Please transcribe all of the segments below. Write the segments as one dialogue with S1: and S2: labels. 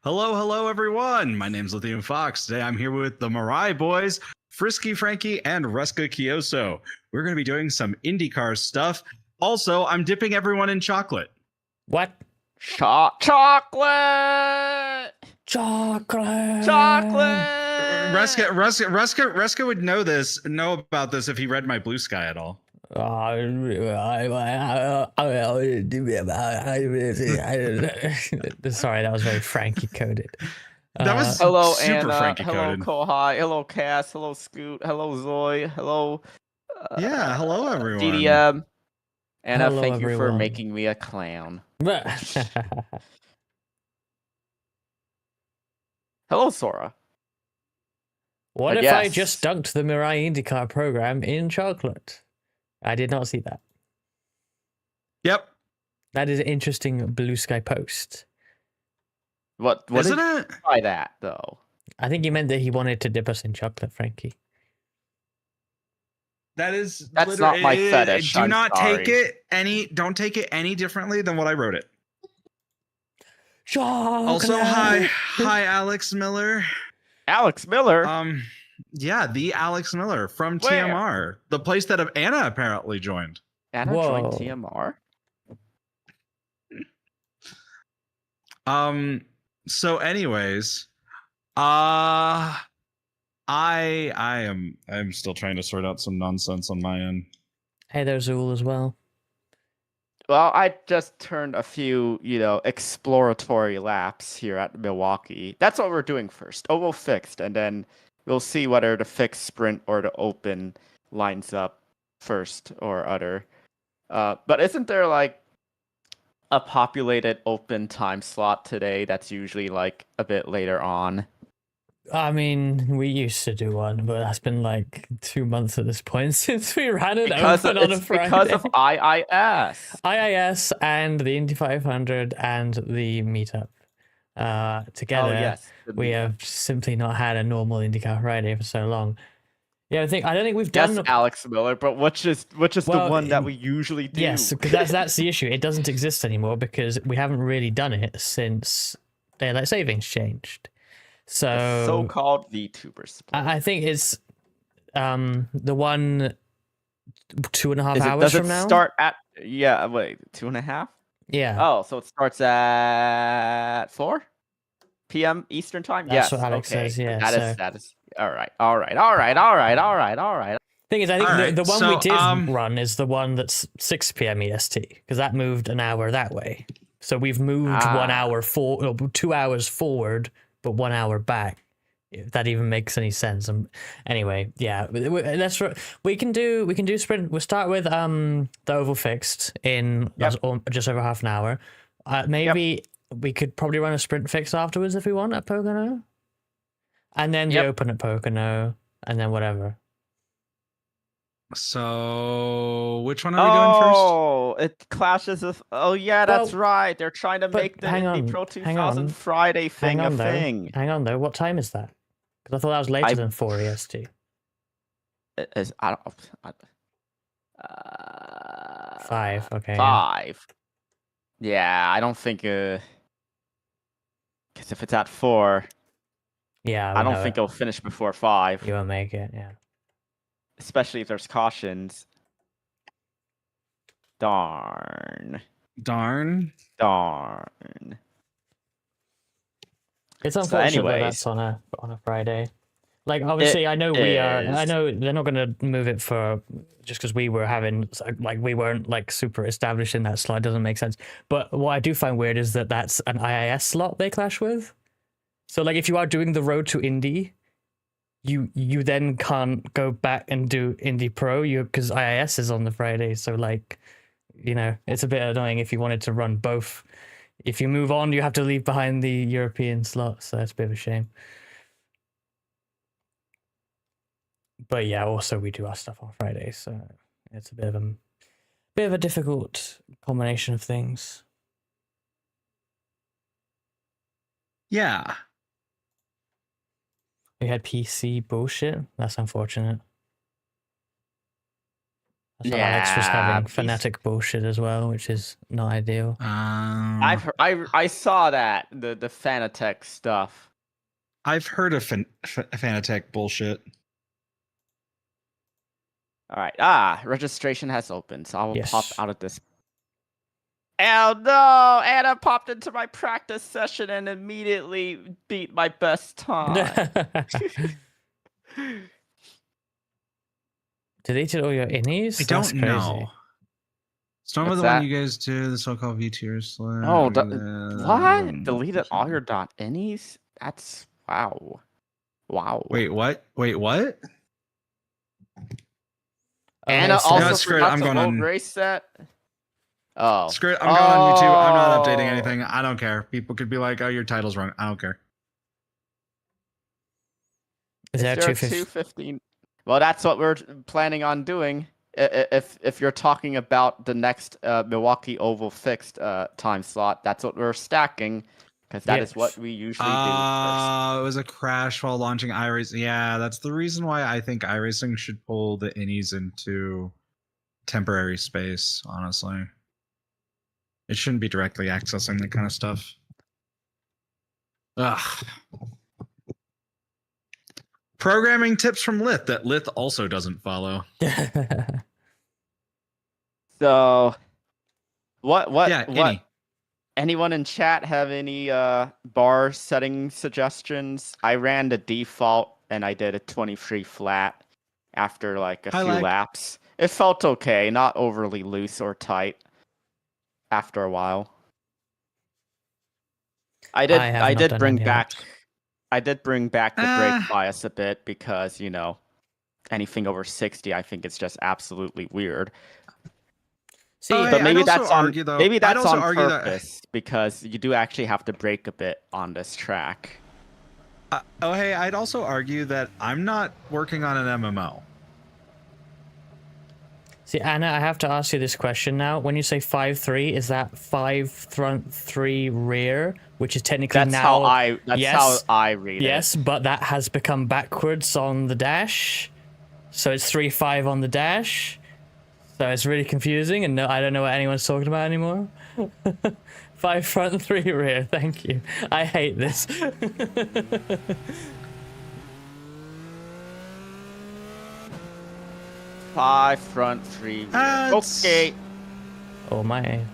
S1: Hello, everyone. My name's Lithium Fox. Today I'm here with the Mirai Boys, Frisky Frankie, and Ruska Kioso. We're going to be doing some IndyCar stuff. Also, I'm dipping everyone in chocolate.
S2: What?
S3: Chocolate!
S2: Chocolate!
S3: Chocolate!
S1: Ruska would know about this if he read my Blue Sky at all.
S2: Sorry, that was very Frankie coded.
S1: That was
S3: hello,
S1: super
S3: Anna.
S1: Frankie
S3: Hello,
S1: coded.
S3: Kohai. Hello, Cass. Hello, Scoot. Hello, Zoe. Hello.
S1: Yeah, hello, everyone.
S3: DDM. Anna,
S2: Hello,
S3: thank you for
S2: everyone.
S3: making me a clown. Hello, Sora.
S2: What
S3: But
S2: if I
S3: yes.
S2: just dunked the Mirai IndyCar program in chocolate? I did not see that.
S1: Yep.
S2: That is an interesting Blue Sky post.
S3: What
S1: Isn't
S3: did you
S1: it?
S3: by that, though?
S2: I think he meant that he wanted to dip us in chocolate, Frankie.
S3: That's not my fetish.
S1: Do
S3: I'm
S1: not
S3: sorry.
S1: don't take it any differently than what I wrote it.
S2: Chocolate!
S1: Also, hi, Alex Miller.
S3: Alex Miller?
S1: Yeah, the Alex Miller from
S3: Where?
S1: TMR, the place that Anna apparently joined.
S3: Anna
S2: Whoa.
S3: joined TMR?
S1: So anyways, I'm still trying to sort out some nonsense on my end.
S2: Hey, there's Zool as well.
S3: Well, I just turned a few, exploratory laps here at Milwaukee. That's what we're doing first. Oval fixed, and then we'll see whether the fixed sprint or the open lines up first or other. But isn't there like a populated open time slot today that's usually like a bit later on?
S2: I mean, we used to do one, but that's been like 2 months at this point since we ran it open on a Friday.
S3: Because of IIS.
S2: IIS and the Indy 500 and the meetup. Together,
S3: Oh, yes.
S2: we have simply not had a normal IndyCar Friday for so long. Yeah, I don't think we've done.
S3: Yes, Alex Miller, but which is the one that we usually do?
S2: Yes, because that's the issue. It doesn't exist anymore because we haven't really done it since daylight savings changed. So
S3: the so-called VTubers split.
S2: I think it's the one 2.5 hours
S3: does
S2: from
S3: it
S2: now.
S3: Start at 2.5?
S2: Yeah.
S3: Oh, so it starts at 4 p.m. Eastern time.
S2: That's
S3: yes,
S2: what Alex says. Yeah,
S3: that is all right.
S2: Thing is, I think
S1: Alright,
S2: the one
S1: so,
S2: we did run is the one that's 6 p.m. EST because that moved an hour that way. So we've moved 1 hour 2 hours forward, but 1 hour back. If that even makes any sense. Anyway, yeah, we can do sprint. We'll start with the oval fixed in just over half an hour. Maybe we could probably run a sprint fix afterwards if we want at Pocono, and then the open at Pocono, and then whatever.
S1: So which one are we doing first?
S3: Oh, it clashes with. Oh yeah, that's right. They're trying to make the Indy Pro 2000 Friday thing a thing.
S2: Hang on though. What time is that? Because I thought that was later than 4 EST.
S3: I don't.
S2: 5. Okay.
S3: 5. Yeah, I don't think. Because if it's at 4,
S2: yeah,
S3: I don't think it'll finish before 5.
S2: You won't make it. Yeah.
S3: Especially if there's cautions. Darn.
S2: It's unfortunate that that's on a Friday. Like obviously, I know I know they're not going to move it for just because we weren't like super established in that slot. It doesn't make sense. But what I do find weird is that that's an IIS slot they clash with. So like if you are doing the road to Indy, you then can't go back and do Indy Pro because IIS is on the Friday. So like, it's a bit annoying if you wanted to run both. If you move on, you have to leave behind the European slot. So that's a bit of a shame. But yeah, also we do our stuff on Friday, so it's a bit of a difficult combination of things.
S1: Yeah.
S2: We had PC bullshit. That's unfortunate. So Alex was having fanatic bullshit as well, which is not ideal.
S3: I saw that the Fanatec stuff.
S1: I've heard of Fanatec bullshit.
S3: All right. Registration has opened, so I will pop out of this. Oh no! Anna popped into my practice session and immediately beat my best time.
S2: Deleted all your innies?
S1: I don't know. Storm of the one you guys do, the so-called VTubers.
S3: Oh, what? Deleted all your .innies? That's wow. Wow.
S1: Wait, what?
S3: Anna also forgot to load race set. Oh.
S1: Screw it. I'm going on YouTube. I'm not updating anything. I don't care. People could be like, "Oh, your title's wrong." I don't care.
S2: Is there
S3: 215? Well, that's what we're planning on doing. If you're talking about the next Milwaukee Oval fixed time slot, that's what we're stacking, because that is what we usually do first.
S1: It was a crash while launching iRacing. Yeah, that's the reason why I think iRacing should pull the innies into temporary space, honestly. It shouldn't be directly accessing that kind of stuff. Ugh. Programming tips from Lith that Lith also doesn't follow.
S3: So, what?
S1: Innie.
S3: Anyone in chat have any bar setting suggestions? I ran the default and I did a 23 flat after like a few laps. It felt okay, not overly loose or tight after a while. I did bring back the brake bias a bit because, you know, anything over 60 I think it's just absolutely weird.
S2: See,
S3: but maybe that's on purpose because you do actually have to brake a bit on this track.
S1: I'd also argue that I'm not working on an MMO.
S2: See, Anna, I have to ask you this question now. When you say 5-3, is that 5 front, 3 rear, which is technically
S3: that's how I read it.
S2: Yes, but that has become backwards on the dash, so it's 3-5 on the dash. So it's really confusing, and I don't know what anyone's talking about anymore. 5 front, 3 rear. Thank you. I hate this.
S3: 5 front, 3 rear. Okay.
S2: Oh, my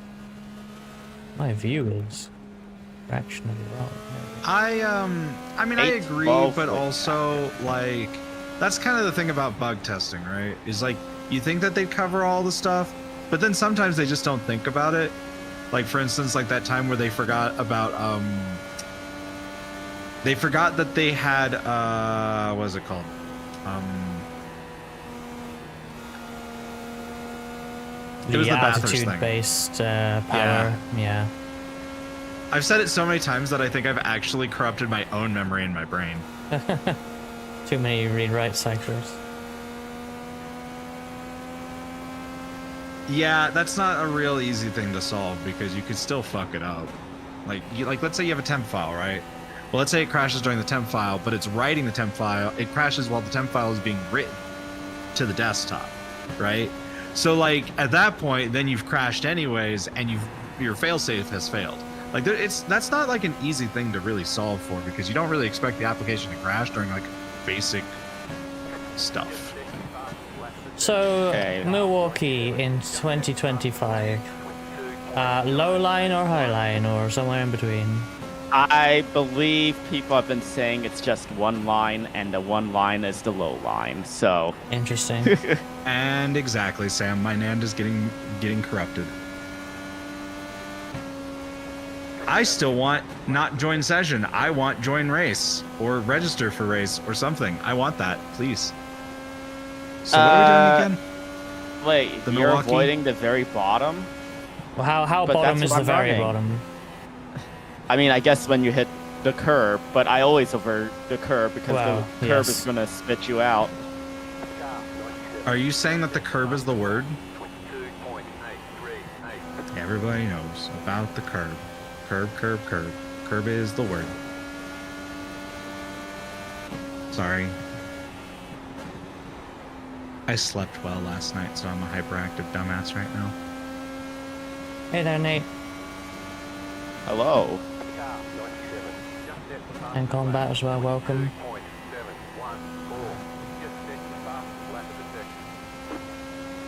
S2: view is fractionally wrong.
S1: I mean, I agree, but also, like, that's kind of the thing about bug testing, right? Is like, you think that they cover all the stuff, but then sometimes they just don't think about it. Like, for instance, like that time where they forgot about, they forgot that they had, what is it called? It was the Bathurst thing.
S2: Altitude-based power, yeah.
S1: I've said it so many times that I think I've actually corrupted my own memory in my brain.
S2: Too many read-write cycles.
S1: Yeah, that's not a real easy thing to solve because you could still fuck it up. Like, let's say you have a temp file, right? Well, let's say it crashes during the temp file, but it's writing the temp file. It crashes while the temp file is being written to the desktop, right? So, like, at that point, then you've crashed anyways, and your failsafe has failed. Like, that's not like an easy thing to really solve for because you don't really expect the application to crash during like basic stuff.
S2: So, Milwaukee in 2025, low line or high line or somewhere in between?
S3: I believe people have been saying it's just one line, and the one line is the low line. So
S2: interesting.
S1: And exactly, Sam. My NAND is getting corrupted. I still want not join session. I want join race or register for race or something. I want that, please. So what are we doing again?
S3: Wait, you're avoiding the very bottom?
S2: Well, how bottom is the very bottom?
S3: I mean, I guess when you hit the curb, but I always avoid the curb because the curb is going to spit you out.
S1: Are you saying that the curb is the word? Everybody knows about the curb. Curb, curb, curb. Curb is the word. Sorry. I slept well last night, so I'm a hyperactive dumbass right now.
S2: Hey there, Nate.
S3: Hello.
S2: And combat as well, welcome.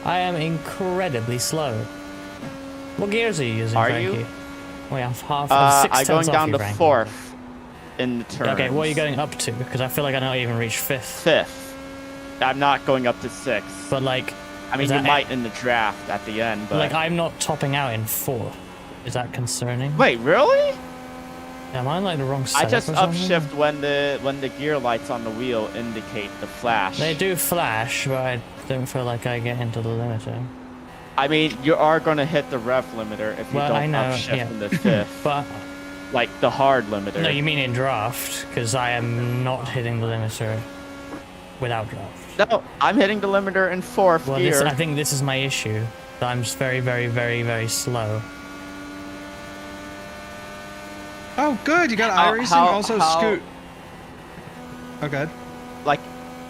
S2: I am incredibly slow. What gears are you using, Frankie?
S3: You?
S2: Wait, I'm half.
S3: I'm going down to 4th in the turn.
S2: Okay, what are you going up to? Because I feel like I don't even reach 5th.
S3: 5th. I'm not going up to 6th.
S2: But like,
S3: I mean, you might in the draft at the end, but
S2: like I'm not topping out in 4th. Is that concerning?
S3: Wait, really?
S2: Am I like the wrong setup?
S3: I just upshift when the gear lights on the wheel indicate the flash.
S2: They do flash, but I don't feel like I get into the limiter.
S3: I mean, you are gonna hit the rev limiter if you don't upshift in the 5th.
S2: But
S3: like the hard limiter.
S2: No, you mean in draft? Because I am not hitting the limiter without draft.
S3: No, I'm hitting the limiter in 4th gear.
S2: I think this is my issue. That I'm just very, very, very, very slow.
S1: Oh, good. You got iRacing, also Scoot. Oh, good.
S3: Like,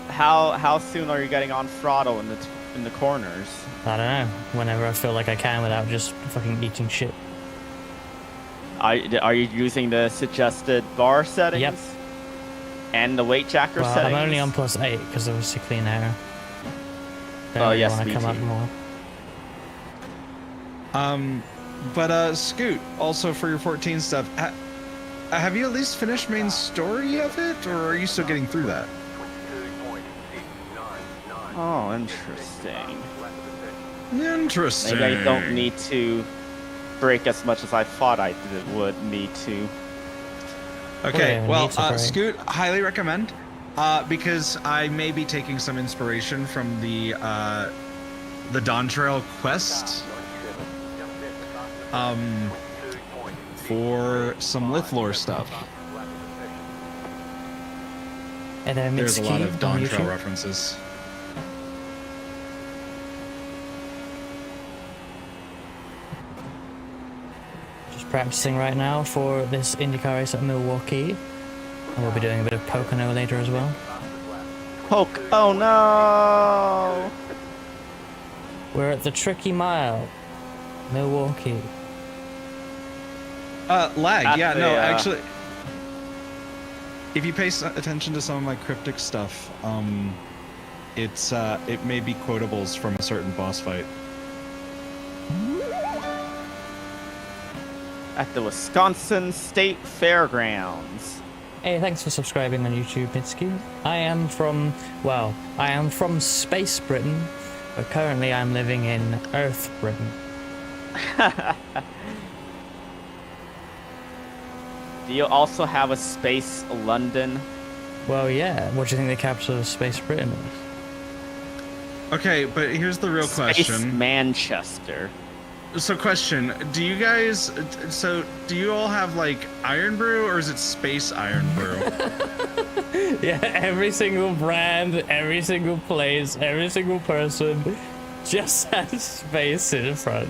S3: how soon are you getting on throttle in the corners?
S2: I don't know. Whenever I feel like I can without just fucking eating shit.
S3: Are you using the suggested bar settings?
S2: Yep.
S3: And the weight jacker settings?
S2: I'm only on +8 because of a clean air.
S3: Oh yes,
S2: me come up more.
S1: But Scoot, also for your 14 stuff, have you at least finished main story of it, or are you still getting through that?
S3: Oh, interesting.
S1: Interesting.
S3: Maybe I don't need to break as much as I thought I would need to.
S1: Okay, well, Scoot, highly recommend, because I may be taking some inspiration from the Dawn Trail quest, for some Lithlore stuff.
S2: And then
S1: there's a lot of Dawn Trail references.
S2: Practicing right now for this IndyCar race at Milwaukee, and we'll be doing a bit of Pocono later as well.
S3: Oh no!
S2: We're at the Tricky Mile, Milwaukee.
S1: Lag. Yeah, no, actually, if you pay attention to some of my cryptic stuff, it may be quotables from a certain boss fight.
S3: At the Wisconsin State Fairgrounds.
S2: Hey, thanks for subscribing on YouTube, Mitsuki. I am from Space Britain, but currently I'm living in Earth Britain.
S3: Do you also have a Space London?
S2: Well, yeah. What do you think the capital of Space Britain is?
S1: Okay, but here's the real question.
S3: Space Manchester.
S1: So question, do you all have like Iron Brew, or is it Space Iron Brew?
S2: Yeah, every single brand, every single place, every single person just has space in front.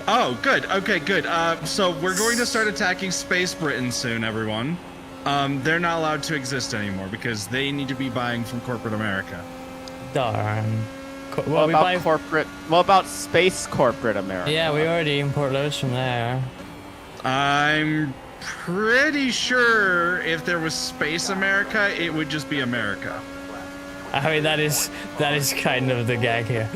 S1: Oh, good. Okay, good. So we're going to start attacking Space Britain soon, everyone. They're not allowed to exist anymore because they need to be buying from corporate America.
S2: Darn.
S3: What about Space Corporate America?
S2: Yeah, we already import loads from there.
S1: I'm pretty sure if there was Space America, it would just be America.
S2: I mean, that is kind of the gag here.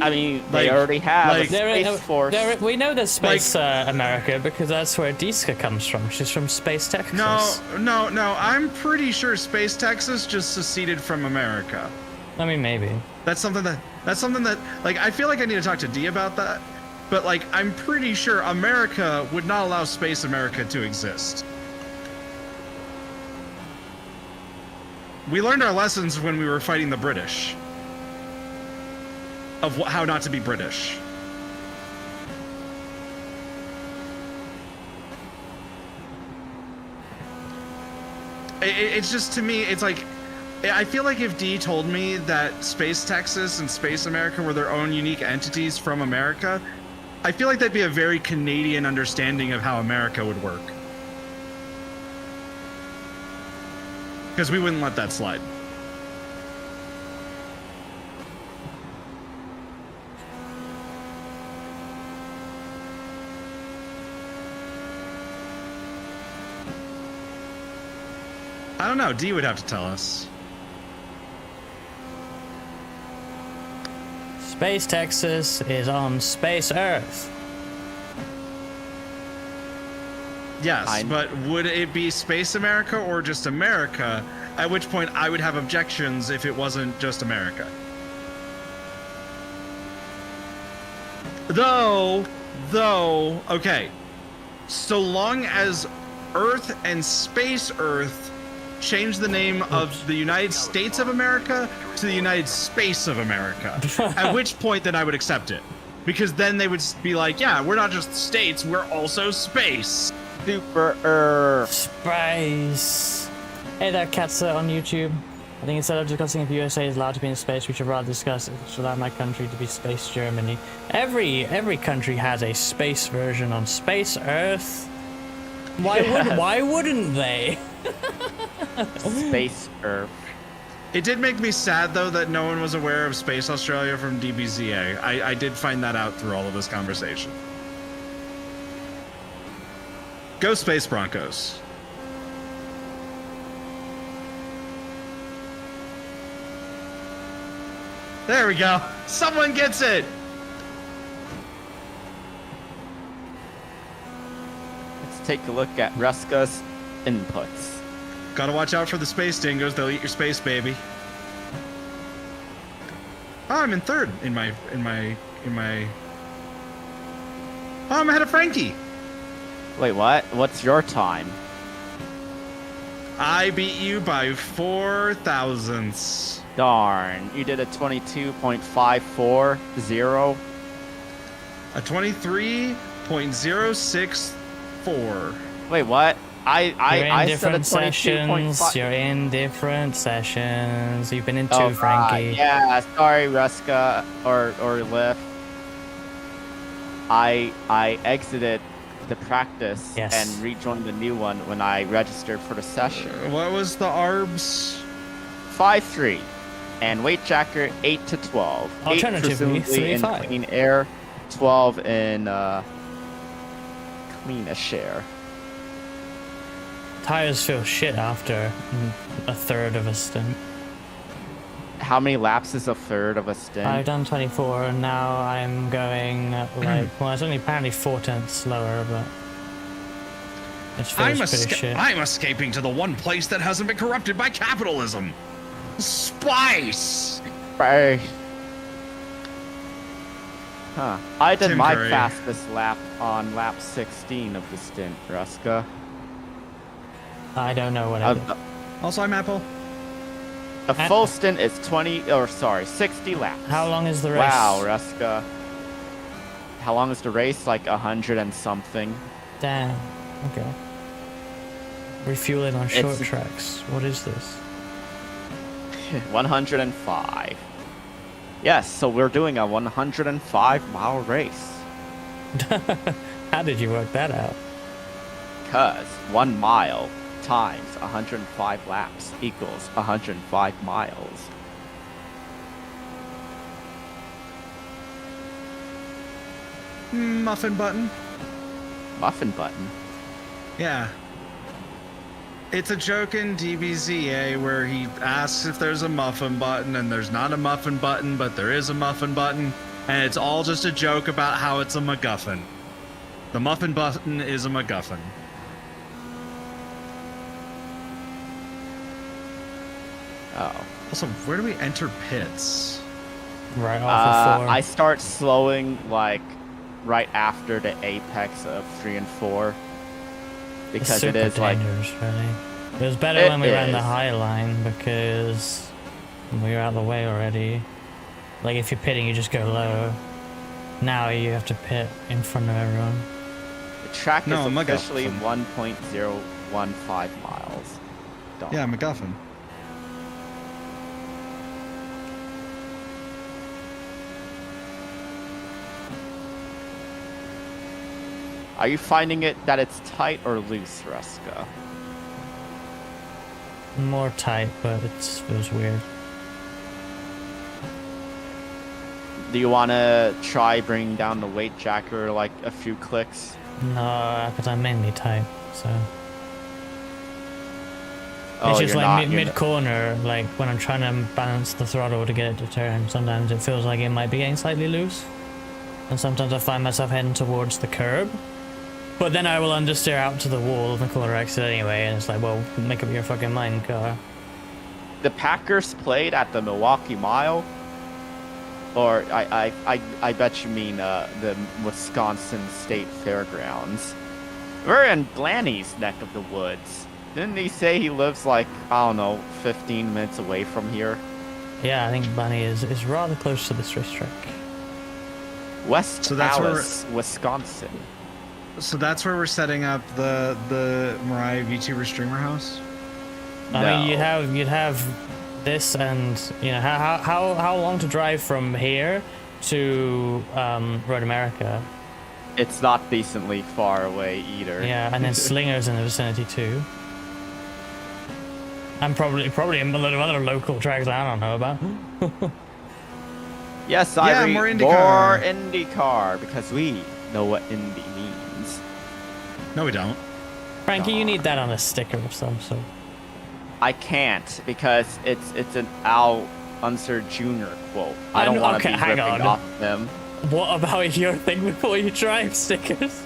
S3: I mean, they already have a Space Force.
S2: We know there's Space America because that's where Diska comes from. She's from Space Texas.
S1: No. I'm pretty sure Space Texas just seceded from America.
S2: I mean, maybe.
S1: That's something that like I feel like I need to talk to D about that. But like I'm pretty sure America would not allow Space America to exist. We learned our lessons when we were fighting the British of how not to be British. It's just, to me, it's like, I feel like if D told me that Space Texas and Space America were their own unique entities from America, I feel like that'd be a very Canadian understanding of how America would work. Because we wouldn't let that slide. I don't know. D would have to tell us.
S2: Space Texas is on Space Earth.
S1: Yes, but would it be Space America or just America? At which point I would have objections if it wasn't just America. Though, okay. So long as Earth and Space Earth change the name of the United States of America to the United Space of America. At which point then I would accept it. Because then they would be like, yeah, we're not just states, we're also space.
S3: Super Earth.
S2: Space. Hey there, Katza on YouTube. I think instead of discussing if USA is allowed to be in space, we should rather discuss if it should allow my country to be Space Germany. Every country has a space version on Space Earth. Why wouldn't they?
S3: Space Earth.
S1: It did make me sad though that no one was aware of Space Australia from DBZA. I did find that out through all of this conversation. Go Space Broncos. There we go. Someone gets it.
S3: Let's take a look at Ruska's inputs.
S1: Gotta watch out for the space dingoes. They'll eat your space, baby. Oh, I'm in third in my. Oh, I'm ahead of Frankie.
S3: Wait, what? What's your time?
S1: I beat you by 4 thousandths.
S3: Darn, you did a 22.540.
S1: A 23.064.
S3: Wait, what? I said a
S2: sessions.
S3: 22.5.
S2: You're in different sessions. You've been in two, Frankie.
S3: Yeah, sorry, Ruska or Lift. I exited the practice and rejoined the new one when I registered for the session.
S1: What was the ARBs?
S3: 5-3. And weight jacker 8 to 12.
S2: Alternatively,
S3: 8 in
S2: 3-5.
S3: clean air, 12 in clean share.
S2: Tires feel shit after a third of a stint.
S3: How many laps is a third of a stint?
S2: I've done 24 and now I'm going like, well, it's only apparently 4 tenths slower, but it feels pretty shit.
S1: I'm escaping to the one place that hasn't been corrupted by capitalism. Spice!
S3: Bye. Huh. I did
S1: Tim
S3: my
S1: Curry.
S3: fastest lap on lap 16 of the stint, Ruska.
S2: I don't know what I did.
S1: Also, I'm Apple.
S3: A full stint is 60 laps.
S2: How long is the race?
S3: Wow, Ruska. How long is the race? Like 100 and something.
S2: Damn. Okay. Refueling on short tracks. What is this?
S3: 105. Yes, so we're doing a 105-mile race.
S2: How did you work that out?
S3: Because 1 mile times 105 laps equals 105 miles.
S1: Muffin button.
S3: Muffin button?
S1: Yeah. It's a joke in DBZA where he asks if there's a muffin button, and there's not a muffin button, but there is a muffin button, and it's all just a joke about how it's a MacGuffin. The muffin button is a MacGuffin.
S3: Oh.
S1: Also, where do we enter pits?
S2: Right off of 4.
S3: I start slowing like right after the apex of 3 and 4. Because it is like
S2: dangerous, really. It was better when we ran the high line because we were out of the way already. Like if you're pitting, you just go low. Now you have to pit in front of everyone.
S3: The track is officially 1.015 miles.
S1: Yeah, MacGuffin.
S3: Are you finding it that it's tight or loose, Ruska?
S2: More tight, but it feels weird.
S3: Do you want to try bringing down the weight jacker like a few clicks?
S2: No, because I'm mainly tight, so. It's just like mid corner, like when I'm trying to balance the throttle to get it to turn, sometimes it feels like it might be getting slightly loose. And sometimes I find myself heading towards the curb. But then I will understeer out to the wall of the corner exit anyway, and it's like, well, make up your fucking mind, car.
S3: The Packers played at the Milwaukee Mile, or I bet you mean the Wisconsin State Fairgrounds. We're in Blanny's neck of the woods. Didn't he say he lives like, I don't know, 15 minutes away from here?
S2: Yeah, I think Blanny is rather close to this racetrack.
S3: West Allis, Wisconsin.
S1: So that's where we're setting up the Mariah VTuber streamer house?
S3: No.
S2: I mean, you'd have this, and you know how long to drive from here to Road America.
S3: It's not decently far away either.
S2: Yeah, and then Slinger's in the vicinity too. And probably a lot of other local tracks I don't know about.
S3: Yes,
S1: yeah, more IndyCar.
S3: More IndyCar, because we know what Indy means.
S1: No, we don't.
S2: Frankie, you need that on a sticker of some sort.
S3: I can't, because it's an Al Unser Jr. quote. I don't want to be ripping off them.
S2: What about your thing before you drive stickers?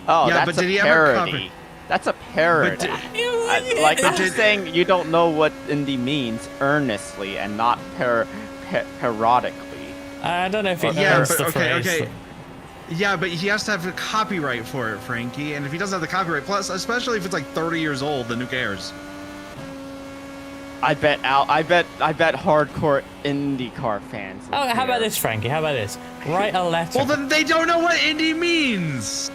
S3: Oh,
S1: yeah,
S3: that's
S1: but did
S3: a
S1: he
S3: parody.
S1: ever cover?
S3: That's a parody. Like I'm just saying, you don't know what Indy means earnestly and not parodically.
S2: I don't know if he
S1: knows
S2: the phrase.
S1: Okay. Yeah, but he has to have a copyright for it, Frankie. And if he doesn't have the copyright, plus, especially if it's like 30 years old, then who cares?
S3: I bet hardcore IndyCar fans.
S2: Oh, how about this, Frankie? How about this? Write a letter.
S1: Well, then they don't know what Indy means.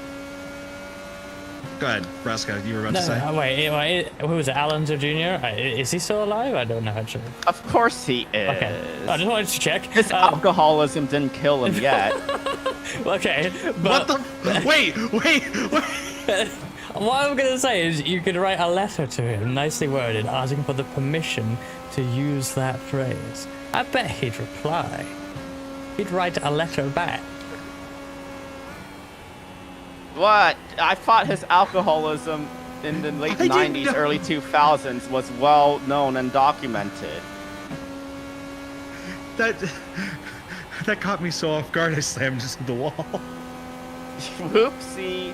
S1: Go ahead, Raska, you were about to say.
S2: Wait, who was it? Alan Jr.? Is he still alive? I don't know actually.
S3: Of course he is.
S2: Okay, I just wanted to check.
S3: His alcoholism didn't kill him yet.
S2: Okay, but
S1: what the? Wait.
S2: What I'm gonna say is you could write a letter to him, nicely worded, asking for the permission to use that phrase. I bet he'd reply. He'd write a letter back.
S3: What? I thought his alcoholism in the late 90s, early 2000s was well known and documented.
S1: That caught me so off guard, I slammed into the wall.
S3: Whoopsie.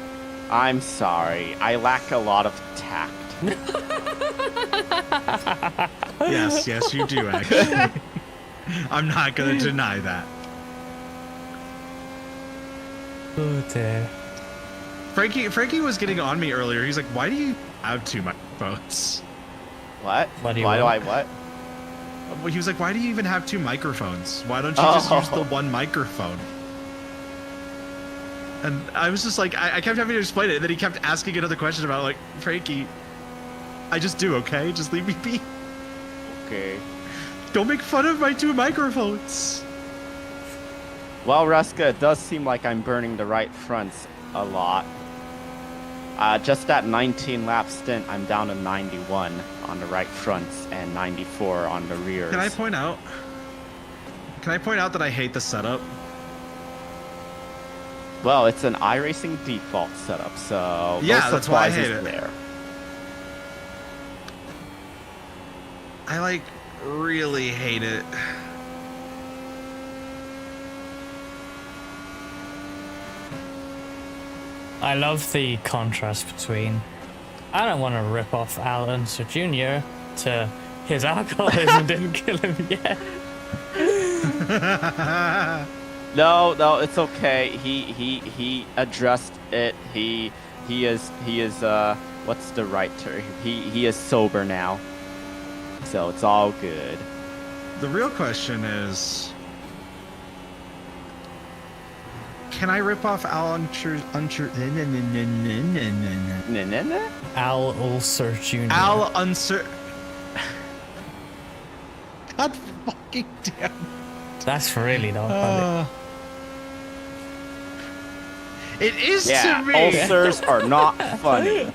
S3: I'm sorry. I lack a lot of tact.
S1: Yes, you do, actually. I'm not going to deny that.
S2: Oh, dear.
S1: Frankie was getting on me earlier. He's like, why do you have two microphones?
S3: What?
S2: Why do
S3: I what?
S1: Well, he was like, why do you even have two microphones? Why don't you just use the one microphone? And I was just like, I kept having to explain it, and then he kept asking another question about, like, Frankie, I just do, okay? Just leave me be.
S3: Okay.
S1: Don't make fun of my two microphones.
S3: Well, Ruska, it does seem like I'm burning the right fronts a lot. Just that 19-lap stint, I'm down to 91 on the right fronts and 94 on the rears.
S1: Can I point out that I hate the setup?
S3: Well, it's an iRacing default setup, so
S1: yeah,
S3: no
S1: that's why I hate
S3: surprises
S1: it.
S3: There.
S1: I like really hate it.
S2: I love the contrast between I don't want to rip off Al Unser Jr. to his alcoholism didn't kill him yet.
S3: No, it's okay. He addressed it. He is what's the right term? He is sober now. So it's all good.
S1: The real question is, can I rip off Al Unser
S2: Al Unser Jr.
S1: Al Unser. God fucking damn.
S2: That's really not funny.
S1: It is
S3: yeah,
S1: to me.
S3: Ulcers are not funny.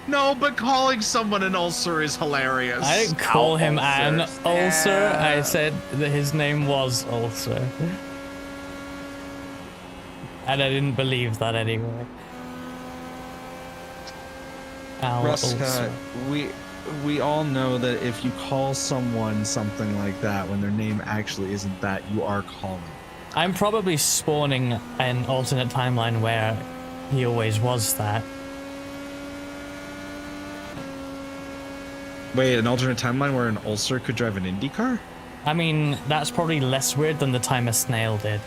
S1: No, but calling someone an ulcer is hilarious.
S2: I didn't call him an ulcer. I said that his name was Ulcer. And I didn't believe that anyway.
S1: Ruska, we all know that if you call someone something like that when their name actually isn't that, you are calling.
S2: I'm probably spawning an alternate timeline where he always was that.
S1: Wait, an alternate timeline where an ulcer could drive an IndyCar?
S2: I mean, that's probably less weird than the time a snail did.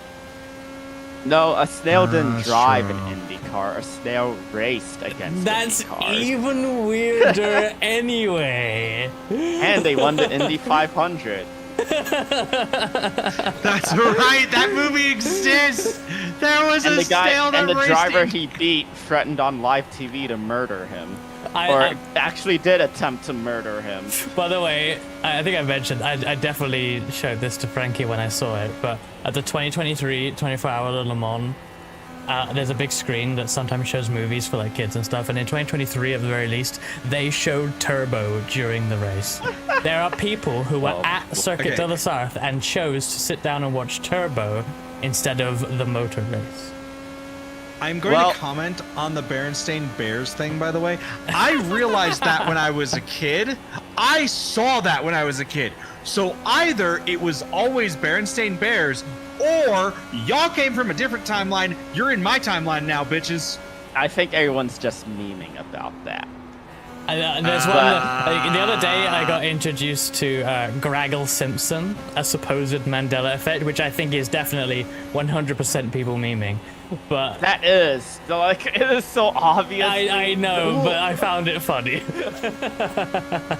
S3: No, a snail didn't drive
S1: true.
S3: an IndyCar. A snail raced against
S2: That's
S3: IndyCars.
S2: even weirder anyway.
S3: And they won the Indy 500.
S1: That's right. That movie exists. There was
S3: And
S1: a
S3: the guy
S1: snail that
S3: and the
S1: raced
S3: driver
S1: in-
S3: he beat threatened on live TV to murder him.
S2: I
S3: Actually did attempt to murder him.
S2: By the way, I think I mentioned, I definitely showed this to Frankie when I saw it, but at the 2023 24-hour Le Mans, there's a big screen that sometimes shows movies for like kids and stuff, and in 2023 at the very least, they showed Turbo during the race. There are people who were at Circuit de la Sarthe and chose to sit down and watch Turbo instead of the motor race.
S1: I'm going to comment on the Berenstain Bears thing, by the way. I realized that when I was a kid. I saw that when I was a kid. So either it was always Berenstain Bears, or y'all came from a different timeline. You're in my timeline now, bitches.
S3: I think everyone's just memeing about that.
S2: There's one the other day I got introduced to Graggle Simpson, a supposed Mandela effect, which I think is definitely 100% people memeing. But
S3: that is like, it is so obvious.
S2: I know, but I found it funny.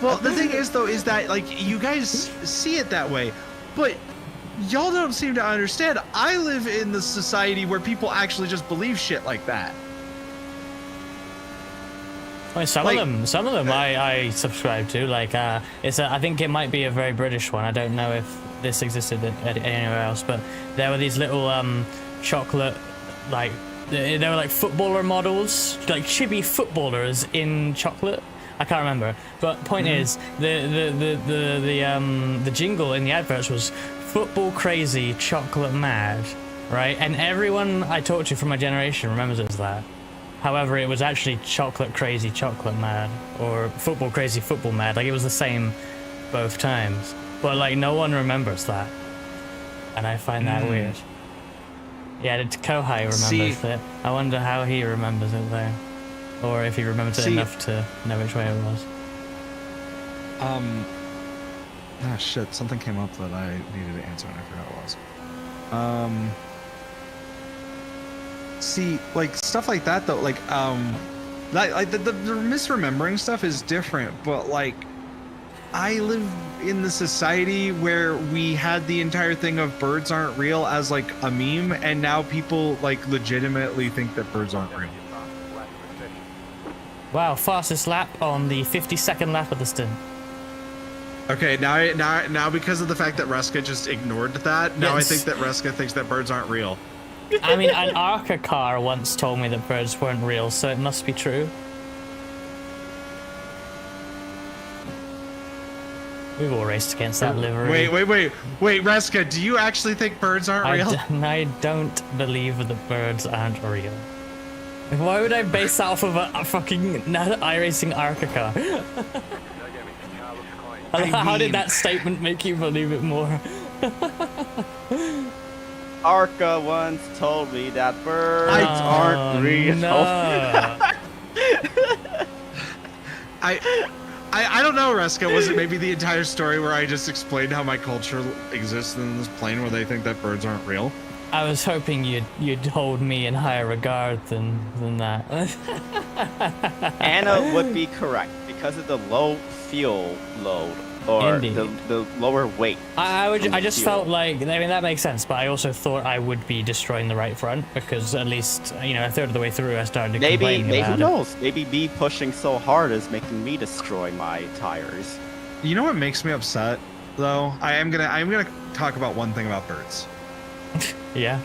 S1: Well, the thing is though, is that like you guys see it that way, but y'all don't seem to understand. I live in the society where people actually just believe shit like that.
S2: I mean, some of them I subscribe to. Like, I think it might be a very British one. I don't know if this existed anywhere else, but there were these little chocolate, like they were like footballer models, like chibi footballers in chocolate. I can't remember, but point is the jingle in the adverts was football crazy, chocolate mad, right? And everyone I talked to from my generation remembers it as that. However, it was actually chocolate crazy, chocolate mad, or football crazy, football mad. Like, it was the same both times. But, like, no one remembers that. And I find that weird. Yeah, Kohai remembers it. I wonder how he remembers it, though. Or if he remembers it enough to know which way it was.
S1: Ah, shit. Something came up that I needed to answer and I forgot what it was. See, like stuff like that though, like like the misremembering stuff is different, but like I live in the society where we had the entire thing of birds aren't real as like a meme, and now people like legitimately think that birds aren't real.
S2: Wow, fastest lap on the 52nd lap of the stint.
S1: Okay, now because of the fact that Ruska just ignored that, now I think that Ruska thinks that birds aren't real.
S2: I mean, an ARCA car once told me that birds weren't real, so it must be true. We've all raced against that livery.
S1: Wait, Ruska, do you actually think birds aren't real?
S2: I don't believe that birds aren't real. Why would I base that off of a fucking iRacing ARCA car? How did that statement make you believe it more?
S3: Arca once told me that birds aren't real.
S2: No.
S1: I don't know, Ruska. Was it maybe the entire story where I just explained how my culture exists in this plane where they think that birds aren't real?
S2: I was hoping you'd hold me in higher regard than that.
S3: Anna would be correct because of the low fuel load. Or the lower weight.
S2: I just felt like, I mean, that makes sense, but I also thought I would be destroying the right front because at least, you know, a third of the way through I started to complain about
S3: who knows? Maybe me pushing so hard is making me destroy my tires.
S1: You know what makes me upset though? I'm gonna talk about one thing about birds.
S2: Yeah.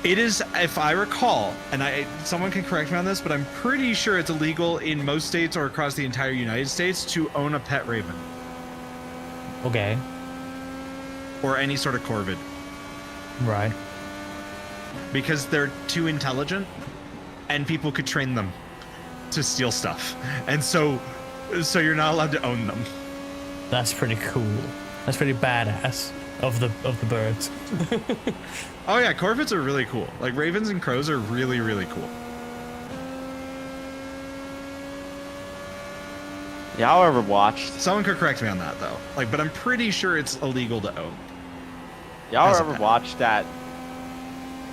S1: It is, if I recall, and someone can correct me on this, but I'm pretty sure it's illegal in most states or across the entire United States to own a pet raven.
S2: Okay.
S1: Or any sort of corvid.
S2: Right.
S1: Because they're too intelligent and people could train them. to steal stuff, and so you're not allowed to own them.
S2: That's pretty cool. That's pretty badass of the birds.
S1: Oh yeah, corvids are really cool. Like ravens and crows are really, really cool.
S3: Y'all ever watched?
S1: Someone could correct me on that though. Like, but I'm pretty sure it's illegal to own.
S3: Y'all ever watched that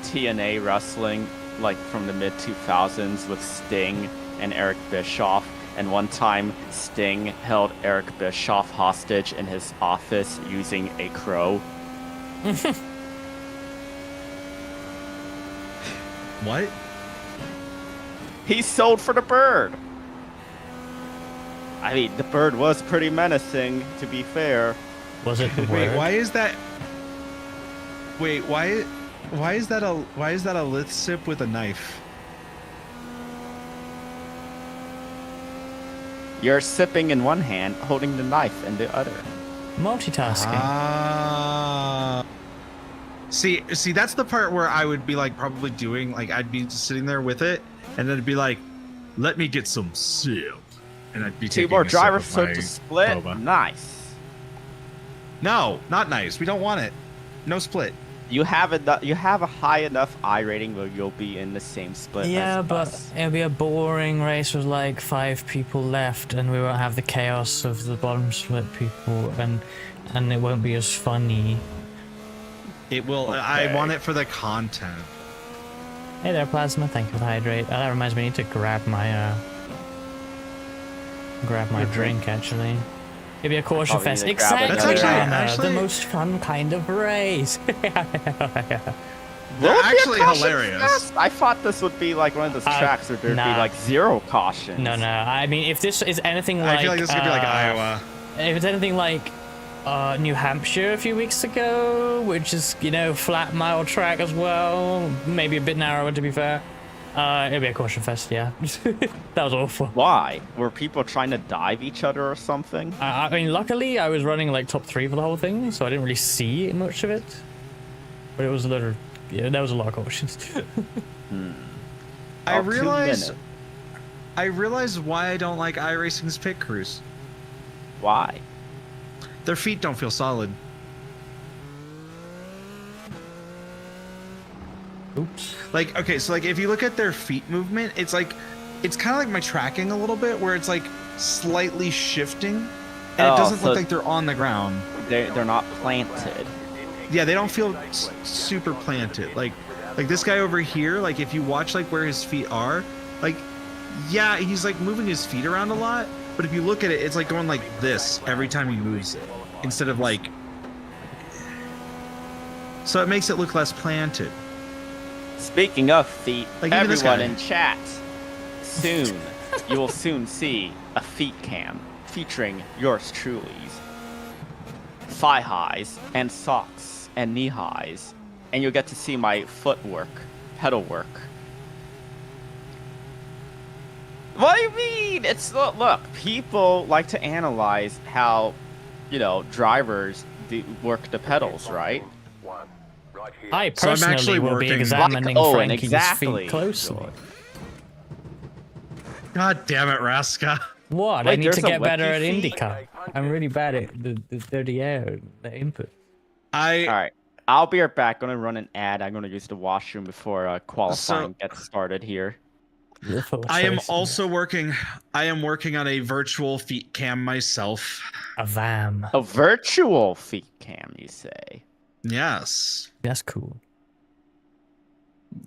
S3: TNA wrestling, like from the mid 2000s with Sting and Eric Bischoff? And one time, Sting held Eric Bischoff hostage in his office using a crow.
S1: What?
S3: He sold for the bird. I mean, the bird was pretty menacing, to be fair.
S2: Was it the word?
S1: Wait, why is that? Wait, why is that a lith sip with a knife?
S3: You're sipping in one hand, holding the knife in the other.
S2: Multitasking.
S1: See, that's the part where I would be like probably doing like I'd be sitting there with it, and then it'd be like, let me get some sip, and I'd be taking
S3: Two more
S1: a
S3: drivers
S1: sip of
S3: to
S1: my
S3: split.
S1: boba.
S3: Nice.
S1: No, not nice. We don't want it. No split.
S3: You have a high enough I rating where you'll be in the same split.
S2: Yeah,
S3: as
S2: but
S3: us.
S2: it'll be a boring race with like 5 people left, and we won't have the chaos of the bottom split people, and it won't be as funny.
S1: It will.
S3: Okay.
S1: I want it for the content.
S2: Hey there, Plasma. Thank you for the hydrate. That reminds me, I need to grab my drink actually. It'd be a caution
S3: Probably
S2: fest.
S3: need to grab
S2: Exactly.
S3: another
S1: actually-
S2: the most fun kind of race.
S1: They're
S3: Will it be a
S1: actually
S3: caution
S1: hilarious.
S3: fest? I thought this would be like one of those tracks where there'd
S2: nah.
S3: be like 0 cautions.
S2: No. I mean, if this is anything like,
S1: I feel like this could be like Iowa.
S2: if it's anything like New Hampshire a few weeks ago, which is, you know, flat mile track as well, maybe a bit narrower to be fair. It'd be a caution fest, yeah. That was awful.
S3: Why? Were people trying to dive each other or something?
S2: I mean, luckily I was running like top 3 for the whole thing, so I didn't really see much of it. But it was a little, yeah, there was a lot of cautions.
S1: I
S3: Oh, 2
S1: realized
S3: minutes.
S1: why I don't like iRacing's pit crews.
S3: Why?
S1: Their feet don't feel solid.
S2: Oops.
S1: Like, okay, so like if you look at their feet movement, it's like, it's kind of like my tracking a little bit, where it's like slightly shifting, and
S3: Oh,
S1: it doesn't
S3: so
S1: look like they're on the ground.
S3: They're not planted.
S1: Yeah, they don't feel super planted. Like this guy over here, like if you watch like where his feet are, like, yeah, he's like moving his feet around a lot, but if you look at it, it's like going like this every time he moves it, instead of like, so it makes it look less planted.
S3: Speaking of feet,
S1: Like even this
S3: everyone
S1: guy.
S3: in chat, soon you will soon see a feet cam featuring yours truly's thigh highs and socks and knee highs, and you'll get to see my footwork, pedal work. What do you mean? It's look. People like to analyze how, you know, drivers work the pedals, right?
S2: I
S1: So I'm
S2: personally
S1: actually
S2: will be
S1: working-
S2: examining
S3: Like Owen,
S2: Frankie's
S3: exactly.
S2: feet closely.
S1: God damn it, Raska.
S2: What?
S3: Wait,
S2: I need
S3: there's
S2: to
S3: a
S2: get better at
S3: wiki feed?
S2: IndyCar. I'm really bad at the dirty air, the input.
S3: All right, I'll be right back. Gonna run an ad. I'm gonna use the washroom before qualifying gets started here.
S1: I am also working. I am working on a virtual feet cam myself.
S2: a VAM.
S3: A virtual feet cam, you say?
S1: Yes.
S2: That's cool.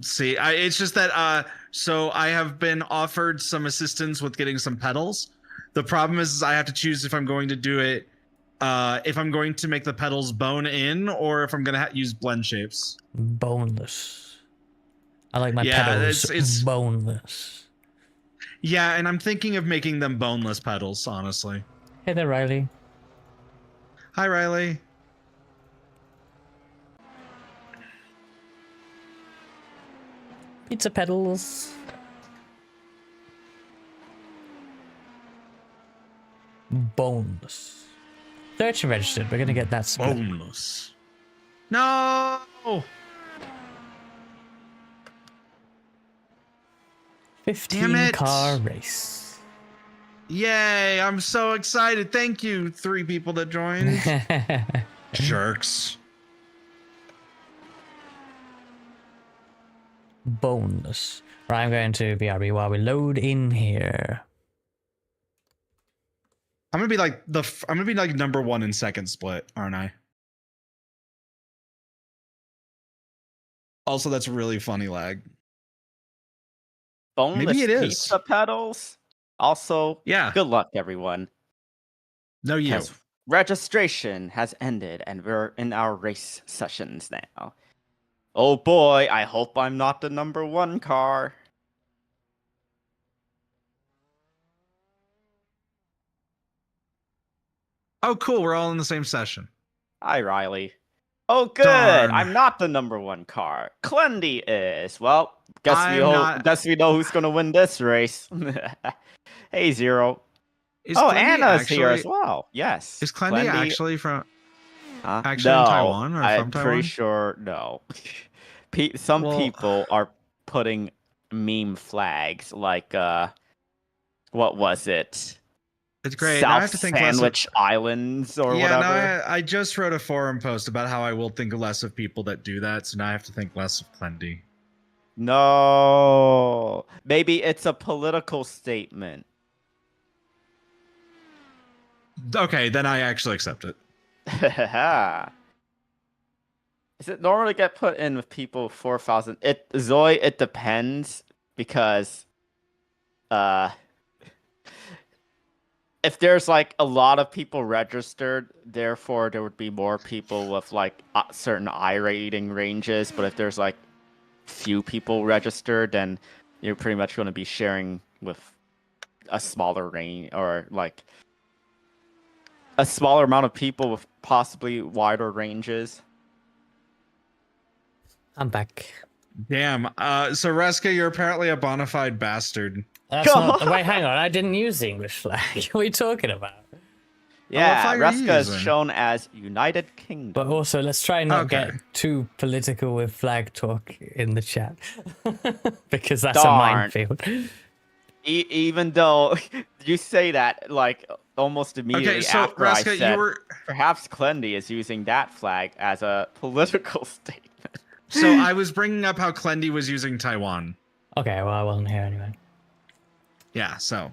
S1: See, it's just that. So I have been offered some assistance with getting some pedals. The problem is I have to choose if I'm going to do it. If I'm going to make the pedals bone in, or if I'm going to use blend shapes.
S2: Boneless. I like my
S1: Yeah,
S2: pedals
S1: it's-
S2: boneless.
S1: Yeah, and I'm thinking of making them boneless pedals, honestly.
S2: Hey there, Riley.
S1: Hi, Riley.
S2: Pizza pedals. Boneless. Search and registered. We're gonna get that split.
S1: Boneless. No.
S2: 15-car race.
S1: Yay, I'm so excited. Thank you, 3 people that joined. Jerks.
S2: Bonus. Right, I'm going to BRB while we load in here.
S1: I'm gonna be like number 1 in second split, aren't I? Also, that's really funny lag.
S3: Boneless
S1: Maybe it is.
S3: pizza pedals. Also,
S1: Yeah.
S3: good luck, everyone.
S1: No, you.
S3: 'Cause registration has ended, and we're in our race sessions now. Oh boy, I hope I'm not the number 1 car.
S1: Oh, cool. We're all in the same session.
S3: Hi, Riley. Oh, good.
S1: Darn.
S3: I'm not the number 1 car. Clendy is. Well, guess we know who's gonna win this race. Hey, Zero.
S1: Clendy
S3: Anna's here as well. Yes.
S1: Is Clendy actually from? Actually
S3: no,
S1: in Taiwan or
S3: I'm
S1: from Taiwan?
S3: pretty sure no. Some people are putting meme flags like what was it?
S1: It's great.
S3: South
S1: Now I have to think
S3: Sandwich Islands or whatever.
S1: Yeah, I just wrote a forum post about how I will think less of people that do that, so now I have to think less of Clendy.
S3: No, maybe it's a political statement.
S1: Okay, then I actually accept it.
S3: Does it normally get put in with people 4,000? Zoe, it depends because if there's like a lot of people registered, therefore there would be more people with like certain I rating ranges. But if there's like few people registered, then you're pretty much going to be sharing with a smaller range or like a smaller amount of people with possibly wider ranges.
S2: I'm back.
S1: Damn. So Reska, you're apparently a bona fide bastard.
S2: That's not. Wait, hang on. I didn't use the English flag. What are you talking about?
S3: Yeah, Reska is shown as United Kingdom.
S2: But also, let's try and not get too political with flag talk in the chat. Because that's a minefield.
S3: Even though you say that, like, almost immediately after Reska, I said, perhaps Clendy is using that flag as a political statement.
S1: So I was bringing up how Clendy was using Taiwan.
S2: Okay, well, I wasn't here anyway.
S1: Yeah, so.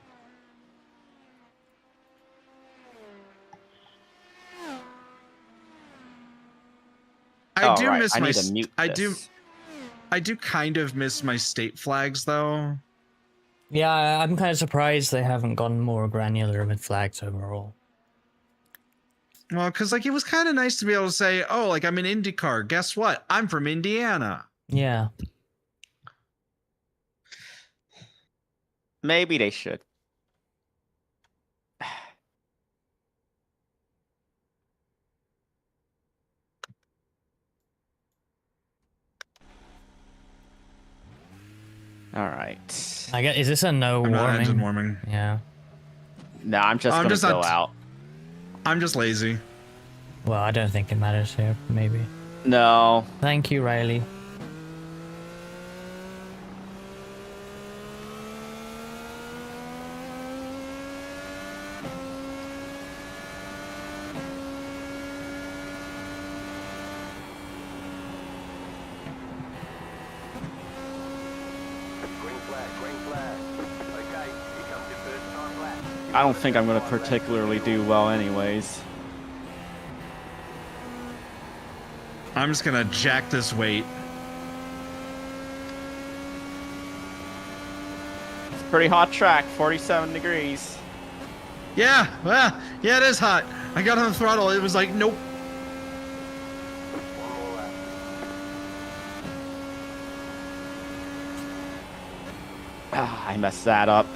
S1: I do kind of miss my state flags though.
S2: Yeah, I'm kind of surprised they haven't gone more granular with flags overall.
S1: Well, because like it was kind of nice to be able to say, oh, like I'm in IndyCar. Guess what? I'm from Indiana.
S2: Yeah.
S3: Maybe they should. All right.
S2: I guess, is this a no warming?
S1: Not engine warming.
S2: Yeah.
S3: No, I'm just gonna go out.
S1: I'm just lazy.
S2: Well, I don't think it matters here. Maybe.
S3: No.
S2: Thank you, Riley.
S3: I don't think I'm going to particularly do well anyways.
S1: I'm just going to jack this weight.
S3: It's a pretty hot track, 47 degrees.
S1: Yeah, well, yeah, it is hot. I got on the throttle. It was like, nope.
S3: Ah, I messed that up.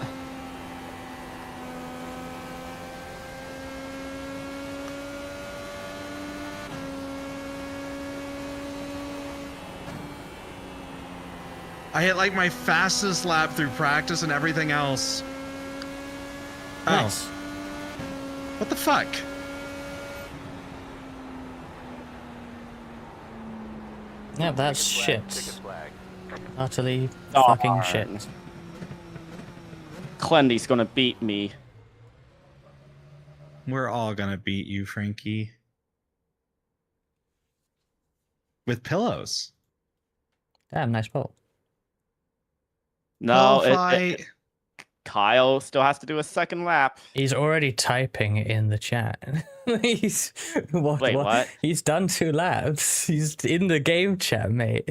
S1: I hit like my fastest lap through practice and everything else.
S2: Nice.
S1: Oh. What the fuck?
S2: Yeah, that's shit. Utterly fucking shit.
S3: Clendy's gonna beat me.
S1: We're all gonna beat you, Frankie. With pillows.
S2: Damn, nice boat.
S3: No,
S1: fight.
S3: Kyle still has to do a second lap.
S2: He's already typing in the chat. Wait,
S3: what?
S2: He's done 2 laps. He's in the game chat, mate.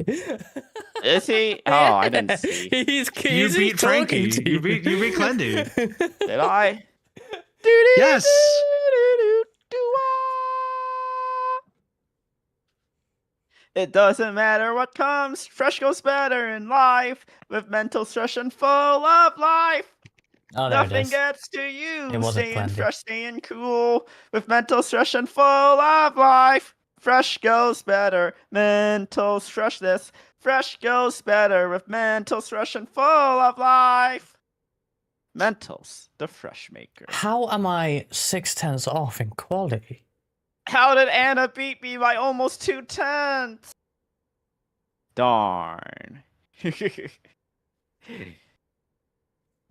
S3: Is he? Oh, I didn't see.
S1: You beat Frankie. You beat Clendy.
S3: Did I?
S1: Yes.
S3: It doesn't matter what comes. Fresh goes better in life. With mental stress and full of life.
S2: Oh, there
S3: Nothing
S2: it is.
S3: gets to you.
S2: It wasn't
S3: Staying
S2: Clendy.
S3: fresh, staying cool. With mental stress and full of life. Fresh goes better. Mental stress. Fresh goes better with mental stress and full of life. Mentals, the fresh maker.
S2: How am I 6/10 off in quality?
S3: How did Anna beat me by almost 2/10? Darn.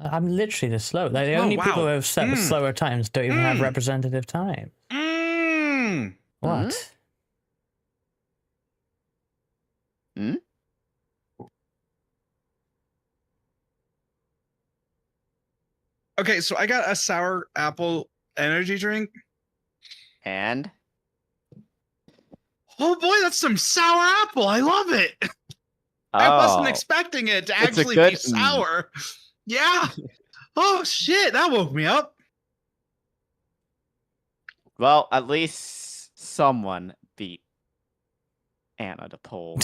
S2: I'm literally the slow. Like, the only people who have set slower times don't even have representative time. What?
S1: Okay, so I got a sour apple energy drink.
S3: And?
S1: Oh boy, that's some sour apple. I love it. I wasn't expecting it to actually be sour. Yeah. Oh shit, that woke me up.
S3: Well, at least someone beat Anna to poll.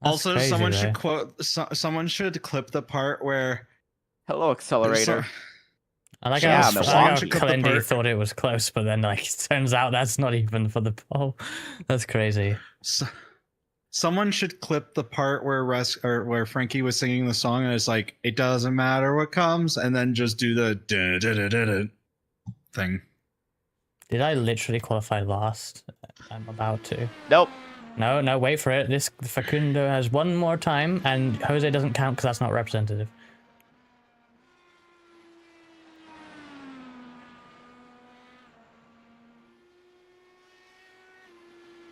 S1: Also,
S2: crazy,
S1: someone
S2: though.
S1: should quote. Someone should clip the part where.
S3: Hello, accelerator.
S2: I like
S3: Yeah,
S2: how
S3: Milwaukee.
S2: Clendy thought it was close, but then like it turns out that's not even for the poll. That's crazy.
S1: Someone should clip the part where where Frankie was singing the song and it's like it doesn't matter what comes, and then just do the thing.
S2: Did I literally qualify last? I'm about to.
S3: Nope.
S2: No, wait for it. This Facundo has one more time, and Jose doesn't count because that's not representative.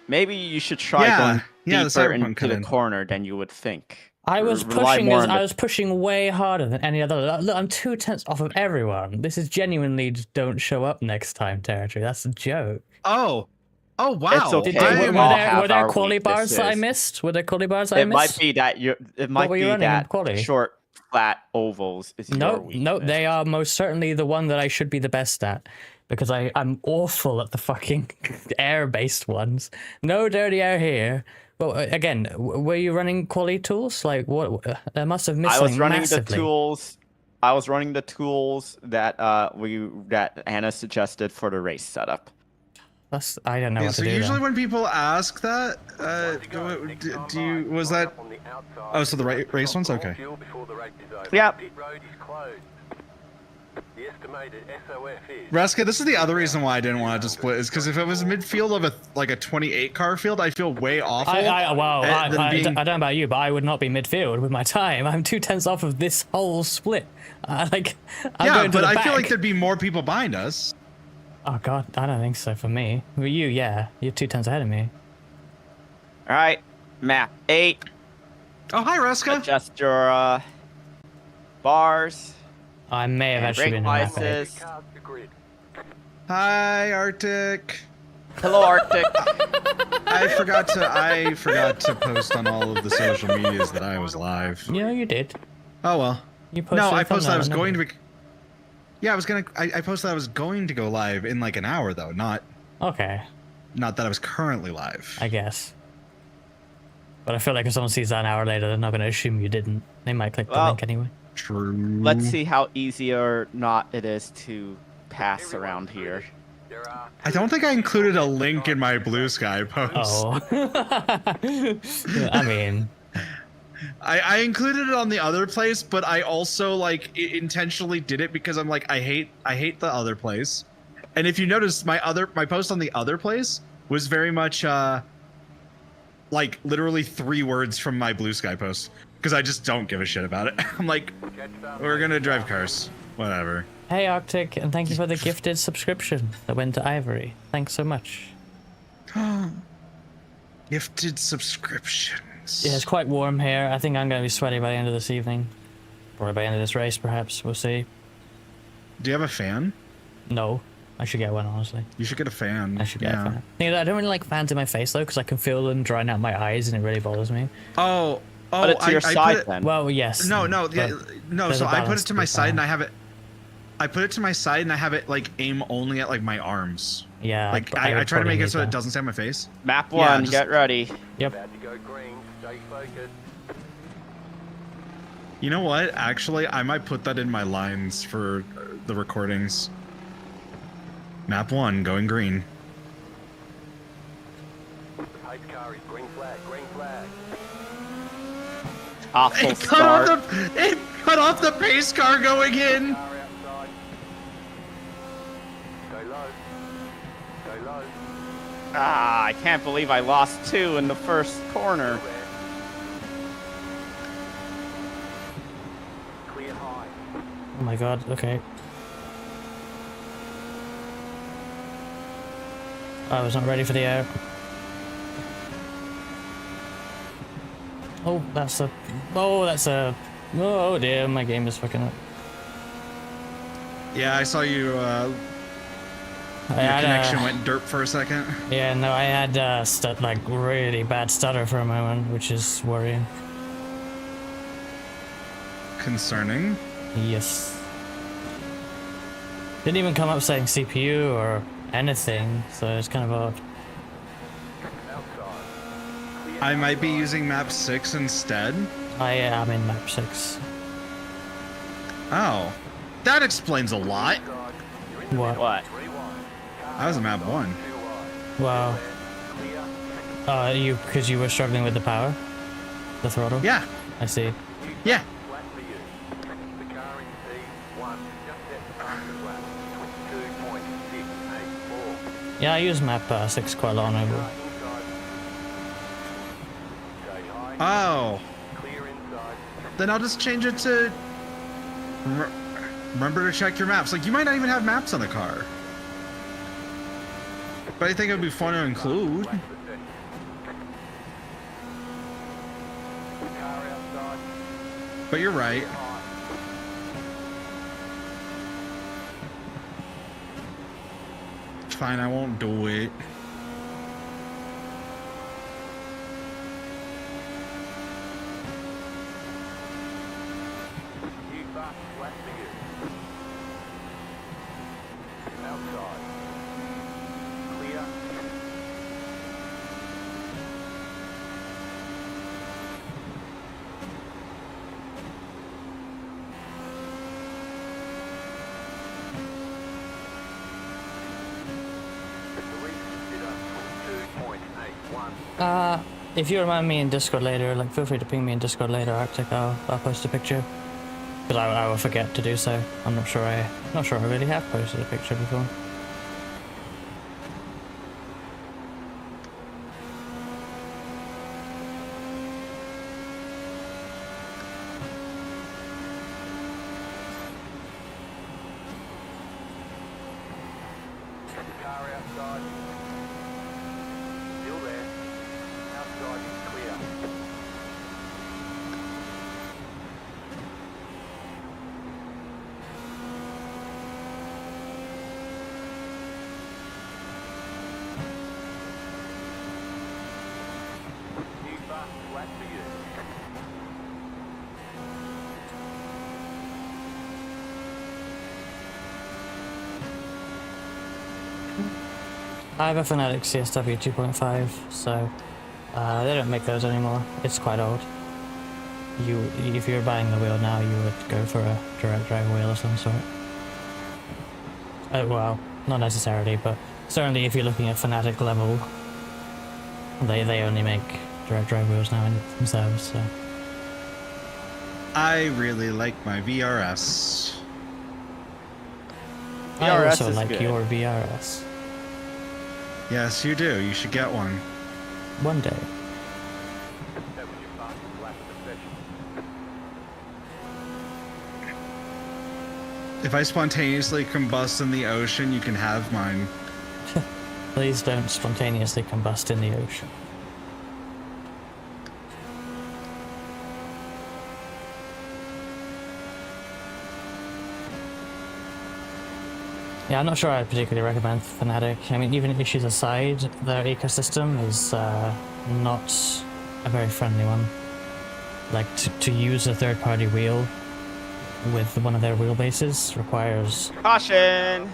S3: Maybe you should try going
S1: the
S3: deeper into the corner than you would think.
S2: I was pushing way harder than any other. Look, I'm 2/10 off of everyone. This is genuinely just don't show up next time territory. That's a joke.
S1: Oh wow!
S3: It's okay.
S2: Were there quality bars that I missed? Were there quality bars I missed?
S3: Might be that it might be that short, flat ovals is your weakness.
S2: No, they are most certainly the one that I should be the best at. Because I'm awful at the fucking air-based ones. No dirty air here. Well, again, were you running quality tools? Like, what? That must have missed something massively.
S3: I was running the tools that that Anna suggested for the race setup.
S2: I don't know what to do.
S1: So usually
S2: then.
S1: when people ask that, do you was that? Oh, so the race ones? Okay.
S3: Yeah.
S1: Reska, this is the other reason why I didn't want it to split, is because if it was a midfield of a 28 car field, I feel way awful.
S2: I don't know about you, but I would not be midfield with my time. I'm 2/10 off of this whole split. I'm going to the
S1: I
S2: back.
S1: feel like there'd be more people behind us.
S2: Oh god, I don't think so for me. For you, yeah, you're 2/10 ahead of me.
S3: All right, map 8.
S1: Oh, hi, Reska.
S3: Adjust your bars.
S2: I may have actually been in map 8.
S1: Hi, Arctic.
S3: Hello, Arctic.
S1: I forgot to post on all of the social medias that I was live.
S2: Yeah, you did.
S1: Oh well.
S2: You posted.
S1: No, I posted I was going to be. Yeah, I was gonna. I posted I was going to go live in like an hour though, not.
S2: Okay.
S1: Not that I was currently live.
S2: I guess. But I feel like if someone sees that an hour later, they're not going to assume you didn't. They might click the link anyway.
S1: True.
S3: Let's see how easy or not it is to pass around here.
S1: I don't think I included a link in my Blue Sky post.
S2: Oh. I mean,
S1: I included it on the other place, but I also like intentionally did it because I'm like I hate the other place. And if you notice, my post on the other place was very much like literally 3 words from my Blue Sky post. because I just don't give a shit about it. I'm like, we're gonna drive cars, whatever.
S2: Hey Arctic, and thank you for the gifted subscription that went to Ivory. Thanks so much.
S1: Gifted subscriptions.
S2: Yeah, it's quite warm here. I think I'm gonna be sweaty by the end of this evening. Or by the end of this race, perhaps. We'll see.
S1: Do you have a fan?
S2: No. I should get one, honestly.
S1: You should get a fan.
S2: I should get a fan. I don't really like fans in my face, though, because I can feel them drying out my eyes, and it really bothers me.
S1: Oh,
S3: but it's your side, then.
S2: Well, yes.
S1: No. So I put it to my side, and I have it. Like aim only at like my arms.
S2: Yeah.
S1: Like I try to make it so it doesn't stay on my face.
S3: Map 1, get ready.
S2: Yep.
S4: About to go green. Stay focused.
S1: You know what? Actually, I might put that in my lines for the recordings. Map 1, going green.
S4: The pace car is green flag. Green flag.
S3: Awful
S1: It
S3: start.
S1: cut off the pace car going in.
S4: Car outside. Go low. Go low.
S3: Ah, I can't believe I lost 2 in the first corner.
S4: Clear high.
S2: Oh my god, okay. I was not ready for the air. Oh, that's a... Oh dear, my game is fucking up.
S1: Yeah, I saw you. Your connection went derp for a second.
S2: Yeah, no, I had like really bad stutter for a moment, which is worrying.
S1: Concerning.
S2: Yes. Didn't even come up saying CPU or anything, so it's kind of odd.
S1: I might be using map 6 instead.
S2: I am in map 6.
S1: Oh, that explains a lot.
S2: What?
S3: What?
S1: I was in map 1.
S2: Wow. Because you were struggling with the power? The throttle?
S1: Yeah,
S2: I see.
S1: yeah.
S4: Flat for you. The car in C1 just set the fastest lap. 22.684.
S2: Yeah, I use map 6 quite a lot over.
S4: Inside. Stay high.
S1: Oh,
S4: Clear inside.
S1: then I'll just change it to. Remember to check your maps. Like, you might not even have maps on the car. But I think it would be fun to include.
S4: Flat for second. Car outside.
S1: But you're right.
S4: High.
S1: Fine, I won't do it.
S4: You fast flat for you. Outside. Clear.
S2: If you remind me in Discord later, like feel free to ping me in Discord later, Arctic. I'll post a picture. Because I will forget to do so. I'm not sure I really have posted a picture before.
S4: Car outside. Still there. Outside is clear. New fast flat for you.
S2: I have a Fnatic CSW 2.5, so they don't make those anymore. It's quite old. If you're buying the wheel now, you would go for a direct drive wheel of some sort. Well, not necessarily, but certainly if you're looking at Fnatic level, they only make direct drive wheels now themselves. So
S1: I really like my VRS.
S2: I
S3: VRS
S2: also
S3: is
S2: like
S3: good.
S2: your VRS.
S1: Yes, you do. You should get one.
S2: One day.
S4: That was your fastest lap of the session.
S1: If I spontaneously combust in the ocean, you can have mine.
S2: Please don't spontaneously combust in the ocean. Yeah, I'm not sure I'd particularly recommend Fnatic. I mean, even issues aside, their ecosystem is not a very friendly one. Like, to use a third-party wheel with one of their wheelbases requires...
S3: Caution!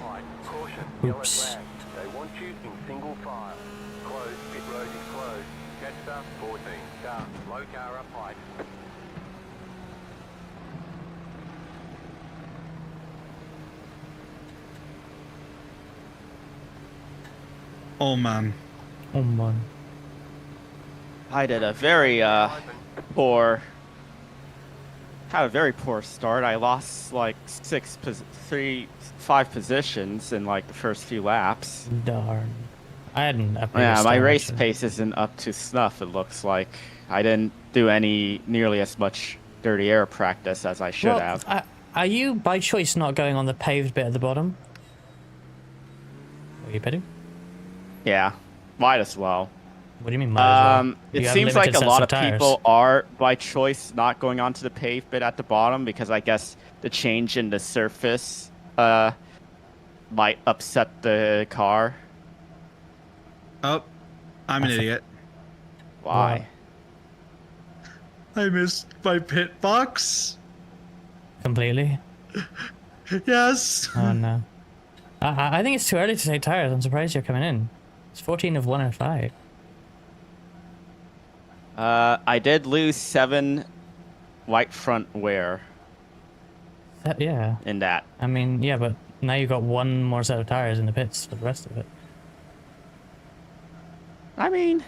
S4: Caution.
S2: Oops.
S4: They want you in single file. Closed. Pit road is closed. Catch start 14. Car. Low car up height.
S1: Oh man.
S2: Oh man.
S3: I did a very poor. Had a very poor start. I lost like 5 positions in like the first few laps.
S2: Darn. I hadn't.
S3: Yeah, my race pace isn't up to snuff. It looks like I didn't do nearly as much dirty air practice as I should have.
S2: Are you by choice not going on the paved bit at the bottom? Are you bidding?
S3: Yeah, might as well.
S2: What do you mean might as well?
S3: It seems like a lot of people are by choice not going onto the paved bit at the bottom because I guess the change in the surface might upset the car.
S1: Oh, I'm an idiot.
S3: Why?
S1: I missed my pit box.
S2: Completely?
S1: Yes.
S2: Oh no. I think it's too early to say tires. I'm surprised you're coming in. It's 14 of 105.
S3: I did lose 7 white front wear.
S2: Yeah.
S3: In that.
S2: I mean, yeah, but now you've got 1 more set of tires in the pits for the rest of it.
S3: I mean...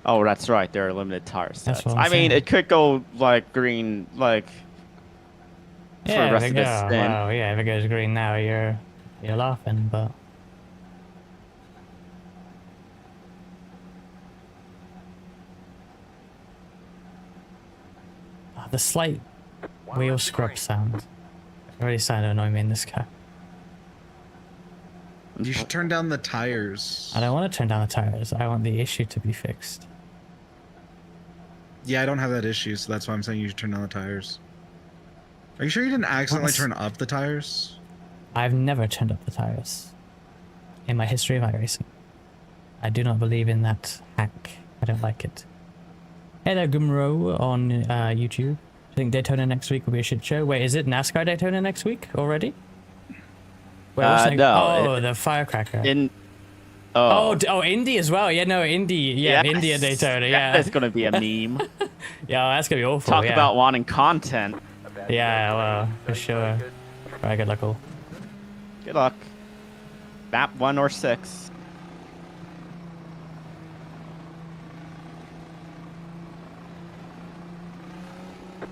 S3: Oh, that's right. There are limited tire sets.
S2: I
S3: mean, it could go, like, green, like...
S2: Yeah,
S3: for the rest of this spin.
S2: Wow, yeah, if it goes green now, you're laughing, but... The slight wheel scrub sound really starting to annoy me in this car.
S1: You should turn down the tires.
S2: I don't want to turn down the tires. I want the issue to be fixed.
S1: Yeah, I don't have that issue, so that's why I'm saying you should turn down the tires. Are you sure you didn't accidentally turn up the tires?
S2: I've never turned up the tires in my history of iRacing. I do not believe in that hack. I don't like it. Hey there, Gumro on YouTube. I think Daytona next week will be a shit show. Wait, is it NASCAR Daytona next week already? Wait,
S3: no.
S2: The firecracker.
S3: Oh,
S2: Indy as well. Yeah, no, Indy. Yeah,
S3: yes.
S2: Indy and Daytona. Yeah,
S3: that's gonna be a meme.
S2: Yeah, that's gonna be awful.
S3: Talk about wanting content.
S2: Yeah, well, for sure. Alright, good luck all.
S3: Good luck. Map 1 or 6.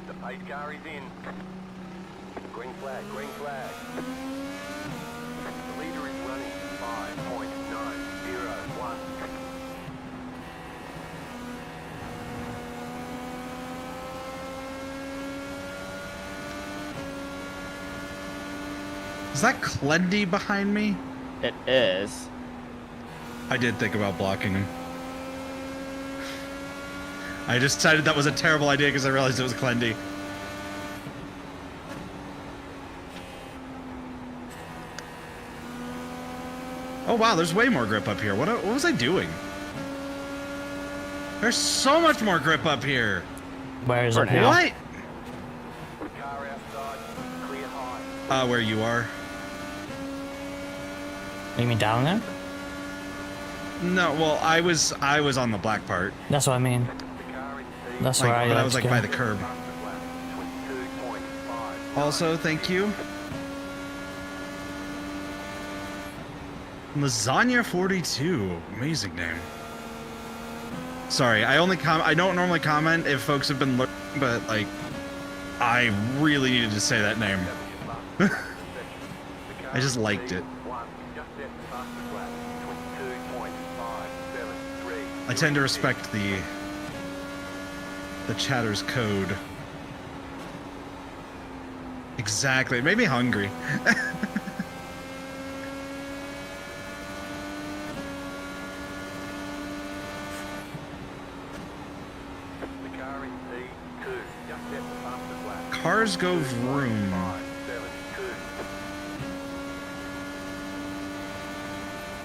S4: The pace car is in. Green flag, green flag. The leader is running 5.901.
S1: Is that Clendy behind me?
S3: It is.
S1: I did think about blocking him. I just decided that was a terrible idea because I realized it was Clendy. Oh wow, there's way more grip up here. What was I doing? There's so much more grip up here.
S2: Where is it
S3: now.
S2: now?
S1: What?
S4: Car outside, clear high.
S1: Where you are?
S2: You mean down there?
S1: No, well, I was on the black part.
S2: That's what I mean.
S4: The car is C.
S2: That's
S1: Like,
S2: where I
S1: but I
S2: like
S1: was
S2: to
S1: like
S2: go.
S1: by the curb.
S4: 22.5.
S1: Also, thank you. Lasagna 42, amazing name. Sorry, I don't normally comment if folks have been lurking, but like, I really needed to say that name. I just liked it. I tend to respect the chatter's code. exactly. It made me hungry.
S4: The car in P2, just set the fastest lap.
S1: Cars go vroom.
S4: 5, 7, 2.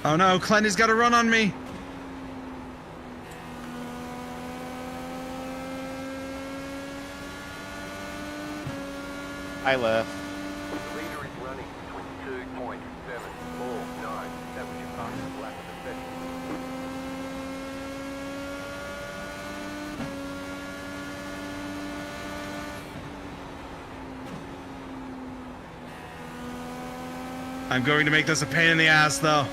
S1: Oh no, Clenny's got to run on me.
S3: I left.
S4: The leader is running 22.749. That was your fastest lap of the session.
S1: I'm going to make this a pain in the ass, though.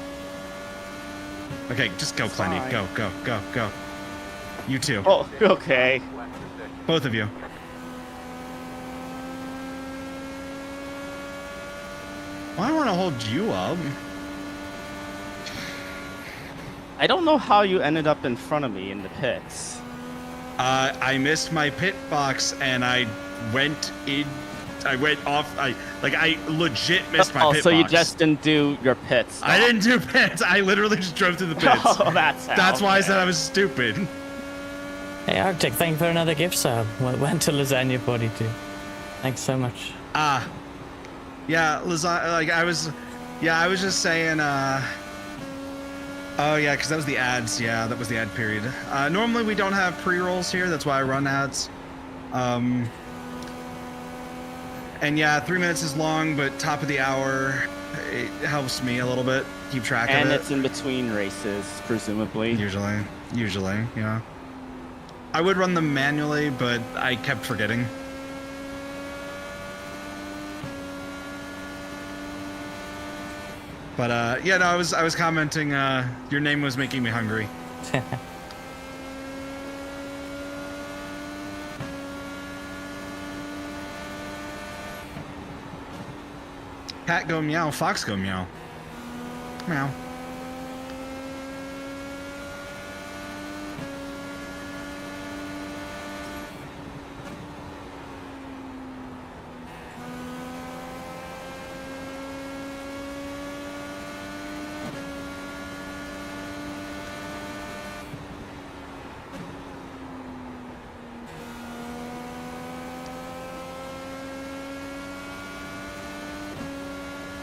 S1: Okay, just go, Clenny.
S3: Fine.
S1: Go, go, go, go. You too.
S3: Oh, okay.
S4: Lap of the session.
S1: Both of you. Well, I want to hold you up.
S3: I don't know how you ended up in front of me in the pits.
S1: I missed my pit box and I went in. I went off. I legit missed my pit box.
S3: So you just didn't do your pits.
S1: I didn't do pits. I literally just drove through the pits.
S3: Oh, that's
S1: why I said I was stupid.
S2: Hey Arctic, thank you for another gift sub. Went to Lasagna 42. Thanks so much.
S1: Yeah, lasagna. Like I was just saying. Oh yeah, because that was the ads. Yeah, that was the ad period. Normally we don't have pre-rolls here. That's why I run ads. And yeah, 3 minutes is long, but top of the hour, it helps me a little bit keep track of it.
S3: And it's in between races, presumably.
S1: Usually, yeah. I would run them manually, but I kept forgetting. But yeah, no, I was commenting. Your name was making me hungry. Cat go meow, fox go meow. Meow.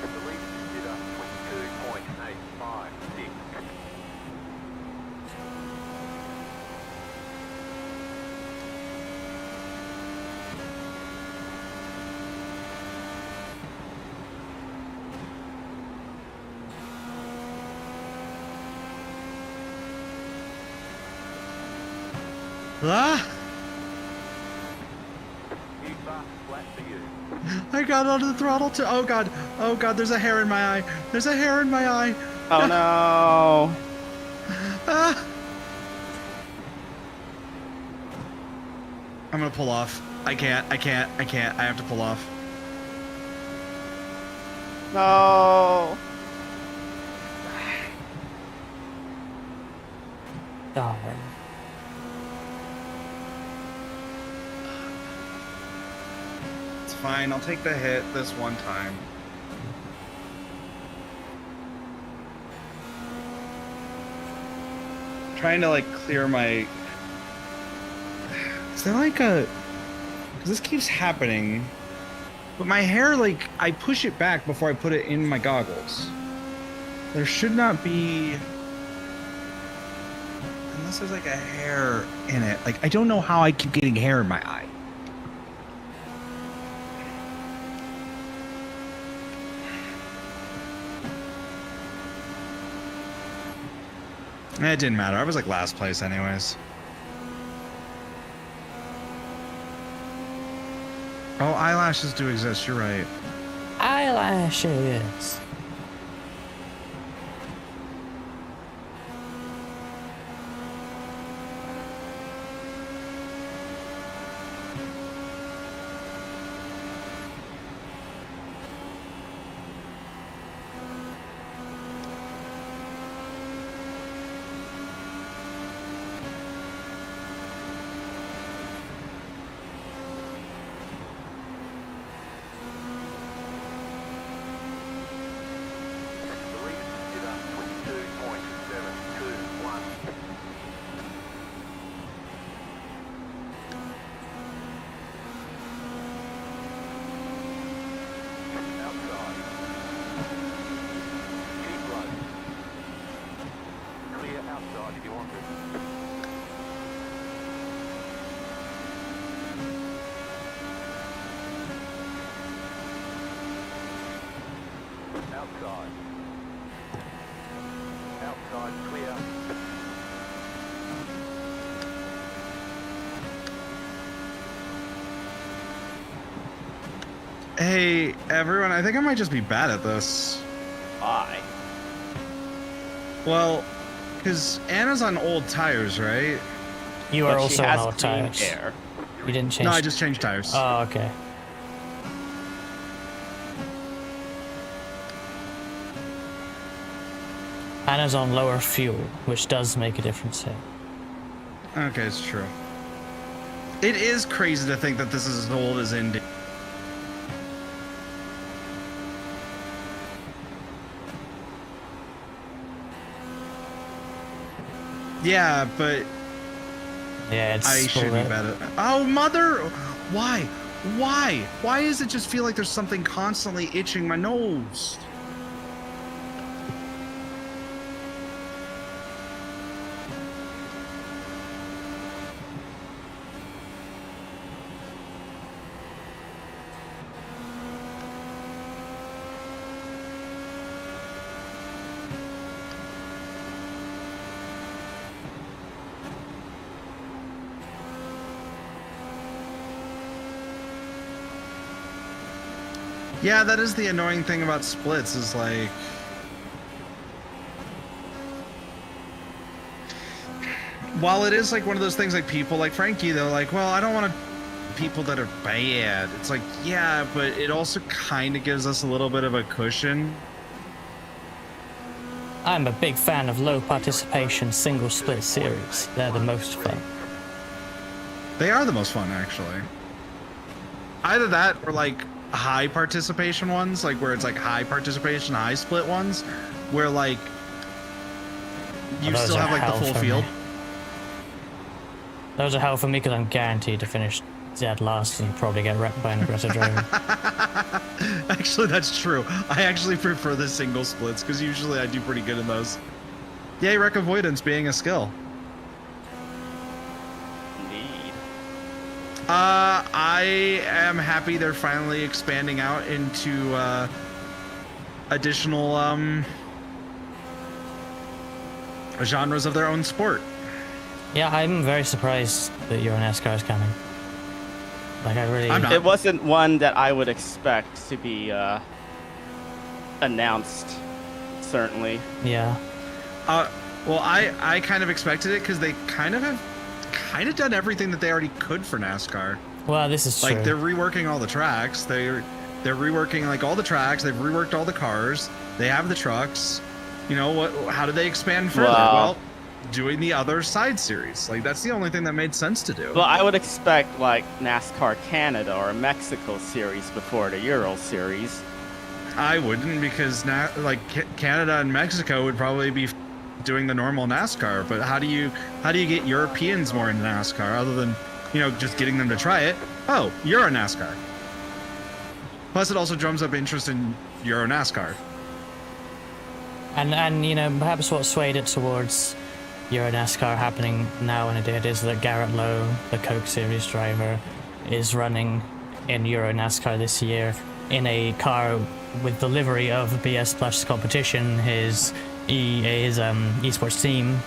S4: The leader did up 22.856.
S1: Ah!
S4: Huge fast lap for you.
S1: I got onto the throttle too. Oh god, there's a hair in my eye. There's a hair in my eye.
S3: Oh no.
S1: Ah! I'm gonna pull off. I can't. I have to pull off.
S3: No.
S2: Oh,
S1: It's fine. I'll take the hit this one time. Trying to like clear my. Is there like a? Because this keeps happening. But my hair, like, I push it back before I put it in my goggles. There should not be. Unless there's like a hair in it. Like, I don't know how I keep getting hair in my eye. It didn't matter. I was like last place anyways. Oh, eyelashes do exist. You're right.
S2: eyelashes.
S4: outside. Outside, clear.
S1: Hey, everyone, I think I might just be bad at this.
S3: Why?
S1: Well, because Anna's on old tires, right?
S2: You are
S3: But
S2: also
S3: she
S2: on
S3: has
S2: old
S3: clean
S2: tires.
S3: air.
S2: You didn't change.
S1: No, I just changed tires.
S2: Oh, okay. Anna's on lower fuel, which does make a difference here.
S1: Okay, it's true. It is crazy to think that this is as old as Indy. Yeah, but
S2: Yeah, it's.
S1: I should be better. Oh, mother! Why? Why? Why does it just feel like there's something constantly itching my nose? Yeah, that is the annoying thing about splits is like... While it is like one of those things like people like Frankie, they're like, well, I don't want people that are bad. It's like, yeah, but it also kind of gives us a little bit of a cushion.
S2: I'm a big fan of low participation single split series. They're the most fun.
S1: They are the most fun, actually. Either that or like high participation ones, like where it's like high participation, high split ones, where like you
S2: those
S1: still
S2: are
S1: have like the
S2: hell
S1: full
S2: for
S1: field.
S2: me. Those are hell for me because I'm guaranteed to finish dead last and probably get wrecked by an aggressive driver.
S1: Actually, that's true. I actually prefer the single splits because usually I do pretty good in those. Yay, wreck avoidance being a skill.
S3: Indeed.
S1: I am happy they're finally expanding out into additional genres of their own sport.
S2: Yeah, I'm very surprised that your NASCAR is coming. Like, I really...
S1: I'm not.
S3: It wasn't one that I would expect to be announced, certainly.
S2: Yeah.
S1: Well, I kind of expected it because they kind of have done everything that they already could for NASCAR.
S2: Well, this is true.
S1: Like, they're reworking all the tracks. They're reworking like all the tracks. They've reworked all the cars. They have the trucks. You know what? How do they expand further?
S3: Wow.
S1: Well, doing the other side series. Like, that's the only thing that made sense to do.
S3: Well, I would expect like NASCAR Canada or Mexico series before the Euro series.
S1: I wouldn't, because Canada and Mexico would probably be doing the normal NASCAR. But how do you get Europeans more into NASCAR other than, you know, just getting them to try it? Oh, Euro NASCAR. Plus, it also drums up interest in Euro NASCAR.
S2: And you know, perhaps what swayed it towards Euro NASCAR happening now and it is that Garrett Lowe, the Coke Series driver, is running in Euro NASCAR this year in a car with the livery of BS Plus Competition, his esports team,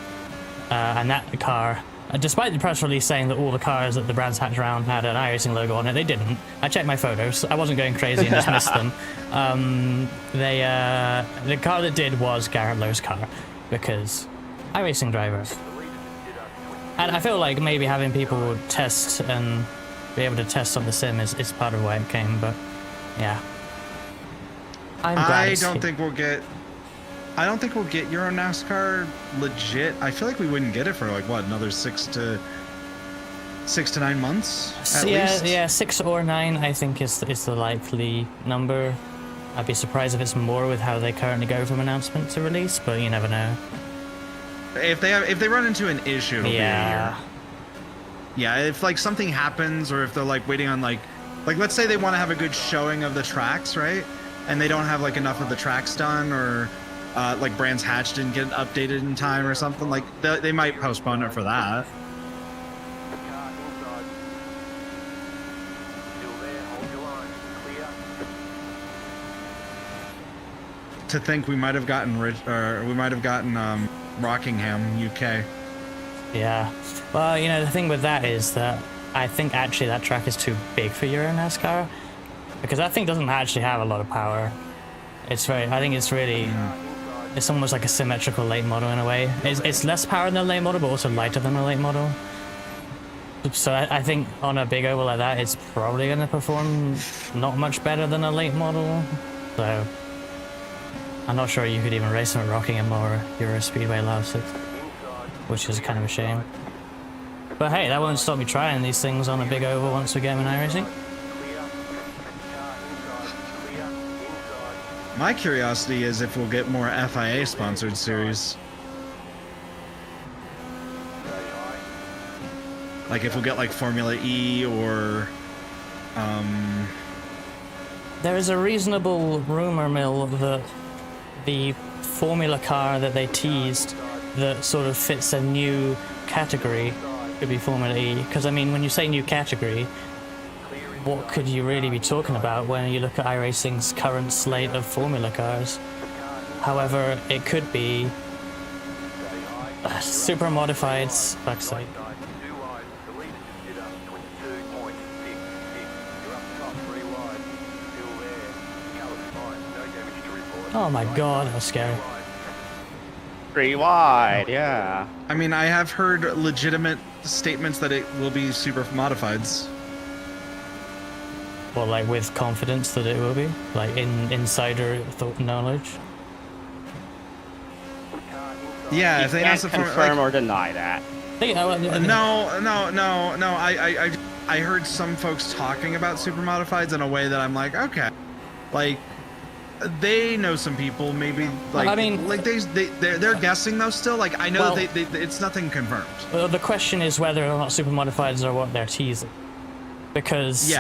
S2: and that car, despite the press release saying that all the cars that the Brands Hatch round had an iRacing logo on it, they didn't. I checked my photos. I wasn't going crazy and just missed them. The car that did was Garrett Lowe's car, because iRacing drivers. And I feel like maybe having people test and be able to test on the sim is part of why it came, but yeah.
S1: I don't think we'll get Euro NASCAR legit. I feel like we wouldn't get it for like what, another 6 to 9 months at least.
S2: Yeah, 6 or 9 I think is the likely number. I'd be surprised if it's more with how they currently go from announcement to release, but you never know.
S1: If they run into an issue, it'll be a year. Yeah, if like something happens, or if they're like waiting on like let's say they want to have a good showing of the tracks, right? And they don't have like enough of the tracks done, or like Brands Hatch didn't get updated in time or something, like they might postpone it for that.
S4: Car inside. Still there, hold your line. Clear.
S1: to think we might have gotten Rockingham, UK.
S2: Yeah. Well, you know, the thing with that is that I think actually that track is too big for Euro NASCAR, because that thing doesn't actually have a lot of power. I think it's really, it's almost like a symmetrical late model in a way. It's less power than a late model, but also lighter than a late model. So I think on a big oval like that, it's probably going to perform not much better than a late model. So I'm not sure you could even race them at Rockingham or Euro Speedway last, which is kind of a shame. But hey, that won't stop me trying these things on a big oval once we get them in iRacing.
S1: My curiosity is if we'll get more FIA sponsored series. Like if we'll get like Formula E or
S2: There is a reasonable rumor mill that the Formula car that they teased that sort of fits a new category could be Formula E. Because I mean, when you say new category, what could you really be talking about when you look at iRacing's current slate of Formula cars? However, it could be super modified. Fuck's sake. Oh my god, that was scary.
S3: 3 wide, yeah.
S1: I mean, I have heard legitimate statements that it will be super modifieds.
S2: Well, like with confidence that it will be? Like insider knowledge?
S1: Yeah, if they
S3: can't
S1: announced
S3: confirm or deny that.
S1: No. I heard some folks talking about super modifieds in a way that I'm like, okay, like they know some people, maybe like
S2: I mean,
S1: like they're guessing though still. Like I know that it's nothing confirmed.
S2: Well, the question is whether or not super modifieds are what they're teasing, because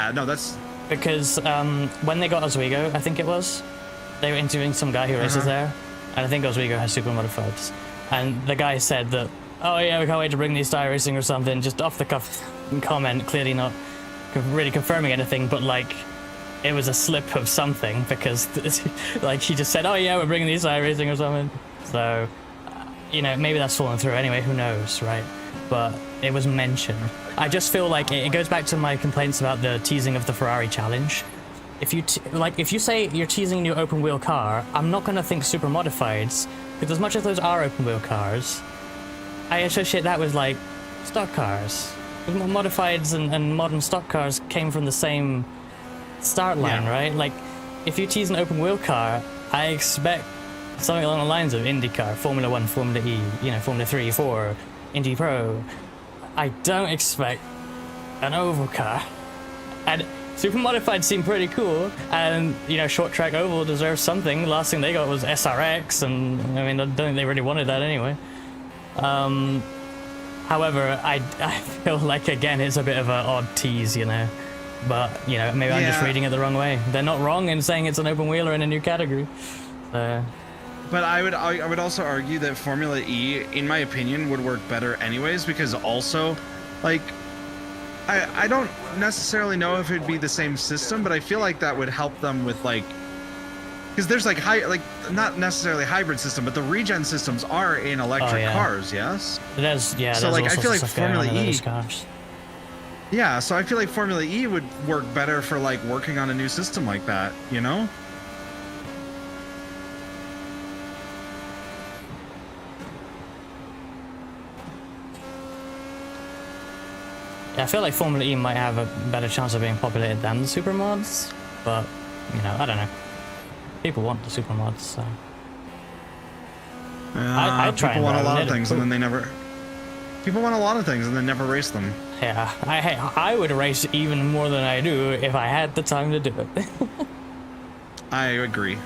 S2: because when they got Oswego, I think it was, they were interviewing some guy who races there, and I think Oswego has super modifieds, and the guy said that, oh yeah, we can't wait to bring these to iRacing or something, just off the cuff comment, clearly not really confirming anything, but like it was a slip of something, because like he just said, oh yeah, we're bringing these to iRacing or something. So you know, maybe that's fallen through anyway, who knows, right? But it was mentioned. I just feel like it goes back to my complaints about the teasing of the Ferrari challenge. If you if you say you're teasing a new open wheel car, I'm not gonna think super modifieds, because as much as those are open wheel cars, I associate that with like stock cars. Modifieds and modern stock cars came from the same start line, right? Like if you tease an open wheel car, I expect something along the lines of IndyCar, Formula 1, Formula E, you know, Formula 3, 4, Indy Pro. I don't expect an oval car. And super modified seem pretty cool, and you know, short track oval deserves something. The last thing they got was SRX, and I mean, I don't think they really wanted that anyway. However, I feel like again it's a bit of an odd tease, you know. But you know, maybe I'm just reading it the wrong way. They're not wrong in saying it's an open wheeler in a new category.
S1: But I would also argue that Formula E, in my opinion, would work better anyways, because also, like, I don't necessarily know if it'd be the same system, but I feel like that would help them with like, because there's like not necessarily hybrid system, but the regen systems are in electric cars, yes.
S2: It is, yeah.
S1: So like I feel like Formula E. Yeah, so I feel like Formula E would work better for like working on a new system like that, you know?
S2: Yeah, I feel like Formula E might have a better chance of being populated than the super mods, but you know, I don't know. People want the super mods, so I try.
S1: People want a lot of things, and then they never. People want a lot of things, and then never race them.
S2: Yeah, I would race even more than I do if I had the time to do it.
S1: I agree.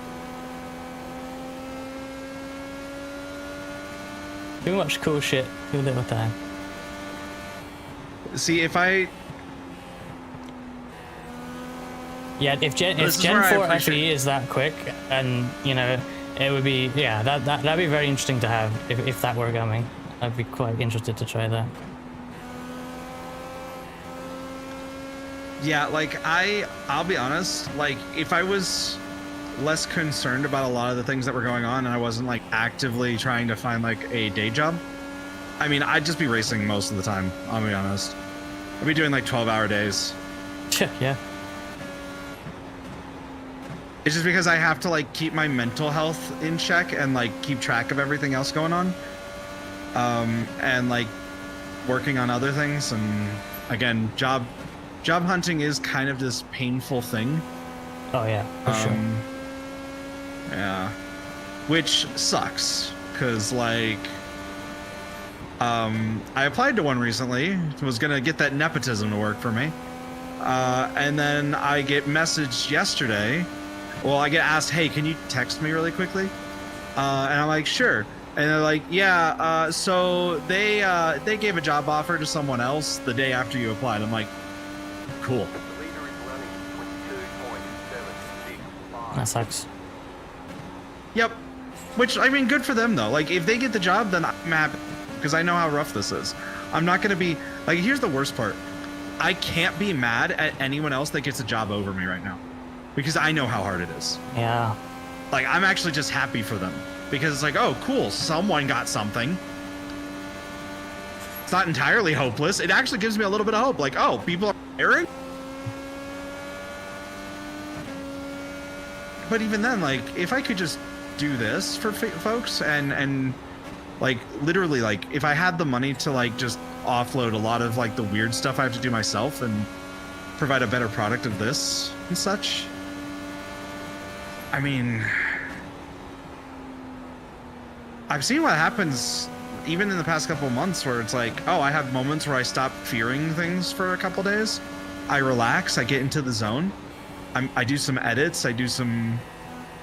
S2: Too much cool shit, too little time.
S1: See, if I...
S2: Yeah, if Gen 4 FE is that quick, and, you know, it would be... Yeah, that'd be very interesting to have if that were coming. I'd be quite interested to try that.
S1: Yeah, like, I'll be honest, like, if I was... less concerned about a lot of the things that were going on, and I wasn't like actively trying to find like a day job. I mean, I'd just be racing most of the time, I'll be honest. I'd be doing like 12-hour days.
S2: Yeah.
S1: It's just because I have to like keep my mental health in check and like keep track of everything else going on. And like working on other things. And again, job hunting is kind of this painful thing.
S2: Oh yeah, for sure.
S1: Yeah. Which sucks, because like I applied to one recently, was gonna get that nepotism to work for me. And then I get messaged yesterday. Well, I get asked, hey, can you text me really quickly? And I'm like, sure. And they're like, yeah, so they gave a job offer to someone else the day after you applied. I'm like, cool.
S2: That sucks.
S1: Yep. Which, I mean, good for them, though. Like, if they get the job, then I'm happy, because I know how rough this is. I'm not going to be... Like, here's the worst part. I can't be mad at anyone else that gets a job over me right now, because I know how hard it is.
S2: Yeah.
S1: Like, I'm actually just happy for them, because it's like, oh, cool, someone got something. It's not entirely hopeless. It actually gives me a little bit of hope. Like, oh, people are hiring? But even then, like, if I could just do this for folks and like literally, like, if I had the money to like just offload a lot of like the weird stuff I have to do myself and provide a better product of this and such, I mean, I've seen what happens even in the past couple of months, where it's like, oh, I have moments where I stop fearing things for a couple days. I relax, I get into the zone. I do some edits, I do some,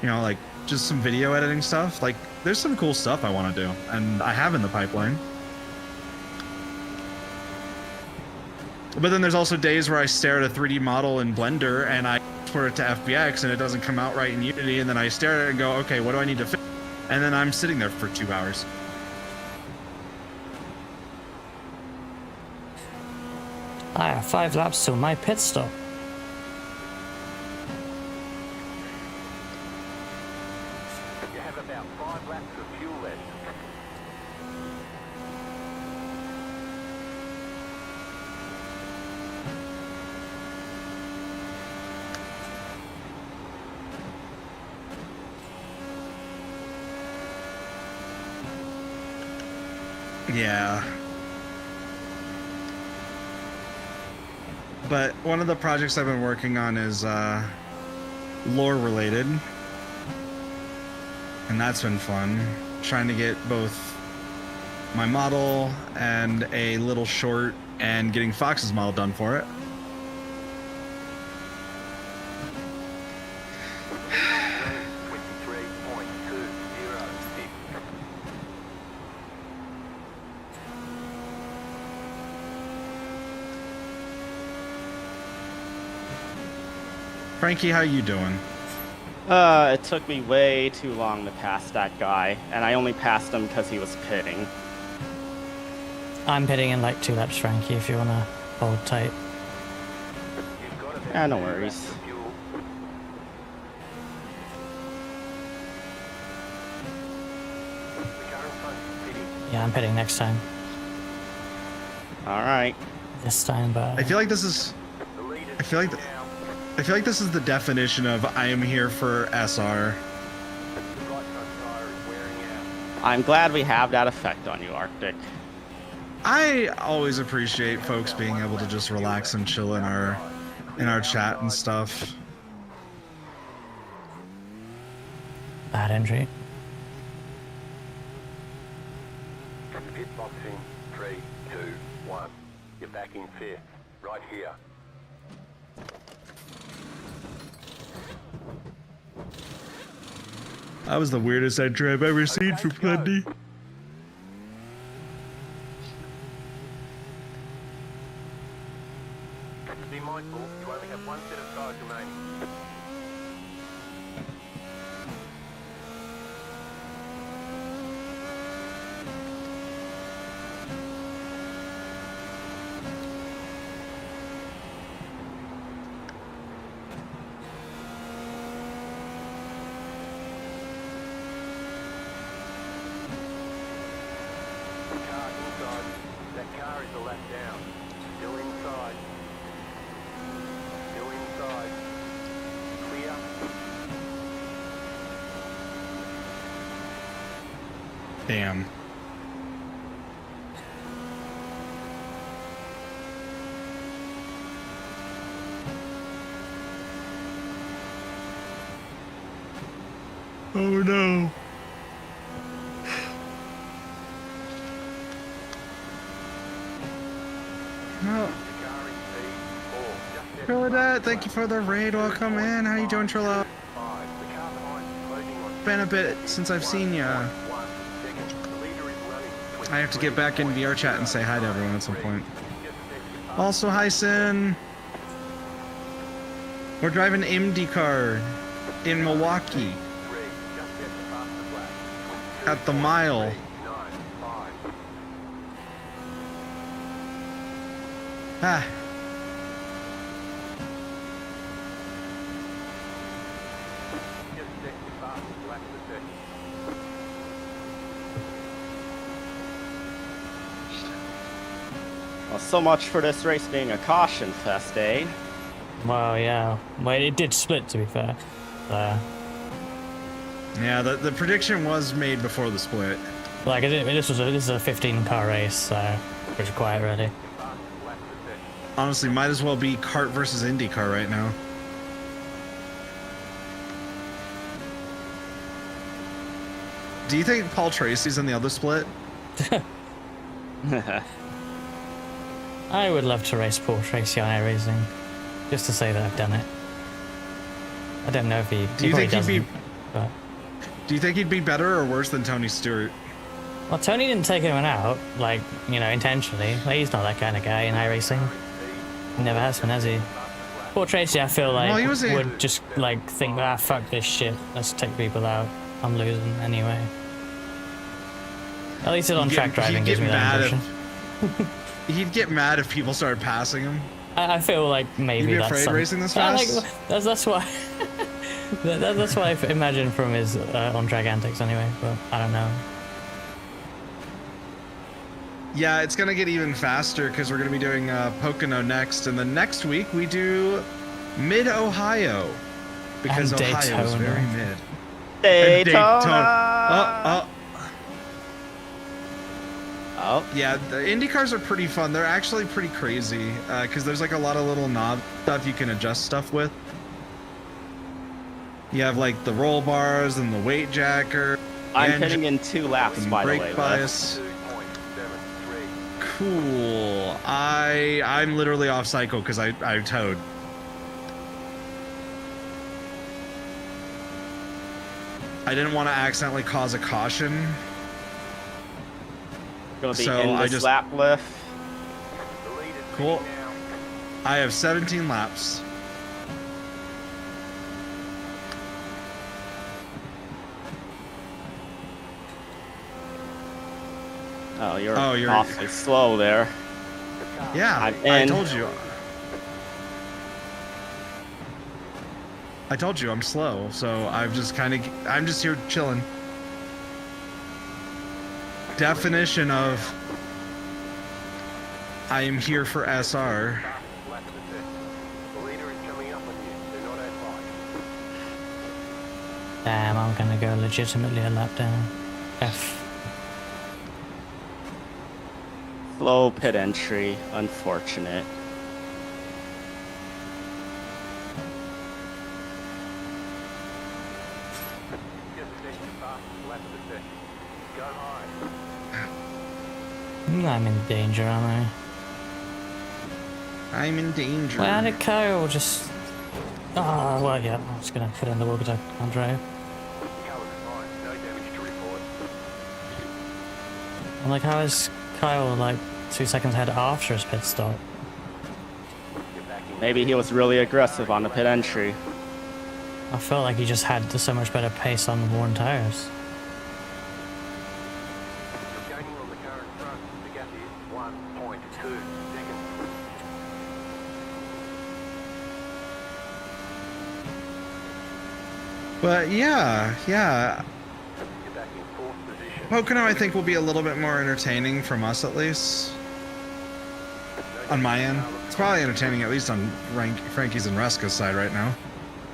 S1: you know, like just some video editing stuff. Like, there's some cool stuff I want to do, and I have in the pipeline. But then there's also days where I stare at a 3D model in Blender and I export it to FBX and it doesn't come out right in Unity, and then I stare at it and go, okay, what do I need to fix? And then I'm sitting there for 2 hours.
S2: I have 5 laps till my pit stop.
S4: You have about 5 laps of fuel left.
S1: Yeah. But one of the projects I've been working on is lore related. And that's been fun. Trying to get both my model and a little short and getting Fox's model done for it. Frankie, how you doing?
S3: It took me way too long to pass that guy, and I only passed him because he was pitting.
S2: I'm pitting in like 2 laps, Frankie, if you want to hold tight.
S3: Yeah, no worries.
S2: Yeah, I'm pitting next time.
S3: Alright.
S2: This time, but...
S1: I feel like this is... I feel like this is the definition of I am here for SR.
S3: I'm glad we have that effect on you, Arctic.
S1: I always appreciate folks being able to just relax and chill in our chat and stuff.
S2: Bad entry.
S4: Pit boxing, 3, 2, 1. You're back in 5th, right here.
S1: That was the weirdest entry I've ever seen for Plenty.
S4: Be mindful, you only have 1 set of tires remaining. inside. That car is a lap down. Still inside. Still inside. Clear.
S1: Damn. Oh no. Oh. Trilladette, thank you for the raid. Welcome in. How you doing, Trilla? Been a bit since I've seen ya. I have to get back in VR chat and say hi to everyone at some point. Also, hi, Sin. We're driving IndyCar in Milwaukee at the mile. Ah.
S3: Well, so much for this race being a caution fest, eh?
S2: Well, yeah. Well, it did split, to be fair.
S1: Yeah, the prediction was made before the split.
S2: Like, this is a 15-car race, so pretty quiet, really.
S1: Honestly, might as well be kart versus IndyCar right now. Do you think Paul Tracy's in the other split?
S2: I would love to race Paul Tracy on iRacing, just to say that I've done it. I don't know if he.
S1: Do you think he'd be?
S2: But...
S1: Do you think he'd be better or worse than Tony Stewart?
S2: Well, Tony didn't take anyone out, like, you know, intentionally. Like, he's not that kind of guy in iRacing. He never has been, has he? Paul Tracy, I feel like, would just, like, think, ah, fuck this shit. Let's take people out. I'm losing anyway. At least it's on track driving gives me that impression.
S1: He'd get mad if people started passing him.
S2: I feel like maybe
S1: that's afraid racing this fast?
S2: Like, that's why. That's what I imagine from his on-track antics anyway, but I don't know.
S1: Yeah, it's gonna get even faster because we're gonna be doing Pocono next, and then next week we do Mid-Ohio because
S2: and
S1: Ohio is very mid.
S3: Daytona.
S1: Oh, yeah, the IndyCars are pretty fun. They're actually pretty crazy because there's like a lot of little knob stuff you can adjust stuff with. You have like the roll bars and the weight jacker.
S3: I'm hitting in 2 laps, by the way.
S1: Brake bias. Cool. I'm literally off cycle because I towed. I didn't want to accidentally cause a caution.
S3: Gonna be in this lap lift.
S1: Cool. I have 17 laps.
S3: Oh, you're awfully slow there.
S1: Yeah, I told you. I told you I'm slow, so I'm just here chilling. Definition of I am here for SR.
S2: Damn, I'm gonna go legitimately a lap down. F.
S3: Slow pit entry, unfortunate.
S2: I'm in danger, aren't
S1: I? I'm in danger.
S2: Well, did Kyle just... Oh, well, yeah, I'm just gonna put in the wheel because I can't drive. I'm like, how is Kyle, like, 2 seconds ahead after his pit stop?
S3: Maybe he was really aggressive on the pit entry.
S2: I felt like he just had so much better pace on the worn tires.
S1: But yeah.
S4: You're back in 4th position.
S1: Pocono, I think, will be a little bit more entertaining from us, at least. On my end. It's probably entertaining, at least on Frankie's and Ruska's side right now.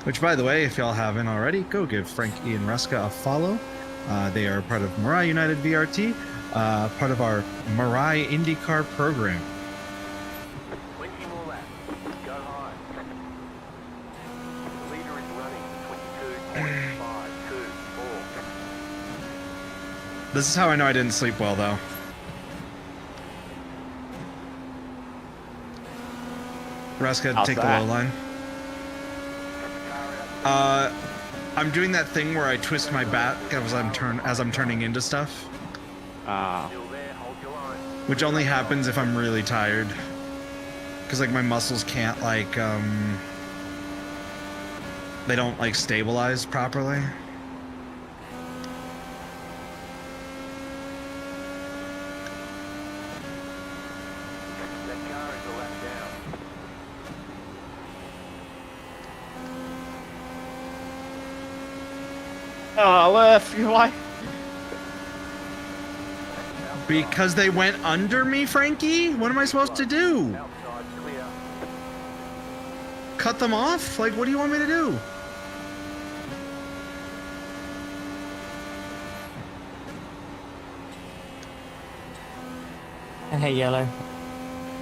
S1: Which, by the way, if y'all haven't already, go give Frankie and Ruska a follow. They are part of Mirai United VRT, part of our Mirai IndyCar program.
S4: 20 more laps. Go high. The leader is running 22.524.
S1: This is how I know I didn't sleep well, though. Ruska, take the low line. I'm doing that thing where I twist my back as I'm turning into stuff. Which only happens if I'm really tired. Because like my muscles can't like they don't like stabilize properly.
S4: That car is a lap down.
S3: Left, why?
S1: Because they went under me, Frankie? What am I supposed to do?
S4: Outside clear.
S1: Cut them off? Like, what do you want me to do?
S2: I hate yellow.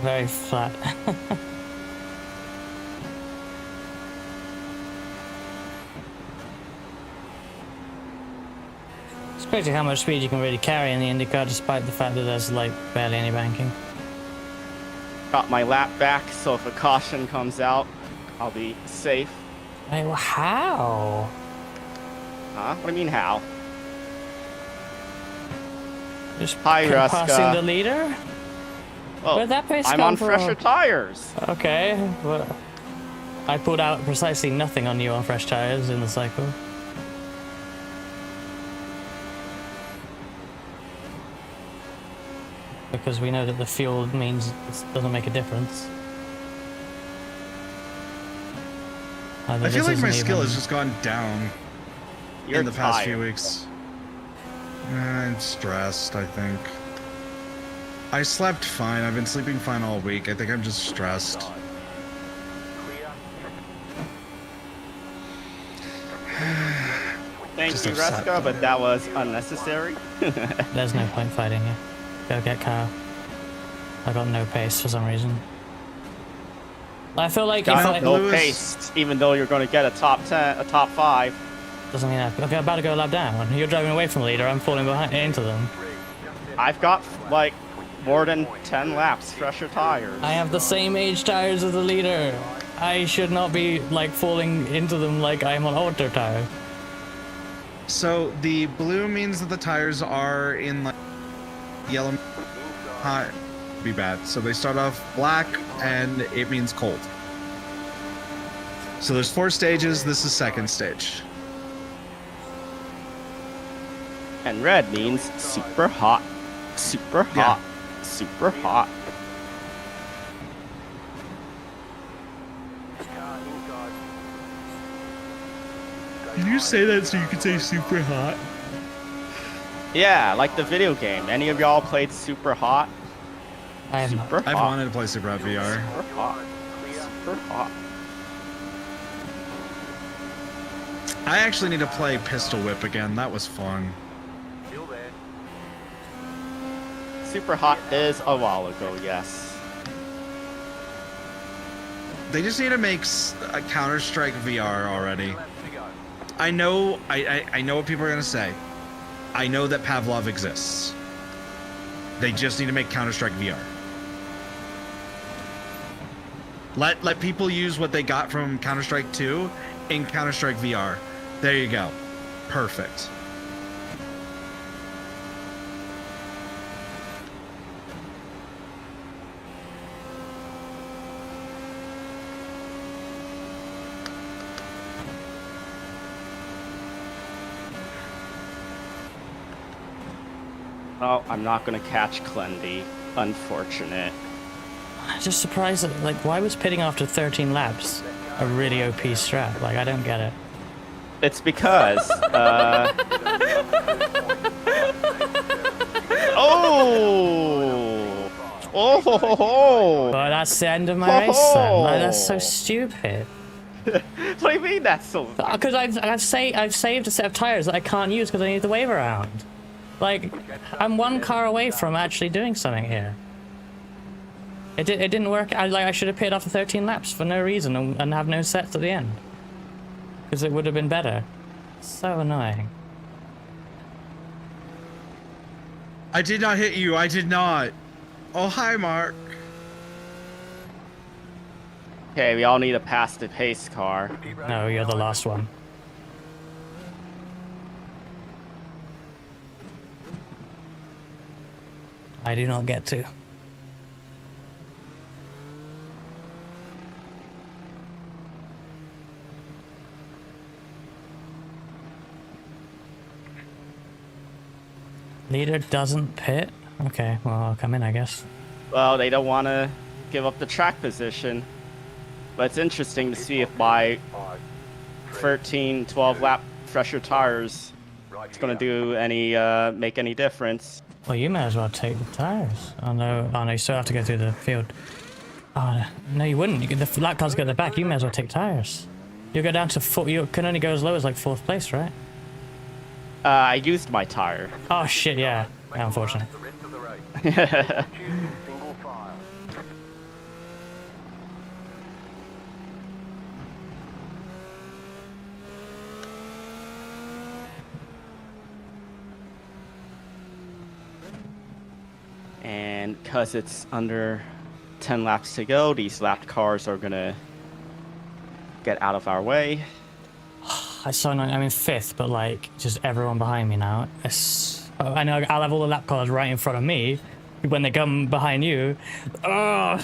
S2: Very flat. It's crazy how much speed you can really carry in the IndyCar despite the fact that there's like barely any banking.
S3: Got my lap back, so if a caution comes out, I'll be safe.
S2: Wait, well, how?
S3: Huh? What do you mean how?
S2: Just
S3: Hi, Ruska.
S2: passing the leader?
S3: Oh,
S2: Where'd that pace
S3: I'm
S2: come
S3: on
S2: from?
S3: fresher tires.
S2: Okay, well, I pulled out precisely nothing on you on fresh tires in the cycle. Because we know that the fuel means it doesn't make a difference.
S1: I feel like my skill has just gone down
S3: You're
S1: in the past
S3: tired.
S1: few weeks. I'm stressed, I think. I slept fine. I've been sleeping fine all week. I think I'm just stressed.
S4: Clear.
S3: Thank
S1: Just
S3: you,
S1: upset
S3: Ruska, but
S1: by
S3: that was unnecessary.
S2: There's no point fighting you. Go get Kyle. I got no pace for some reason. I feel like if
S3: Got
S2: I...
S3: no
S1: Lewis-
S3: pace, even though you're going to get a top 10, a top 5.
S2: Doesn't mean that. Okay, I'm about to go a lap down. You're driving away from the leader. I'm falling behind into them.
S3: I've got like more than 10 laps, fresher tires.
S2: I have the same age tires as the leader. I should not be like falling into them like I'm on auto tire.
S1: So the blue means that the tires are in like yellow hot be bad. So they start off black and it means cold. So there's 4 stages. This is second stage.
S3: And red means super hot, super hot, super hot.
S4: Car inside.
S1: Did you say that so you could say super hot?
S3: Yeah, like the video game. Any of y'all played Super Hot?
S2: I have not.
S3: Super hot.
S1: I've wanted to play Super Hot VR.
S3: Super hot. Super hot.
S1: I actually need to play Pistol Whip again. That was fun.
S4: Still there.
S3: Super hot is a while ago, yes.
S1: They just need to make a Counter-Strike VR already.
S4: Laps to go.
S1: I know what people are gonna say. I know that Pavlov exists. They just need to make Counter-Strike VR. Let people use what they got from Counter-Strike 2 in Counter-Strike VR. There you go. Perfect.
S3: Oh, I'm not gonna catch Clendy. Unfortunate.
S2: I'm just surprised that, like, why was pitting after 13 laps a really OP strat? Like, I don't get it.
S3: It's because, Oh,
S2: But that's the end of my race then. Like, that's so stupid.
S3: what do you mean that's so?
S2: Because I've saved a set of tires that I can't use because I need to wave around. Like, I'm one car away from actually doing something here. It didn't work. I should have pitted off for 13 laps for no reason and have no sets at the end. Because it would have been better. So annoying.
S1: I did not hit you. I did not. Oh, hi, Mark.
S3: Okay, we all need to pass the pace car.
S2: No, you're the last one. I do not get to. Leader doesn't pit? Okay, well, I'll come in, I guess.
S3: Well, they don't want to give up the track position. But it's interesting to see if by 13, 12 lap fresher tires it's going to do any, make any difference.
S2: Well, you may as well take the tires. Oh no, you still have to go through the field. Oh, no, you wouldn't. The lap cars go at the back, you may as well take tires. You'll go down to four, you can only go as low as like 4th place, right?
S3: I used my tire.
S2: Oh shit, yeah. Yeah, unfortunate.
S3: And because it's under 10 laps to go, these lap cars are gonna get out of our way.
S2: It's so annoying. I'm in 5th, but like, just everyone behind me now. I know I'll have all the lap cars right in front of me. When they come behind you, I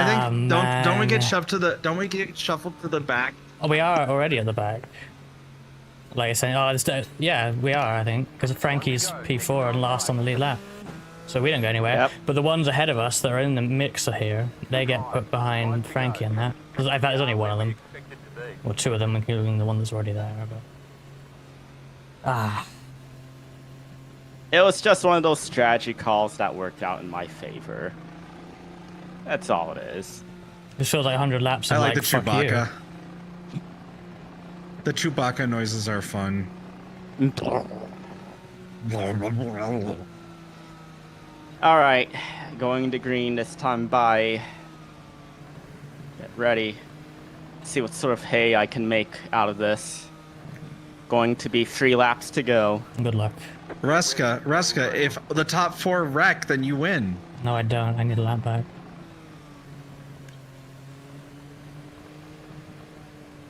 S1: think don't we get shoved to the shuffled to the back?
S2: Oh, we are already at the back. Like I saying, yeah, we are. I think because Frankie's P4 and last on the lead lap, so we don't go anywhere. Yep. But the ones ahead of us that are in the mixer here, they get put behind Frankie and that. In fact, there's only one of them, or 2 of them, including the one that's already there. But...
S3: It was just one of those strategy calls that worked out in my favor. That's all it is.
S2: It feels like 100 laps.
S1: I like the Chewbacca. The Chewbacca noises are fun.
S3: All right, going to green this time by. Get ready. See what sort of hay I can make out of this. Going to be 3 laps to go.
S2: Good luck.
S1: Ruska, if the top 4 wreck, then you win.
S2: No, I don't. I need a lap back.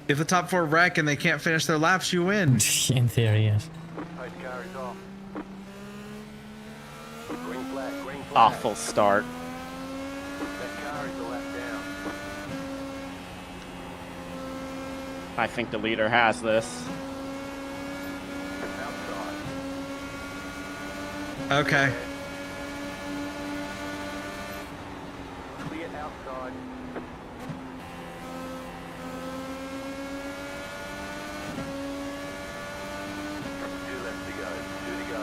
S1: If the top 4 wreck and they can't finish their laps, you win.
S2: In theory, yes.
S3: Awful start. I think the leader has this.
S1: Okay.
S4: Clear outside. Two left to go. 2 to go.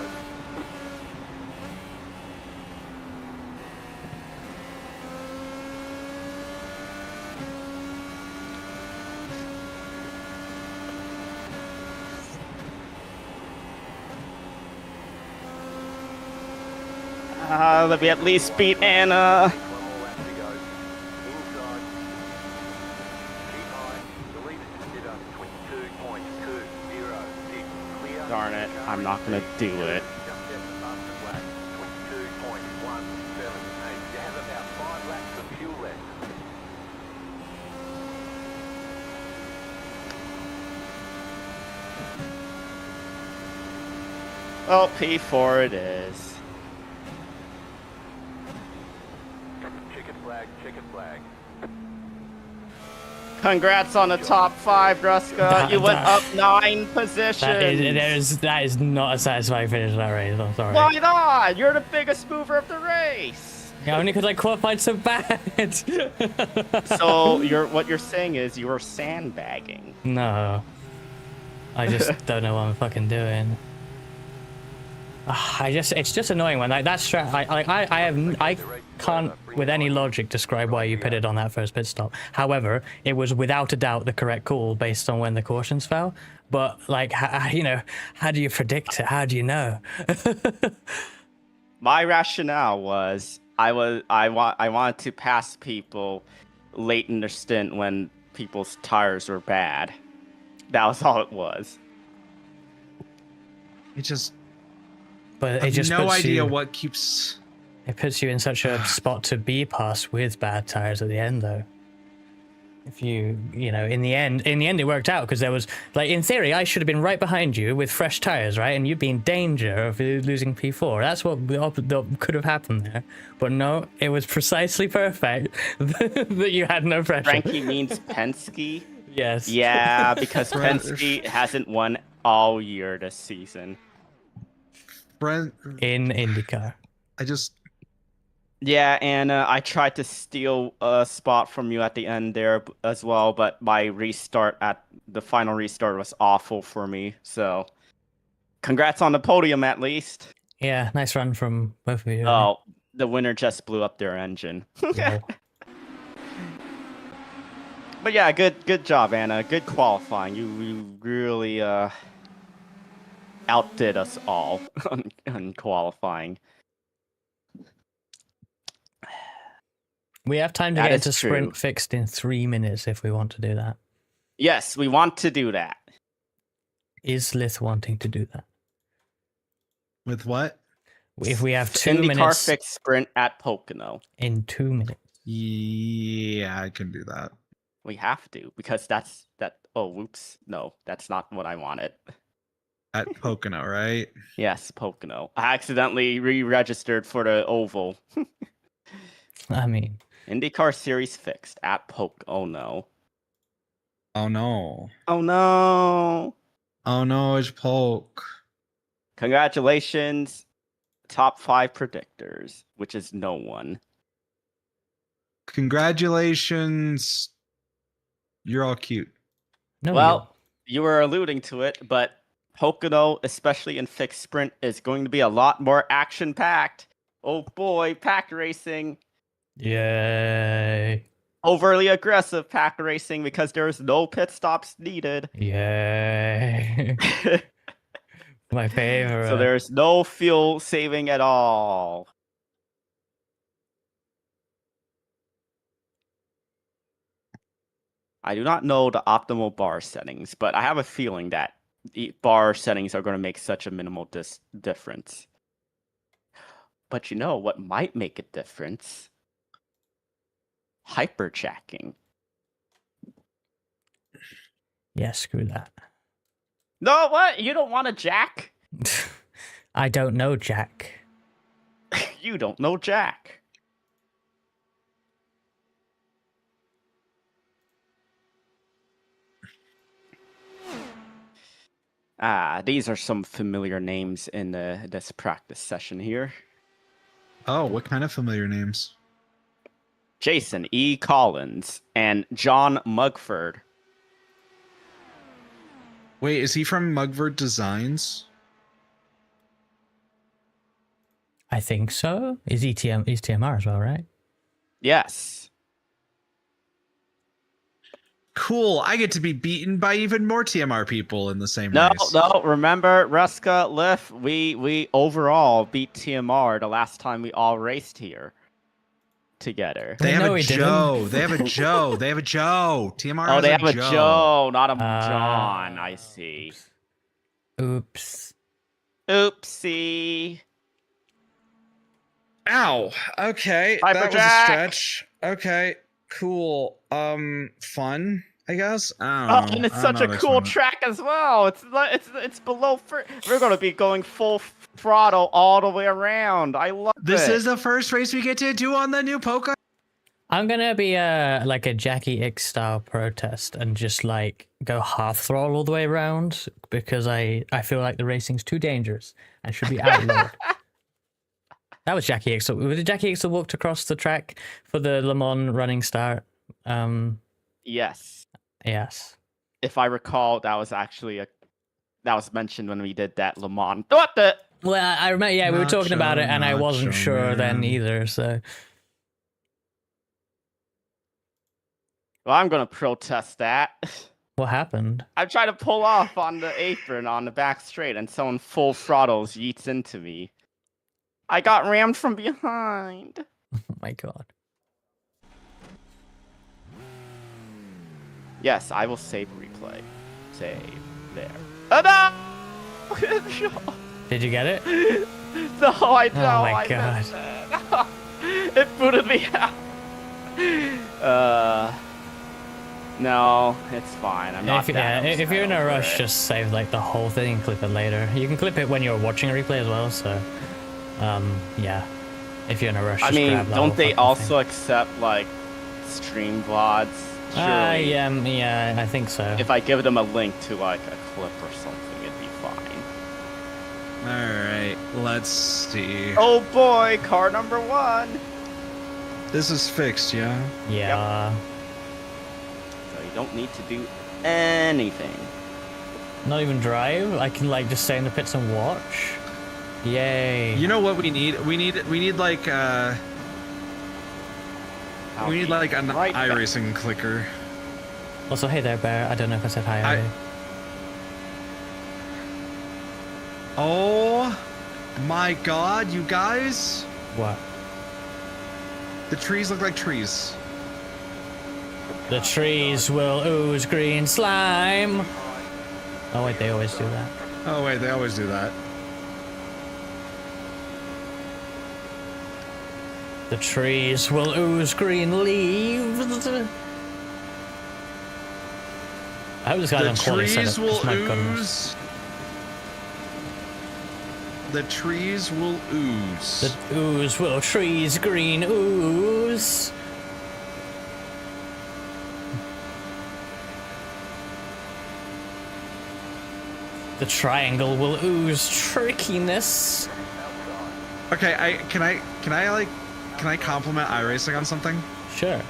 S3: Let me at least beat Anna.
S4: One more lap to go. Inside. Keep high. The lead is considered 22.206. Clear.
S3: Darn it, I'm not gonna do it.
S4: Just at the fastest lap. 22.178. You have about 5 laps of fuel left.
S3: Oh, P4 it is.
S4: Checkered flag.
S3: Congrats on the top 5, Druska. You went up 9 positions.
S2: That is not a satisfying finish of that race. I'm sorry.
S3: Why not? You're the biggest mover of the race.
S2: Yeah, only because I qualified so bad.
S3: So what you're saying is you're sandbagging.
S2: No. I just don't know what I'm fucking doing. It's just annoying when I can't with any logic describe why you put it on that first pit stop. However, it was without a doubt the correct call based on when the cautions fell. But like, you know, how do you predict it? How do you know?
S3: My rationale was I wanted to pass people late in their stint when people's tires were bad. That was all it was.
S1: It just.
S2: But it just
S1: no
S2: puts
S1: idea
S2: you,
S1: what keeps.
S2: It puts you in such a spot to be passed with bad tires at the end, though. If you know, in the end it worked out because there was, like, in theory, I should have been right behind you with fresh tires, right? And you'd be in danger of losing P4. That's what could have happened there. But no, it was precisely perfect that you had no pressure.
S3: Frankie means Penske.
S2: Yes.
S3: Yeah, because Penske hasn't won all year this season.
S2: In IndyCar.
S3: Yeah, and I tried to steal a spot from you at the end there as well, but my the final restart was awful for me. So, congrats on the podium at least.
S2: Yeah, nice run from both of you.
S3: Oh, the winner just blew up their engine. But yeah, good job, Anna. Good qualifying. You really outdid us all on qualifying.
S2: We have time to get into sprint fixed in 3 minutes if we want to do that.
S3: Yes, we want to do that.
S2: Is Lith wanting to do that?
S1: With what?
S2: If we have 2 minutes.
S3: IndyCar fixed sprint at Pocono.
S2: In 2 minutes.
S1: Yeah, I can do that.
S3: We have to, because that's that. Oh, whoops. No, that's not what I wanted.
S1: At Pocono, right?
S3: Yes, Pocono. I accidentally re-registered for the oval.
S2: I mean,
S3: IndyCar series fixed at Pocono. Oh no.
S1: Oh no.
S3: Oh no.
S1: Oh no, it's Poke.
S3: Congratulations, top 5 predictors, which is no one.
S1: Congratulations. You're all cute.
S2: no.
S3: Well, you were alluding to it, but Pocono, especially in fixed sprint, is going to be a lot more action-packed. Oh boy, pack racing.
S2: Yay.
S3: Overly aggressive pack racing because there's no pit stops needed.
S2: Yay. My favorite.
S3: So there's no fuel saving at all. I do not know the optimal bar settings, but I have a feeling that the bar settings are going to make such a minimal difference. But you know what might make a difference? Hyperjacking.
S2: Yeah, screw that.
S3: No, what? You don't want to jack?
S2: I don't know, Jack.
S3: You don't know Jack. These are some familiar names in this practice session here.
S1: Oh, what kind of familiar names?
S3: Jason E. Collins and John Mugford.
S1: Wait, is he from Mugford Designs?
S2: I think so. He's TMR as well, right?
S3: Yes.
S1: Cool. I get to be beaten by even more TMR people in the same race.
S3: No. Remember, Ruska, Liff, we overall beat TMR the last time we all raced here together.
S1: They have a Joe. They have a Joe. They have a Joe. TMR has
S3: they have a
S1: Joe.
S3: Joe, not a John. I see.
S2: Oops.
S3: Oopsie.
S1: Ow. Okay.
S3: Hyperjack.
S1: That was a stretch. Okay. Cool. Fun, I guess. I don't know.
S3: And it's such a cool track as well. It's below. We're gonna be going full throttle all the way around. I love
S1: this. This is the first race we get to do on the new Pocono.
S2: I'm gonna be like a Jackie X style protest and just like go half throttle all the way around because I feel like the racing's too dangerous and should be outlawed. That was Jackie X. Was it Jackie X that walked across the track for the Le Mans running start?
S3: Yes.
S2: Yes.
S3: If I recall, that was actually that was mentioned when we did that Le Mans. What the?
S2: Well, I remember. Yeah, we were talking about it, and I wasn't sure then either. So.
S3: Well, I'm gonna protest that.
S2: What happened?
S3: I'm trying to pull off on the apron on the back straight, and someone full throttles yeets into me. I got rammed from behind.
S2: Oh my god.
S3: Yes, I will save replay. Save there. Oh no!
S2: Did you get it?
S3: No, I don't.
S2: Oh my
S3: I
S2: god.
S3: missed it. It booted me out. No, it's fine. I'm not.
S2: If you're in a rush, just save like the whole thing and clip it later. You can clip it when you're watching a replay as well. So, yeah. If you're in a rush,
S3: I
S2: just
S3: mean,
S2: grab the
S3: don't
S2: whole
S3: they
S2: fucking
S3: also
S2: thing.
S3: accept like stream VODs? Surely.
S2: Yeah, I think so.
S3: If I give them a link to like a clip or something, it'd be fine.
S1: All right, let's see.
S3: Oh boy, car number 1.
S1: This is fixed, yeah?
S2: Yeah.
S3: So you don't need to do anything.
S2: Not even drive. I can like just stay in the pits and watch. Yay.
S1: You know what we need? We need like an
S3: right back.
S1: iRacing clicker.
S2: Also, hey there, Bear. I don't know if I said hi already.
S1: Oh my god, you guys!
S2: What?
S1: The trees look like trees.
S2: The trees will ooze green slime. Oh wait, they always do that.
S1: Oh wait, they always do that.
S2: The trees will ooze green leaves. I hope this guy
S1: The
S2: doesn't call it
S1: trees will
S2: my goodness.
S1: ooze. The trees will ooze.
S2: The ooze will trees green ooze. The triangle will ooze trickiness.
S1: Okay, can I compliment iRacing on something?
S2: Sure.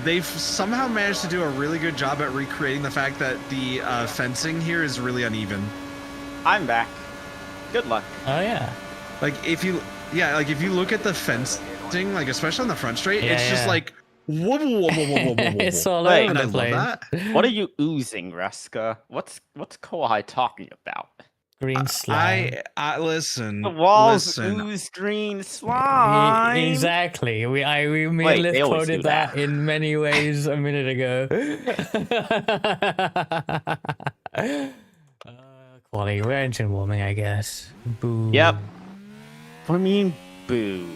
S1: They've somehow managed to do a really good job at recreating the fact that the fencing here is really uneven.
S3: I'm back. Good luck.
S2: Oh yeah.
S1: Like if you look at the fencing, like especially on the front straight, it's just like whoa, whoa, whoa, whoa, whoa, whoa, whoa.
S2: It's all
S3: Wait,
S2: over
S1: And I
S2: the place.
S1: love that.
S3: What are you oozing, Reska? What's Kohai talking about?
S2: Green slime.
S1: I listen.
S3: The walls
S1: listen.
S3: ooze green slime.
S2: Exactly. We me
S3: Wait,
S2: and Liv
S3: they always
S2: quoted
S3: do
S2: that
S3: that.
S2: in many ways a minute ago. Quality. We're engine warming, I guess. Boo.
S3: Yep. What do you mean, boo?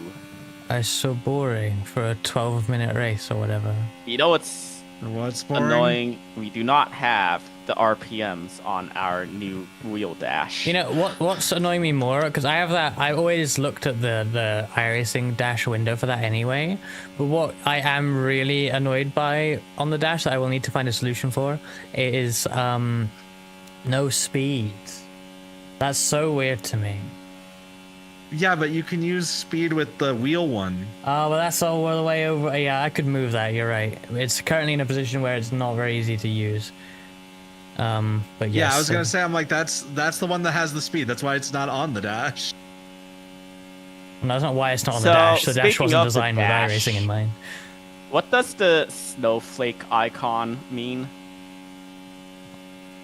S2: It's so boring for a 12-minute race or whatever.
S3: You know what's
S1: What's boring?
S3: annoying? We do not have the RPMs on our new wheel dash.
S2: You know what's annoying me more? Because I have that. I always looked at the iRacing dash window for that anyway. But what I am really annoyed by on the dash that I will need to find a solution for is no speed. That's so weird to me.
S1: Yeah, but you can use speed with the wheel one.
S2: Oh, well, that's all the way over. Yeah, I could move that. You're right. It's currently in a position where it's not very easy to use. But yes,
S1: Yeah, I was gonna say, I'm like, that's the one that has the speed. That's why it's not on the dash.
S2: No, that's not why it's not on the
S3: So,
S2: dash. The dash
S3: speaking
S2: wasn't
S3: of the
S2: designed with
S3: dash-
S2: iRacing in mind.
S3: What does the snowflake icon mean?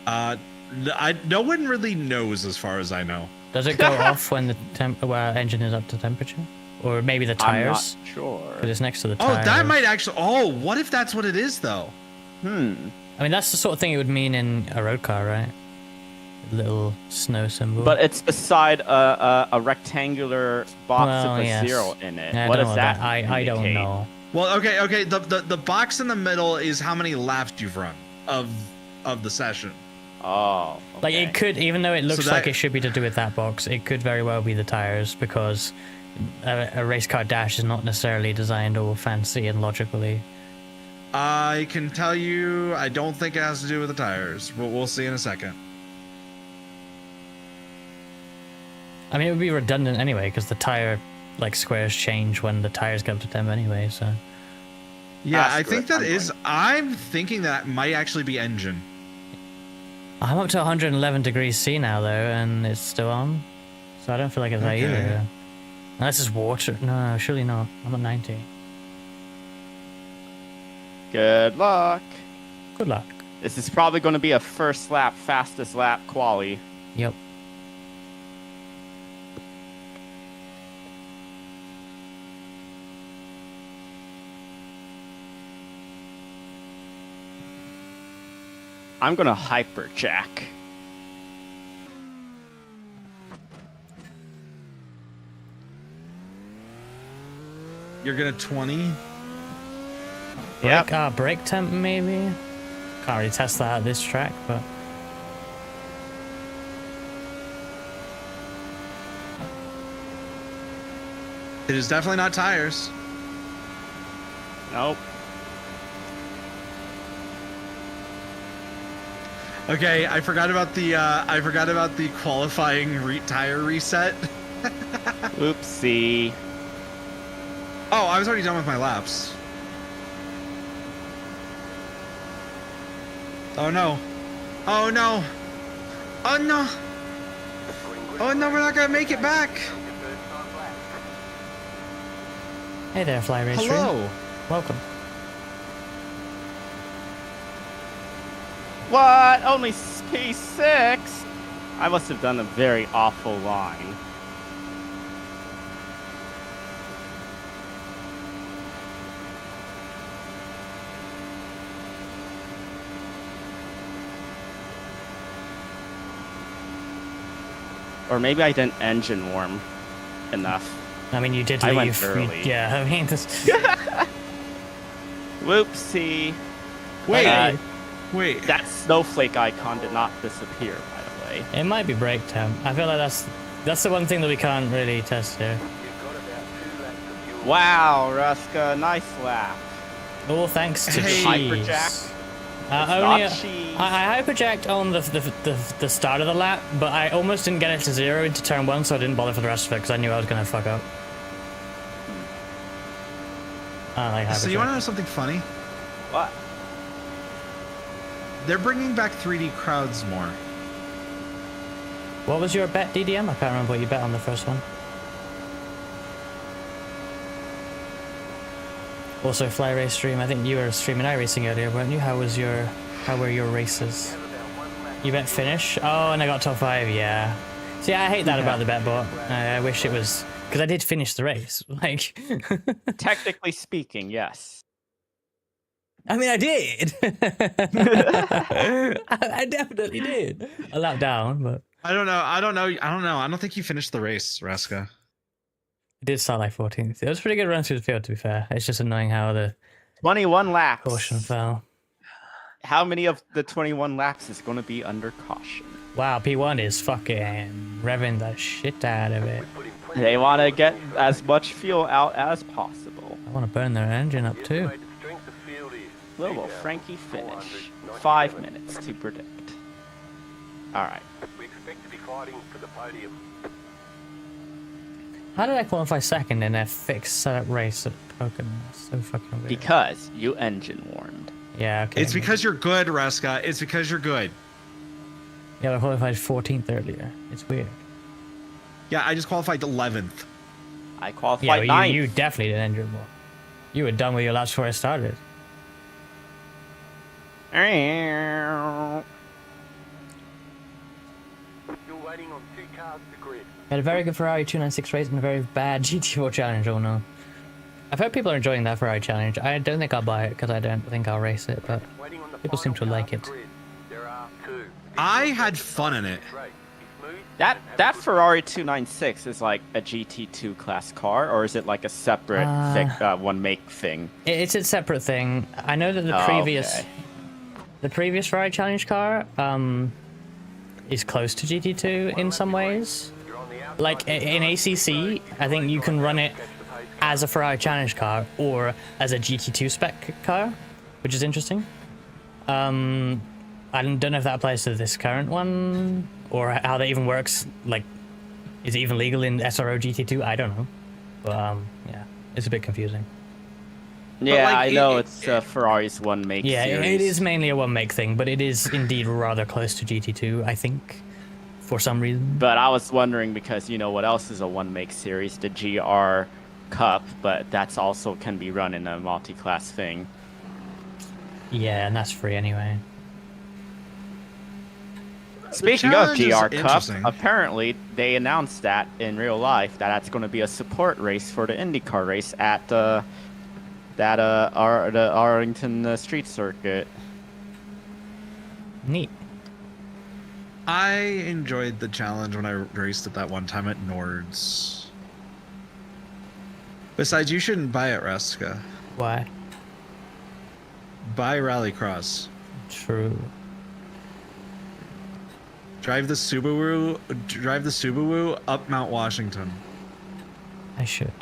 S1: No one really knows, as far as I know.
S2: Does it go off when the engine is up to temperature? Or maybe the tires?
S3: I'm not sure.
S2: Because it's next to the
S1: Oh,
S2: tires.
S1: that might actually. Oh, what if that's what it is, though?
S2: I mean, that's the sort of thing it would mean in a road car, right? A little snow symbol.
S3: But it's beside a rectangular box with a
S2: yes.
S3: 0 in it.
S2: I
S3: What
S2: don't
S3: does
S2: know
S3: that
S2: I don't
S3: indicate?
S2: know.
S1: Well, okay. The box in the middle is how many laps you've run of the session.
S3: Oh.
S2: Like,
S3: okay.
S2: it could, even though it looks
S1: So
S2: like
S1: that-
S2: it should be to do with that box, it could very well be the tires, because a race car dash is not necessarily designed all fancy and logically.
S1: I can tell you, I don't think it has to do with the tires. We'll see in a second.
S2: I mean, it would be redundant anyway, because the tire, like, squares change when the tires get up to temp anyway, so.
S1: Yeah,
S3: Ah,
S1: I
S3: screw
S1: think
S3: it,
S1: that is. I'm thinking that might actually be engine.
S2: I'm up to 111 degrees C now, though, and it's still on. So I don't feel like it's that either. Unless it's water. No, surely not. I'm at 90.
S3: Good luck.
S2: Good luck.
S3: This is probably going to be a first lap, fastest lap quali.
S2: Yep.
S3: I'm going to hyperjack.
S1: You're gonna 20.
S3: Yep.
S2: Brake temp, maybe? Can't really test that at this track, but...
S1: It is definitely not tires.
S3: Nope.
S1: Okay, I forgot about the qualifying tire reset.
S3: Oopsie.
S1: Oh, I was already done with my laps. Oh no. Oh no. Oh no. Oh no, we're not gonna make it back.
S2: Hey there, Fly Race Stream.
S1: Hello.
S2: Welcome.
S3: What? Only P6? I must have done a very awful line. Or maybe I didn't engine warm enough.
S2: I mean, you did leave.
S3: I went early.
S2: Yeah, I mean, this...
S3: Whoopsie.
S1: Wait. Wait.
S3: That snowflake icon did not disappear, by the way.
S2: It might be brake temp. I feel like that's the one thing that we can't really test here.
S3: Wow, Ruska, nice lap.
S2: All thanks to
S1: Hey.
S2: cheese.
S3: Hyperjack.
S2: Only
S3: Not cheese.
S2: I hyperjacked on the start of the lap, but I almost didn't get it to 0 into turn 1, so I didn't bother for the rest of it because I knew I was gonna fuck up. I don't like hyperjack.
S1: So you want to know something funny?
S3: What?
S1: They're bringing back 3D crowds more.
S2: What was your bet, DDM? I can't remember what you bet on the first one. Also, Fly Race Stream. I think you were streaming iRacing earlier, weren't you? How were your races? You bet finish? Oh, and I got top 5. Yeah. See, I hate that about the bet bot. I wish it was because I did finish the race. Like,
S3: Technically speaking, yes.
S2: I mean, I did. I definitely did. A lap down, but
S1: I don't know. I don't think you finished the race, Raska.
S2: it did start like 14th. It was a pretty good run through the field, to be fair. It's just annoying how the
S3: 21 laps.
S2: caution fell.
S3: How many of the 21 laps is going to be under caution?
S2: Wow, P1 is fucking revving the shit out of it.
S3: They want to get as much fuel out as possible.
S2: I want to burn their engine up too.
S3: Will Frankie finish? 5 minutes to predict. Alright.
S4: We expect to be fighting for the podium.
S2: How did I qualify second in a fixed setup race at Pocono? So fucking weird.
S3: Because you engine warmed.
S2: Yeah, okay.
S1: It's because you're good, Raska. It's because you're good.
S2: Yeah, I qualified 14th earlier. It's weird.
S1: Yeah, I just qualified 11th.
S3: I
S2: Yeah,
S3: qualified
S2: well,
S3: 9th.
S2: you definitely did engine warm. You were done with your laps before I started.
S3: Alright.
S4: Still waiting on 2 cars to grid.
S2: Had a very good Ferrari 296 race and a very bad GT4 challenge. Oh no. I've heard people are enjoying that Ferrari challenge. I don't think I'll buy it because I don't think I'll race it, but
S4: Waiting on the
S2: people seem to
S4: final
S2: like
S4: car
S2: it.
S4: to grid. There are 2.
S1: I had fun in it.
S4: Race is smooth
S3: That
S4: and
S3: that
S4: have a
S3: Ferrari 296 is like a GT2 class car, or is it like a separate one make thing?
S2: It's a separate thing. I know that
S3: Okay.
S2: the previous Ferrari challenge car is close to GT2 in some ways.
S4: You're on the outside.
S2: Like in ACC, I think you can run it as a Ferrari challenge car or as a GT2 spec car, which is interesting. I don't know if that applies to this current one or how that even works. Like, is it even legal in SRO GT2? I don't know. But yeah, it's a bit confusing.
S3: Yeah,
S1: like,
S3: I know it's Ferrari's one make
S2: Yeah,
S3: series.
S2: it is mainly a one make thing, but it is indeed rather close to GT2, I think, for some reason.
S3: But I was wondering because you know what else is a one make series? The GR Cup, but that's also can be run in a multi-class thing.
S2: Yeah, and that's free anyway.
S3: Speaking of
S1: challenge is
S3: GR Cup,
S1: interesting.
S3: apparently they announced that in real life that that's going to be a support race for the IndyCar race at the Arlington Street Circuit.
S2: Neat.
S1: I enjoyed the challenge when I raced it that one time at Nords. Besides, you shouldn't buy it, Reska.
S2: Why?
S1: Buy Rallycross.
S2: True.
S1: Drive the Subaru up Mount Washington.
S2: I should.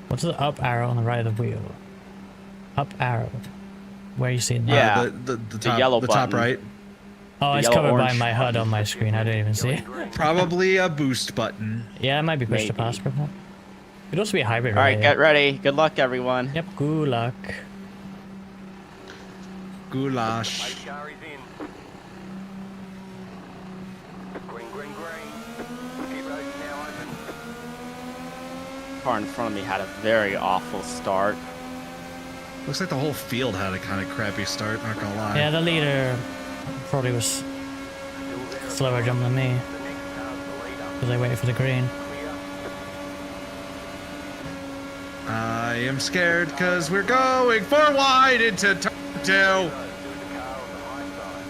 S2: What's the up arrow on the right of the wheel? Up arrow. Where are you seeing that?
S3: Yeah,
S1: the top,
S3: yellow
S1: the top
S3: button.
S1: right.
S2: Oh, it's
S3: yellow
S2: covered by
S3: orange.
S2: my HUD on my screen. I don't even see it.
S1: Probably a boost button.
S2: Yeah, it might be push to
S3: Maybe.
S2: pass, but it could also be a hybrid.
S3: All right,
S2: relay.
S3: get ready. Good luck, everyone.
S2: Yep, good luck.
S1: Goulash.
S4: Eight car is in. Green, green, green. Pit road's now open.
S3: Car in front of me had a very awful start.
S1: Looks like the whole field had a kind of crappy start, not gonna lie.
S2: Yeah, the leader probably was
S4: Still there.
S2: slower jump than me
S4: The next car's the leader.
S2: because I waited for the green.
S4: Clear.
S1: I am scared because we're going 4 wide into turn 2.
S4: Low, there's a car on the high side.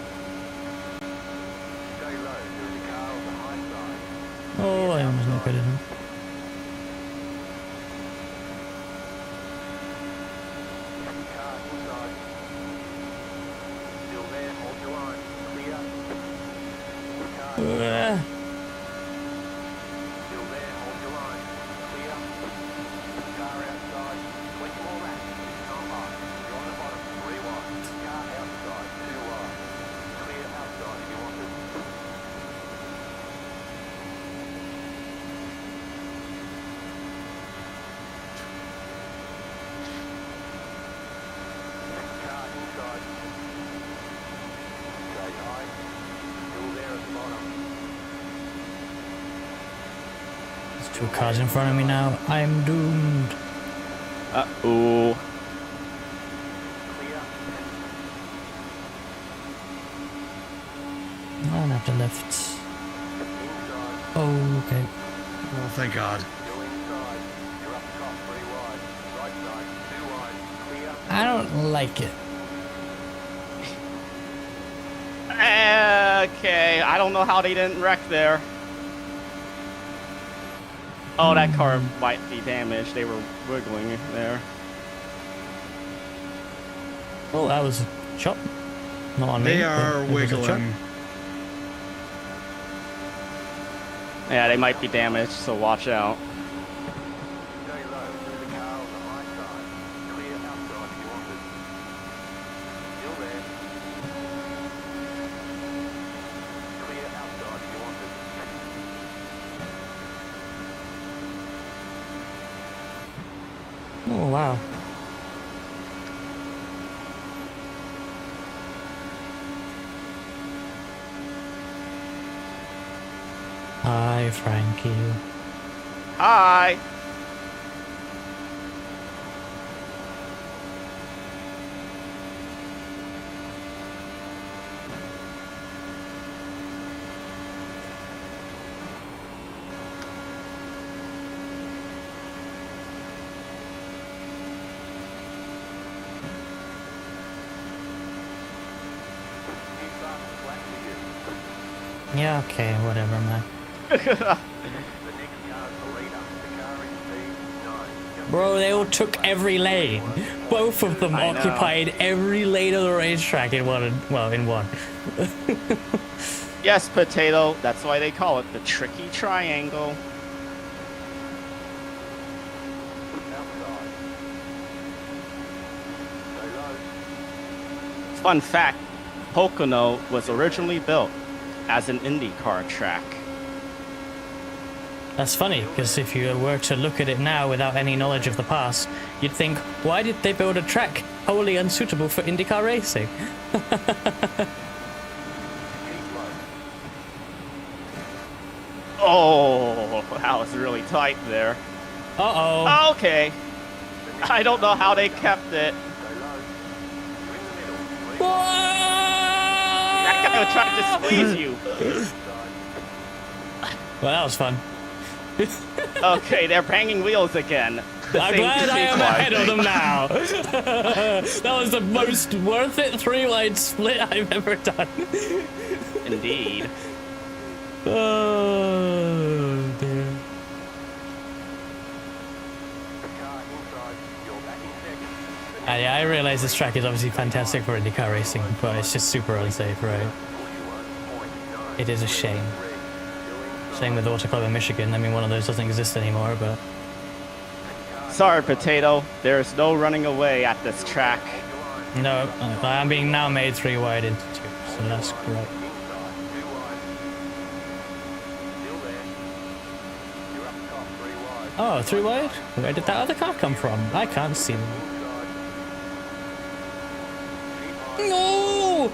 S4: Stay low, there's a car on the high side.
S2: Oh, I almost no credit him.
S4: Car inside. Still there, hold your line. Clear. Car
S2: Uh,
S4: still there, hold your line. Clear. Car outside. 20 more laps. Not high. You're on the bottom. 3 wide. Car outside. 2 wide. Clear outside if you want it. Car inside. Stay high. Still there at the bottom.
S2: there's 2 cars in front of me now. I'm doomed.
S3: Uh-oh.
S4: Clear.
S2: I'll have to lift.
S4: Inside.
S2: Oh, okay.
S1: Oh, thank God.
S4: Still inside. You're up top. 3 wide. Right side. 2 wide. Clear.
S2: I don't like it.
S3: Okay, I don't know how they didn't wreck there. Oh, that car might be damaged. They were wiggling there.
S2: Oh, that was a chop. Not on me.
S1: They
S2: but
S1: are
S2: it was a chop.
S1: wiggling.
S3: Yeah, they might be damaged, so watch out.
S4: Stay low. There's a car on the high side. Clear outside if you want it. Still there. Clear outside if you want it.
S2: Oh, wow. Hi, Frankie.
S3: Hi!
S4: Keep fast and flat to you.
S2: Yeah, okay, whatever, man.
S4: The next car's the leader. The car in P9.
S2: Bro, they all took every lane. Both of them
S3: I know.
S2: occupied every lane of the racetrack in one. In one.
S3: Yes, Potato. That's why they call it the tricky triangle.
S4: Outside. Stay low.
S3: Fun fact, Pocono was originally built as an IndyCar track.
S2: That's funny, because if you were to look at it now without any knowledge of the past, you'd think, why did they build a track wholly unsuitable for IndyCar racing?
S3: Oh, that was really tight there.
S2: Uh-oh.
S3: Okay. I don't know how they kept it. That guy was trying to squeeze you.
S2: Well, that was fun.
S3: Okay, they're banging wheels again.
S2: I'm glad I am ahead of them now. That was the most worth it 3-wide split I've ever done.
S3: Indeed.
S2: Oh, dear. Yeah, I realize this track is obviously fantastic for IndyCar racing, but it's just super unsafe, right? It is a shame. Same with Auto Club in Michigan. I mean, one of those doesn't exist anymore, but...
S3: Sorry, Potato. There's no running away at this track.
S2: No, I'm being now made 3-wide into 2, so that's great. Oh, 3-wide? Where did that other car come from? I can't see them. No!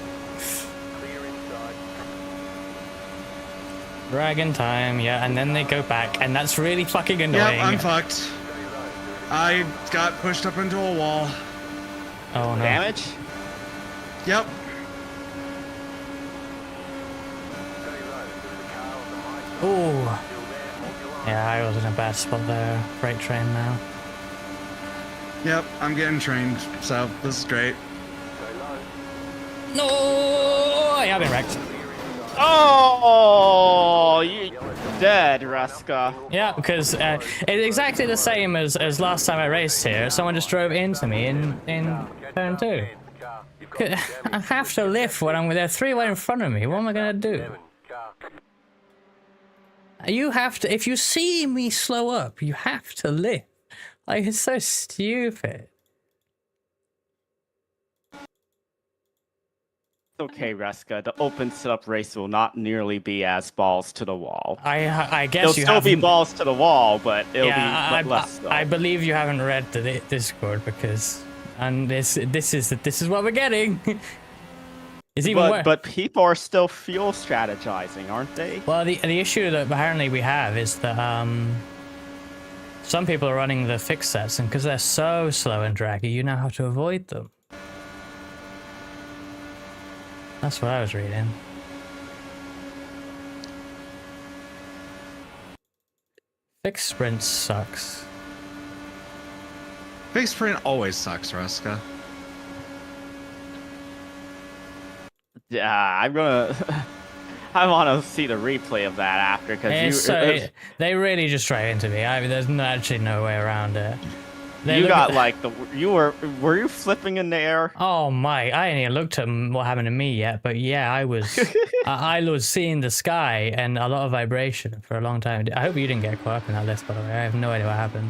S2: Dragon time, yeah, and then they go back, and that's really fucking annoying.
S1: Yep, I'm fucked. I got pushed up into a wall.
S2: Oh no.
S3: Damage?
S1: Yep.
S2: Ooh. Yeah, I was in a bad spot there. Freight train now.
S1: Yep, I'm getting trained, so this is great.
S2: No! Yeah, I've been wrecked.
S3: Oh, you're dead, Ruska.
S2: Yeah, because it's exactly the same as last time I raced here. Someone just drove into me in turn 2. I have to lift when I'm with their 3-wide in front of me. What am I gonna do? You have to, if you see me slow up, you have to lift. Like, it's so stupid.
S3: Okay, Ruska, the open setup race will not nearly be as balls to the wall.
S2: I guess
S3: It'll
S2: you
S3: still be
S2: haven't-
S3: balls to the wall, but it'll
S2: yeah,
S3: be less. Though.
S2: I believe you haven't read the Discord because, and this is what we're getting. It's even worse.
S3: But people are still fuel strategizing, aren't they?
S2: Well, the issue that apparently we have is that some people are running the fixed sets, and because they're so slow and draggy, you know how to avoid them. That's what I was reading. Fixed sprint sucks.
S1: Fixed sprint always sucks, Ruska.
S3: Yeah, I'm gonna. I want to see the replay of that after because
S2: they really just drive into me. There's actually no way around it.
S3: You got like were you flipping in the air?
S2: Oh my! I ain't even looked at what happened to me yet, but yeah, I was. I was seeing the sky and a lot of vibration for a long time. I hope you didn't get caught up in that list, by the way. I have no idea what happened.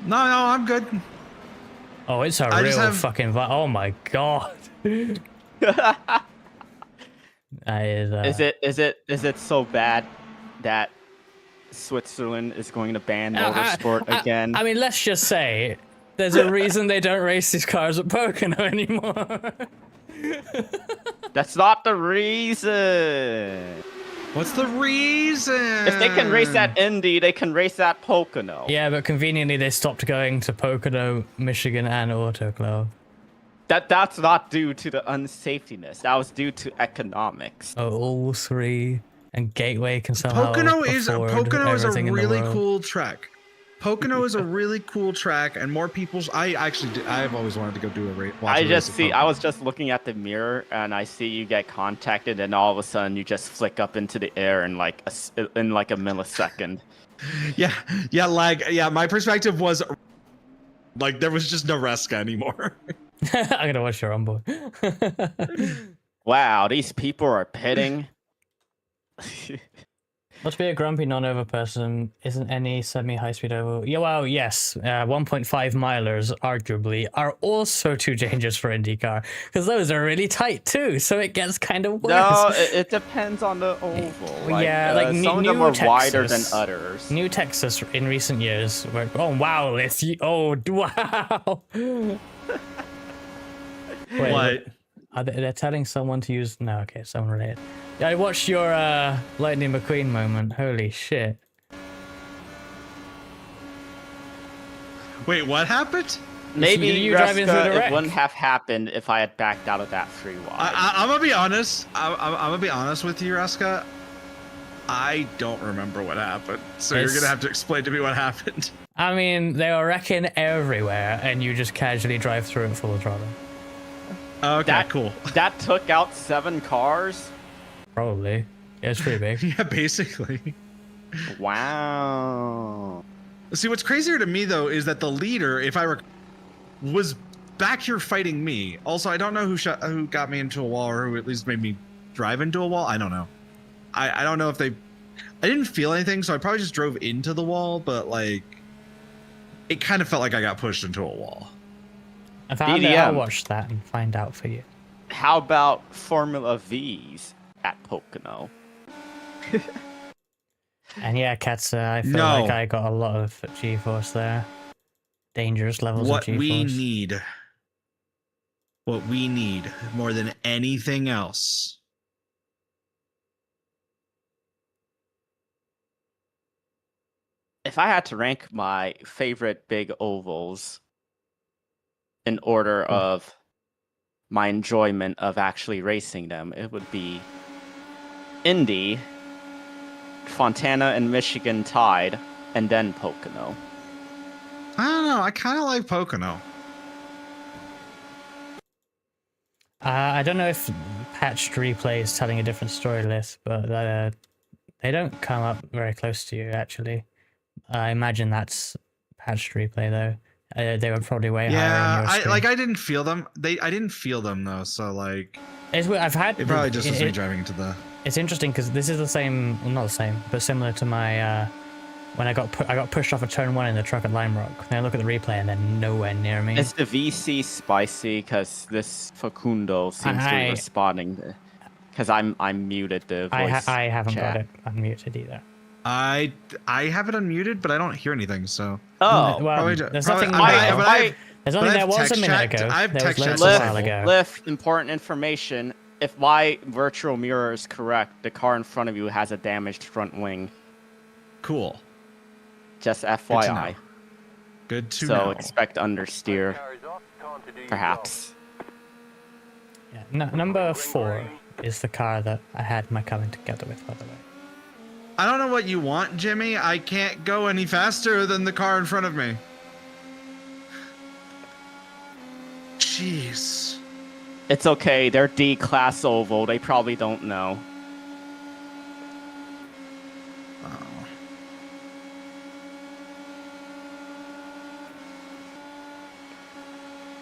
S1: No, I'm good.
S2: Oh, it's a real fucking. Oh my god.
S3: Is it so bad that Switzerland is going to ban motorsport again?
S2: I mean, let's just say there's a reason they don't race these cars at Pocono anymore.
S3: That's not the reason.
S1: What's the reason?
S3: If they can race at Indy, they can race at Pocono.
S2: Yeah, but conveniently they stopped going to Pocono, Michigan, and Auto Club.
S3: That's not due to the unsafetyness. That was due to economics.
S2: Oh, all three. And Gateway can somehow
S1: Pocono is a really
S2: cool
S1: cool track. Pocono is a really cool track, and more people's. I've always wanted to go do a race.
S3: I was just looking at the mirror, and I see you get contacted, and all of a sudden you just flick up into the air in like a millisecond.
S1: Yeah. My perspective was like there was just no Reska anymore.
S2: I'm gonna watch your onboard.
S3: Wow, these people are pitting.
S2: Must be a grumpy non-over person. Isn't any semi-high-speed oval? Yeah, well, yes. 1.5 milers, arguably, are also too dangerous for IndyCar because those are really tight too. So it gets kind of worse.
S3: No, it depends on the oval. Like,
S2: yeah, like
S3: some of them are
S2: Texas,
S3: wider than others.
S2: New Texas in recent years. Were, oh wow, oh wow. Wait,
S1: What?
S2: They're telling someone to use. No, okay, someone related. I watched your Lightning McQueen moment. Holy shit.
S1: Wait, what happened?
S3: Maybe
S2: you driving through the
S3: Reska,
S2: wreck.
S3: it wouldn't have happened if I had backed out of that free wide.
S1: I'm gonna be honest. I'm gonna be honest with you, Reska. I don't remember what happened, so you're gonna have to explain to me what happened.
S2: I mean, they were wrecking everywhere, and you just casually drive through it full throttle.
S1: Okay, cool.
S3: That took out 7 cars?
S2: Probably. Yeah, it's pretty big.
S1: Yeah, basically.
S3: Wow.
S1: See, what's crazier to me though is that the leader, if I was back here fighting me. Also, I don't know who got me into a wall or who at least made me drive into a wall. I don't know. I don't know if I didn't feel anything, so I probably just drove into the wall, but like it kind of felt like I got pushed into a wall.
S2: If I'll watch that and find out for you.
S3: How about Formula V's at Pocono?
S2: And yeah, Katza, I feel like I got a lot of G-force there. Dangerous levels of G-force.
S1: What we need more than anything else.
S3: If I had to rank my favorite big ovals in order of my enjoyment of actually racing them, it would be Indy, Fontana and Michigan tied, and then Pocono.
S1: I don't know. I kind of like Pocono.
S2: I don't know if patched replay is telling a different story list, but they don't come up very close to you, actually. I imagine that's patched replay, though. They were probably way higher on your screen.
S1: I didn't feel them. I didn't feel them though. So like,
S2: it
S1: probably just was me driving into the.
S2: It's interesting because this is the same, well, not the same, but similar to my when I got pushed off of turn 1 in the truck at Lime Rock. Then I look at the replay and they're nowhere near me.
S3: Is the VC spicy? Because this Facundo seems to be responding. Because I'm muted the voice.
S2: I haven't
S3: chat.
S2: got it unmuted either.
S1: I have it unmuted, but I don't hear anything. So.
S3: Oh,
S2: well, there's nothing.
S3: There's
S2: nothing there was a minute ago.
S1: I have text chat
S2: a while ago.
S3: Lift, important information. If my virtual mirror is correct, the car in front of you has a damaged front wing.
S1: Cool.
S3: Just FYI.
S1: Good to know.
S3: So expect understeer, perhaps.
S2: Yeah, number 4 is the car that I had my coming together with, by the way.
S1: I don't know what you want, Jimmy. I can't go any faster than the car in front of me. Jeez.
S3: It's okay. They're D-class oval. They probably don't know.
S1: Oh.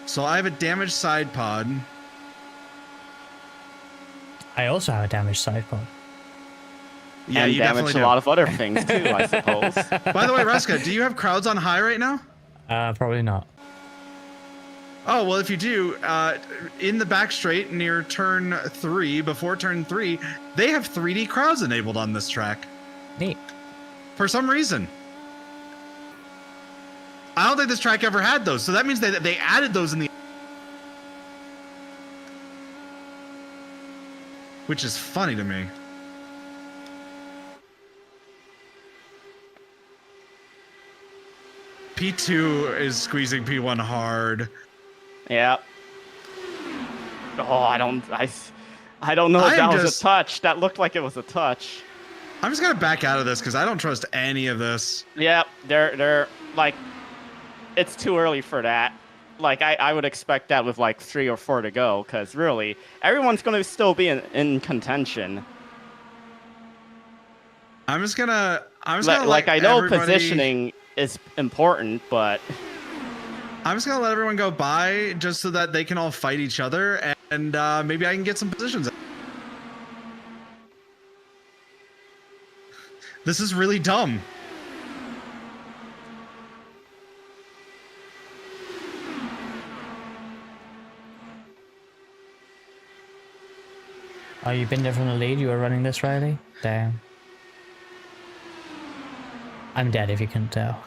S1: So I have a damaged side pod.
S2: I also have a damaged side pod.
S1: Yeah,
S3: and
S1: you
S3: damaged a lot of other things too, I suppose.
S1: By the way, Reska, do you have crowds on high right now?
S2: Probably not.
S1: Oh, well, if you do, in the back straight near turn 3, before turn 3, they have 3D crowds enabled on this track.
S2: Neat.
S1: For some reason. I don't think this track ever had those, so that means they added those in the... Which is funny to me. P2 is squeezing P1 hard.
S3: Yeah. Oh, I don't know if that was a touch. That looked like it was a touch.
S1: I'm just gonna back out of this because I don't trust any of this.
S3: Yeah, they're like, it's too early for that. Like I would expect that with like 3 or 4 to go, because really everyone's gonna still be in contention.
S1: I'm just gonna
S3: like I know positioning is important, but
S1: I'm just gonna let everyone go by just so that they can all fight each other, and maybe I can get some positions. This is really dumb.
S2: Oh, you've been there from the lead? You were running this, Riley? Damn. I'm dead if you couldn't tell.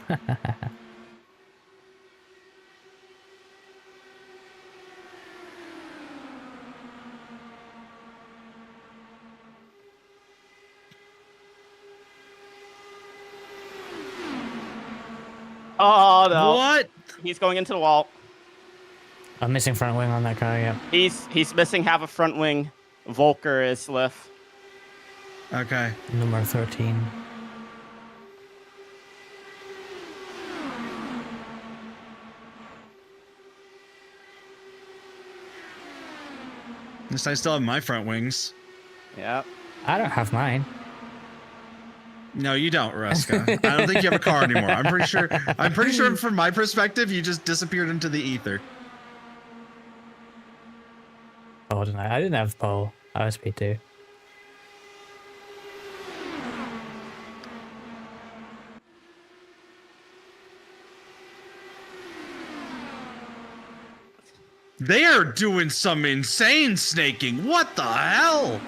S3: Oh no!
S1: What?
S3: He's going into the wall.
S2: I'm missing front wing on that car, yeah.
S3: He's missing half a front wing. Volker is left.
S1: Okay.
S2: Number 13.
S1: At least I still have my front wings.
S3: Yeah.
S2: I don't have mine.
S1: No, you don't, Ruska. I don't think you have a car anymore. I'm pretty sure from my perspective, you just disappeared into the ether.
S2: Oh, didn't I? I didn't have pole. I was P2.
S1: They are doing some insane snaking. What the hell?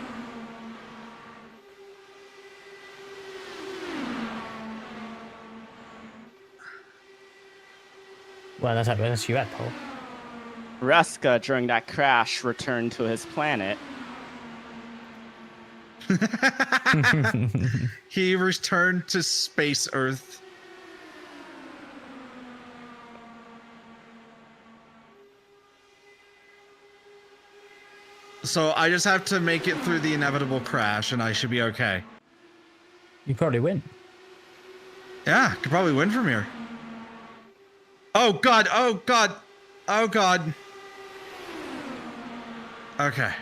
S2: Well, that's you at pole.
S3: Ruska, during that crash, returned to his planet.
S1: He returned to space Earth. So I just have to make it through the inevitable crash and I should be okay.
S2: You probably win.
S1: Yeah, could probably win from here. Oh god, oh god, oh god. Okay.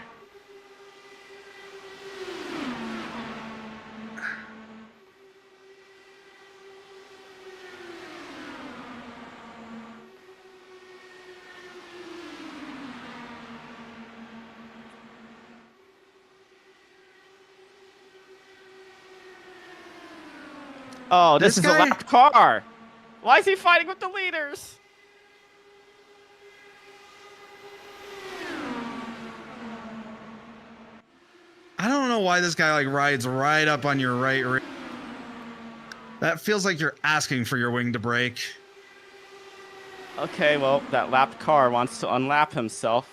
S3: Oh, this
S1: This
S3: is
S1: guy?
S3: a lap car. Why is he fighting with the leaders?
S1: I don't know why this guy like rides right up on your right rear. That feels like you're asking for your wing to break.
S3: Okay, well, that lapped car wants to unlap himself.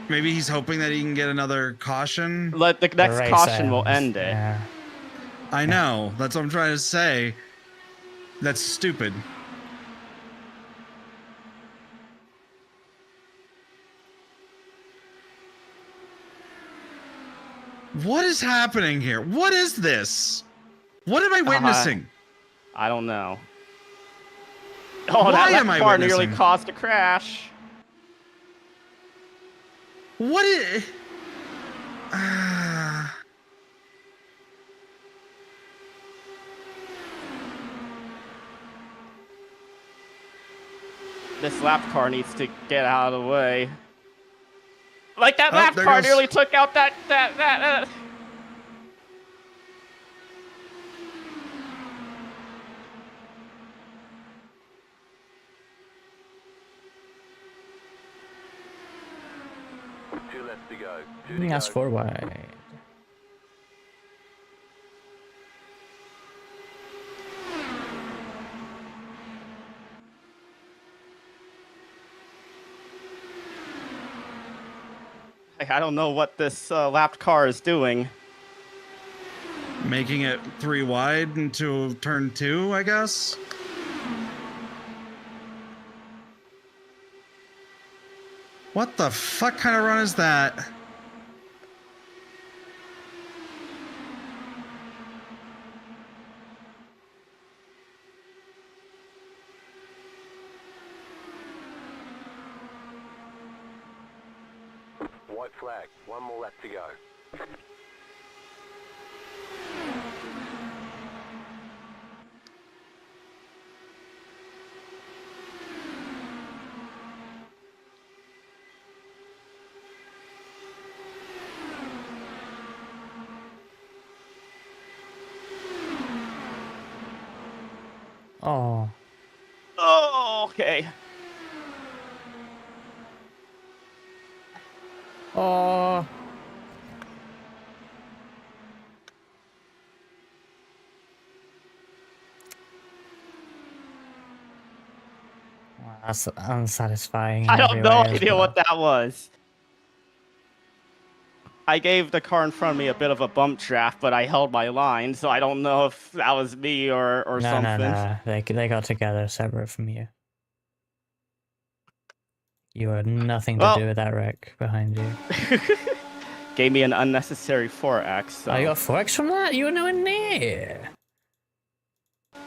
S1: Maybe he's hoping that he can get another caution.
S3: The next
S2: race
S3: caution will
S2: ends.
S3: end it.
S2: Yeah.
S1: I know. That's what I'm trying to say. That's stupid. What is happening here? What is this? What am I witnessing?
S3: I don't know. Oh,
S1: Why
S3: that
S1: am
S3: lap
S1: I
S3: car nearly
S1: witnessing?
S3: caused a crash.
S1: What is...
S3: This lap car needs to get out of the way. Like that
S1: Oh,
S3: lap
S1: there
S3: car
S1: goes-
S3: nearly took out that.
S4: Two left to go.
S2: I think that's 4 wide.
S3: I don't know what this lapped car is doing.
S1: Making it 3 wide into turn 2, I guess? What the fuck kind of run is that?
S4: White flag. One more lap to go.
S2: Oh.
S3: Oh, okay.
S2: Oh. Well, that's unsatisfying in
S3: I
S2: every
S3: have no
S2: way as
S3: idea
S2: well.
S3: what that was. I gave the car in front of me a bit of a bump draft, but I held my line, so I don't know if that was me or
S2: No,
S3: something.
S2: no. They got together separate from you. You had nothing to do with that wreck behind you.
S3: Gave me an unnecessary 4x. So.
S2: Oh, you got 4x from that? You were nowhere near.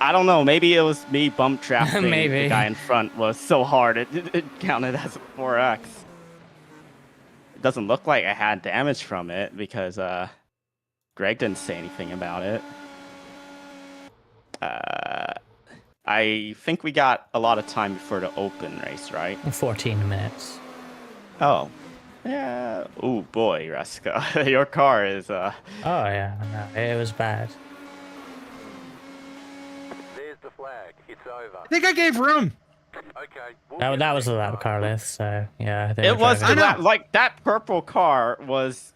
S3: I don't know. Maybe it was me bump drafting
S2: Maybe.
S3: the guy in front was so hard it counted as a 4x. It doesn't look like I had damage from it because Greg didn't say anything about it. I think we got a lot of time before the open race, right?
S2: 14 minutes.
S3: Oh. Yeah. Oh boy, Reska. Your car is
S2: Oh yeah, no, it was bad.
S4: There's the flag. It's over.
S1: I think I gave room.
S4: Okay.
S2: That was a lap car list, so yeah.
S3: It was
S2: driving.
S3: like that purple car was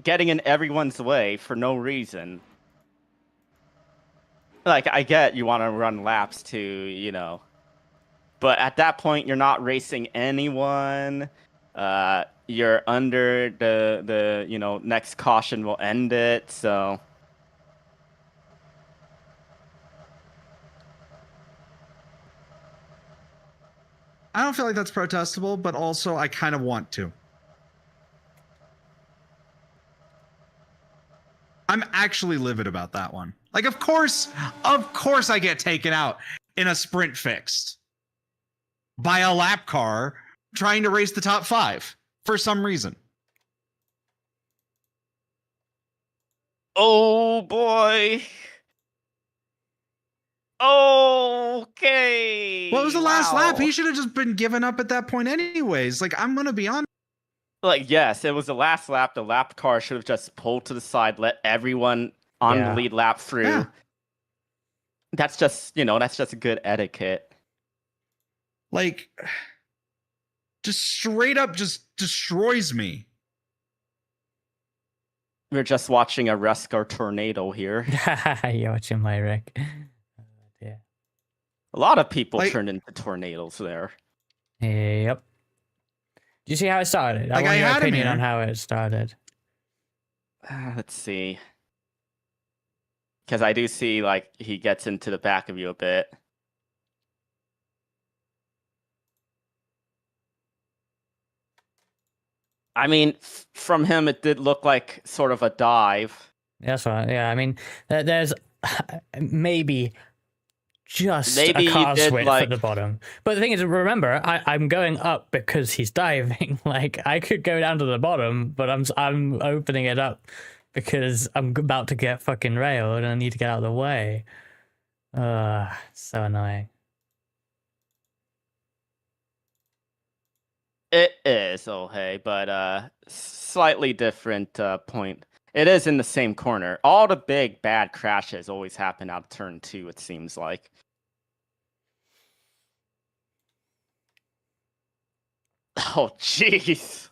S3: getting in everyone's way for no reason. Like, I get you want to run laps to, you know, but at that point you're not racing anyone. You're under the you know, next caution will end it, so
S1: I don't feel like that's protestable, but also I kind of want to. I'm actually livid about that one. Like, of course I get taken out in a sprint fixed by a lap car trying to race the top 5 for some reason.
S3: oh boy. Okay.
S1: What was the last lap?
S3: Wow.
S1: He should have just been given up at that point anyways. Like, I'm going to be honest.
S3: Like, yes, it was the last lap. The lap car should have just pulled to the side, let everyone on the lead lap through.
S1: Yeah.
S3: That's just, you know, that's just good etiquette.
S1: Like, just straight up just destroys me.
S3: We're just watching a Rescar tornado here.
S2: You're watching my wreck. Yeah.
S3: A lot of people
S1: Like-
S3: turned into tornadoes there.
S2: Yep. Do you see how it started? I
S1: Like,
S2: want
S1: I
S2: your
S1: had him
S2: opinion
S1: here.
S2: on how it started.
S3: Let's see. Because I do see, like, he gets into the back of you a bit. I mean, from him, it did look like sort of a dive.
S2: That's right. Yeah, I mean, there's maybe just
S3: Maybe
S2: a
S3: he
S2: car's
S3: did,
S2: width
S3: like-
S2: at the bottom. But the thing is, remember, I'm going up because he's diving. Like, I could go down to the bottom, but I'm opening it up because I'm about to get fucking railed and I need to get out of the way. So annoying.
S3: It is, oh hey, but slightly different point. It is in the same corner. All the big bad crashes always happen out of turn 2, it seems like. Oh, jeez.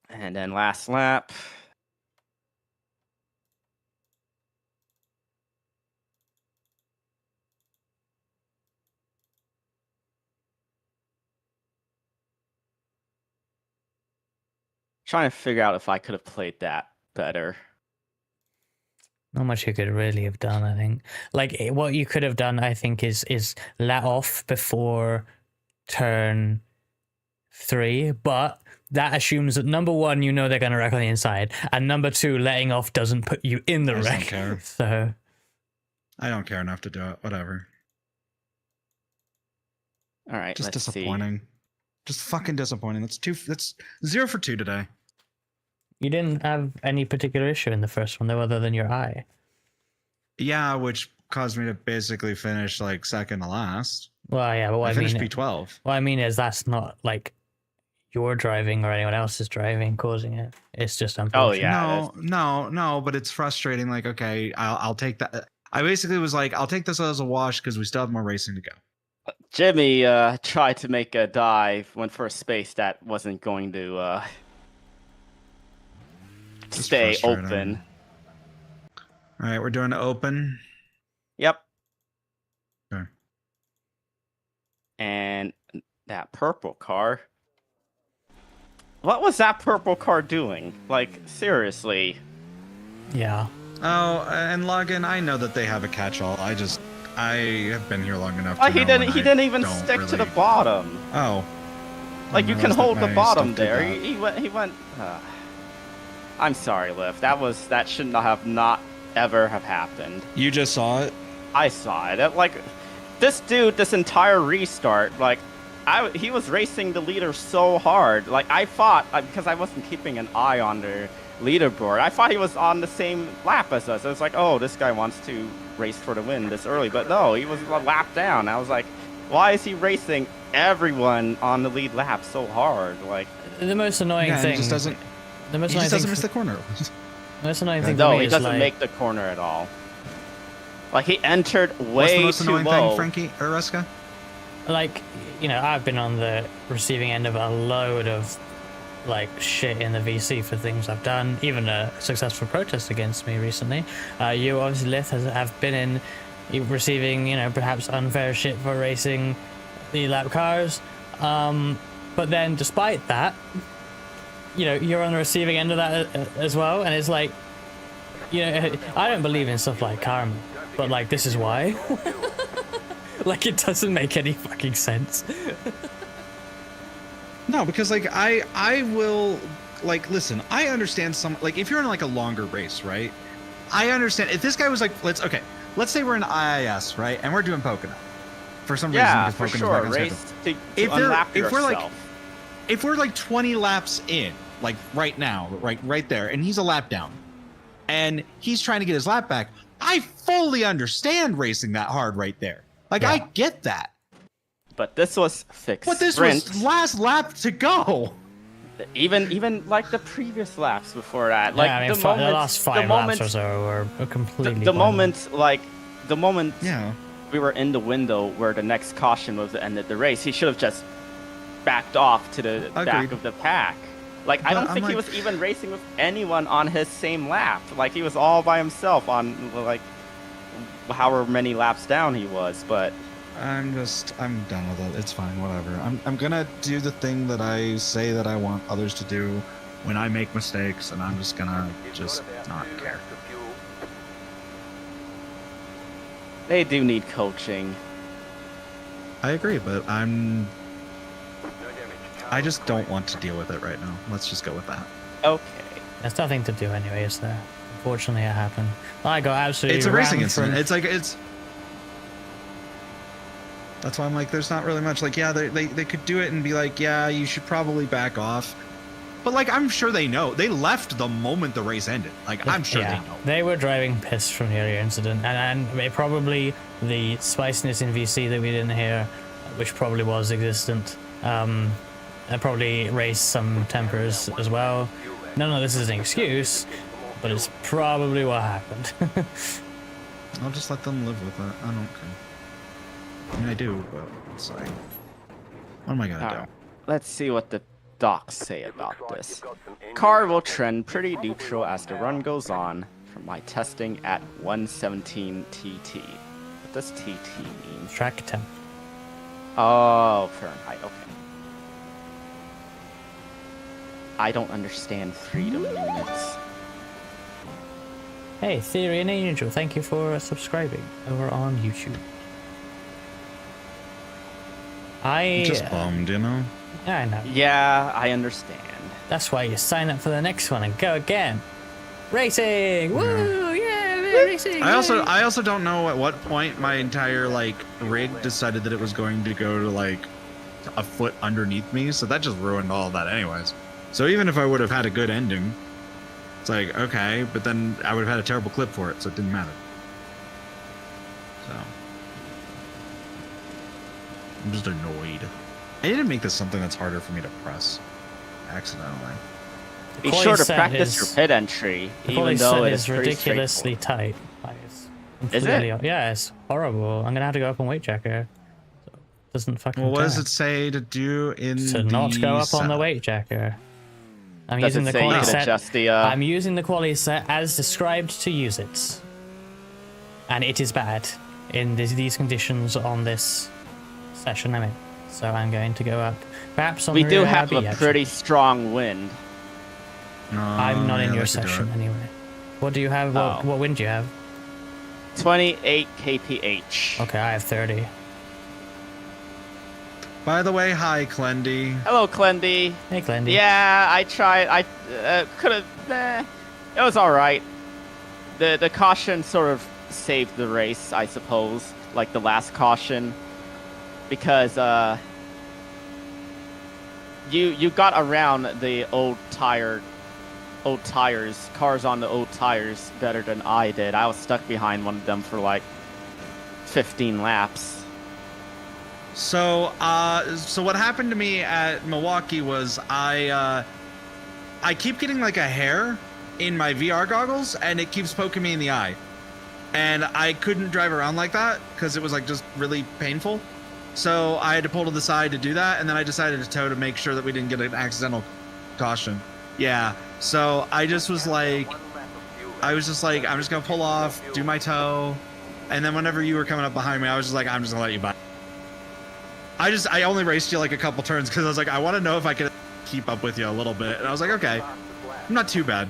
S3: And then last lap. Trying to figure out if I could have played that better.
S2: Not much you could really have done, I think. Like, what you could have done, I think, is let off before turn 3, but that assumes that number 1, you know they're going to wreck on the inside, and number 2, letting off doesn't put you in the
S1: I just don't
S2: wreck.
S1: care.
S2: So,
S1: I don't care enough to do it. Whatever.
S3: All right,
S1: Just
S3: let's
S1: disappointing. Just fucking disappointing. That's 0 for 2 today.
S2: you didn't have any particular issue in the first one, though, other than your eye.
S1: Yeah, which caused me to basically finish like second to last.
S2: Well, yeah, but what
S1: I
S2: I
S1: finished
S2: mean,
S1: P12.
S2: what I mean is that's not like your driving or anyone else's driving causing it. It's just unfortunate.
S3: Oh, yeah.
S1: No, but it's frustrating. Like, okay, I'll take that. I basically was like, I'll take this as a wash because we still have more racing to go.
S3: Jimmy tried to make a dive, went for a space that wasn't going to stay open.
S1: All right, we're doing open.
S3: Yep.
S1: Okay.
S3: And that purple car. What was that purple car doing? Like, seriously.
S2: Yeah.
S1: Oh, and Logan, I know that they have a catch-all. I have been here long enough.
S3: He didn't even stick to the bottom.
S1: Oh.
S3: Like, you can hold the bottom there. He went. I'm sorry, Liv. That should not ever have happened.
S1: You just saw it?
S3: I saw it. Like, this dude, this entire restart, like, he was racing the leader so hard. Like, I thought, because I wasn't keeping an eye on the leaderboard, I thought he was on the same lap as us. I was like, oh, this guy wants to race for the win this early. But no, he was a lap down. I was like, why is he racing everyone on the lead lap so hard? Like,
S2: the most annoying thing.
S1: He just doesn't.
S2: The most
S1: he just doesn't miss the corner.
S2: The most annoying thing.
S3: No, he doesn't make the corner at all. Like, he entered way too low.
S1: What's the most annoying thing, Frankie or Ruska?
S2: Like, you know, I've been on the receiving end of a load of like shit in the VC for things I've done, even a successful protest against me recently. You obviously, Lith, have been in receiving, you know, perhaps unfair shit for racing the lap cars. But then despite that, you know, you're on the receiving end of that as well, and it's like, you know, I don't believe in stuff like karma, but like, this is why. Like, it doesn't make any fucking sense.
S1: No, because like I will, like, listen, I understand like, if you're in like a longer race, right? I understand if this guy was like, let's say we're in IIS, right? And we're doing Pocono for some reason.
S3: Yeah, for sure. Race to unlap yourself.
S1: If we're like 20 laps in, like right now, right there, and he's a lap down, and he's trying to get his lap back, I fully understand racing that hard right there. Like, yeah. I get that.
S3: But this was fixed.
S1: But this was last lap to go.
S3: Even like the previous laps before that. Like,
S2: yeah, I mean, the last 5 laps or so were completely.
S3: The moment
S1: yeah,
S3: we were in the window where the next caution was the end of the race, he should have just backed off to the back of the pack. Like, I don't think he was even racing with anyone on his same lap. Like, he was all by himself on, like, however many laps down he was. But
S1: I'm done with it. It's fine, whatever. I'm gonna do the thing that I say that I want others to do when I make mistakes, and I'm just gonna not care.
S3: They do need coaching.
S1: I agree, but I just don't want to deal with it right now. Let's just go with that.
S3: Okay.
S2: There's nothing to do anyway, is there? Unfortunately, it happened. I got absolutely.
S1: It's a racing incident. That's why I'm like, there's not really much. Like, yeah, they could do it and be like, yeah, you should probably back off. But like, I'm sure they know. They left the moment the race ended. Like, I'm sure they know.
S2: They were driving pissed from the earlier incident, and probably the spiciness in VC that we didn't hear, which probably was existent, and probably raised some tempers as well. None of this is an excuse, but it's probably what happened.
S1: I'll just let them live with it. I don't care. I mean, I do, but it's like, what am I gonna do?
S3: Let's see what the docs say about this. Car will trend pretty neutral as the run goes on from my testing at 117 TT. What does TT mean?
S2: Track temp.
S3: Oh, Fahrenheit, okay. I don't understand freedom units.
S2: Hey, Theory and Angel, thank you for subscribing over on YouTube.
S1: I'm just bummed, you know?
S2: Yeah, I know.
S3: Yeah, I understand.
S2: That's why you sign up for the next one and go again. Racing! Woo! Yeah, racing!
S1: I also don't know at what point my entire like rig decided that it was going to go to like a foot underneath me, so that just ruined all of that anyways. So even if I would have had a good ending, it's like, okay, but then I would have had a terrible clip for it, so it didn't matter. So I'm just annoyed. I need to make this something that's harder for me to press accidentally.
S3: Be sure to practice your pit entry, even though it is
S2: ridiculously tight.
S3: Is it?
S2: Yeah, it's horrible. I'm gonna have to go up on weight checker. So it doesn't fucking.
S1: Well, what does
S2: count.
S1: it say to do in
S2: To not go up on the weight checker. I'm
S3: Does
S2: using
S3: it
S2: the
S3: say you
S2: quality
S3: can
S2: set.
S3: adjust the?
S2: I'm using the quality set as described to use it, and it is bad in these conditions on this session I'm in. So I'm going to go up. Perhaps on
S3: We
S2: the
S3: do
S2: rear
S3: have
S2: RB,
S3: a
S2: actually.
S3: pretty strong wind.
S2: I'm not in your
S1: that could do
S2: session
S1: it.
S2: anyway. What do you have?
S3: Oh.
S2: What wind do you have?
S3: 28 kph.
S2: Okay, I have 30.
S1: By the way, hi, Clendy.
S3: Hello, Clendy.
S2: Hey, Glendy.
S3: Yeah, I tried. I could have. It was all right. The caution sort of saved the race, I suppose. Like the last caution, because you got around the old tires, cars on the old tires better than I did. I was stuck behind one of them for like 15 laps.
S1: So, so what happened to me at Milwaukee was I keep getting like a hair in my VR goggles, and it keeps poking me in the eye, and I couldn't drive around like that because it was like just really painful. So I had to pull to the side to do that, and then I decided to tow to make sure that we didn't get an accidental caution. Yeah. So I just was like, I'm just gonna pull off, do my tow, and then whenever you were coming up behind me, I was just like, I'm just gonna let you by. I only raced you like a couple turns because I was like, I want to know if I could keep up with you a little bit, and I was like, okay, I'm not too bad.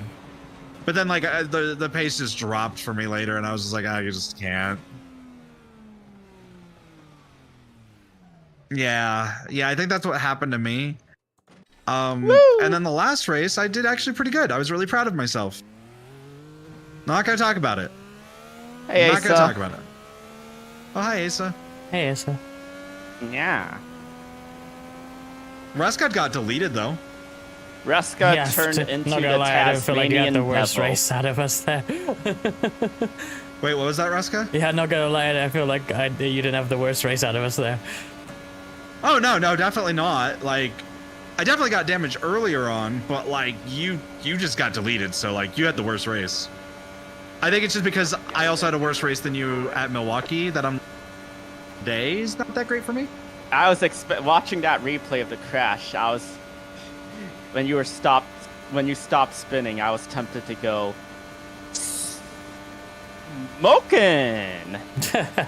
S1: But then like the pace just dropped for me later, and I was just like, I just can't. Yeah, I think that's what happened to me. And then the last race, I did actually pretty good. I was really proud of myself. Not gonna talk about it.
S3: Hey,
S1: Not
S3: Asa.
S1: gonna talk about it. Oh, hi, Asa.
S2: Hey, Asa.
S3: Yeah.
S1: Rescott got deleted though.
S3: Reska
S2: Yeah,
S3: turned into
S2: not
S3: the
S2: gonna lie, I don't feel like you had
S3: Tasmanian
S2: the worst
S3: devil.
S2: race out of us there.
S1: Wait, what was that, Reska?
S2: Yeah, not gonna lie, I feel like you didn't have the worst race out of us there.
S1: Oh no, definitely not. Like, I definitely got damaged earlier on, but like you just got deleted, so like you had the worst race. I think it's just because I also had a worse race than you at Milwaukee that I'm days not that great for me.
S3: I was watching that replay of the crash. I was when you stopped spinning. I was tempted to go smoking.
S2: I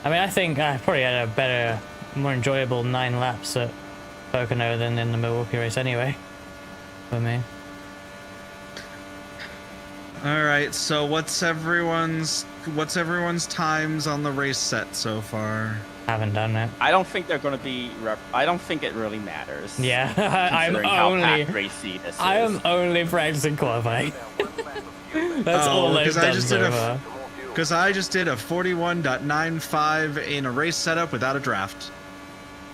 S2: mean, I think I probably had a better, more enjoyable 9 laps at Pocono than in the Milwaukee race anyway, for me.
S1: All right, so what's everyone's times on the race set so far?
S2: Haven't done it.
S3: I don't think they're going to be. I don't think it really matters.
S2: Yeah,
S3: Considering how packed racy this is.
S2: I am only practicing qualifying. That's all I've done so far.
S1: Because I just did a 41.95 in a race setup without a draft.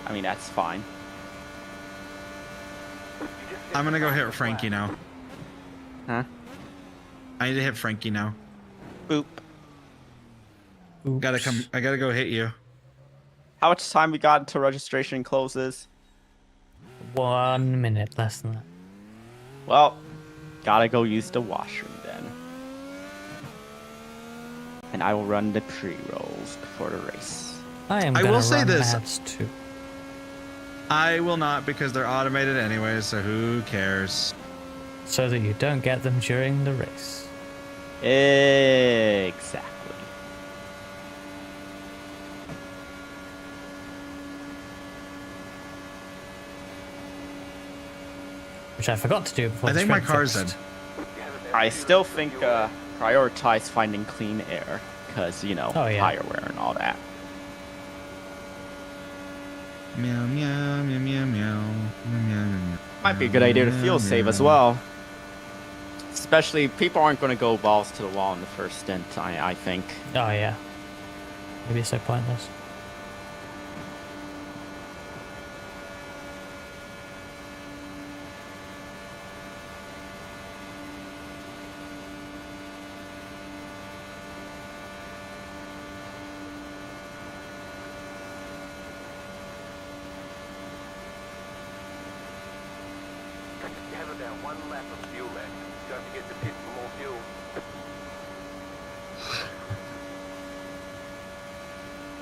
S3: I mean, that's fine.
S1: I'm gonna go hit Frankie now.
S3: Huh?
S1: I need to hit Frankie now.
S3: Boop.
S1: I gotta go hit you.
S3: How much time we got until registration closes?
S2: 1 minute, less than that.
S3: Well, gotta go use the washroom then. And I will run the pre-rolls before the race.
S2: I
S1: will
S2: gonna
S1: say
S2: run
S1: this.
S2: laps too.
S1: I will not because they're automated anyway, so who cares?
S2: So that you don't get them during the race.
S3: Exactly.
S2: Which I forgot to do before
S1: I
S2: the
S1: think my
S2: sprint
S1: car's
S2: fixed.
S1: in.
S3: I still think prioritize finding clean air because, you know,
S2: Oh, yeah.
S3: tire wear and all that.
S1: Meow meow meow meow meow meow meow.
S3: Might be a good idea to fuel save as well. Especially, people aren't going to go balls to the wall in the first stint, I think.
S2: Oh yeah. Maybe it's so pointless.
S4: You have about 1 lap of fuel left. Don't forget to pit for more fuel.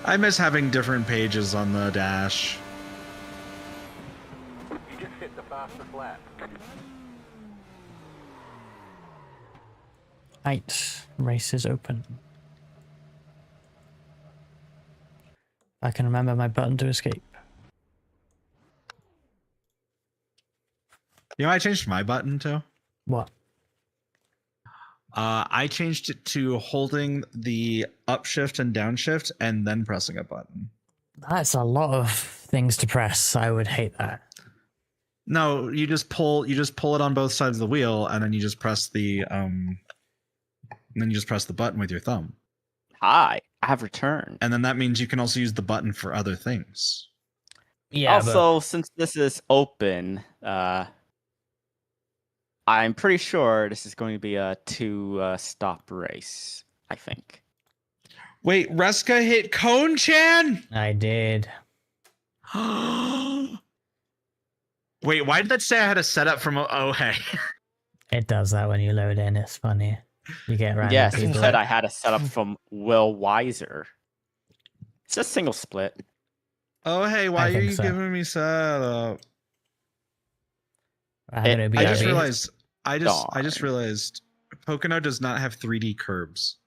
S1: I miss having different pages on the dash.
S4: You just hit the fastest lap.
S2: Right, race is open. I can remember my button to escape.
S1: You know, I changed my button too.
S2: What?
S1: I changed it to holding the upshift and downshift and then pressing a button.
S2: That's a lot of things to press. I would hate that.
S1: No, you just pull it on both sides of the wheel, and then you just press the button with your thumb.
S3: Hi, I have returned.
S1: And then that means you can also use the button for other things.
S2: Yeah.
S3: Also, since this is open, I'm pretty sure this is going to be a two-stop race, I think.
S1: Wait, Reska hit Cone-chan?
S2: I did.
S1: Wait, why did that say I had a setup from oh hey?
S2: It does that when you load in. It's funny. You get random
S3: Yes,
S2: people.
S3: instead I had a setup from Will Weiser. It's just single split.
S1: Oh hey, why
S2: I
S1: are
S2: think
S1: you
S2: so.
S1: giving me setup?
S2: I
S1: just realized I just realized Pocono does not have 3D curbs.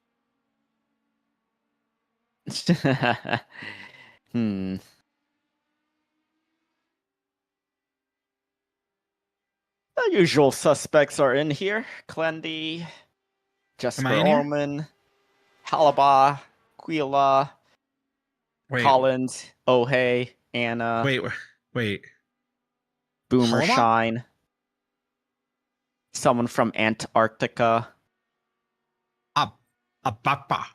S3: Hmm. The usual suspects are in here. Clendy, Jesper
S1: in here?
S3: Orman, Halaba, Quila,
S1: Wait,
S3: Collins, Ohei, Anna,
S1: wait.
S3: Boomer
S1: Halaba?
S3: Shine, someone from Antarctica.
S1: Abapa.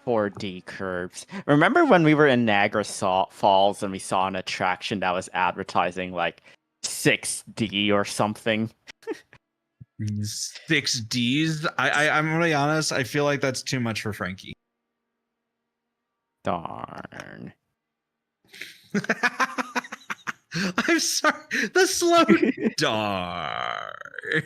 S3: 4D curbs. Remember when we were in Niagara Falls and we saw an attraction that was advertising like 6D or something?
S1: 6Ds. I'm really honest. I feel like that's too much for Frankie.
S3: Darn.
S1: I'm sorry. The slow darn.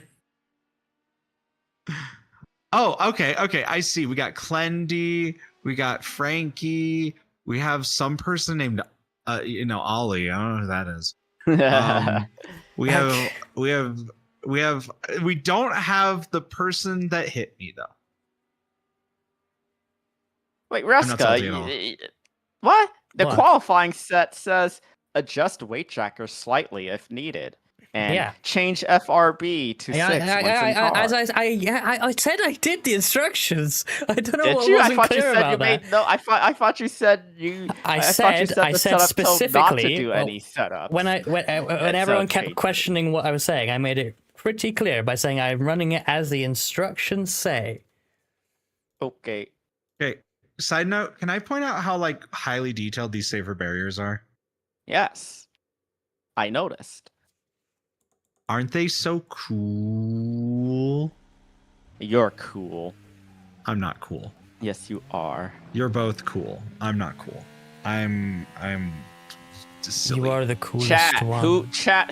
S1: Oh, okay. I see. We got Clendy. We got Frankie. We have some person named, Ollie. I don't know who that is. We don't have the person that hit me though.
S3: Wait,
S1: not salty at all.
S3: What? The
S2: What?
S3: qualifying set says adjust weight tracker slightly if needed. And change FRB to 6 once in car.
S2: I said I did the instructions. I don't know
S3: Did
S2: what
S3: you?
S2: wasn't
S3: I thought you
S2: clear
S3: said
S2: about
S3: you
S2: that.
S3: made no. I thought you said you.
S2: I
S3: thought you
S2: said
S3: the setup
S2: specifically
S3: told not to do any setup.
S2: when everyone kept
S3: okay.
S2: questioning what I was saying, I made it pretty clear by saying I'm running it as the instructions say.
S3: Okay.
S1: Okay. Side note, can I point out how highly detailed these safer barriers are?
S3: Yes. I noticed.
S1: Aren't they so cool?
S3: You're cool.
S1: I'm not cool.
S3: Yes, you are.
S1: You're both cool. I'm not cool. I'm just silly.
S2: You are the coolest
S3: Chat.
S2: one.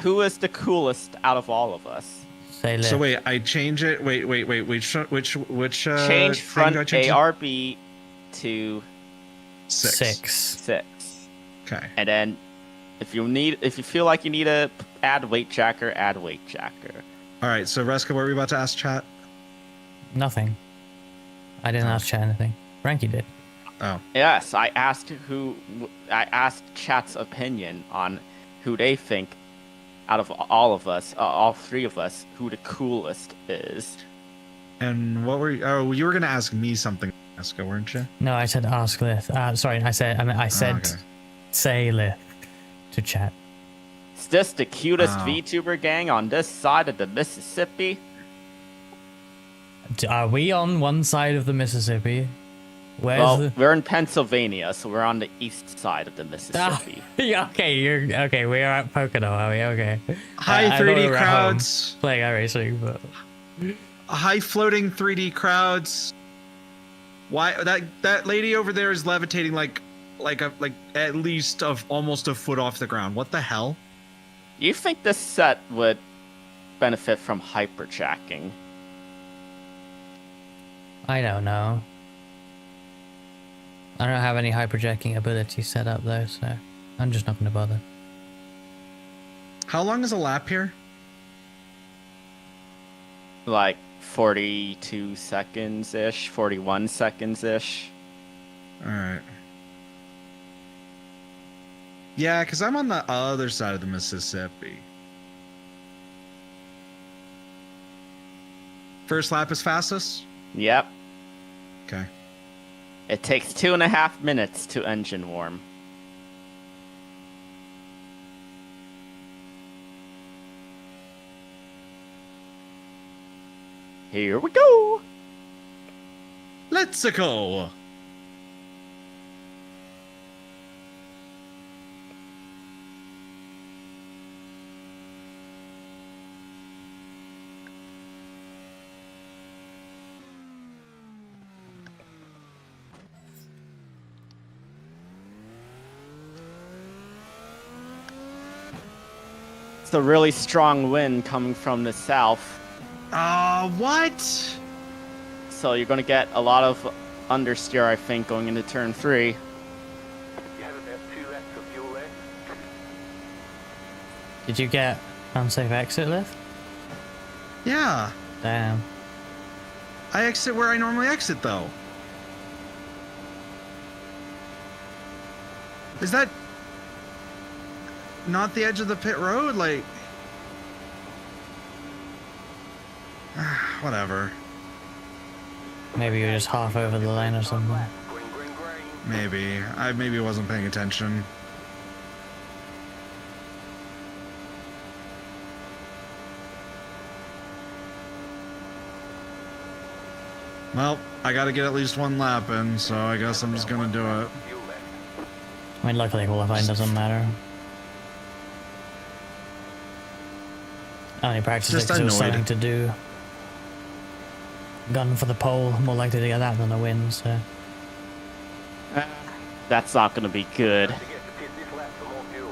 S3: Who is the coolest out of all of us?
S2: Say
S1: So wait, I change it. Wait. Which
S3: Change
S1: thing
S3: front
S1: do I change it?
S3: ARB to
S2: 6.
S1: Okay.
S3: And then if you feel like you need to add weight tracker, add weight tracker.
S1: All right. So Reska, what were we about to ask chat?
S2: Nothing. I didn't ask chat anything. Frankie did.
S1: Oh.
S3: Yes, I asked chat's opinion on who they think out of all of us, all three of us, who the coolest is.
S1: And what were you? Oh, you were gonna ask me something, Reska, weren't you?
S2: No, I said ask Lith. Sorry, I said
S1: okay.
S2: say Lith to chat.
S3: Is this the cutest
S1: Oh.
S3: VTuber gang on this side of the Mississippi?
S2: Are we on one side of the Mississippi? Where's
S3: Well, we're in Pennsylvania, so we're on the east side of the Mississippi.
S2: Yeah, okay, we are at Pocono, are we? Okay.
S1: Hi,
S2: I thought
S1: 3D
S2: we were at home
S1: crowds.
S2: playing iRacing, but
S1: High floating 3D crowds. Why that lady over there is levitating like at least almost a foot off the ground. What the hell?
S3: You think this set would benefit from hyperjacking?
S2: I don't know. I don't have any hyperjacking ability set up though, so I'm just not going to bother.
S1: How long is a lap here?
S3: Like 42 seconds-ish, 41 seconds-ish.
S1: All right. Yeah, because I'm on the other side of the Mississippi. First lap is fastest?
S3: Yep.
S1: Okay.
S3: It takes 2.5 minutes to engine warm. Here we go.
S1: Let's go.
S3: It's a really strong wind coming from the south.
S1: What?
S3: So you're going to get a lot of understeer, I think, going into turn 3.
S4: You have about 2 laps of fuel left.
S2: Did you get unsafe exit lift?
S1: Yeah.
S2: Damn.
S1: I exit where I normally exit, though. Is that not the edge of the pit road? Like, whatever.
S2: Maybe you're just half over the lane or something.
S4: Green, green, green.
S1: Maybe. I maybe wasn't paying attention. Well, I gotta get at least one lap in, so I guess I'm just gonna do it.
S4: Fuel left.
S2: I mean, luckily qualifying doesn't matter. I only practiced it
S1: Just
S2: because it was
S1: annoyed.
S2: something to do. Gun for the pole, more likely to get that than a win, so...
S3: That's not going to be good.
S4: To get to pit this lap for more fuel.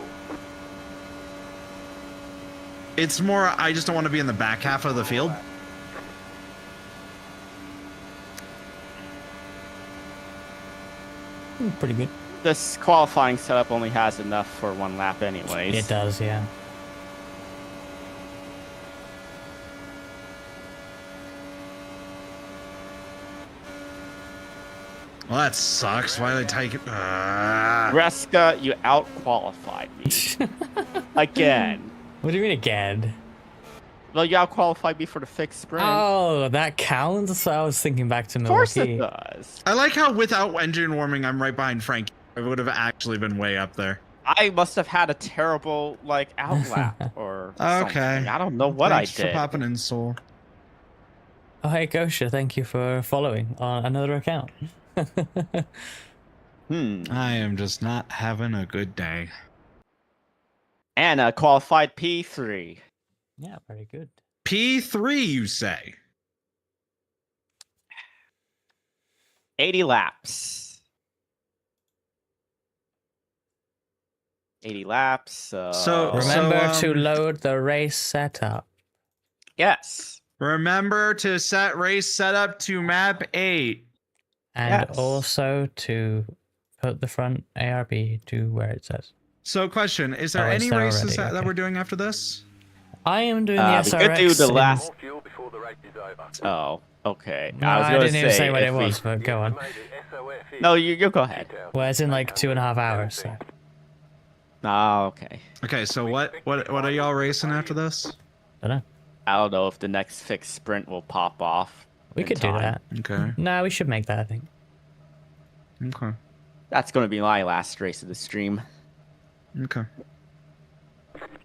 S1: It's more, I just don't want to be in the back half of the field.
S2: Pretty good.
S3: This qualifying setup only has enough for 1 lap anyways.
S2: It does, yeah.
S1: Well, that sucks. Why did I take it?
S3: Reska, you out-qualified me. Again.
S2: What do you mean again?
S3: Well, you out-qualified me for the fixed sprint.
S2: Oh, that counts? I was thinking back to
S3: Of course
S2: Milwaukee.
S3: it does.
S1: I like how without engine warming, I'm right behind Frank. I would have actually been way up there.
S3: I must have had a terrible, like, outlap or something.
S1: Okay.
S3: I don't know what
S1: Thanks
S3: I did.
S1: for popping in, Soul.
S2: Oh, hey, Gosha, thank you for following on another account.
S1: I am just not having a good day.
S3: Anna qualified P3.
S2: Yeah, very good.
S1: P3, you say?
S3: 80 laps. 80 laps.
S1: So-
S2: Remember
S1: So,
S2: to load the race setup.
S3: Yes.
S1: Remember to set race setup to map 8.
S2: And
S3: Yes.
S2: also to put the front ARB to where it says.
S1: So, question: is there
S2: Oh, it's
S1: any
S2: there
S1: races
S2: already,
S1: that
S2: okay.
S1: we're doing after this?
S2: I am doing the
S3: We
S2: SRX.
S3: could do the
S2: in-
S3: last.
S4: More fuel before the race is over.
S3: Oh, okay.
S2: No,
S3: I was
S2: I
S3: gonna
S2: didn't even say what
S3: if
S2: it
S3: we-
S2: was, but go on.
S4: Estimated SOF is
S3: No, you go ahead.
S4: 2,000.
S2: Well, it's in like 2.5 hours, so.
S3: Oh, okay.
S1: Okay, so what are y'all racing after this?
S2: I don't know.
S3: I don't know if the next fixed sprint will pop off.
S2: We
S3: in
S2: could do
S3: time.
S2: that.
S1: Okay.
S2: No, we should make that, I think.
S1: Okay.
S3: That's going to be my last race of the stream.
S1: Okay.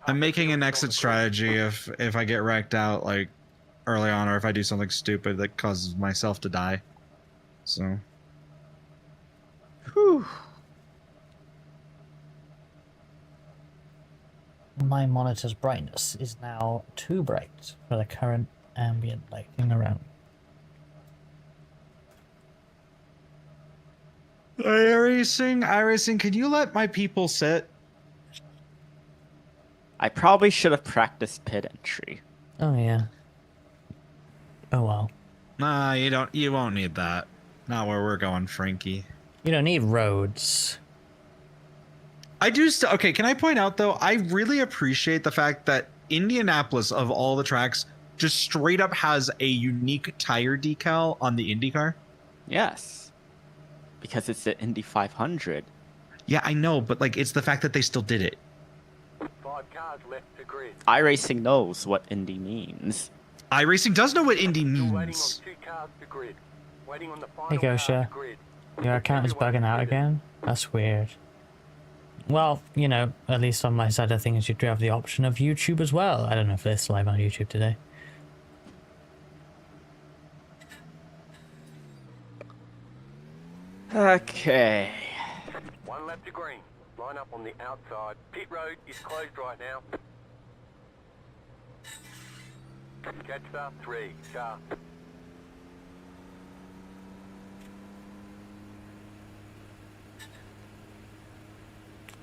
S1: I'm making an exit strategy if I get wrecked out like early on, or if I do something stupid that causes myself to die. So.
S3: Whew.
S2: My monitor's brightness is now too bright for the current ambient lighting around.
S1: iRacing, can you let my people sit?
S3: I probably should have practiced pit entry.
S2: Oh, yeah. Oh, well.
S1: Nah, you don't. You won't need that. Not where we're going, Frankie.
S2: You don't need roads.
S1: I do. Okay, can I point out though? I really appreciate the fact that Indianapolis, of all the tracks, just straight up has a unique tire decal on the IndyCar.
S3: Yes, because it's the Indy 500.
S1: Yeah, I know, but like, it's the fact that they still did it.
S4: 5 cars left to grid.
S3: iRacing knows what Indy means.
S1: iRacing does know what Indy
S4: Still waiting on
S1: means.
S4: 2 cars to grid. Waiting on the final
S2: Hey,
S4: car
S2: Gosha.
S4: to grid.
S2: Your account is bugging out again? That's weird. Well, you know, at least on my side of things, you do have the option of YouTube as well. I don't know if it's live on YouTube today.
S3: Okay.
S4: 1 left to green. Line up on the outside. Pit road is closed right now. Catch the 3 car.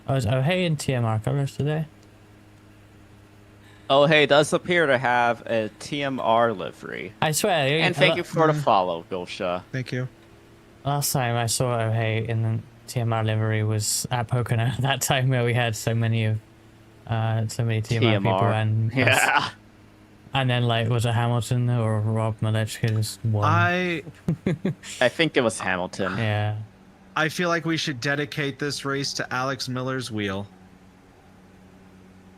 S2: Oh, is O'Hay in TMR colors today?
S3: Oh, hey, does appear to have a TMR livery.
S2: I swear.
S3: And thank you for the follow, Gosha.
S1: Thank you.
S2: Last time I saw O'Hay in the TMR livery was at Pocono. That time where we had so many TMR people and
S3: Yeah.
S2: and then like was it Hamilton or Rob Malechka just won?
S1: I
S3: think it was Hamilton.
S2: Yeah.
S1: I feel like we should dedicate this race to Alex Miller's wheel.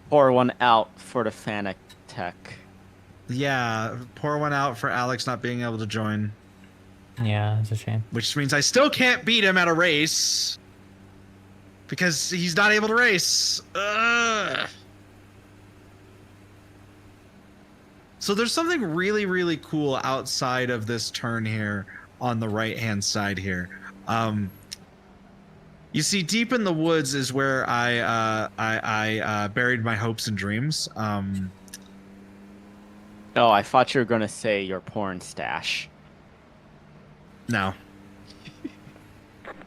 S3: Pour one out for the Fanic Tech.
S1: Yeah, pour one out for Alex not being able to join.
S2: Yeah, it's a shame.
S1: Which means I still can't beat him at a race. Because he's not able to race. Ugh. So there's something really, really cool outside of this turn here on the right-hand side here. You see, deep in the woods is where I buried my hopes and dreams.
S3: Oh, I thought you were going to say your porn stash.
S1: No.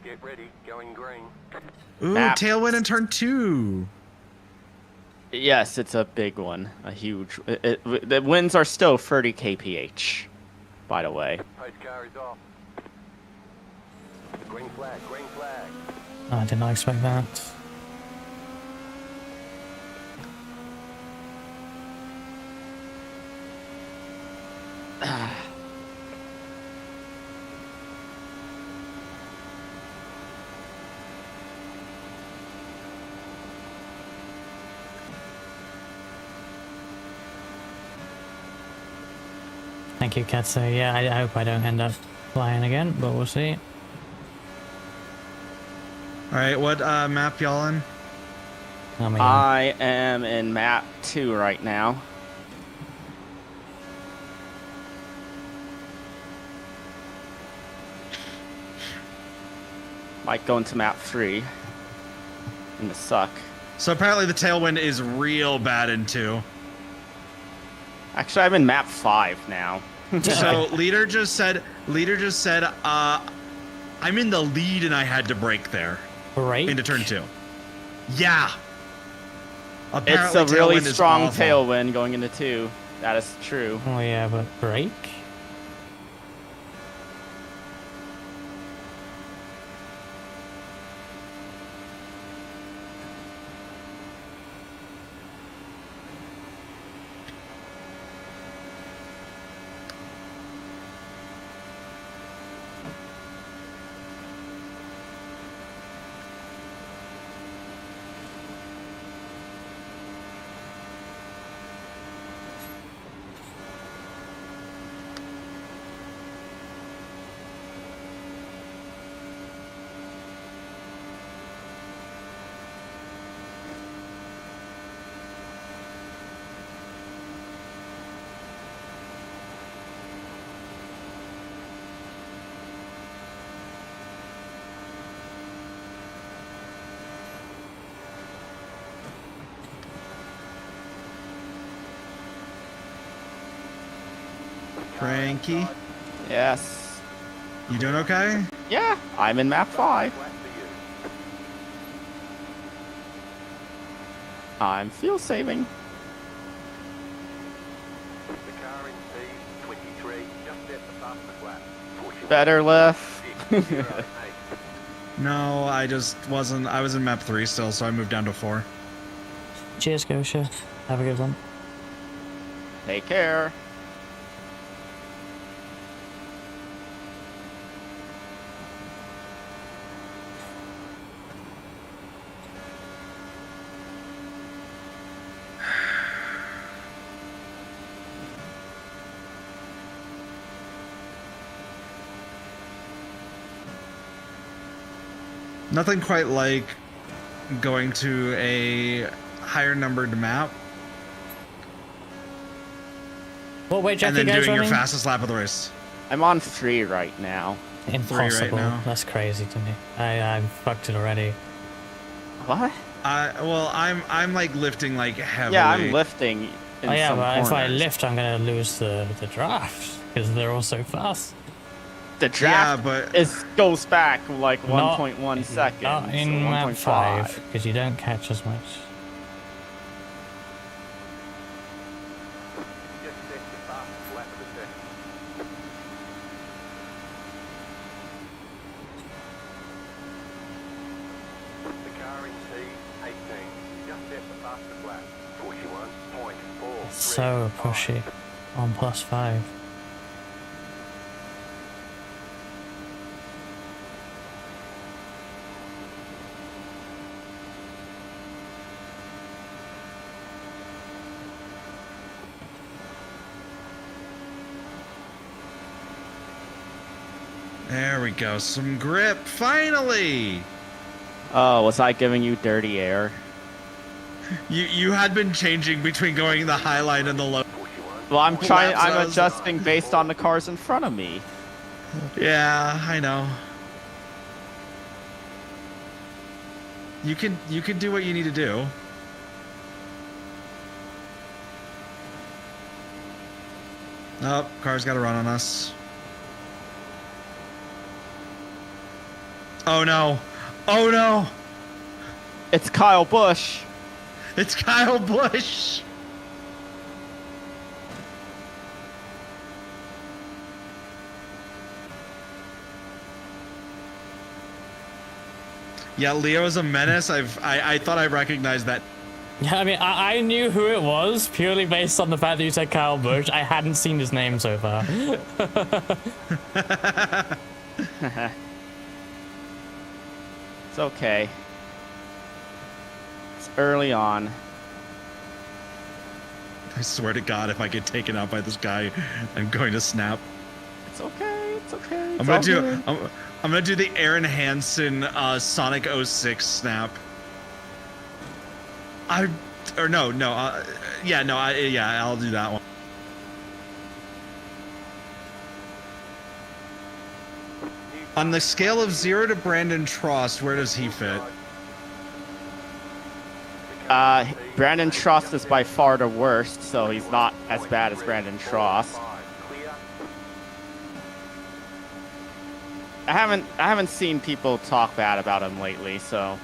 S4: Get ready. Going green.
S1: Ooh,
S3: Map.
S1: tailwind in turn 2.
S3: Yes, it's a big one. A huge... the winds are still 30 kph, by the way.
S4: Post car is off. Green flag. Green flag.
S2: I did not expect that. Thank you, Katsu. Yeah, I hope I don't end up flying again, but we'll see.
S1: All right, what map y'all in?
S2: I mean,
S3: I am in map 2 right now. Might go into map 3. In the suck.
S1: So apparently the tailwind is real bad in 2.
S3: Actually, I'm in map 5 now.
S1: So leader just said, I'm in the lead and I had to brake there
S2: break?
S1: into turn 2. Yeah.
S3: It's
S1: Apparently
S3: a really
S1: tailwind is
S3: strong
S1: awful.
S3: tailwind going into 2. That is true.
S2: Oh yeah, but break?
S1: Frankie,
S3: Yes.
S1: you doing okay?
S3: Yeah, I'm in map 5.
S4: Flat for you.
S3: I'm fuel saving.
S4: The car in P23 just set the fastest lap.
S3: Better left.
S4: 608.
S1: No, I just wasn't. I was in map 3 still, so I moved down to 4.
S2: Cheers, Gosha. Have a good one.
S3: Take care.
S1: Nothing quite like going to a higher numbered map
S2: What way, Jack,
S1: and then
S2: you guys
S1: doing your
S2: running?
S1: fastest lap of the race.
S3: I'm on 3 right now.
S2: Impossible.
S1: now.
S2: That's crazy to me. I fucked it already.
S3: What?
S1: Well, I'm like lifting like heavily.
S3: Yeah, I'm lifting in
S2: Oh yeah,
S3: some
S2: but if I
S3: corners.
S2: lift, I'm gonna lose the draft because they're all so fast.
S3: The
S1: Yeah,
S3: draft
S1: but
S3: goes back like
S2: Not-
S3: 1.1 seconds.
S2: Not in
S3: or
S2: map
S3: 1.5.
S2: 5 because you don't catch as much.
S4: Just set the fastest lap of the session. The car in T18 just set the fastest lap. 41.4.
S2: So pushy on +5.
S1: there we go. Some grip, finally.
S3: Oh, was I giving you dirty air?
S1: You had been changing between going the high line and the low.
S3: Well, I'm trying.
S1: laps
S3: I'm
S1: I was-
S3: adjusting based on the cars in front of me.
S1: Yeah, I know. You can do what you need to do. Oh, car's got to run on us. Oh no! Oh no!
S3: It's Kyle Busch.
S1: It's Kyle Busch! Yeah, Leo is a menace. I thought I recognized that.
S2: Yeah, I mean, I knew who it was purely based on the fact that you said Kyle Busch. I hadn't seen his name so far.
S3: It's okay. It's early on.
S1: I swear to God, if I get taken out by this guy, I'm going to snap.
S3: It's okay. It's okay.
S1: I'm gonna do the Aaron Hansen Sonic 06 snap. I'll do that one. On the scale of 0 to Brandon Trost, where does he fit?
S3: Brandon Trost is by far the worst, so he's not as bad as Brandon Trost. I haven't seen people talk bad about him lately, so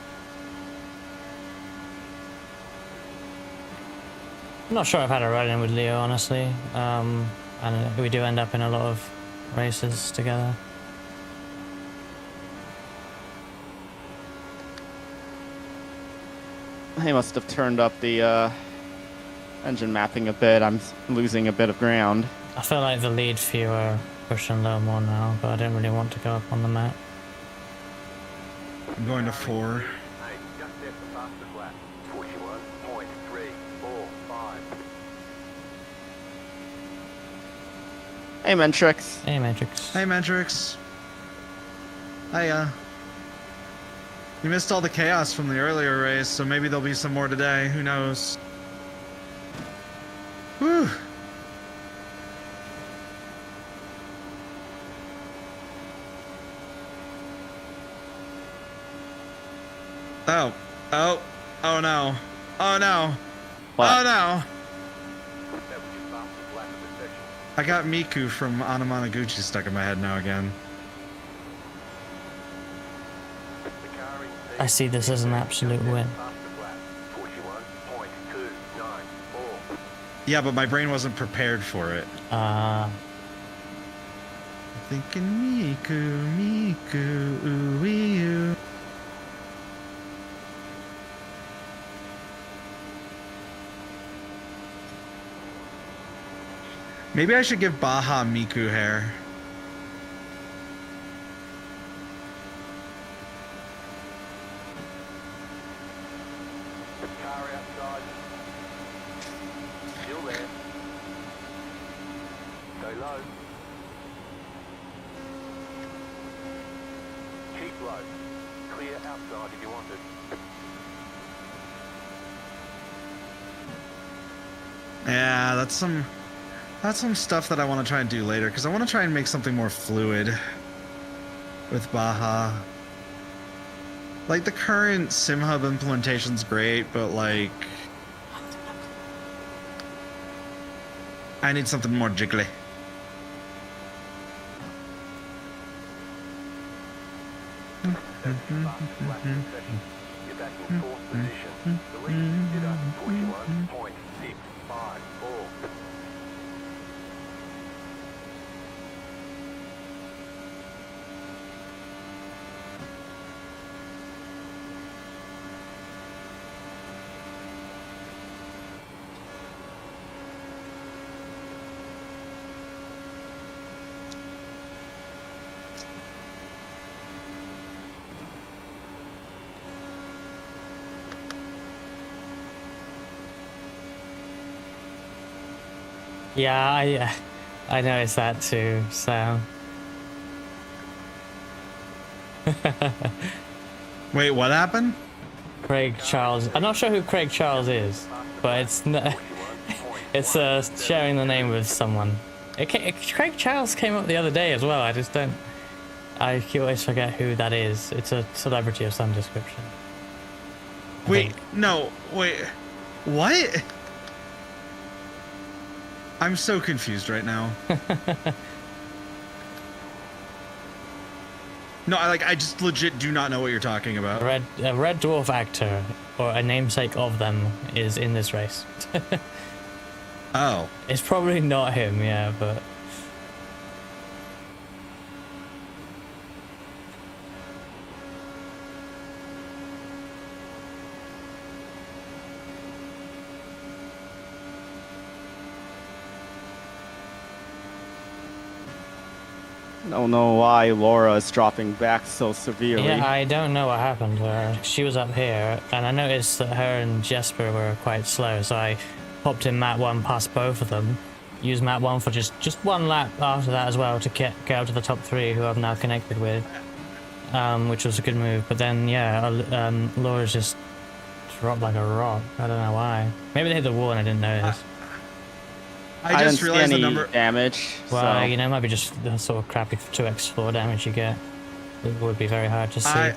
S2: I'm not sure I've had a run-in with Leo, honestly. And we do end up in a lot of races together.
S3: he must have turned up the engine mapping a bit. I'm losing a bit of ground.
S2: I feel like the lead few are pushing low more now, but I didn't really want to go up on the map.
S1: I'm going to 4.
S4: Just set the fastest lap. 41.345.
S3: Hey, Mentrix.
S2: Hey, Matrix.
S1: Hey, Matrix. Hiya. You missed all the chaos from the earlier race, so maybe there'll be some more today. Who knows? Whew. Oh. Oh. Oh no. Oh no.
S3: What?
S1: Oh no.
S4: That was your fastest lap of the session.
S1: I got Miku from Anamanaguchi stuck in my head now again.
S4: The car in
S2: I see this as an absolute win.
S4: fastest lap. 41.294.
S1: Yeah, but my brain wasn't prepared for it. Thinking Miku, Miku, ooh, you. Maybe I should give Baja Miku hair.
S4: Car outside. Still there. Go low. Keep low. Clear outside if you want it.
S1: Yeah, that's some stuff that I want to try and do later, because I want to try and make something more fluid with Baja. Like, the current SimHub implementation's great, but like, I need something more jiggly.
S4: You're back in fourth position. The lead is at 41.654.
S2: Yeah, I noticed that too, so.
S1: Wait, what happened?
S2: Craig Charles. I'm not sure who Craig Charles is, but it's it's sharing the name with someone. Craig Charles came up the other day as well. I always forget who that is. It's a celebrity of some description.
S1: Wait, no, wait, what? I'm so confused right now. No, I just legit do not know what you're talking about.
S2: A Red Dwarf actor, or a namesake of them, is in this race.
S1: Oh.
S2: It's probably not him, yeah, but...
S3: I don't know why Laura is dropping back so severely.
S2: Yeah, I don't know what happened to her. She was up here, and I noticed that her and Jesper were quite slow, so I popped in map 1 past both of them. Used map 1 for just one lap after that as well to get out to the top 3, who I've now connected with, which was a good move. But then, yeah, Laura's just dropped like a rock. I don't know why. Maybe they hit the wall and I didn't notice.
S3: I
S1: just
S3: didn't
S1: realized
S3: see
S1: the
S3: any
S1: number.
S3: damage.
S2: Well,
S3: so.
S2: you know, it might be just the sort of crappy 2x floor damage you get. It would be very hard to see.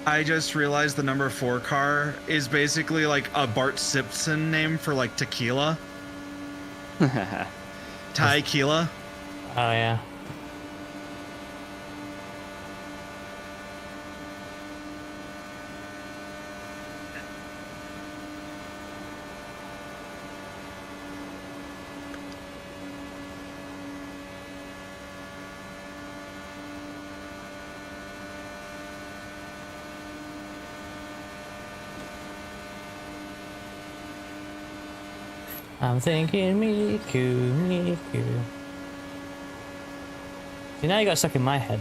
S1: I just realized the number 4 car is basically like a Bart Simpson name for like tequila. Tequila.
S2: Oh yeah. I'm thinking Miku, Miku. See, now you got stuck in my head.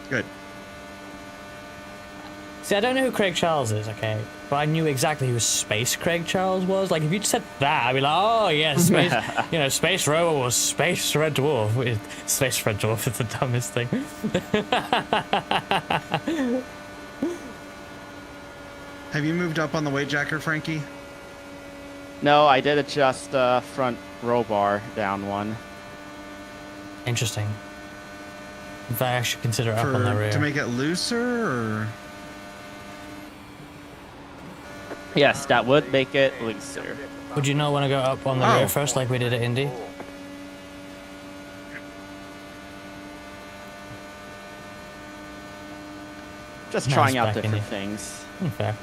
S1: Good.
S2: See, I don't know who Craig Charles is, okay? But I knew exactly who Space Craig Charles was. Like, if you'd said that, I'd be like, oh, yeah, Space, you know, Space Rover or Space Red Dwarf. Space Red Dwarf is the dumbest thing.
S1: Have you moved up on the weight jacker, Frankie?
S3: No, I did adjust front row bar down 1.
S2: Interesting. In fact, I should consider up on the rear.
S1: To make it looser, or?
S3: Yes, that would make it looser.
S2: Would you not want to go up on the rear first like we did at Indy?
S3: Just
S2: Nice
S3: trying out
S2: back
S3: different
S2: Indy.
S3: things.
S2: Fair.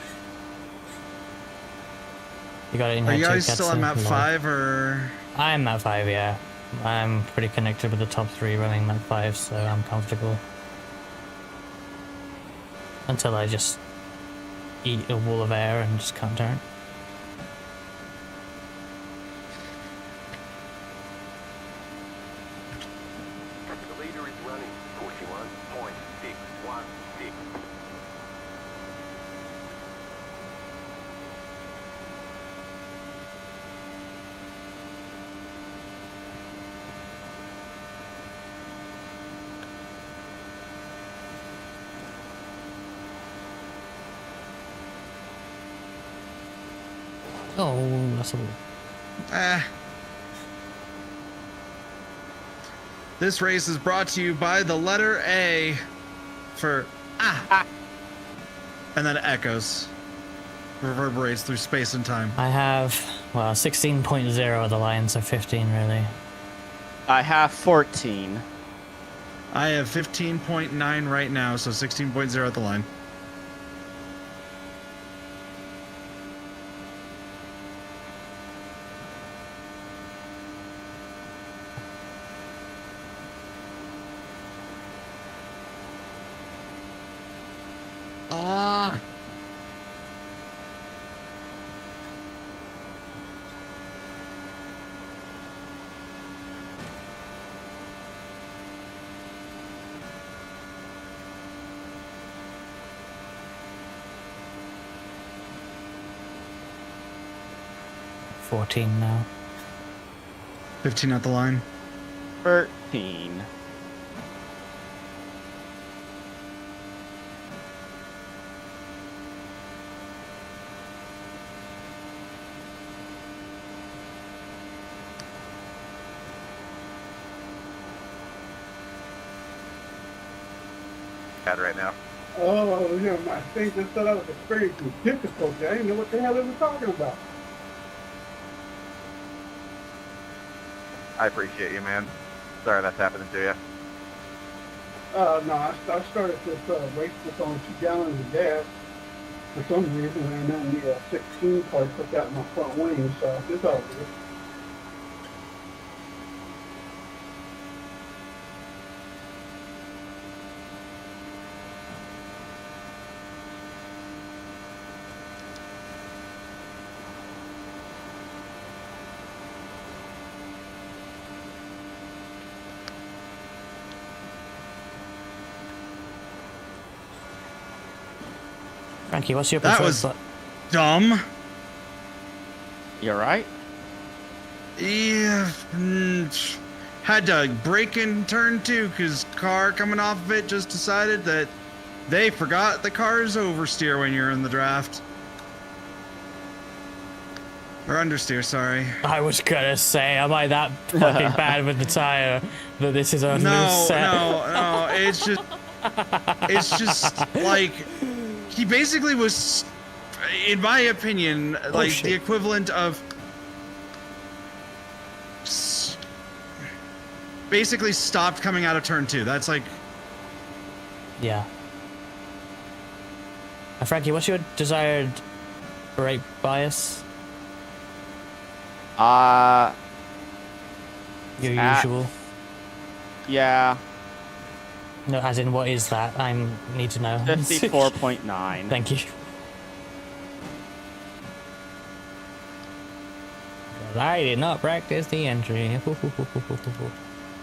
S2: You got it in
S1: Are
S2: here
S1: you
S2: too,
S1: guys still on map
S2: Katsu.
S1: 5 or?
S2: I'm map 5, yeah. I'm pretty connected with the top 3 running map 5, so I'm comfortable. Until I just eat a wall of air and just can't turn.
S4: The leader is running 41.616.
S2: Oh, that's a little...
S1: This race is brought to you by the letter A for and then it echoes, reverberates through space and time.
S2: I have, well, 16.0 of the line, so 15 really.
S3: I have 14.
S1: I have 15.9 right now, so 16.0 at the line. Ah.
S2: Now.
S1: 15 at the line.
S3: 13.
S4: Right now.
S5: Oh, yeah, my thing just thought I was experiencing difficulty. I didn't know what the hell they were talking about.
S4: I appreciate you, man. Sorry that's happening to you.
S5: No, I started this race with only 2 gallons of gas for some reason, and then the 16 part took out my front wing, so it's all good.
S2: Frankie, what's your
S1: That
S2: preferred
S1: was dumb.
S3: You're right.
S1: Yeah. Had to brake in turn 2 because car coming off of it just decided that they forgot the car's oversteer when you're in the draft. Or understeer, sorry.
S2: I was gonna say, am I that fucking bad with the tire that this is a loose set?
S1: No. It's just like he basically was, in my opinion, like the equivalent of basically stopped coming out of turn 2. That's like,
S2: yeah. Frankie, what's your desired brake bias? Your usual.
S3: Yeah.
S2: No, as in, what is that? I need to know.
S3: 54.9.
S2: Thank you. I did not practice the entry.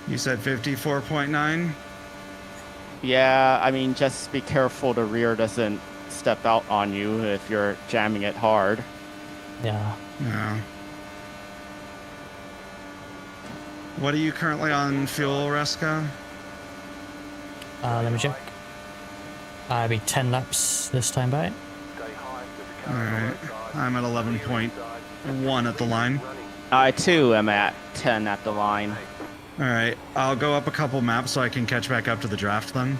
S1: you said 54.9?
S3: Yeah, I mean, just be careful the rear doesn't step out on you if you're jamming it hard.
S2: Yeah.
S1: No. What are you currently on fuel, Reska?
S2: Let me check. I'll be 10 laps this time by.
S1: Alright. I'm at 11.1 at the line.
S3: I too am at 10 at the line.
S1: Alright. I'll go up a couple maps so I can catch back up to the draft then.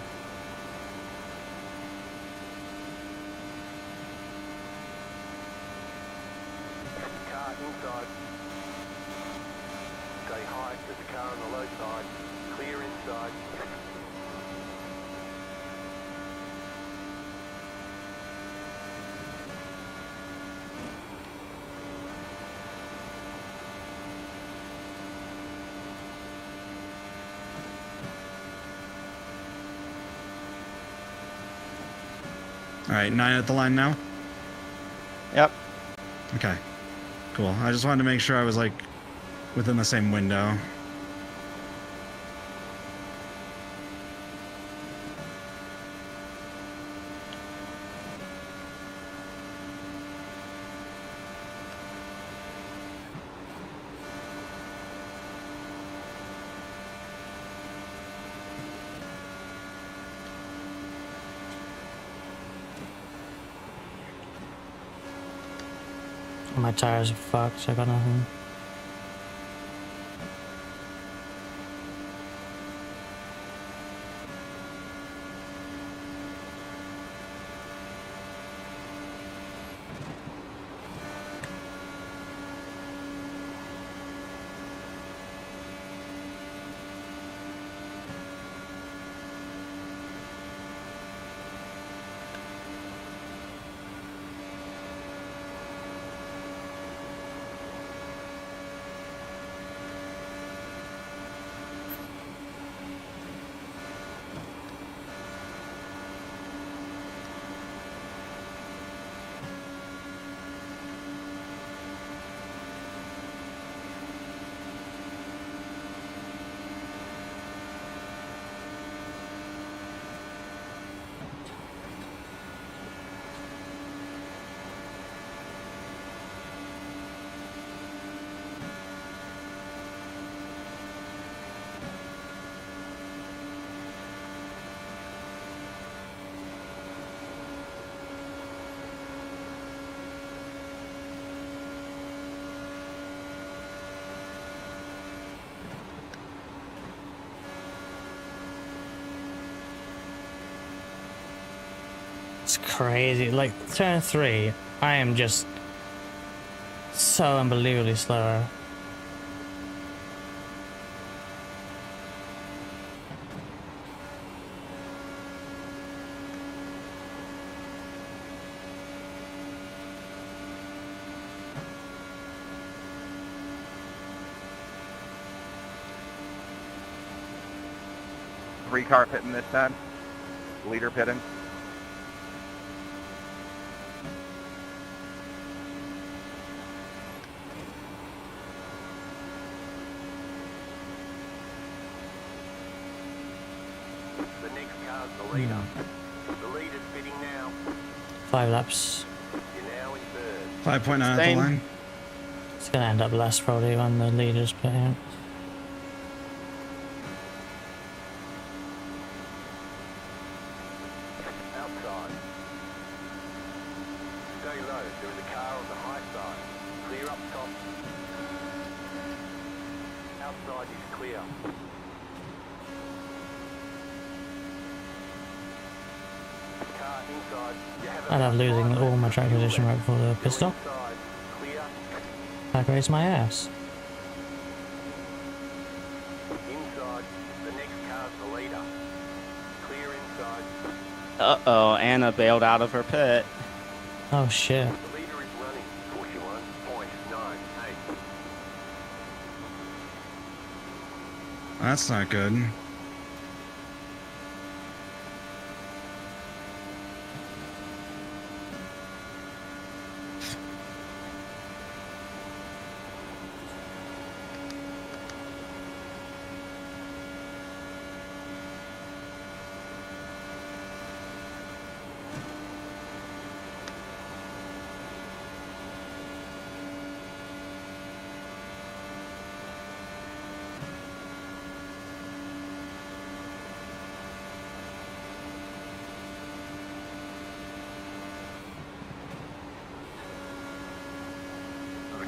S4: Car inside. Stay high to the car on the low side. Clear inside.
S1: All right, 9 at the line now.
S3: Yep.
S1: Okay, cool. I just wanted to make sure I was like within the same window.
S2: My tires are fucked, so I got nothing. It's crazy. Like, turn 3, I am just so unbelievably slower.
S4: Three car pitting this time. Leader pitting. The next car's the leader. The leader's pitting now.
S2: 5 laps.
S4: You're now in third.
S1: 5.9 at the
S3: Same.
S1: line.
S2: It's gonna end up less probably when the leaders put out.
S4: Outside. Stay low. There is a car on the high side. Clear up top. Outside is clear. Car inside. You have a
S2: I love losing all my track position right before the pit stop.
S4: inside. Clear.
S2: That raised my ass.
S4: Inside. The next car's the leader. Clear inside.
S3: Uh-oh, Anna bailed out of her pit.
S2: Oh shit.
S4: The leader is running. 41.98.
S1: That's not good.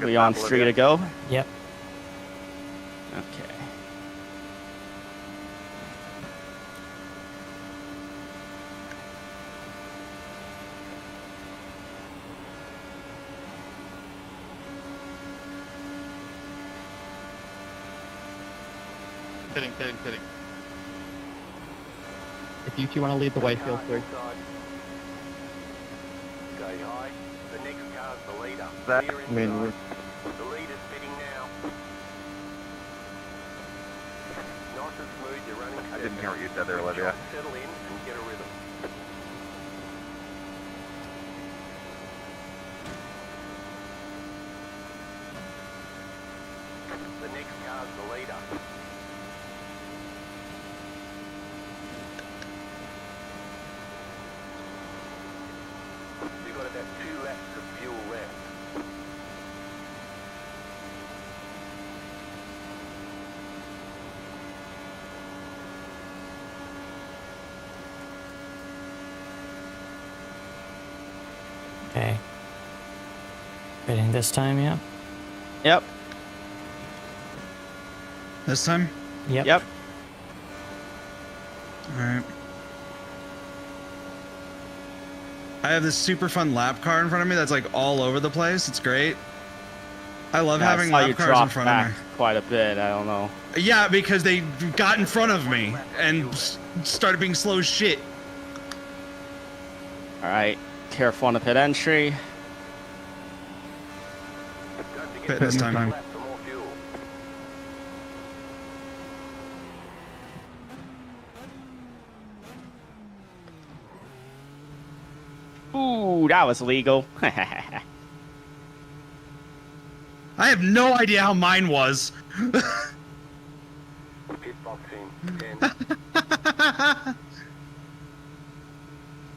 S3: We on 3 to go?
S2: Yep.
S3: Okay.
S6: Pitting. If you two want to lead the way, feel free.
S4: Inside. Stay high. The next car's the leader.
S3: That-
S4: Clear
S3: I mean,
S4: inside. The leader's pitting now. Nice and smooth. You're running.
S7: I didn't hear what you said there, Olivia.
S4: Settle in and get a rhythm. The next car's the leader. We've got about 2 laps of fuel left.
S2: Okay. Hitting this time, yeah.
S3: Yep.
S1: This time?
S2: Yep.
S3: Yep.
S1: All right. I have this super fun lap car in front of me that's like all over the place. It's great. I love
S3: Yeah,
S1: having
S3: I saw you
S1: lap cars in
S3: drop
S1: front
S3: back
S1: of me.
S3: quite a bit. I don't know.
S1: Yeah, because they got in front of me and started being slow as shit.
S3: All right. Careful on the pit entry.
S4: Don't forget
S1: Pit
S4: to
S1: this
S4: use
S1: time.
S4: the lap for more fuel.
S3: Ooh, that was legal.
S1: I have no idea how mine was.
S4: Pit box in 10,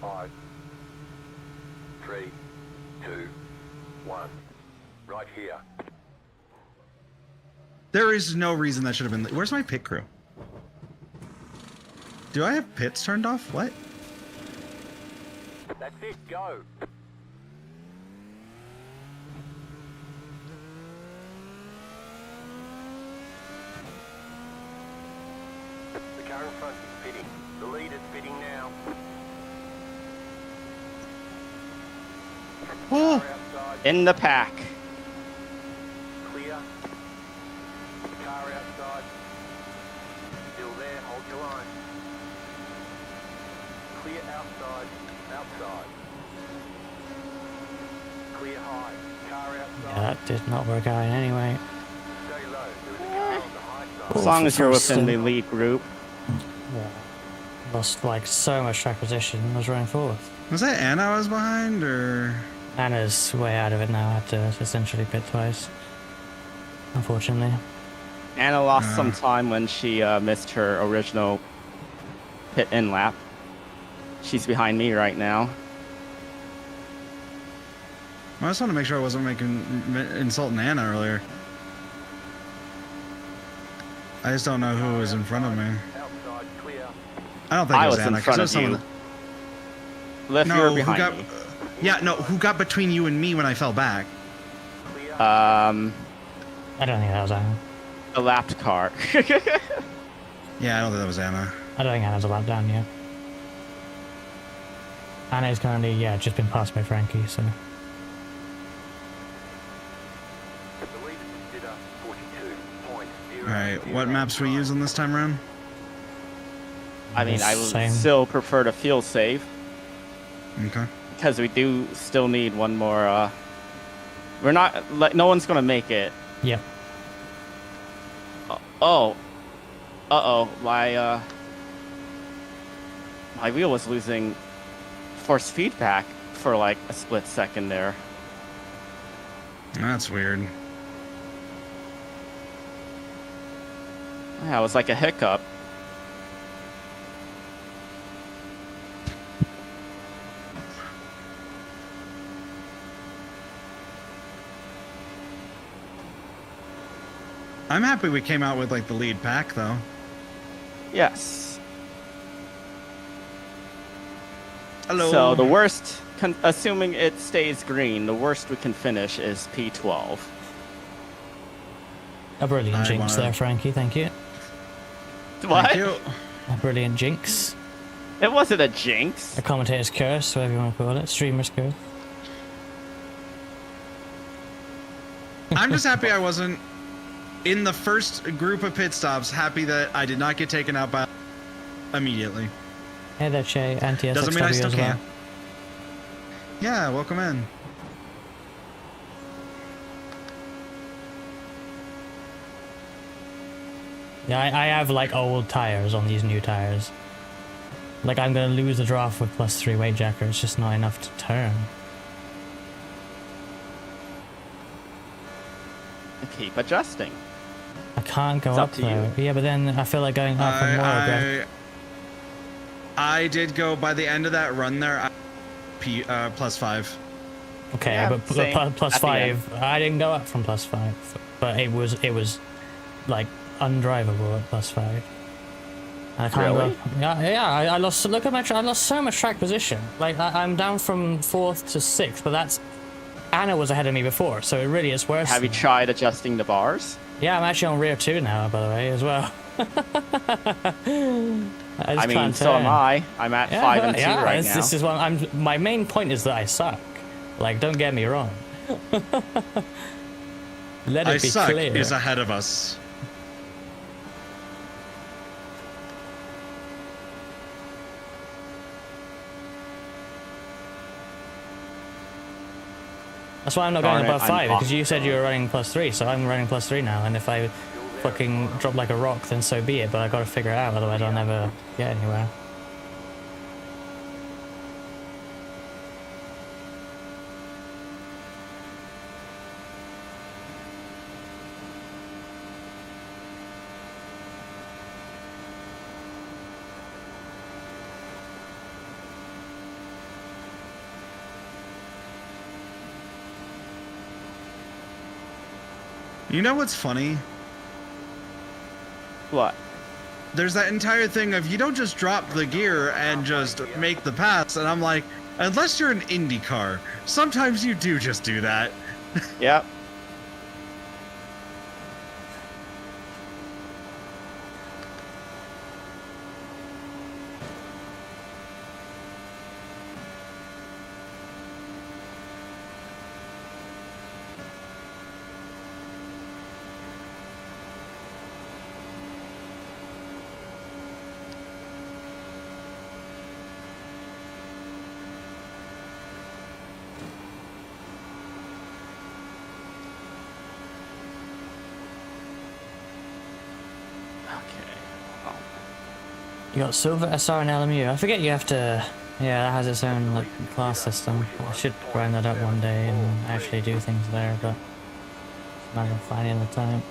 S4: 5, 3, 2, 1. Right here.
S1: There is no reason that should have been. Where's my pit crew? Do I have pits turned off? What?
S4: That's it, go. The car in front is pitting. The lead is pitting now.
S1: Oh,
S4: Car outside,
S3: In the pack.
S4: clear. Car outside. Still there, hold your line. Clear outside, outside. Clear high, car outside.
S2: Yeah, that did not work out anyway.
S4: Stay low, there is a car on the high side.
S3: As long as you're
S2: First
S3: within the
S2: stint.
S3: lead group.
S2: Yeah. Lost like so much track position. I was running fourth.
S1: was that Anna I was behind or?
S2: Anna's way out of it now. I had to essentially pit twice. Unfortunately.
S3: Anna lost some time when she missed her original pit in lap. She's behind me right now.
S1: I just want to make sure I wasn't insulting Anna earlier. I just don't know who was in front of me.
S4: Outside, clear.
S1: I don't think
S3: I
S1: it
S3: was
S1: was Anna.
S3: in
S1: 'cause
S3: front
S1: it
S3: of
S1: was someone
S3: you.
S1: that-
S3: Liff, you were behind me.
S1: Yeah, no, who got between you and me when I fell back?
S4: Clear.
S2: I don't think that was Anna.
S3: A lapped car.
S1: Yeah, I don't think that was Anna.
S2: I don't think Anna's a lap down yet. Anna's currently, yeah, just been passed by Frankie, so.
S4: The lead is consider 42.0.
S1: Alright, what maps we using this time around?
S3: I mean, I
S2: Same.
S3: would still prefer to fuel save
S1: Okay.
S3: because we do still need one more. We're not like no one's gonna make it.
S2: Yep.
S3: Oh, my wheel was losing force feedback for like a split second there.
S1: That's weird.
S3: Yeah, it was like a hiccup.
S1: I'm happy we came out with like the lead pack though.
S3: Yes.
S1: Hello.
S3: So the worst, assuming it stays green, the worst we can finish is P12.
S2: A brilliant
S1: I
S2: jinx
S1: wanna-
S2: there, Frankie. Thank you.
S3: What?
S1: Thank you.
S2: A brilliant jinx.
S3: It wasn't a jinx.
S2: A commentator's curse, whatever you want to call it. Streamer's curse.
S1: I'm just happy I wasn't in the first group of pit stops. Happy that I did not get taken out by immediately.
S2: Hey there, Che. Anti-SXW
S1: Doesn't mean I still
S2: as well.
S1: can't. Yeah, welcome in.
S2: Yeah, I have like old tires on these new tires. Like I'm gonna lose the draft with +3 weight jacker. It's just not enough to turn.
S3: Keep adjusting.
S2: can't go up though. Yeah, but then I feel like going up and more aggressive.
S1: I did go by the end of that run there. +5.
S2: Okay,
S3: Yeah,
S2: but +5. I didn't go up from +5, but it was like undrivable at +5. I can't
S3: Really?
S2: go. Yeah. I lost. Look at my. I lost so much track position. Like I'm down from 4th to 6th, but that's Anna was ahead of me before, so it really is worse.
S3: Have you tried adjusting the bars?
S2: Yeah, I'm actually on rear 2 now, by the way, as well.
S3: I mean, so am I. I'm at 5 and 2 right now.
S2: This is what my main point is that I suck. Like, don't get me wrong. Let it be
S1: suck
S2: clear.
S1: is ahead of us.
S2: That's why I'm not going above 5, because you said you were running +3, so I'm running +3 now, and if I fucking drop like a rock, then so be it, but I gotta figure it out, otherwise I'll never get anywhere.
S1: You know what's funny?
S3: What?
S1: There's that entire thing of you don't just drop the gear and just make the pass, and I'm like, unless you're an IndyCar, sometimes you do just do that.
S3: Yep.
S2: You got Silver, SR, and LMU. I forget you have to... Yeah, that has its own like class system. I should grind that up one day and actually do things there, but it's a matter of finding the time.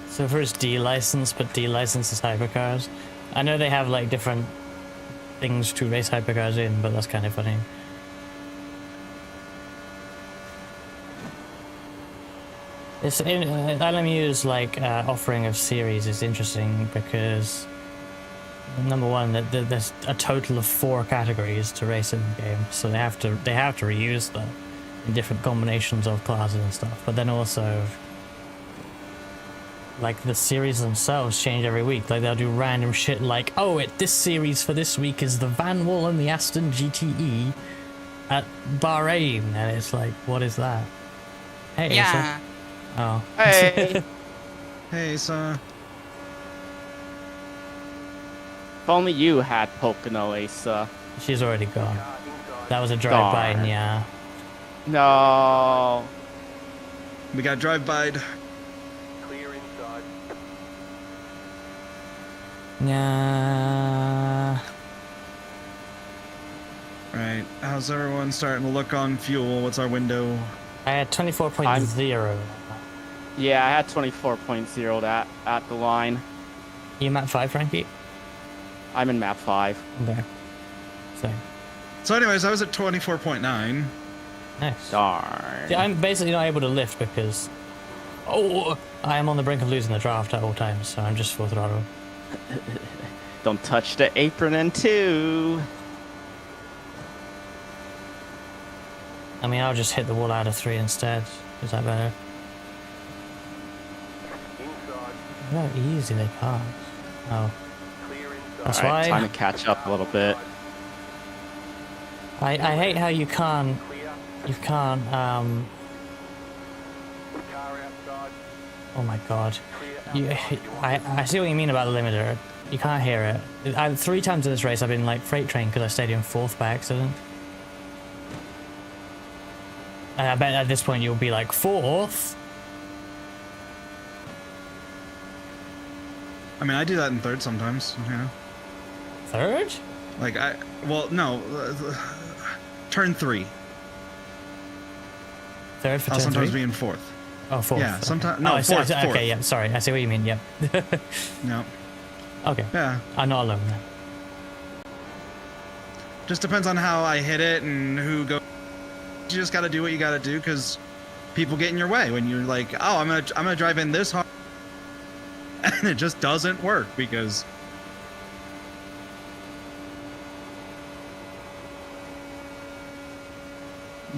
S2: So first D-license, but D-license is hypercars. I know they have like different things to race hypercars in, but that's kind of funny. This LMU's like offering of series is interesting because number one, there's a total of 4 categories to race in the game, so they have to reuse them in different combinations of classes and stuff. But then also, like, the series themselves change every week. Like, they'll do random shit like, oh, this series for this week is the Van Wall and the Aston GTE at Bahrain, and it's like, what is that? Hey,
S7: Yeah.
S2: Asa. Oh.
S3: Hey.
S1: Hey, son.
S3: If only you had Pocono, Asa.
S2: She's already gone. That was a drive-by,
S3: Darn.
S2: yeah.
S3: No.
S1: We got drive-by'd.
S4: Clear inside.
S2: Yeah.
S1: Right. How's everyone starting to look on fuel? What's our window?
S2: I had 24.0.
S3: Yeah, I had 24.0 at the line.
S2: You map 5, Frankie?
S3: I'm in map 5.
S2: Okay. Same.
S1: So anyways, I was at 24.9.
S2: Nice.
S3: Darn.
S2: See, I'm basically not able to lift because... Oh! I am on the brink of losing the draft at all times, so I'm just full throttle.
S3: Don't touch the apron in 2.
S2: I mean, I'll just hit the wall out of 3 instead. Is that better?
S4: Inside.
S2: Look how easy they pass. Oh.
S4: Clear inside.
S2: That's
S3: Alright,
S2: why
S3: time to catch up a little bit.
S2: I hate how you can't,
S4: Clear. Car outside.
S2: oh my god.
S4: Clear
S2: I see what you mean about the limiter. You can't hear it. 3 times in this race I've been like freight train because I stayed in 4th by accident. And I bet at this point you'll be like 4th.
S1: I mean, I do that in 3rd sometimes, you know.
S2: 3rd?
S1: Like, well, no. Turn 3.
S2: 3rd for
S1: I'll
S2: turn
S1: sometimes
S2: 3?
S1: be in 4th.
S2: Oh, 4th.
S1: Yeah, sometimes. No,
S2: Oh, I see-
S1: 4th.
S2: okay, yeah, sorry. I see what you mean, yep.
S1: No.
S2: Okay.
S1: Yeah.
S2: I'm not alone then.
S1: Just depends on how I hit it and who goes. You just got to do what you got to do because people get in your way when you're like, oh, I'm gonna drive in this hard, and it just doesn't work because.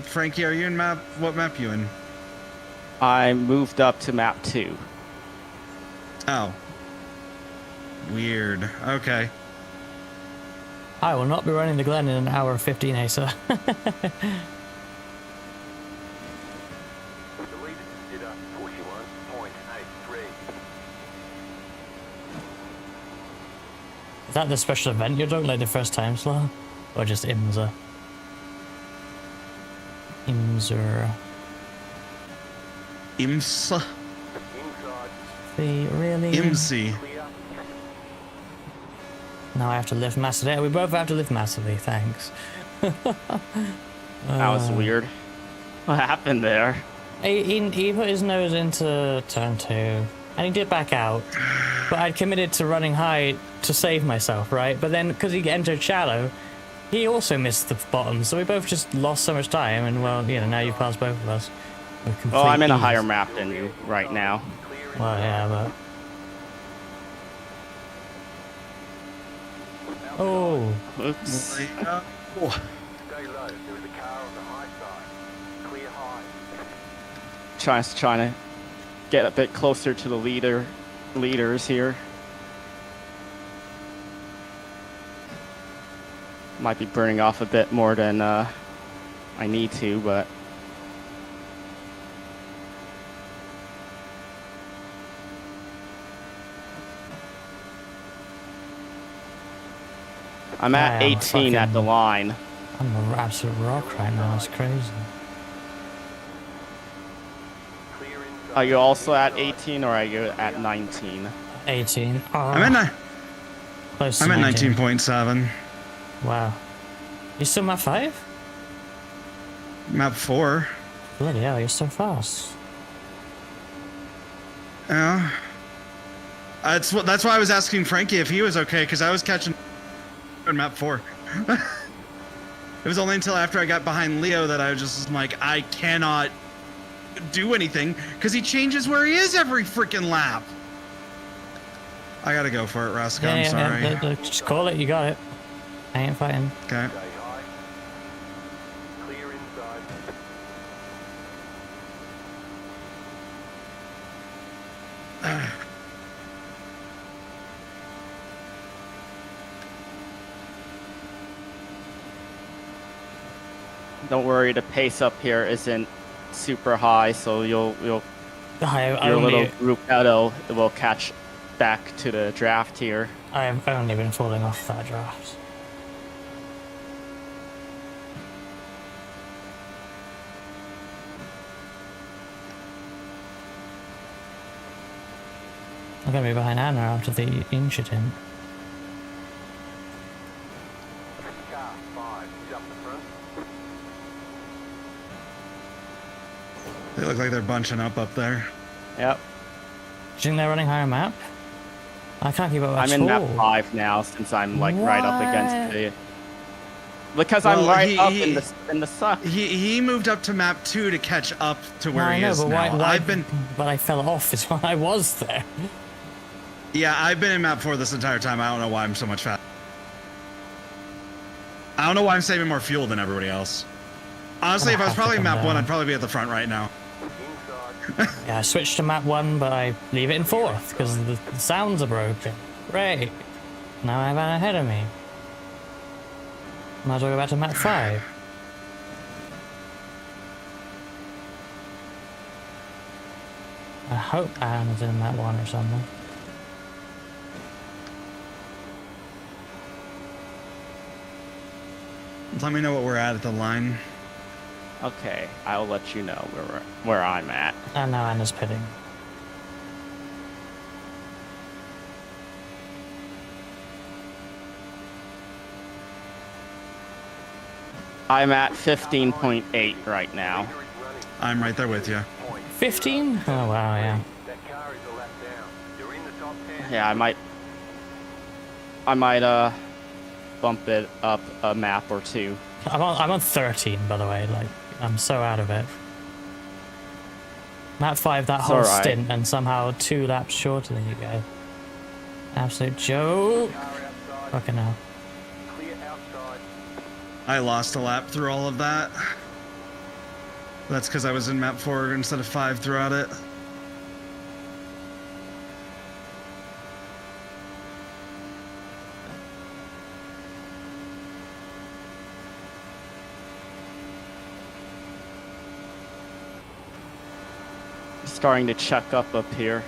S1: Frankie, are you in map? What map you in?
S3: I moved up to map 2.
S1: Oh. Weird. Okay.
S2: I will not be running the Glen in an hour and 15, Asa.
S4: The leader did a 41.83.
S2: Is that the special event you're doing, like the first time slot? Or just IMSA? IMSA.
S1: IMSA.
S4: Inside.
S2: See, really?
S1: IMSI.
S4: Clear.
S2: Now I have to lift massively. We both have to lift massively, thanks.
S3: That was weird. What happened there?
S2: He put his nose into turn 2, and he did back out. But I'd committed to running high to save myself, right? But then, because he entered shallow, he also missed the bottom, so we both just lost so much time, and well, you know, now you've passed both of us. with complete
S3: Oh, I'm in a
S2: ease.
S3: higher map than you right now.
S2: Well, yeah, but... Oh,
S3: Oops.
S4: Stay low. There is a car on the high side. Clear high.
S3: Trying to get a bit closer to the leaders here. Might be burning off a bit more than I need to, but I'm at
S2: Yeah, I'm
S3: 18 at the
S2: fucking-
S3: line.
S2: I'm an absolute rock right now. It's crazy.
S4: Clear inside.
S3: Are you also at 18 or are you at 19?
S2: 18. Oh,
S1: I'm at
S2: close to
S1: I'm at
S2: 19.
S1: 19.7.
S2: Wow. You still map 5?
S1: Map 4.
S2: Bloody hell, you're so fast.
S1: Yeah. That's why I was asking Frankie if he was okay, because I was catching in map 4. It was only until after I got behind Leo that I was just like, I cannot do anything because he changes where he is every freaking lap. I gotta go for it, Roscoe. I'm sorry.
S2: Just call it, you got it. I ain't fighting.
S1: Okay.
S4: Stay high. Clear inside.
S3: Don't worry, the pace up here isn't super high, so your little group battle will catch back to the draft here.
S2: I've only been falling off that draft. I'm gonna be behind Anna after the incident.
S4: Car 5 is up the front.
S1: They look like they're bunching up there.
S3: Yep.
S2: Do you think they're running higher map? I can't keep up at
S3: I'm in map
S2: all.
S3: 5 now since I'm like right up against the. Because
S1: Well,
S3: I'm right
S1: he-
S3: up
S1: he-
S3: in the suck.
S1: He moved up to map 2 to catch up to where
S2: No, I
S1: he
S2: know,
S1: is
S2: but
S1: now.
S2: why,
S1: I've been
S2: but I fell off is when I was there.
S1: I've been in map 4 this entire time. I don't know why I'm so much fast. I don't know why I'm saving more fuel than everybody else. Honestly, if I was
S2: have to
S1: probably
S2: come
S1: map 1,
S2: down.
S1: I'd probably be at the front right now.
S4: Inside.
S2: Yeah, I switched to map 1, but I leave it in 4th because the sounds are broken. Great. Now I have Anna ahead of me. Might as well go back to map 5. I hope Anna's in map 1 or something.
S1: Let me know what we're at the line.
S3: Okay, I'll let you know where I'm at.
S2: And now Anna's pitting.
S3: I'm at 15.8 right now.
S1: I'm right there with you.
S2: 15? Oh wow, yeah.
S4: That car is a lap down. You're in the top 10.
S3: Yeah, I might bump it up a map or two.
S2: I'm on 13, by the way. Like, I'm so out of it. Map 5, that whole
S3: alright.
S2: stint, and somehow 2 laps shorter than you guys. Absolute joke.
S4: Car outside.
S2: Fucking hell.
S4: Clear outside.
S1: I lost a lap through all of that. That's because I was in map 4 instead of 5 throughout it.
S3: Starting to check up here.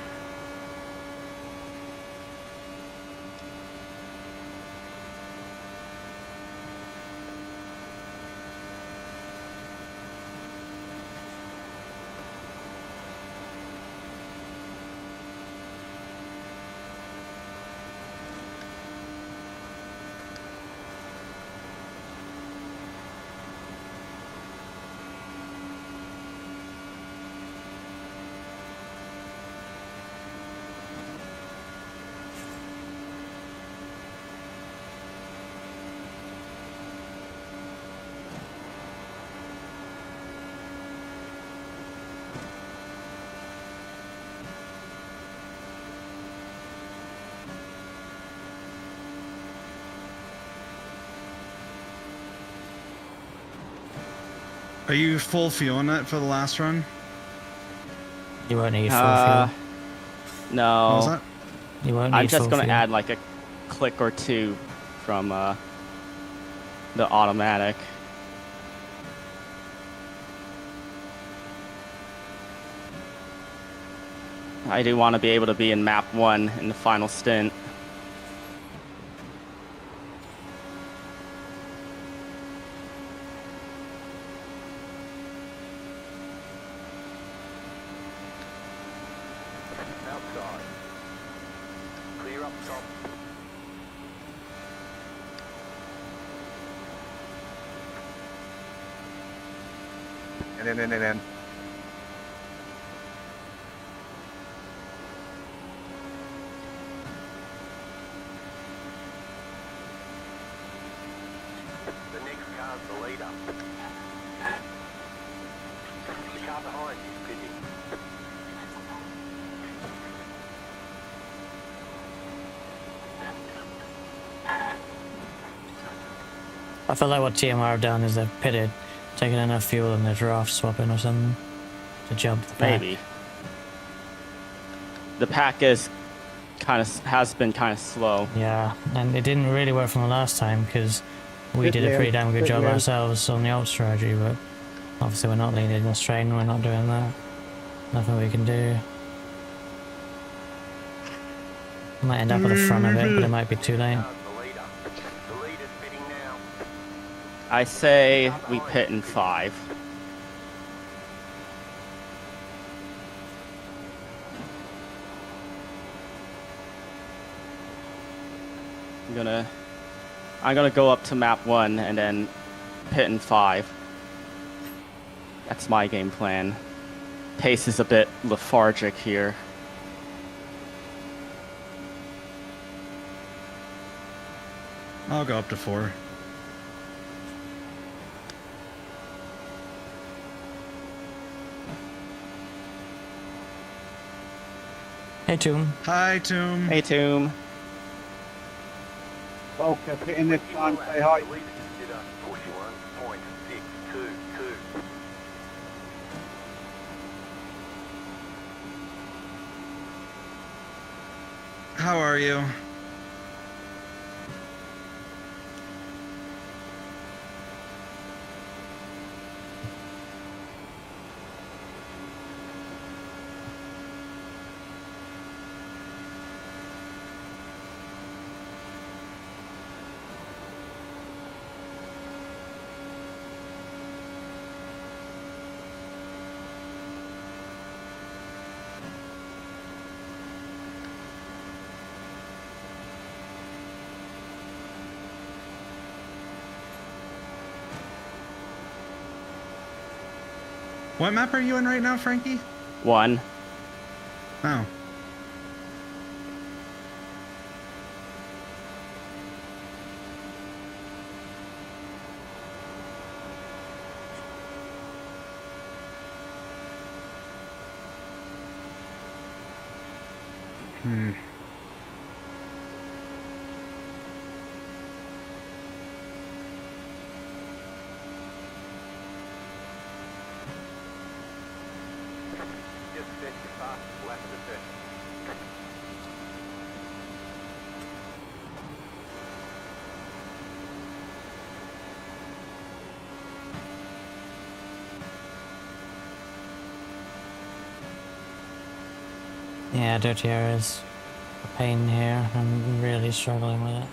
S1: Are you full fueling it for the last run?
S2: You won't need full fuel.
S1: What was
S3: No.
S1: that?
S2: You won't need
S3: I'm just
S2: full
S3: gonna
S2: fuel.
S3: add like a click or two from the automatic. I do want to be able to be in map 1 in the final stint.
S4: Outside. Clear up top.
S7: In.
S4: The next car's the leader. The car behind is pitting.
S2: I feel like what TMR have done is they've pitted, taken enough fuel and they're draft swapping or something to jump the pack.
S3: Maybe. The pack has been kind of slow.
S2: Yeah, and it didn't really work from the last time because we
S5: Good
S2: did a
S5: man.
S2: pretty damn good
S5: Good
S2: job
S5: man.
S2: ourselves on the alt strategy, but obviously we're not leading this train, we're not doing that. Nothing we can do. Might end up at the front of it, but it might be too late.
S4: Car's the leader. The leader's pitting now.
S3: I say we pit in 5. I'm gonna go up to map 1 and then pit in 5. That's my game plan. Pace is a bit lethargic here.
S1: I'll go up to 4.
S2: Hey, Tomb.
S1: Hi, Tomb.
S3: Hey, Tomb.
S5: Okay, in this time, say hi.
S4: The leader consider push 1.622.
S1: how are you? What map are you in right now, Frankie?
S3: 1.
S1: Oh. Hmm.
S4: Just set your fastest lap of the session.
S2: Yeah, dirty air is a pain here. I'm really struggling with it.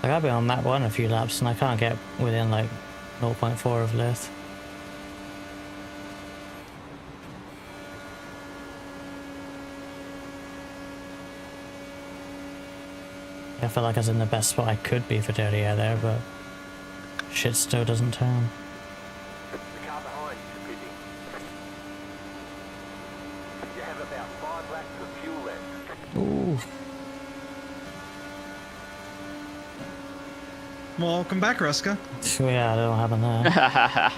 S2: Like I've been on map 1 a few laps and I can't get within like 0.4 of Lith. I feel like I was in the best spot I could be for dirty air there, but shit still doesn't turn.
S4: The car behind you is pitting. You have about 5 laps of fuel left.
S2: Ooh.
S1: Welcome back, Ruska.
S2: Yeah, that'll happen there.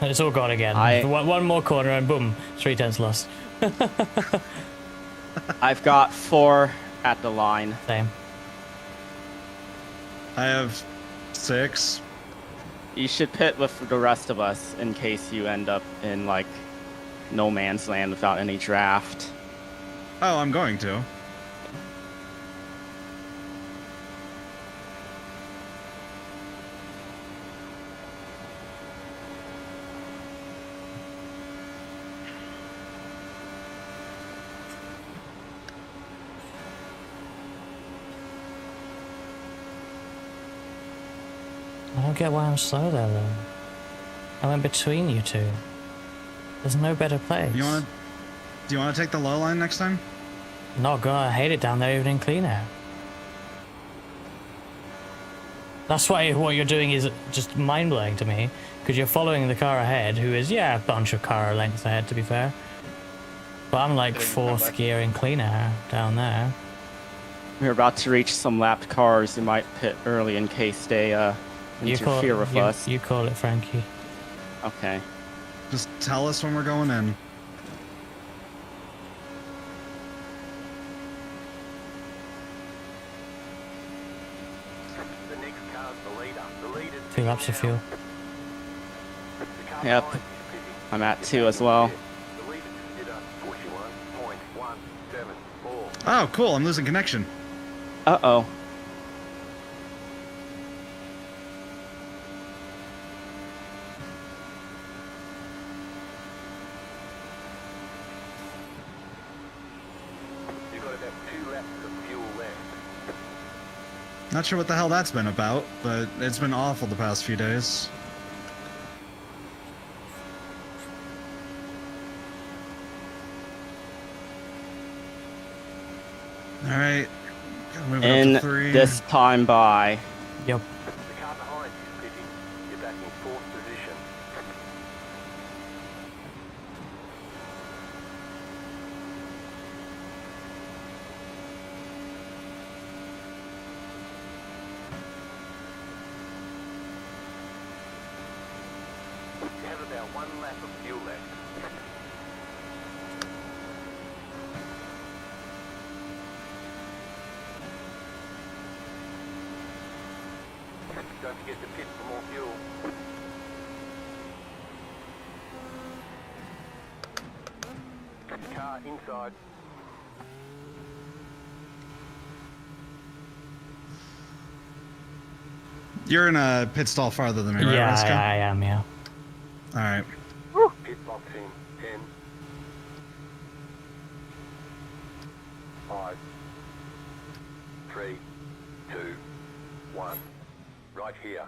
S2: It's all gone again. One more corner and boom, 3 tenths lost.
S3: I've got 4 at the line.
S2: Same.
S1: I have 6.
S3: You should pit with the rest of us in case you end up in like no man's land without any draft.
S1: Oh, I'm going to.
S2: I don't get why I'm slow there though. I went between you two. There's no better place.
S1: Do you want to take the low line next time?
S2: Not gonna. I hate it down there even in clean air. That's why what you're doing is just mind-blowing to me, because you're following the car ahead, who is, yeah, a bunch of car lengths ahead to be fair. But I'm like 4th gear in clean air down there.
S3: We're about to reach some lapped cars. You might pit early in case they interfere with us.
S2: You call it, Frankie.
S3: Okay.
S1: Just tell us when we're going in.
S4: The next car's the leader. The leader's
S2: 2 laps of fuel.
S4: The car
S3: Yep.
S4: behind you is pitting.
S3: I'm at 2 as well.
S4: The leader just did a 41.174.
S1: Oh, cool. I'm losing connection.
S3: Uh-oh.
S4: You've got about 2 laps of fuel left.
S1: Not sure what the hell that's been about, but it's been awful the past few days. Alright. Move it up
S3: In
S1: to 3.
S3: this time by.
S2: Yep.
S4: The car behind you is pitting. You're back in 4th position. You have about 1 lap of fuel left. Don't forget to pit for more fuel. Car inside.
S1: You're in a pit stall farther than me, right,
S2: Yeah,
S1: Reska?
S2: I am. Yeah.
S1: All right.
S4: Pit box in 10. 5, 3, 2, 1. Right here.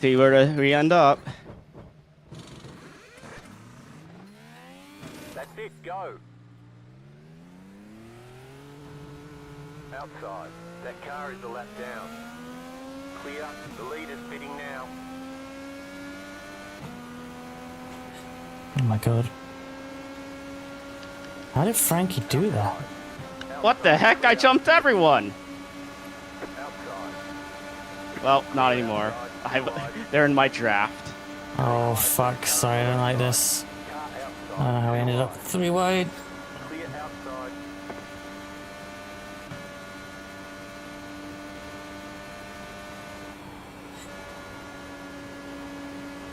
S3: See where we end up.
S4: That's it, go. Outside. That car is a lap down. Clear. The leader's pitting now.
S2: Oh my god. How did Frankie do that?
S3: What the heck? I jumped everyone.
S4: Outside.
S3: Well, not anymore. They're in my draft.
S2: Oh fuck! Sorry, I don't like this.
S4: Car
S2: I don't know
S4: outside.
S2: how we ended up 3 wide.
S4: Clear outside.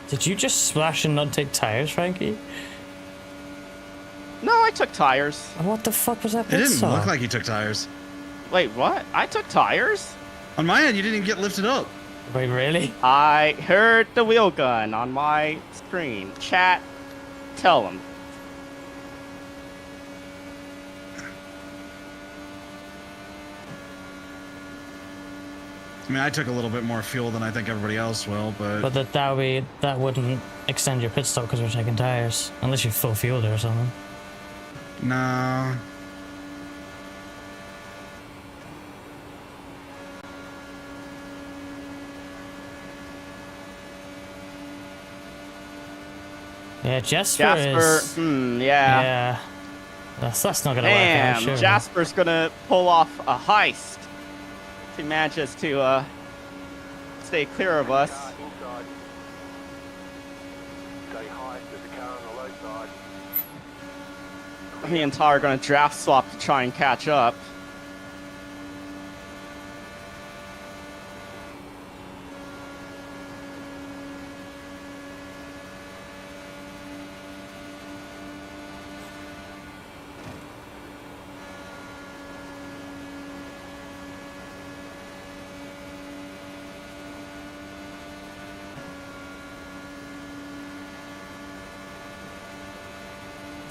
S2: Did you just splash and not take tires, Frankie?
S3: No, I took tires.
S2: What the fuck was that
S1: It
S2: pit
S1: didn't
S2: stop?
S1: look like you took tires.
S3: Wait, what? I took tires?
S1: On my end, you didn't get lifted up.
S2: Wait, really?
S3: I heard the wheel gun on my screen. Chat, tell them.
S1: I mean, I took a little bit more fuel than I think everybody else will, but
S2: But that wouldn't extend your pit stop because we're taking tires, unless you're full fueled or something.
S1: no.
S2: Yeah, Jasper
S3: Jasper,
S2: is.
S3: yeah.
S2: Yeah. That's not gonna work
S3: Damn,
S2: out, sure.
S3: Jasper's gonna pull off a heist. If he manages to stay clear of us.
S4: Car inside. Stay high. There's a car on the low side.
S3: Me and Tar are gonna draft swap to try and catch up.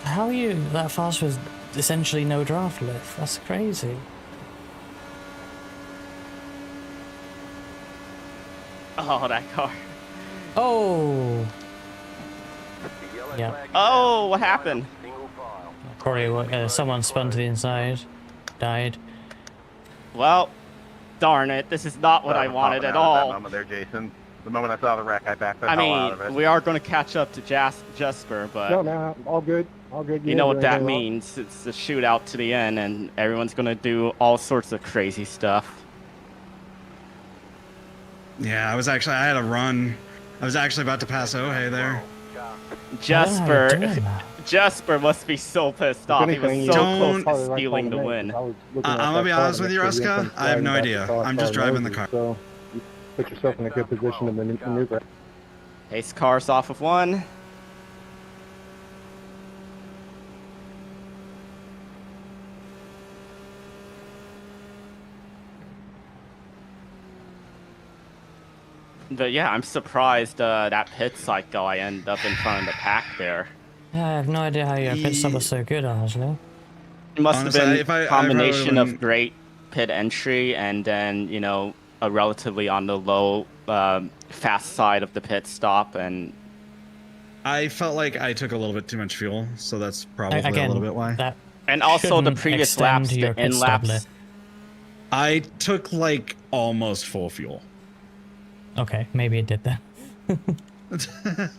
S2: How are you that fast with essentially no draft lift? That's crazy.
S3: Oh, that car.
S2: Oh!
S4: The yellow
S2: Yeah.
S4: flag is
S3: Oh,
S4: out.
S3: what happened?
S4: Single file.
S2: Probably someone spun to the inside. Died.
S3: Well, darn it. This is not what I wanted at all.
S7: That moment there, Jason. The moment I saw the wreck, I backed the
S3: I
S7: hell out of it.
S3: mean, we are going to catch up to Jasper, but
S5: No, all good. All good.
S3: you know what that means. It's a shootout to the end, and everyone's going to do all sorts of crazy stuff.
S1: Yeah, I had a run. I was actually about to pass Ohei there.
S4: Car.
S3: Jasper, Jasper must be so pissed off. He was so
S1: Don't-
S3: close to stealing the win.
S1: I'm gonna be honest with you, Ruska. I have no idea. I'm just driving the car.
S5: So you put yourself in a good position to maneuver.
S3: Pace cars off of one. But yeah, I'm surprised that pit cycle I ended up in front of the pack there.
S2: Yeah, I have no idea how your pit stop was so good, honestly.
S3: It must
S1: Honestly,
S3: have
S1: if
S3: been
S1: I
S3: a combination of
S1: wouldn't-
S3: great pit entry and then, you know, a relatively on the low, fast side of the pit stop. And
S1: I felt like I took a little bit too much fuel, so that's probably a
S2: Again,
S1: little bit why.
S2: that
S3: also the
S2: shouldn't
S3: previous
S2: extend
S3: laps,
S2: your
S3: the
S2: pit
S3: in
S2: stop
S3: laps.
S2: lift.
S1: I took like almost full fuel.
S2: Okay, maybe it did that.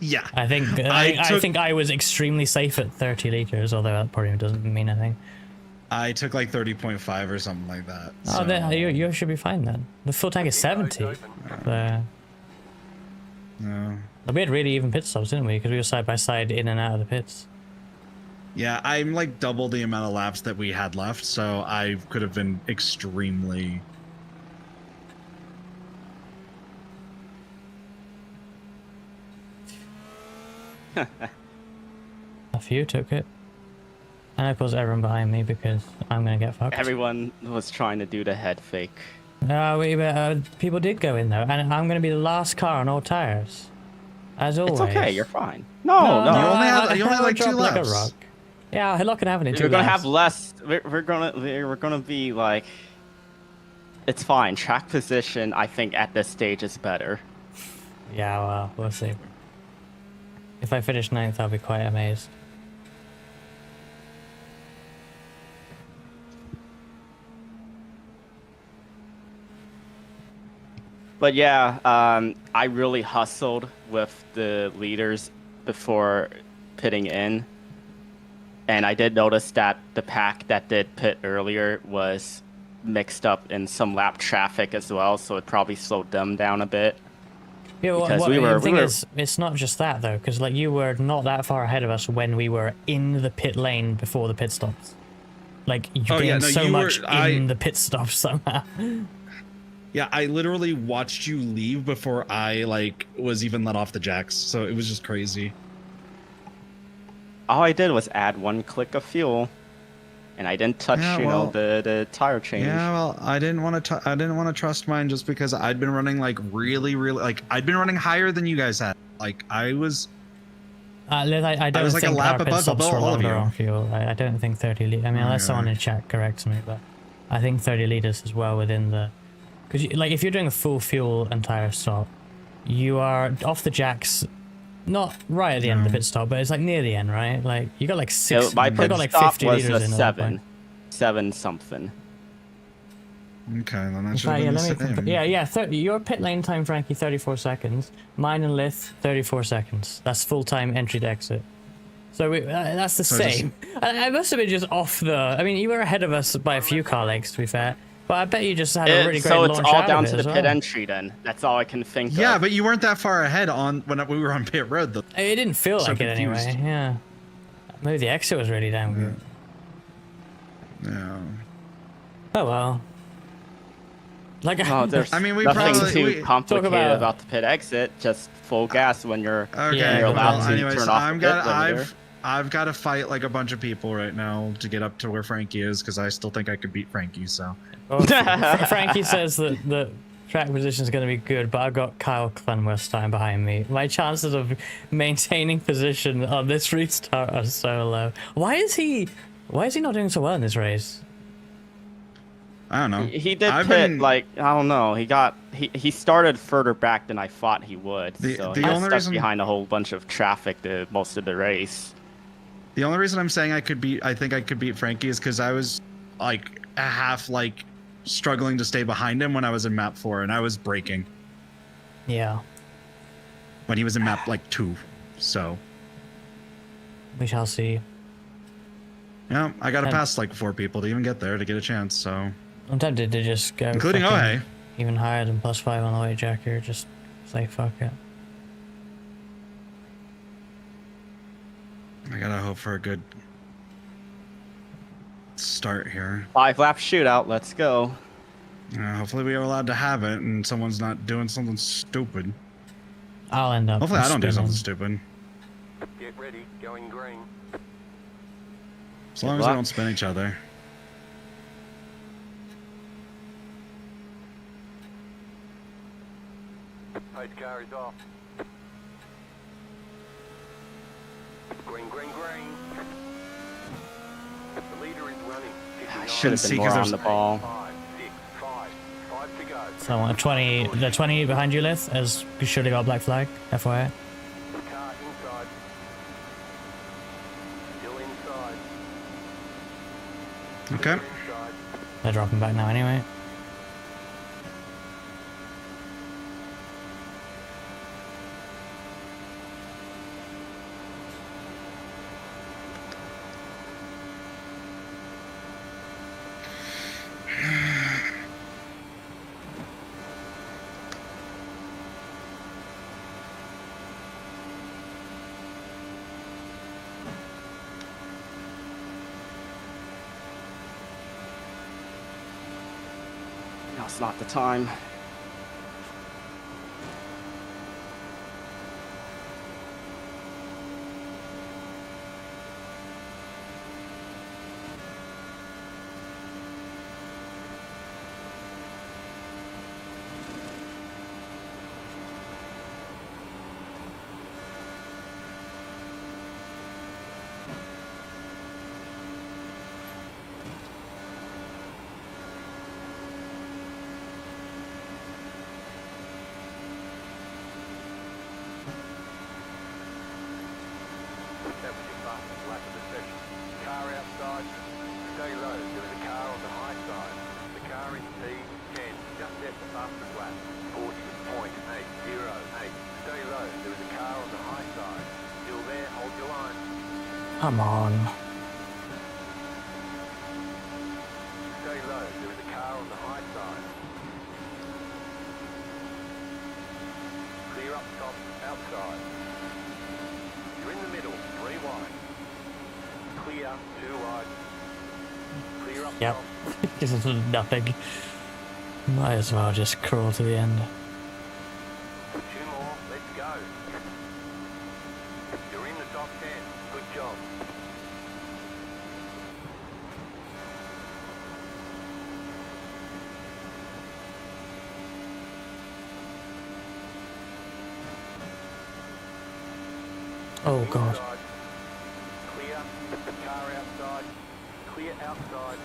S1: Yeah.
S2: I think I think I was extremely safe at 30 liters, although that probably doesn't mean anything.
S1: I took like 30.5 or something like that.
S2: Oh,
S1: so-
S2: then you should be fine then. The full tank is 70.
S1: No.
S2: We had really even pit stops, didn't we? Because we were side by side in and out of the pits.
S1: Yeah, I'm like double the amount of laps that we had left, so I could have been extremely...
S2: A few took it. And of course everyone behind me because I'm gonna get fucked.
S3: Everyone was trying to do the head fake.
S2: People did go in though, and I'm gonna be the last car on all tires. As always.
S3: It's okay, you're fine. No.
S1: You only had like 2
S2: like a
S1: laps.
S2: rock. Yeah, I'm not gonna have any 2
S3: We're gonna
S2: laps.
S3: have less. We're gonna be like. It's fine. Track position, I think, at this stage is better.
S2: Yeah, well, we'll see. If I finish 9th, I'll be quite amazed.
S3: But yeah, I really hustled with the leaders before pitting in. And I did notice that the pack that did pit earlier was mixed up in some lap traffic as well, so it probably slowed them down a bit.
S2: Yeah, well,
S3: Because
S2: the thing is, it's not just that though, because like you were not that far ahead of us when we were in the pit lane before the pit stops. Like you gained so much in the pit stop somehow.
S1: Yeah, I literally watched you leave before I like was even let off the jacks, so it was just crazy.
S3: All I did was add 1 click of fuel, and I didn't touch, the tire change.
S1: Yeah, well, I didn't want to trust mine just because I'd been running like really, like I'd been running higher than you guys had. Like I was.
S2: Liz, I don't
S1: like a
S2: think
S1: lap
S2: our pit
S1: above
S2: stops were
S1: all of
S2: longer
S1: you.
S2: on fuel. I don't think 30 liters. I mean, unless someone in chat corrects me, but I think 30 liters is well within the. Because like if you're doing a full fuel and tire stop, you are off the jacks, not right at the end of the pit stop, but it's like near the end, right? Like you got like 6.
S3: My pit
S2: got like
S3: stop
S2: 50
S3: was
S2: liters
S3: a
S2: in at that point.
S3: 7 something.
S1: Okay, then that
S2: In
S1: should
S2: fact,
S1: have
S2: yeah,
S1: been the same.
S2: yeah. 30, your pit lane time, Frankie, 34 seconds. Mine and Lith, 34 seconds. That's full time entry to exit. So that's the same. I must have been just off the. I mean, you were ahead of us by a few car lengths, to be fair. But I bet you just had a really great launch.
S3: So it's all down
S2: to
S3: the pit entry then. That's all I can think of.
S1: Yeah, but you weren't that far ahead on when we were on pit road though.
S2: It didn't feel like it anyway. Yeah. Maybe the exit was really damn good.
S1: Yeah.
S2: Oh well. Like
S3: there's
S1: I mean, we
S3: nothing
S1: probably
S3: too complicated about the pit exit. Just full gas when you're
S1: okay.
S3: you're allowed
S1: Well,
S3: to
S1: anyways,
S3: turn off the pit limiter.
S1: I've got to fight like a bunch of people right now to get up to where Frankie is because I still think I could beat Frankie. So.
S2: Frankie says that the track position is going to be good, but I've got Kyle Clenworth's time behind me. My chances of maintaining position on this restart are so low. Why is he not doing so well in this race?
S1: I don't know.
S3: He did like I don't know. He started further back than I thought he would. So he was stuck behind a whole bunch of traffic most of the race.
S1: The only reason I'm saying I think I could beat Frankie is because I was like struggling to stay behind him when I was in map 4 and I was braking.
S2: Yeah.
S1: When he was in map like 2, so.
S2: We shall see.
S1: Yeah, I got to pass like 4 people to even get there to get a chance. So.
S2: I'm tempted to just go.
S1: Including Ohe.
S2: Even higher than +5 on the way jack here. Just say fuck it.
S1: I gotta hope for a good start here.
S3: 5-lap shootout. Let's go.
S1: Hopefully we are allowed to have it and someone's not doing something stupid.
S2: I'll end up.
S1: Hopefully I don't do something stupid.
S4: Get ready, going green.
S1: As long as we don't spin each other.
S4: Pace car is off. Green, green, green. The leader is running.
S3: I should have been more on the ball.
S4: 5, 6, 5 to go.
S2: So 20, the 20 behind you, Lith, as you should have got black flag, FYI.
S4: Car inside. Still inside.
S1: Okay.
S4: Inside.
S2: They're dropping back now anyway.
S3: Now's not the time.
S4: That was your fastest lap of the session. Car outside. Stay low. There is a car on the high side. The car in P10. Just set the fastest lap. 40.808. Stay low. There is a car on the high side. Still there. Hold your line.
S2: Come on.
S4: Stay low. There is a car on the high side. Clear up top. Outside. You're in the middle. 3 wide. Clear. 2 wide. Clear up
S2: Yep.
S4: top.
S2: This is nothing. Might as well just crawl to the end.
S4: 2 more. Let's go. You're in the top 10. Good job.
S2: Oh god.
S4: Inside. Clear. Car outside. Clear outside.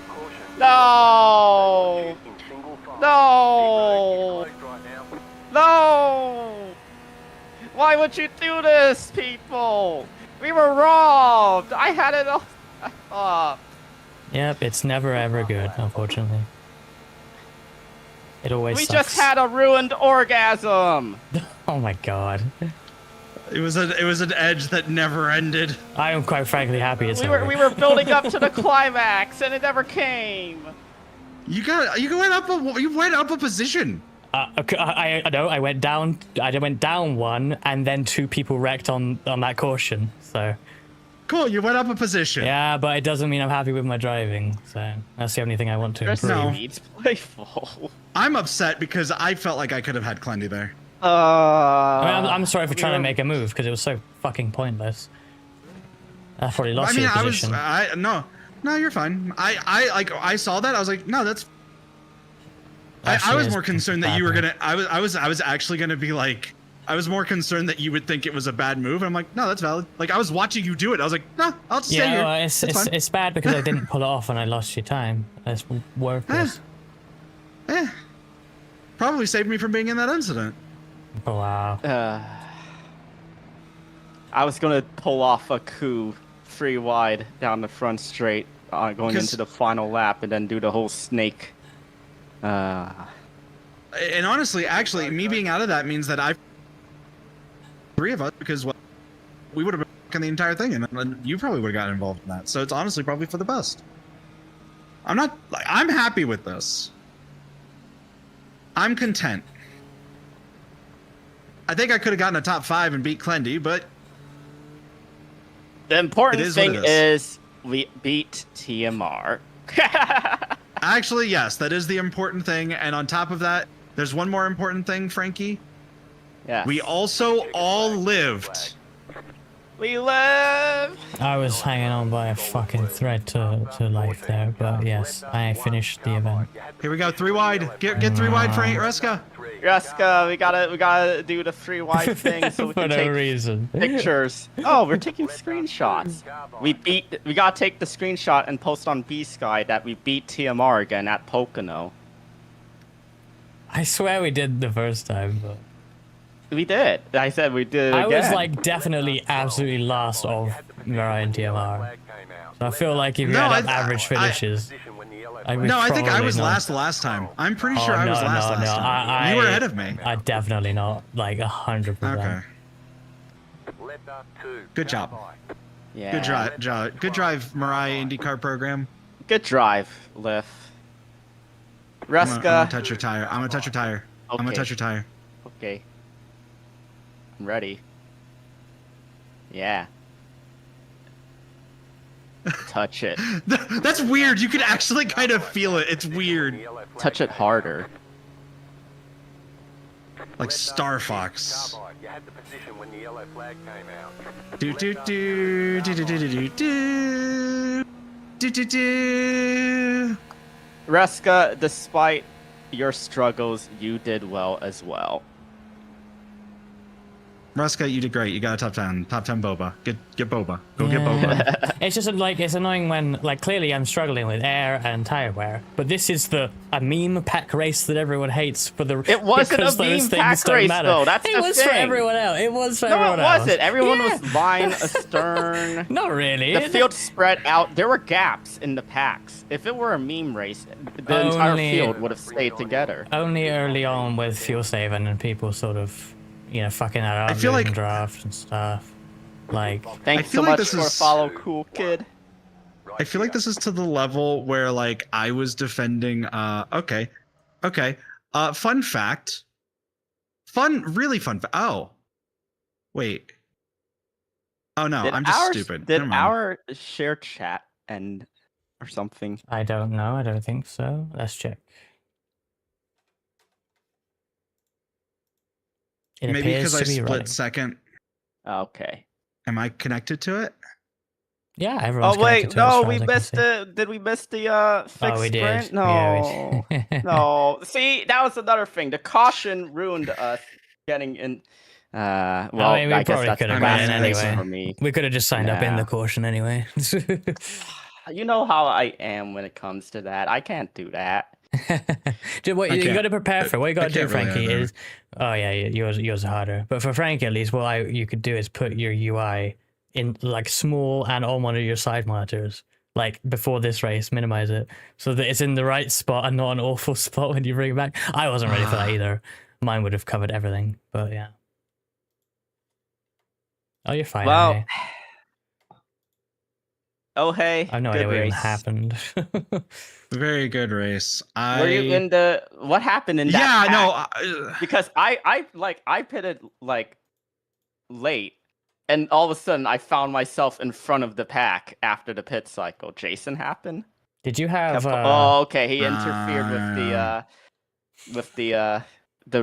S4: Caution.
S3: No!
S4: In single file.
S3: No!
S4: Keep closed right now.
S3: No! Why would you do this, people? We were robbed! I had it all.
S2: Yep, it's never ever good, unfortunately. It always
S3: We
S2: sucks.
S3: just had a ruined orgasm!
S2: Oh my god.
S1: It was an edge that never ended.
S2: I am quite frankly happy it's
S3: We
S2: over.
S3: were building up to the climax and it never came.
S1: You went up a position.
S2: Okay, I know I went down one and then 2 people wrecked on that caution. So
S1: Cool, you went up a position.
S2: yeah, but it doesn't mean I'm happy with my driving. So that's the only thing I want to
S3: Chris
S2: improve.
S1: No.
S3: needs playful.
S1: I'm upset because I felt like I could have had Clendy there.
S2: I mean, I'm sorry for trying to make a move because it was so fucking pointless. I probably lost your position.
S1: No, you're fine. I saw that. I was like, no, that's. I
S2: Actually,
S1: was
S2: it's
S1: more concerned that you were
S2: bad,
S1: gonna. I was actually gonna be like. I was more concerned that you would think it was a bad move. And I'm like, no, that's valid. Like I was watching you do it. I was like, no, I'll just stay here.
S2: Yeah, well,
S1: It's fine.
S2: it's bad because I didn't pull it off and I lost your time. That's worthless.
S1: Probably saved me from being in that incident.
S2: Oh, wow.
S3: I was gonna pull off a coup 3 wide down the front straight, going into the final lap, and then do the whole snake.
S1: And honestly, actually, me being out of that means that 3 of us, because we would have been fucking the entire thing, and you probably would have gotten involved in that. So it's honestly probably for the best. I'm happy with this. I'm content. I think I could have gotten a top 5 and beat Clendy, but
S3: The important thing
S1: what it is.
S3: is we beat TMR.
S1: Actually, yes, that is the important thing. And on top of that, there's one more important thing, Frankie.
S3: Yeah.
S1: We also all lived.
S3: We live.
S2: I was hanging on by a fucking thread to life there, but yes, I finished the event.
S1: Here we go, 3 wide. Get 3 wide, Frank. Reska.
S3: Reska, we gotta do the 3 wide thing so we
S2: For
S3: can
S2: no
S3: take
S2: reason.
S3: pictures. Oh, we're taking screenshots. We gotta take the screenshot and post on B-Sky that we beat TMR again at Pocono.
S2: I swear we did the first time, but
S3: We did. I said we did it
S2: I was
S3: again.
S2: like definitely absolutely last of Mirai and TMR. So I feel like if you
S1: No,
S2: add up
S1: I-
S2: average finishes, I would
S1: No, I think I
S2: probably
S1: was
S2: not.
S1: last time. I'm pretty
S2: Oh,
S1: sure I was
S2: no,
S1: last
S2: no,
S1: time. You were ahead of me.
S2: I definitely not, like 100%.
S1: Okay. Good job.
S3: yeah.
S1: Good drive. Good drive, Mariah IndyCar program.
S3: Good drive, Liff.
S1: I'm gonna
S3: Reska.
S1: touch your tire. I'm gonna touch your tire. I'm gonna
S3: Okay.
S1: touch your tire.
S3: Okay. I'm ready. Yeah. Touch it.
S1: That's weird. You can actually kind of feel it. It's weird.
S3: Touch it harder.
S1: Like Star Fox.
S4: You had the position when the yellow flag came out.
S1: Do do do do do do do do do do do.
S3: Reska, despite your struggles, you did well as well.
S1: Ruska, you did great. You got a top 10 boba. Get boba. Go get boba.
S2: It's just like it's annoying when like clearly I'm struggling with air and tire wear, but this is a meme pack race that everyone hates for the.
S3: It wasn't
S2: because
S3: a
S2: those
S3: meme pack
S2: things don't
S3: race
S2: matter.
S3: though. That's
S2: it
S3: the
S2: was
S3: thing.
S2: for everyone else. It was for
S3: No,
S2: everyone
S3: it
S2: else.
S3: wasn't. Everyone
S2: Yeah.
S3: was line astern.
S2: Not really.
S3: The field spread out. There were gaps in the packs. If it were a meme race, the entire field would have stayed together.
S2: Only early on with fuel saving and people sort of, fucking that up.
S1: I feel like
S2: draft and stuff. Like,
S3: Thanks
S1: feel
S3: so
S1: like
S3: much
S1: this
S3: for
S1: is-
S3: follow, cool kid.
S1: I feel like this is to the level where like I was defending okay. Fun fact. Really fun oh. Wait. Oh no, I'm just stupid.
S3: Did
S1: Never mind.
S3: our share chat end or something?
S2: I don't know. I don't think so. Let's check. It
S1: Maybe
S2: appears
S1: because I
S2: to be
S1: split
S2: running.
S1: second.
S3: Okay.
S1: Am I connected to it?
S2: Yeah, everyone's
S3: Oh wait,
S2: connected to it as
S3: no,
S2: far
S3: we
S2: as I can
S3: missed
S2: see.
S3: the. Did we miss the fixed
S2: Oh, we did.
S3: sprint? No,
S2: Yeah, we did.
S3: no. See, that was another thing. The caution ruined us getting in. Well,
S2: I mean, we
S3: I guess
S2: probably
S3: that's
S2: could
S3: the
S2: have
S3: bad
S2: gotten
S3: thing
S2: anyway.
S3: for me.
S2: We could have just signed up in the
S3: Yeah.
S2: caution anyway.
S3: You know how I am when it comes to that. I can't do that.
S2: What
S1: I
S2: you
S1: can't-
S2: got to prepare for? What you got to do,
S1: can't really
S2: Frankie,
S1: either.
S2: is yours are harder. But for Frankie, at least, what you could do is put your UI in like small and on one of your side monitors, like before this race, minimize it so that it's in the right spot and not an awful spot when you bring it back. I wasn't ready for that either. Mine would have covered everything, but yeah. Oh, you're fine.
S3: Well,
S2: Anyway.
S3: Oh hey,
S2: I have no
S3: good
S2: idea what even
S3: race.
S2: happened.
S1: Very good race.
S3: Were you in the? What happened in that?
S1: Yeah,
S3: pack? Because I pitted like late, and all of a sudden I found myself in front of the pack after the pit cycle. Jason happened.
S2: Did you have?
S3: Oh, okay. He interfered with the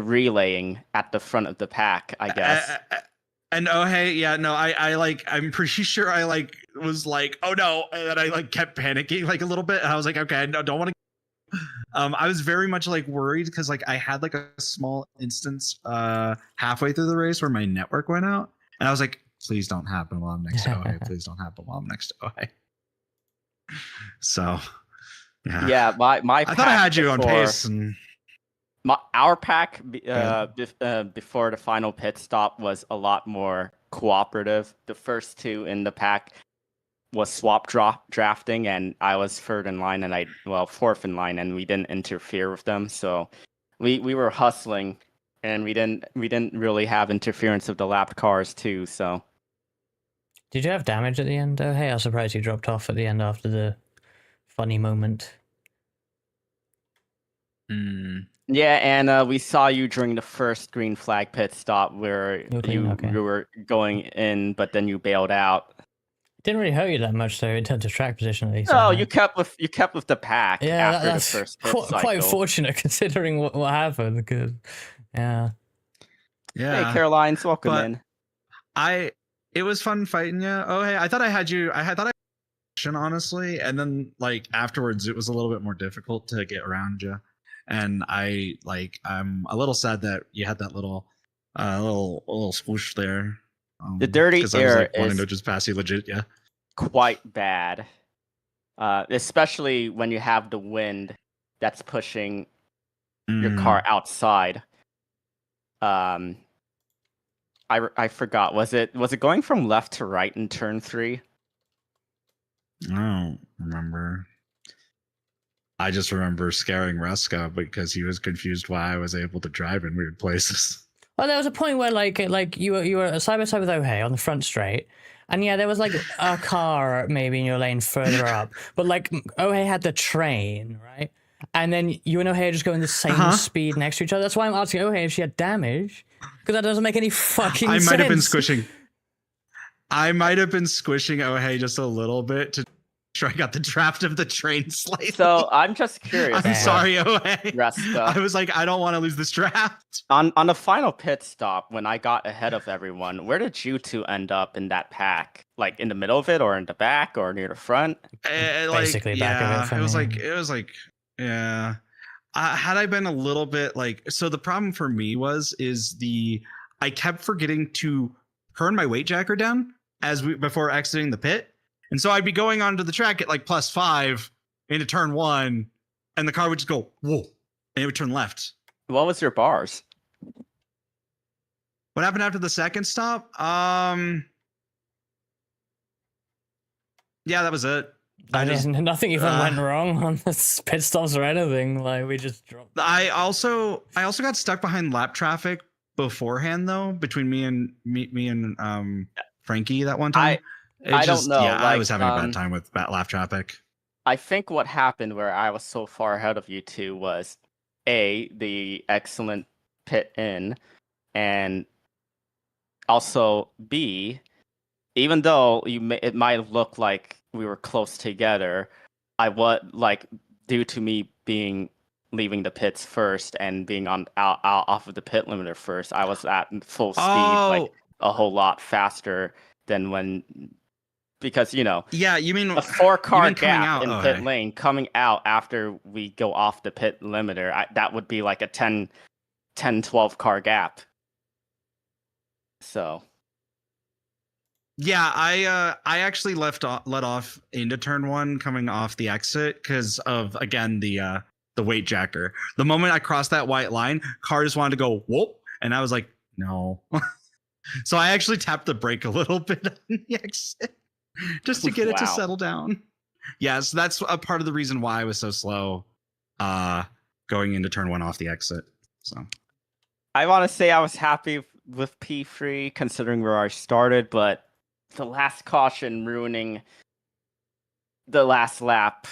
S3: relaying at the front of the pack, I guess.
S1: And oh hey, yeah, no, I'm pretty sure I like was like, oh no, and then I like kept panicking like a little bit, and I was like, okay, no, don't want to. I was very much like worried because like I had like a small instance halfway through the race where my network went out, and I was like, please don't happen while I'm next to OA. Please don't happen while I'm next to OA. So, yeah.
S3: Yeah, my
S1: I thought I had you on pace, and
S3: our pack before the final pit stop was a lot more cooperative. The first two in the pack was swap drafting, and I was third in line, and fourth in line, and we didn't interfere with them. So we were hustling, and we didn't really have interference of the lapped cars too. So
S2: Did you have damage at the end? Oh, hey, I was surprised you dropped off at the end after the funny moment.
S3: yeah, and we saw you during the first green flag pit stop where you were going in, but then you bailed out.
S2: It didn't really hurt you that much, though, in terms of track position at least.
S3: No, you kept with the pack after
S2: that's
S3: the first pit cycle.
S2: quite fortunate considering what happened. Because, yeah.
S1: yeah.
S3: Hey, Caroline's welcome
S1: But-
S3: in.
S1: It was fun fighting you. Oh hey, I thought I had you. I thought I had you, honestly, and then like afterwards, it was a little bit more difficult to get around you. And I'm a little sad that you had that little swoosh there.
S3: The dirty
S1: 'cause I was,
S3: air
S1: like, wanting
S3: is
S1: to just pass you legit, yeah.
S3: quite bad, especially when you have the wind that's pushing your car outside. I forgot. Was it going from left to right in turn 3?
S1: I don't remember. I just remember scaring Ruska because he was confused why I was able to drive in weird places.
S2: Well, there was a point where like you were side by side with Ohei on the front straight, and yeah, there was like a car maybe in your lane further up, but like Ohei had the train, right? And then you and Ohei are just going the same speed next to each other. That's why I'm asking Ohei if she had damage, because that doesn't make any fucking sense.
S1: I might have been squishing Ohei just a little bit to sure I got the draft of the train slightly.
S3: So I'm just curious.
S1: I'm sorry, OA.
S3: Reska.
S1: I was like, I don't want to lose this draft.
S3: On the final pit stop, when I got ahead of everyone, where did you two end up in that pack? Like in the middle of it, or in the back, or near the front?
S2: Basically back of it for
S1: it was
S2: me.
S1: like, yeah. Had I been a little bit like, so the problem for me I kept forgetting to turn my weight jacker down before exiting the pit. And so I'd be going onto the track at like +5 into turn 1, and the car would just go, whoa, and it would turn left.
S3: What was your bars?
S1: What happened after the second stop? Yeah, that was it.
S2: Nothing even went wrong on the pit stops or anything. Like we just dropped.
S1: I also got stuck behind lap traffic beforehand though, between me and Frankie that one time.
S3: I don't know.
S1: Yeah,
S3: like,
S1: I was having a bad time with that lap traffic.
S3: I think what happened where I was so far ahead of you two was the excellent pit in, and also B, even though it might look like we were close together, I was like, due to me leaving the pits first and being out off of the pit limiter first, I was at full speed, like a whole lot faster than because
S1: yeah, you mean
S3: a 4-car gap in pit lane coming out after we go off the pit limiter, that would be like a 10-12 car gap. So
S1: yeah, I actually let off into turn 1 coming off the exit because of, again, the weight jacker. The moment I crossed that white line, car just wanted to go whoop, and I was like, no. So I actually tapped the brake a little bit on the exit just to get it to settle down. Yes, that's a part of the reason why I was so slow going into turn 1 off the exit. So
S3: I want to say I was happy with P3 considering where I started, but the last caution ruining the last lap,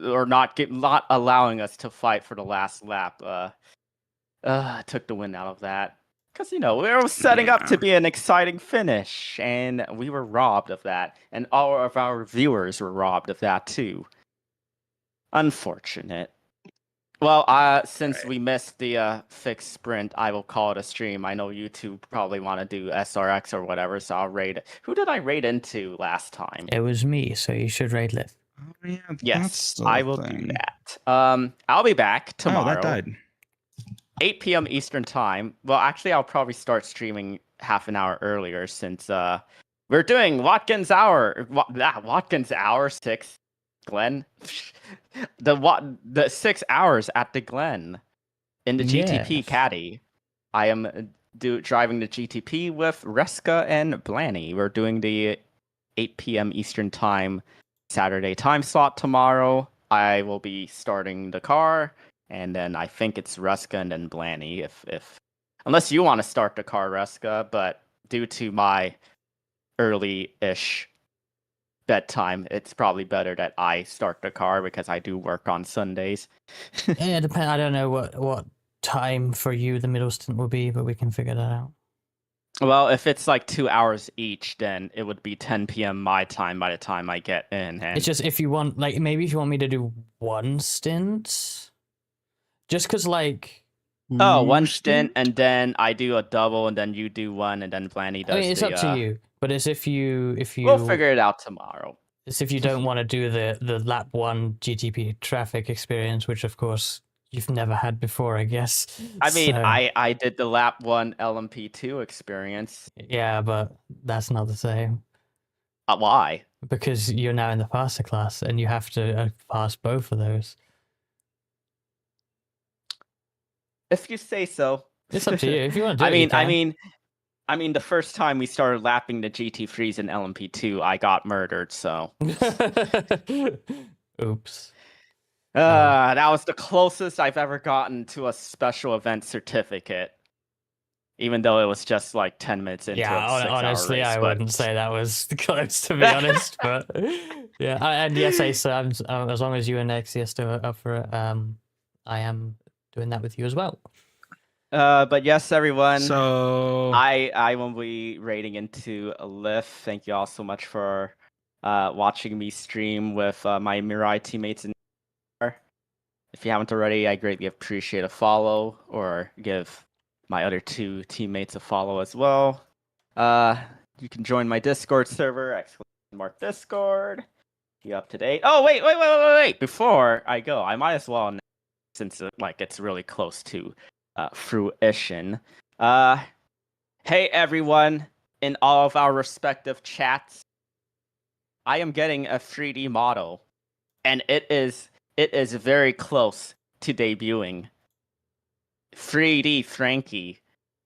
S3: or not allowing us to fight for the last lap, took the win out of that. Because, we were setting up to be an exciting finish, and we were robbed of that. And all of our viewers were robbed of that, too. Unfortunate. Well, since we missed the fixed sprint, I will call it a stream. I know you two probably want to do SRX or whatever, so I'll raid. Who did I raid into last time?
S2: It was me, so you should raid Liv.
S1: Oh, yeah,
S3: yes, I will do that. I'll be back tomorrow.
S1: Oh, that died.
S3: 8 p.m. Eastern time. Well, actually, I'll probably start streaming half an hour earlier since we're doing Watkins Hour. Watkins Hour 6, Glen. the 6 hours at the Glen in the GTP caddy. I am driving the GTP with Reska and Blanny. We're doing the 8 p.m. Eastern time Saturday time slot tomorrow. I will be starting the car. And then I think it's Reska and then Blanny, if unless you want to start the car, Reska, but due to my early-ish bedtime, it's probably better that I start the car because I do work on Sundays.
S2: Yeah, depend. I don't know what time for you the middle stint will be, but we can figure that out.
S3: Well, if it's like 2 hours each, then it would be 10 p.m. my time by the time I get in. And...
S2: It's just if you want, like, maybe if you want me to do one stint. Just because, like...
S3: Oh, one stint, and then I do a double, and then you do one, and then Blanny does
S2: it's up to you. But it's if you...
S3: We'll figure it out tomorrow.
S2: It's if you don't want to do the lap 1 GTP traffic experience, which, of course, you've never had before, I guess.
S3: I mean, I did the lap 1 LMP2 experience.
S2: Yeah, but that's not the same.
S3: Why?
S2: Because you're now in the passer class, and you have to pass both of those.
S3: If you say so.
S2: It's up to you. If you want to do it,
S3: I mean, the first time we started lapping the GT3s in LMP2, I got murdered, so.
S2: Oops.
S3: That was the closest I've ever gotten to a special event certificate. Even though it was just like 10 minutes into a 6-hour
S2: honestly,
S3: race,
S2: I wouldn't say that was close, to be honest. But yeah, and yes, as long as you and Nexius are up for it, I am doing that with you as well.
S3: But yes, everyone.
S1: So
S3: I will be raiding into a lift. Thank you all so much for watching me stream with my Mirai teammates in IndyCar. If you haven't already, I greatly appreciate a follow or give my other 2 teammates a follow as well. You can join my Discord server, !Discord. Be up to date. Oh, wait. Before I go, I might as well, since it's really close to fruition. Hey everyone in all of our respective chats. I am getting a 3D model, and it is very close to debuting. 3D Frankie,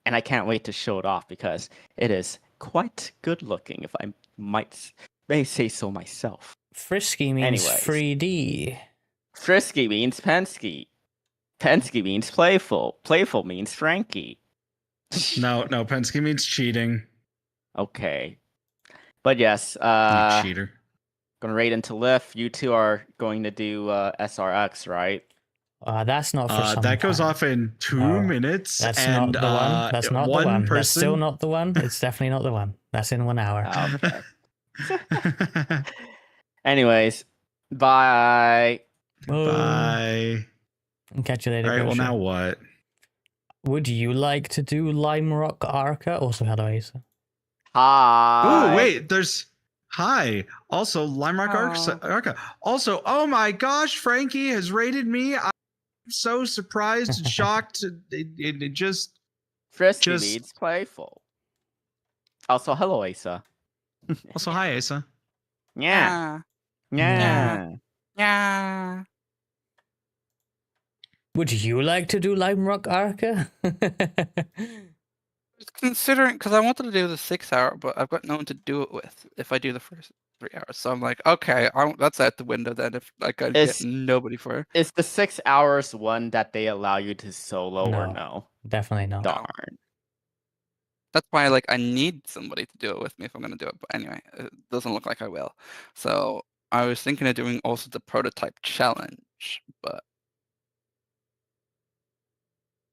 S3: and I can't wait to show it off because it is quite good looking, if I may say so myself.
S2: Frisky means 3D.
S3: Frisky means Penske. Penske means playful. Playful means Frankie.
S1: No, Penske means cheating.
S3: Okay. But yes,
S1: You cheater.
S3: Gonna raid into Lyft. You 2 are going to do SRX, right?
S2: That's not for some
S1: that goes
S2: time.
S1: off in 2 minutes.
S2: That's
S1: and,
S2: not the one. That's not the one.
S1: Person...
S2: That's still not the one. It's definitely not the one. That's in 1 hour.
S3: Okay. Anyways, bye.
S1: Bye.
S2: Catch you later.
S1: All right, well, now what?
S2: Would you like to do Lime Rock Arca? Also, hello, Asa.
S3: Hi.
S1: Oh, wait, there's... Hi. Also, Lime Rock Arca. Also, oh my gosh, Frankie has rated me. I'm so surprised and shocked. It just...
S3: Frisky means playful. Also, hello, Asa.
S1: Also, hi, Asa.
S3: Yeah.
S2: Would you like to do Lime Rock Arca?
S8: Considering, because I wanted to do the 6 hour, but I've got no one to do it with if I do the first 3 hours. So I'm like, okay, that's out the window then if I could get nobody for it.
S3: Is the 6 hours one that they allow you to solo or no?
S2: Definitely not.
S3: Darn.
S8: That's why I need somebody to do it with me if I'm going to do it. But anyway, it doesn't look like I will. So I was thinking of doing also the prototype challenge, but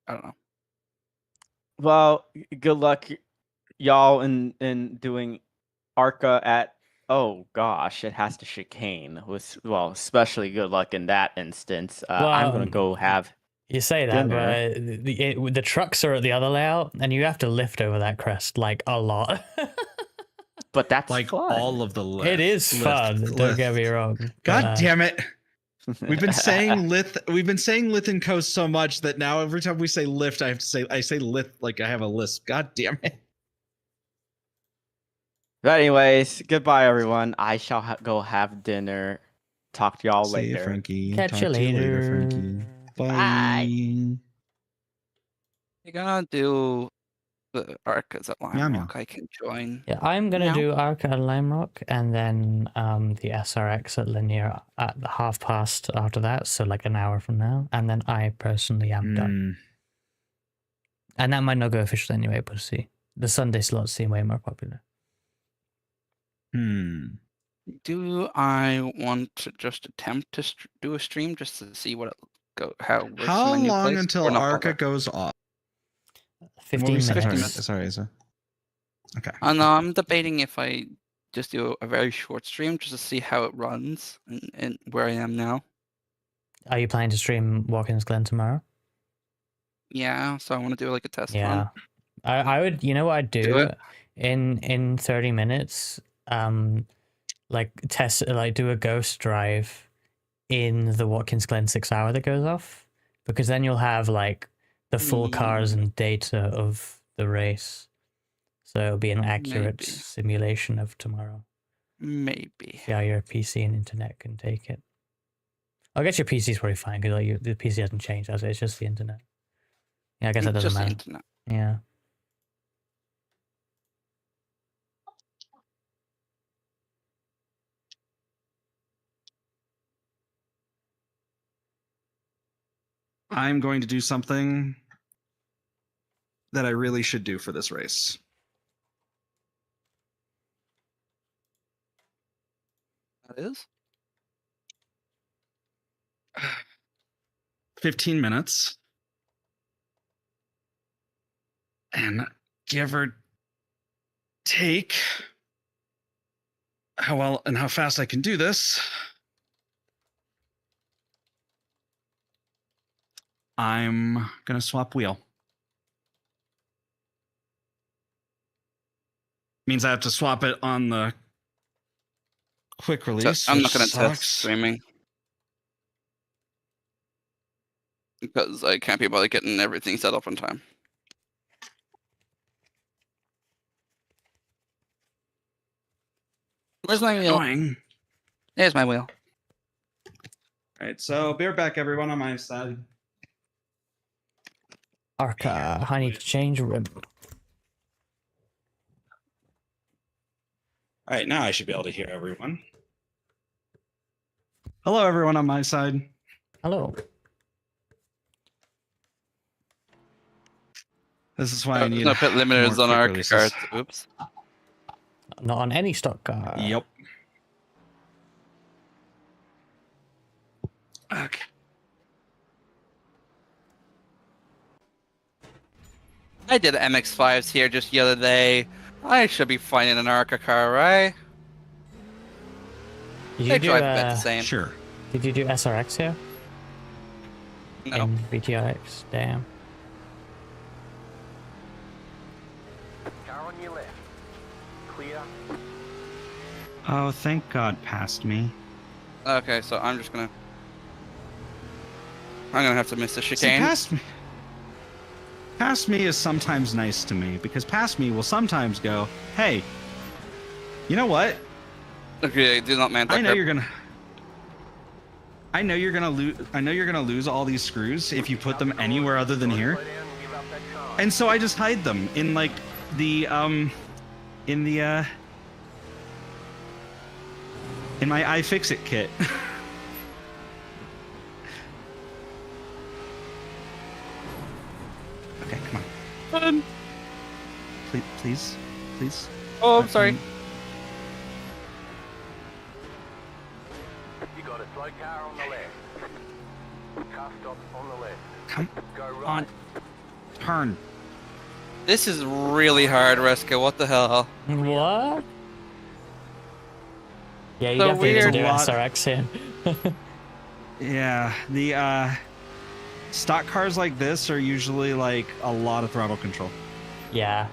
S8: I don't know.
S3: Well, good luck, y'all, in doing Arca at. Oh gosh, it has to chicane. Especially good luck in that instance. I'm gonna go have.
S2: You say that,
S3: dinner.
S2: but the trucks are at the other layout, and you have to lift over that crest a lot.
S3: But that's
S1: fun. All of the lift.
S2: It is fun. Don't get me wrong.
S1: God damn it. We've been saying Lith and Coast so much that now every time we say lift, I say Lith like I have a lisp. God damn it.
S3: But anyways, goodbye everyone. I shall go have dinner. Talk to y'all later.
S1: See you, Frankie.
S2: Catch you later.
S1: Frankie. Bye.
S3: Bye.
S8: You're gonna do the Arcas at Lime Rock. I can join.
S2: Yeah, I'm gonna do Arca at Lime Rock, and then the SRX at Linear at past after that, so an hour from now, and then I personally am done. And that might not go official anyway, but see. The Sunday slots seem way more popular.
S8: Do I want to just attempt to do a stream just to see how it works?
S1: How
S8: in my new
S1: long
S8: place,
S1: until Arca goes off?
S2: 15 minutes.
S1: Sorry, Isa. Okay.
S8: No, I'm debating if I just do a very short stream just to see how it runs and where I am now.
S2: Are you planning to stream Watkins Glen tomorrow?
S8: Yeah, so I want to do a test run.
S2: Yeah. I would, you know what I'd do? In 30 minutes, test, do a ghost drive in the Watkins Glen 6 hour that goes off, because then you'll have the full cars and data of the race, so it'll be an accurate simulation of tomorrow.
S8: Maybe.
S2: See how your PC and internet can take it. I guess your PC's probably fine because the PC hasn't changed, has it? It's just the internet. Yeah, I guess that doesn't matter.
S8: The internet.
S2: Yeah.
S1: I'm going to do something that I really should do for this race.
S8: That is?
S1: 15 minutes. And give or take how well and how fast I can do this, I'm gonna swap wheel. Means I have to swap it on the quick release.
S8: So I'm not
S1: which
S8: going to test
S1: sucks.
S8: streaming because I can't be bothered getting everything set up on time. Where's my wheel?
S1: Annoying.
S8: There's my wheel.
S1: All right, so be right back, everyone, on my side.
S2: Arca, I need to change rim.
S1: All right, now I should be able to hear everyone. Hello, everyone on my side.
S2: Hello.
S1: This is why I need
S8: no pit limiters
S1: more
S8: on our
S1: quick
S8: cards.
S1: releases.
S8: Oops.
S2: Not on any stock car.
S1: Yep. Okay.
S8: I did MX-5s here just the other day. I should be finding an ARCA car, right?
S2: Did
S8: They
S2: you do,
S8: drive about the same.
S1: Sure.
S2: did you do SRX here?
S8: No.
S2: In VTRX? Damn.
S4: Car on your left. Clear.
S1: Oh, thank God, past me.
S8: Okay, so I'm gonna have to miss the
S1: See,
S8: chicane.
S1: past me is sometimes nice to me because past me will sometimes go, hey, you know what?
S8: Okay, do not man.
S1: I know you're gonna lose. I know you're gonna lose all these screws if you put them anywhere other than here.
S4: Slow down and give up that car.
S1: And so I just hide them in like the in my iFixit kit. Okay, come on. Please.
S8: Oh, I'm sorry.
S4: You got a slow car on the left. Car stop on the left.
S1: Come
S4: Go right.
S1: on. Turn.
S8: This is really hard, Reska. What the hell?
S2: What? Yeah, you
S8: So
S2: definitely need to
S8: weird.
S2: do
S1: A lot-
S2: SRX here.
S1: Yeah, the stock cars like this are usually like a lot of throttle control.
S2: Yeah.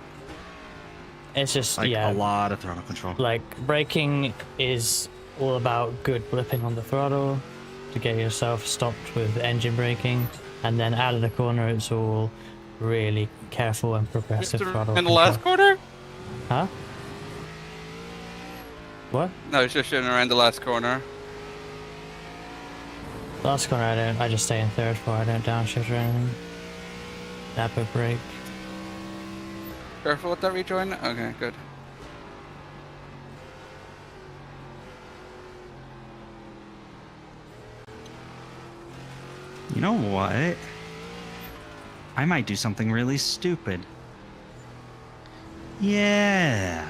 S2: It's just,
S1: Like
S2: yeah.
S1: a lot of throttle control.
S2: Like, braking is all about good blipping on the throttle to get yourself stopped with engine braking. And then out of the corner, it's all really careful and progressive throttle
S8: In the last
S2: control.
S8: corner?
S2: Huh? What?
S8: No, it's just shooting around the last corner.
S2: Last corner, I just stay in third for. I don't downshift or anything. Dapper brake.
S8: Careful with that rejoin. Okay, good.
S1: You know what? I might do something really stupid. Yeah.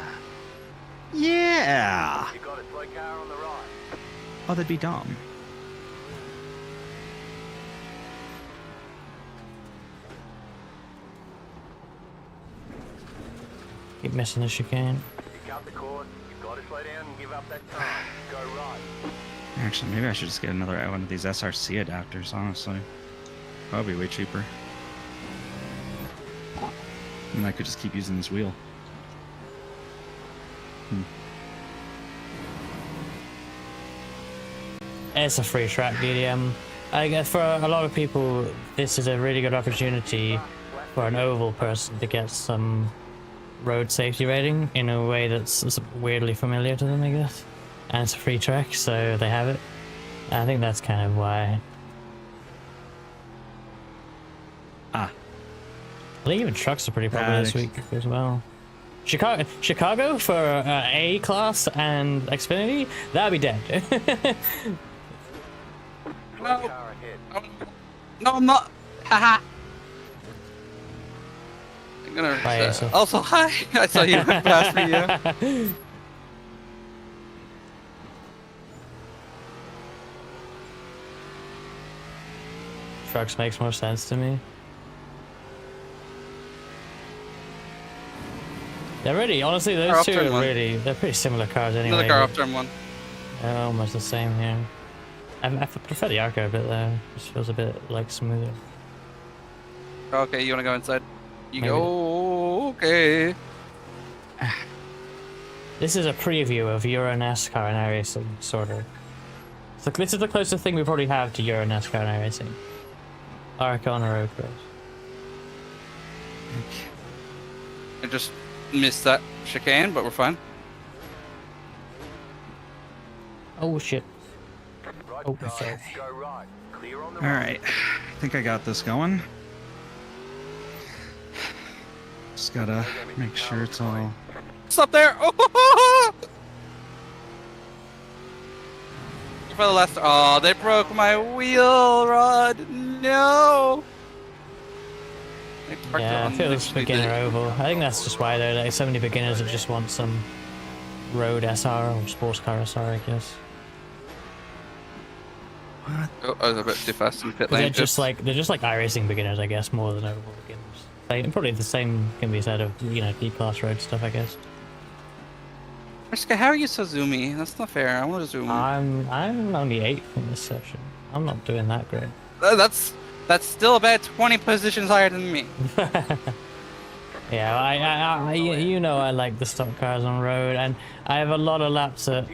S1: Yeah.
S4: You got a slow car on the right.
S1: Oh, that'd be dumb.
S2: Keep missing the chicane.
S4: You cut the cord. You've got to slow down and give up that car. Go right.
S1: Actually, maybe I should just get one of these SRC adapters, honestly. That would be way cheaper. And I could just keep using this wheel.
S2: It's a free track DDM. I guess for a lot of people, this is a really good opportunity for an oval person to get some road safety rating in a way that's weirdly familiar to them, I guess. And it's a free track, so they have it. I think that's kind of why.
S1: Ah.
S2: I think even trucks are pretty popular this week as well. Chicago for A class and Xfinity, that'd be dead.
S4: Slow
S8: No.
S4: car ahead.
S8: No, I'm not. Haha. I'm gonna.
S2: Hi, Asa.
S8: Also, hi. I saw you went past me. Yeah.
S2: Trucks makes more sense to me. They're really, honestly, those two are really, they're pretty similar cars anyway.
S8: Another car off turn 1.
S2: They're almost the same here. I prefer the Arco a bit though. It just feels a bit like smoother.
S8: Okay, you wanna go inside? You
S2: Maybe.
S8: go. Okay.
S2: This is a preview of Euro NASCAR and iRacing, sort of. So this is the closest thing we probably have to Euro NASCAR and iRacing. Arco on a road course.
S8: I just missed that chicane, but we're fine.
S2: Oh shit.
S4: Right
S2: Oh,
S4: start,
S2: sorry.
S4: go right. Clear on the
S1: All right, I think I got this going. Just gotta make sure it's all.
S8: Stop there! Oh! For the last. Oh, they broke my wheel rod. No. They parked it
S2: Yeah, I
S8: on
S2: feel it's
S8: literally
S2: beginner
S8: the-
S2: oval. I think that's just why though. Like so many beginners that just want some road SR or sports car SR, I guess.
S8: Oh, I was a bit too fast in pit
S2: They're
S8: lane.
S2: just like iRacing beginners, I guess, more than oval beginners. Like, probably the same can be said of D-class road stuff, I guess.
S8: Friska, how are you so zoomy? That's not fair. I want to zoom.
S2: I'm only 8th in this session. I'm not doing that great.
S8: That's still about 20 positions higher than me.
S2: Yeah, you know I like the stock cars on road, and I have a lot of laps in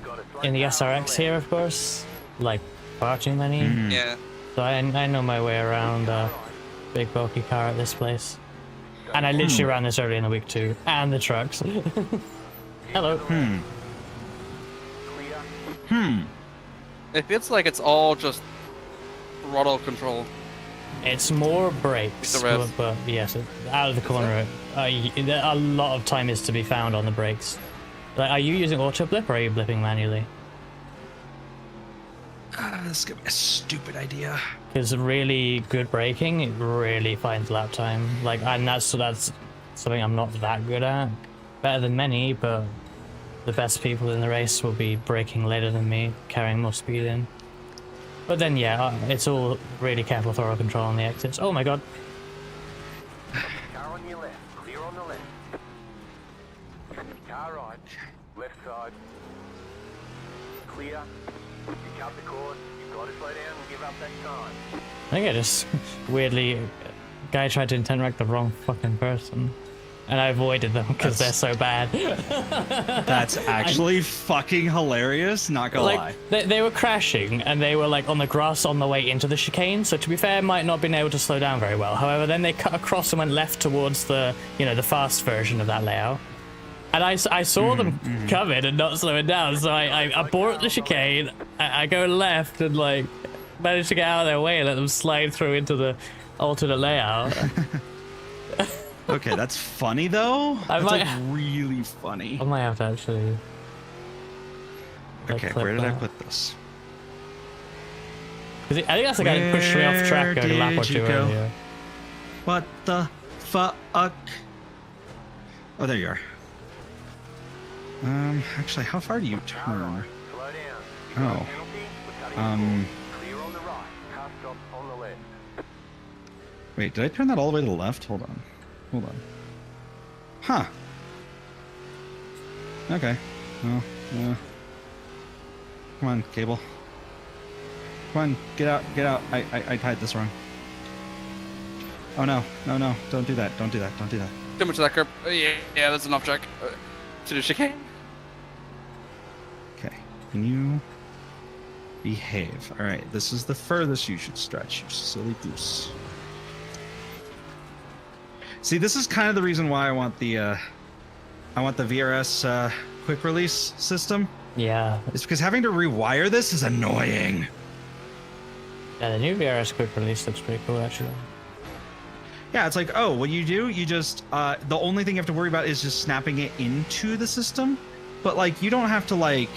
S2: the SRX here, of course, like far too many.
S1: Mhm.
S8: Yeah.
S2: So I know my way around a big bulky car at this place. And I literally ran this early in the week too, and the trucks. Hello.
S8: It feels like it's all just throttle control.
S2: It's more brakes,
S8: The rev.
S2: but yes, out of the corner, a lot of time is to be found on the brakes. Like, are you using auto blip or are you blipping manually?
S1: This is gonna be a stupid idea.
S2: Because really good braking, it really finds lap time. Like, and that's something I'm not that good at. Better than many, but the best people in the race will be braking later than me, carrying more speed in. But then, yeah, it's all really careful throttle control on the exits. Oh my god.
S4: car on your left. Clear on the left. Car right. Left side. Clear. You cut the course. You've got to slow down and give up that time.
S2: I think I just weirdly, guy tried to intent wreck the wrong fucking person. And I avoided them because they're so bad.
S1: That's actually fucking hilarious, not gonna lie.
S2: They were crashing and they were like on the grass on the way into the chicane, so to be fair, might not have been able to slow down very well. However, then they cut across and went left towards the, the fast version of that layout. And I saw them coming and not slowing down, so I abort the chicane, I go left and like managed to get out of their way and let them slide through into the alternate layout.
S1: Okay, that's funny though.
S2: I
S1: That's
S2: might-
S1: like really funny.
S2: I might have to actually.
S1: Okay,
S2: clip
S1: where did I
S2: that.
S1: put this?
S2: 'Cause I think that's the guy who pushed me off track
S1: Where
S2: going a lap or
S1: did you
S2: two
S1: go?
S2: earlier.
S1: What the fuck? Oh, there you are. Actually, how far do you turn?
S4: Slow down. You
S1: Oh.
S4: got a penalty. We're cutting course. Clear on the right. Car stop on the left.
S1: Wait, did I turn that all the way to the left? Hold on. Huh. Okay. Well, come on, cable. Come on, get out. I tied this wrong. Oh no, don't do that.
S8: Too much of that curb. Yeah, that's enough track. To the chicane.
S1: Okay, can you behave? All right, this is the furthest you should stretch, you silly goose. See, this is kind of the reason why I want the VRS quick release system.
S2: Yeah.
S1: It's because having to rewire this is annoying.
S2: Yeah, the new VRS quick release looks pretty cool actually.
S1: Yeah, it's like, oh, what you do, you just the only thing you have to worry about is just snapping it into the system. But like, you don't have to like,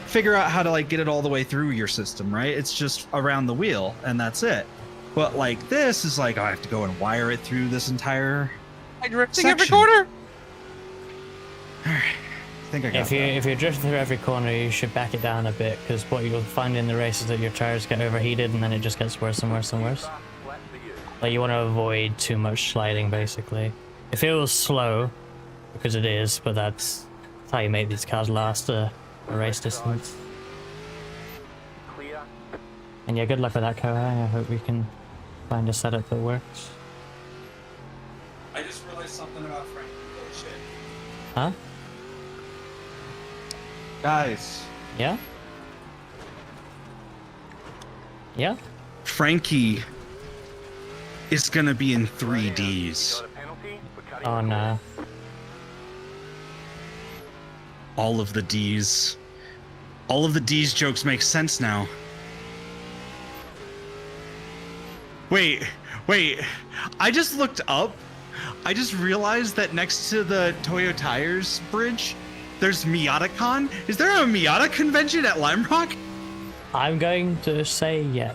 S1: figure out how to like get it all the way through your system, right? It's just around the wheel and that's it. But like this is like, I have to go and wire it through this entire
S8: I'm drifting every
S1: section.
S8: corner.
S1: I think I got that.
S2: If you're drifting through every corner, you should back it down a bit, because what you'll find in the race is that your tires get overheated and then it just gets worse and worse and worse.
S4: Flat for you.
S2: Like, you want to avoid too much sliding, basically. It feels slow, because it is, but that's how you make these cars last a race distance.
S4: Clear.
S2: And yeah, good luck with that, Kohai. I hope we can find a setup that works.
S1: I just realized something about Frank. Holy shit.
S2: Huh?
S1: Guys.
S2: Yeah? Yeah?
S1: Frankie is gonna be in 3Ds.
S4: Got a penalty for cutting
S2: Oh
S4: the
S2: no.
S1: All of the Ds. All of the D's jokes make sense now. Wait. I just looked up. I just realized that next to the Toyo Tires bridge, there's MiataCon. Is there a Miata convention at Lime Rock?
S2: I'm going to say yeah.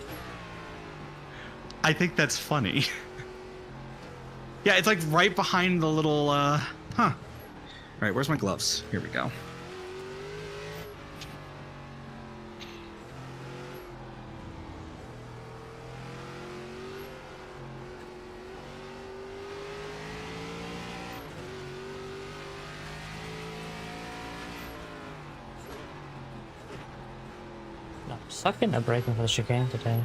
S1: I think that's funny. Yeah, it's like right behind the little, All right, where's my gloves? Here we go.
S2: I'm sucking at braking for the chicane today.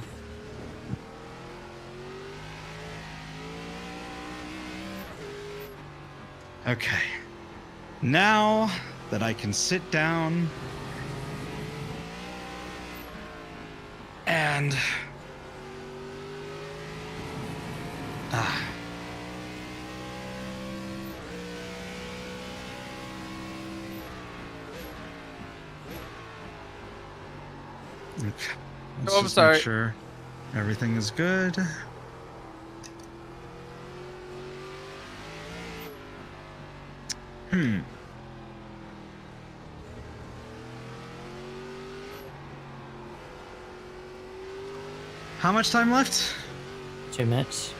S1: Okay. Now that I can sit down and okay. Let's
S8: Oh, I'm
S1: just
S8: sorry.
S1: make sure everything is good. How much time left?
S2: 2 minutes.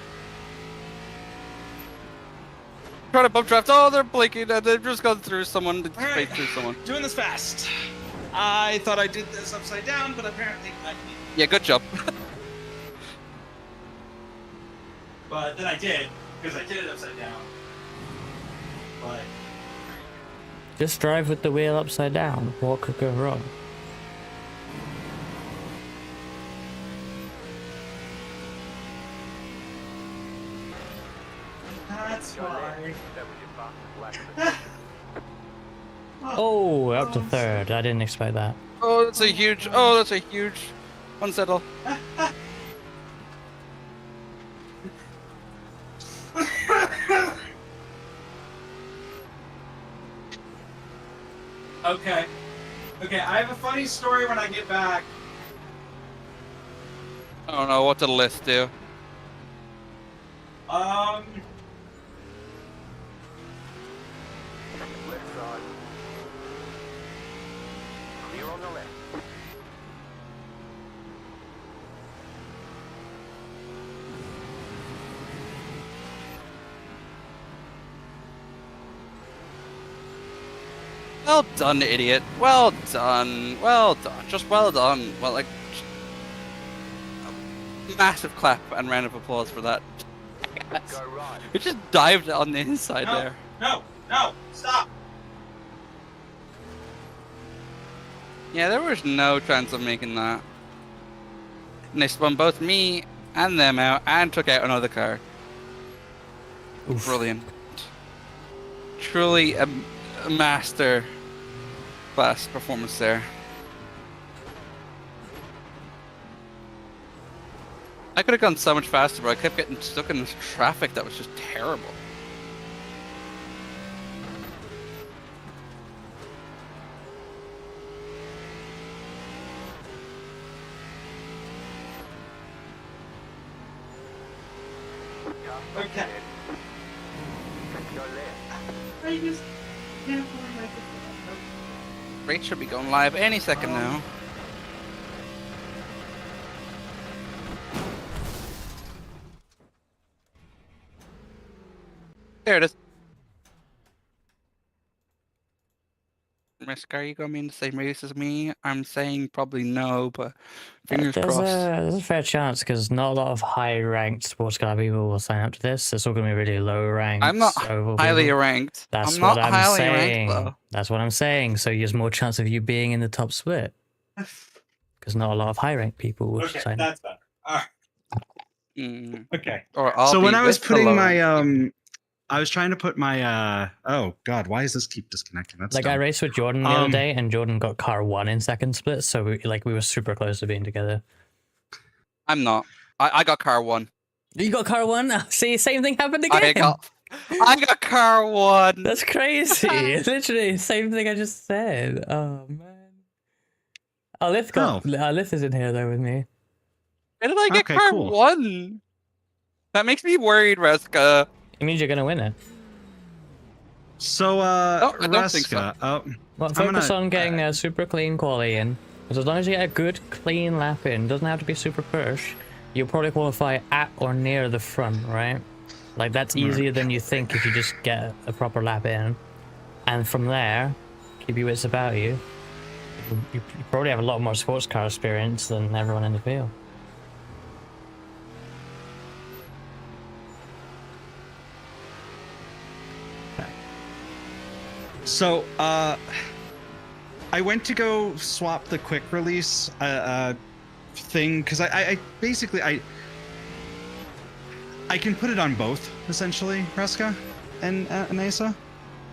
S8: Trying to bump draft. Oh, they're blinking and they've just gone through someone.
S1: All right.
S8: Through someone.
S1: Doing this fast. I thought I did this upside down, but apparently I didn't.
S8: Yeah, good job.
S1: But then I did, because I did it upside down. But
S2: Just drive with the wheel upside down. What could go wrong?
S1: that's why.
S4: That was your fastest lap.
S2: Oh, up to third. I didn't expect that.
S8: Oh, that's a huge. Oh, that's a huge. Unsettle.
S1: Okay. Okay, I have a funny story when I get back.
S8: I don't know what did the list do.
S1: Um,
S4: Left side. Clear on the left.
S8: Well done, idiot. Well done. Well done. Just well done. Well, like, a massive clap and round of applause for that.
S4: Go right.
S8: It just dived on the inside there.
S1: no, stop.
S8: Yeah, there was no chance of making that. And they spun both me and them out and took out another car.
S2: Oof.
S8: Brilliant. Truly a master class performance there. I could have gone so much faster, but I kept getting stuck in this traffic that was just terrible.
S1: Okay.
S4: Go left.
S1: I just can't
S8: Rate should be going live any second now. There it is. Risk, are you going to be in the same race as me? I'm saying probably no, but fingers
S2: There's
S8: crossed.
S2: a fair chance because not a lot of high-ranked sports car people will sign up to this. It's all going to be really low-ranked.
S8: I'm not highly ranked.
S2: That's
S8: I'm
S2: what
S8: not
S2: I'm
S8: highly
S2: saying.
S8: ranked, though.
S2: That's what I'm saying. So there's more chance of you being in the top split because not a lot of high-ranked people will sign up.
S1: That's better. All right. Okay.
S8: Or I'll
S1: So
S8: be
S1: when I was
S8: with the
S1: putting
S8: low-ranked
S1: my I was trying to put my oh god, why does this keep disconnecting? That's
S2: Like I
S1: dumb.
S2: raced with Jordan the other day, and Jordan got car 1 in second split, so we were super close to being together.
S8: I'm not. I got car 1.
S2: You got car 1? See, same thing happened again.
S8: I got car 1.
S2: That's crazy. Literally, same thing I just said. Oh man. Alith is in here though with me.
S8: Why did I get car 1? That makes me worried, Reska.
S2: It means you're gonna win it.
S1: So
S8: I don't think so.
S2: Well, focus on getting a super clean quali in. Because as long as you get a good clean lap in, doesn't have to be super push, you'll probably qualify at or near the front, right? Like that's easier than you think if you just get a proper lap in. And from there, keep your wits about you. You probably have a lot more sports car experience than everyone in the field.
S1: So, I went to go swap the quick release thing because I basically I can put it on both essentially, Reska and Asa.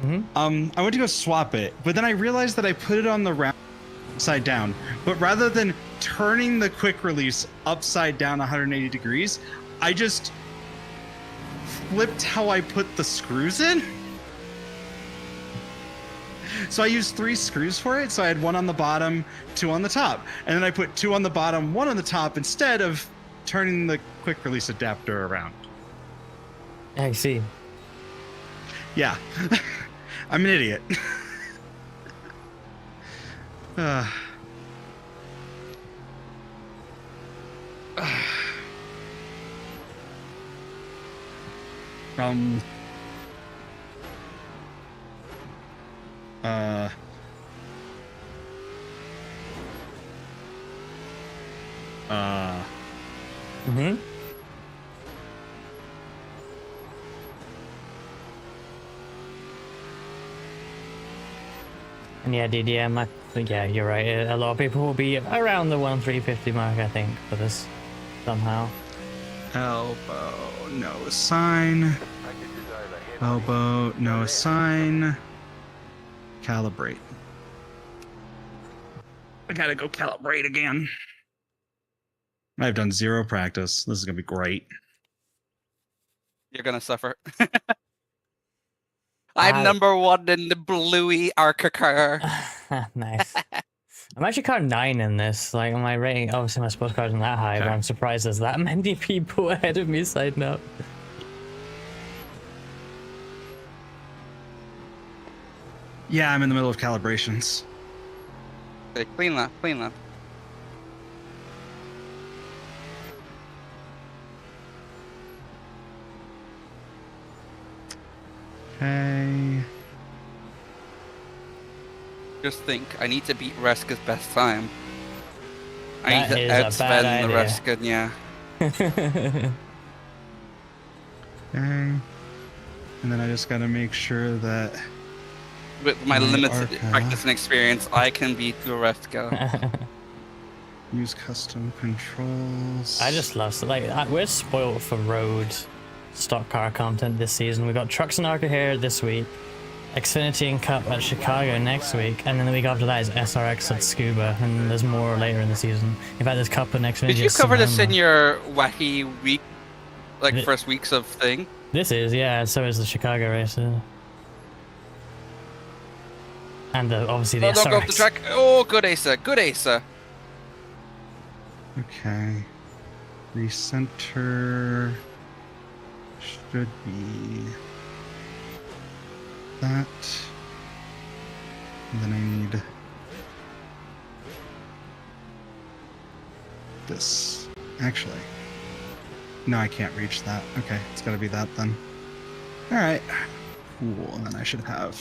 S2: Mm-hmm.
S1: I went to go swap it, but then I realized that I put it on the round upside down. But rather than turning the quick release upside down 180 degrees, I just flipped how I put the screws in. So I used 3 screws for it. So I had 1 on the bottom, 2 on the top. And then I put 2 on the bottom, 1 on the top instead of turning the quick release adapter around.
S2: I see.
S1: Yeah. I'm an idiot.
S2: Mm-hmm. And yeah, DDM, yeah, you're right. A lot of people will be around the 1,350 mark, I think, for this somehow.
S1: Elbow, no assign. Elbow, no assign. Calibrate. I gotta go calibrate again. I've done 0 practice. This is gonna be great.
S8: You're gonna suffer. I'm number 1 in the bluey Arca car.
S2: Nice. I'm actually car 9 in this. Like my rating, obviously my sports car isn't that high, but I'm surprised there's that many people ahead of me signed up.
S1: Yeah, I'm in the middle of calibrations.
S8: Okay, clean lap, clean lap.
S1: Okay.
S8: Just think, I need to beat Reska's best time. I
S2: That
S8: need to
S2: is a bad
S8: outspend the
S2: idea.
S8: Reska, yeah.
S1: Okay. And then I just gotta make sure that
S8: With my limited
S1: Arca.
S8: practice and experience, I can beat the Reska.
S1: use custom controls.
S2: I just love we're spoiled for road stock car content this season. We got Trucks and Arca here this week, Xfinity and Cup at Chicago next week, and then the week after that is SRX at Scuba, and there's more later in the season. In fact, there's Cup and Xfinity.
S8: Did you
S2: at
S8: cover this in
S2: Sonoma.
S8: your wacky week, like first weeks of thing?
S2: This is, yeah, so is the Chicago race. And obviously the
S8: Oh,
S2: SRX.
S8: don't go off the track. Oh, good Asa, good Asa.
S1: Okay. Recenter should be that. And then I need this. Actually, no, I can't reach that. Okay, it's got to be that then. All right. Cool. And then I should have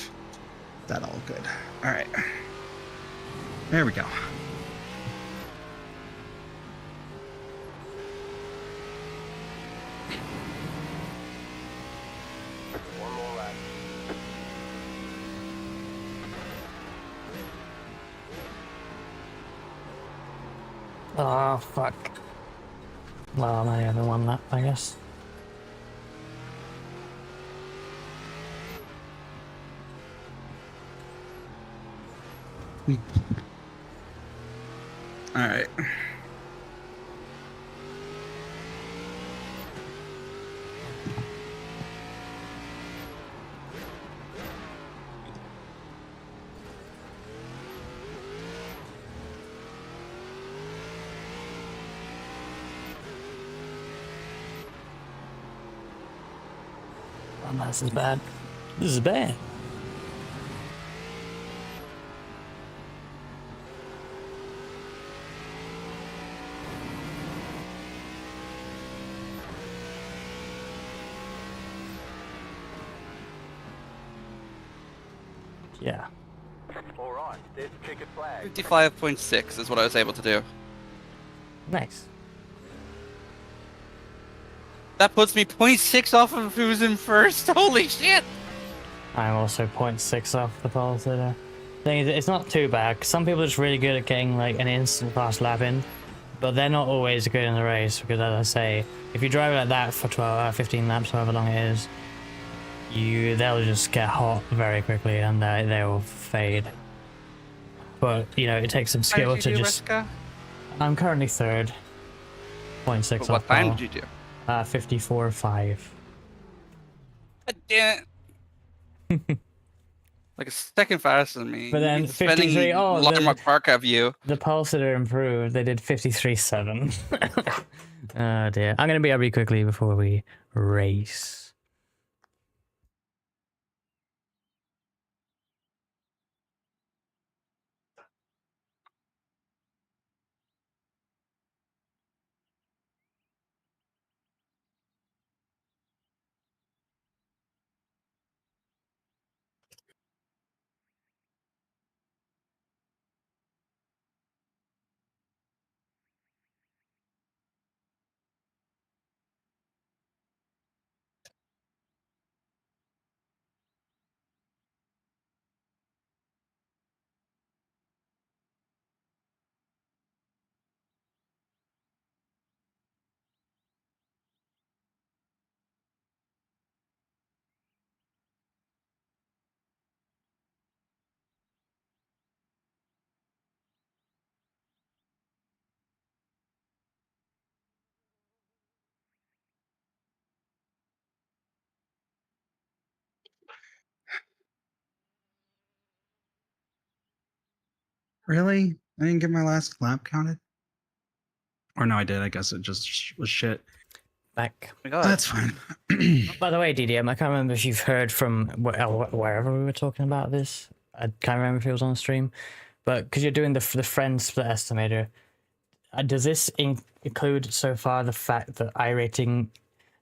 S1: that all good. All right. There we go.
S4: One more lap.
S2: Oh, fuck. Well, I'm only having one lap, I guess.
S1: All right.
S2: Oh, this is bad. This is bad. Yeah.
S4: All right, there's the checkered flag.
S8: 55.6 is what I was able to do.
S2: Nice.
S8: That puts me 0.6 off of who's in first. Holy shit!
S2: I'm also 0.6 off the pole sitter. Thing is, it's not too bad. Some people are just really good at getting like an instant fast lap in, but they're not always good in the race because, as I say, if you drive like that for 12 or 15 laps, however long it is, they'll just get hot very quickly and they will fade. But you know, it takes some skill to just.
S8: Reska?
S2: I'm currently third. 0.6 off.
S8: What time did you do?
S2: 54.5.
S8: Damn it. Like a second faster than me.
S2: But then
S8: You're spending
S2: 53. Oh,
S8: Landmark Park have you.
S2: the pulse sitter improved. They did 53.7. Oh dear. I'm gonna be RB quickly before we race.
S1: Really? I didn't get my last lap counted? Or no, I did. I guess it just was shit.
S2: Back.
S8: Oh my God.
S1: That's fine.
S2: By the way, DDM, I can't remember if you've heard from wherever we were talking about this. I can't remember if it was on stream, but because you're doing the friend split estimator, does this include so far the fact that iRating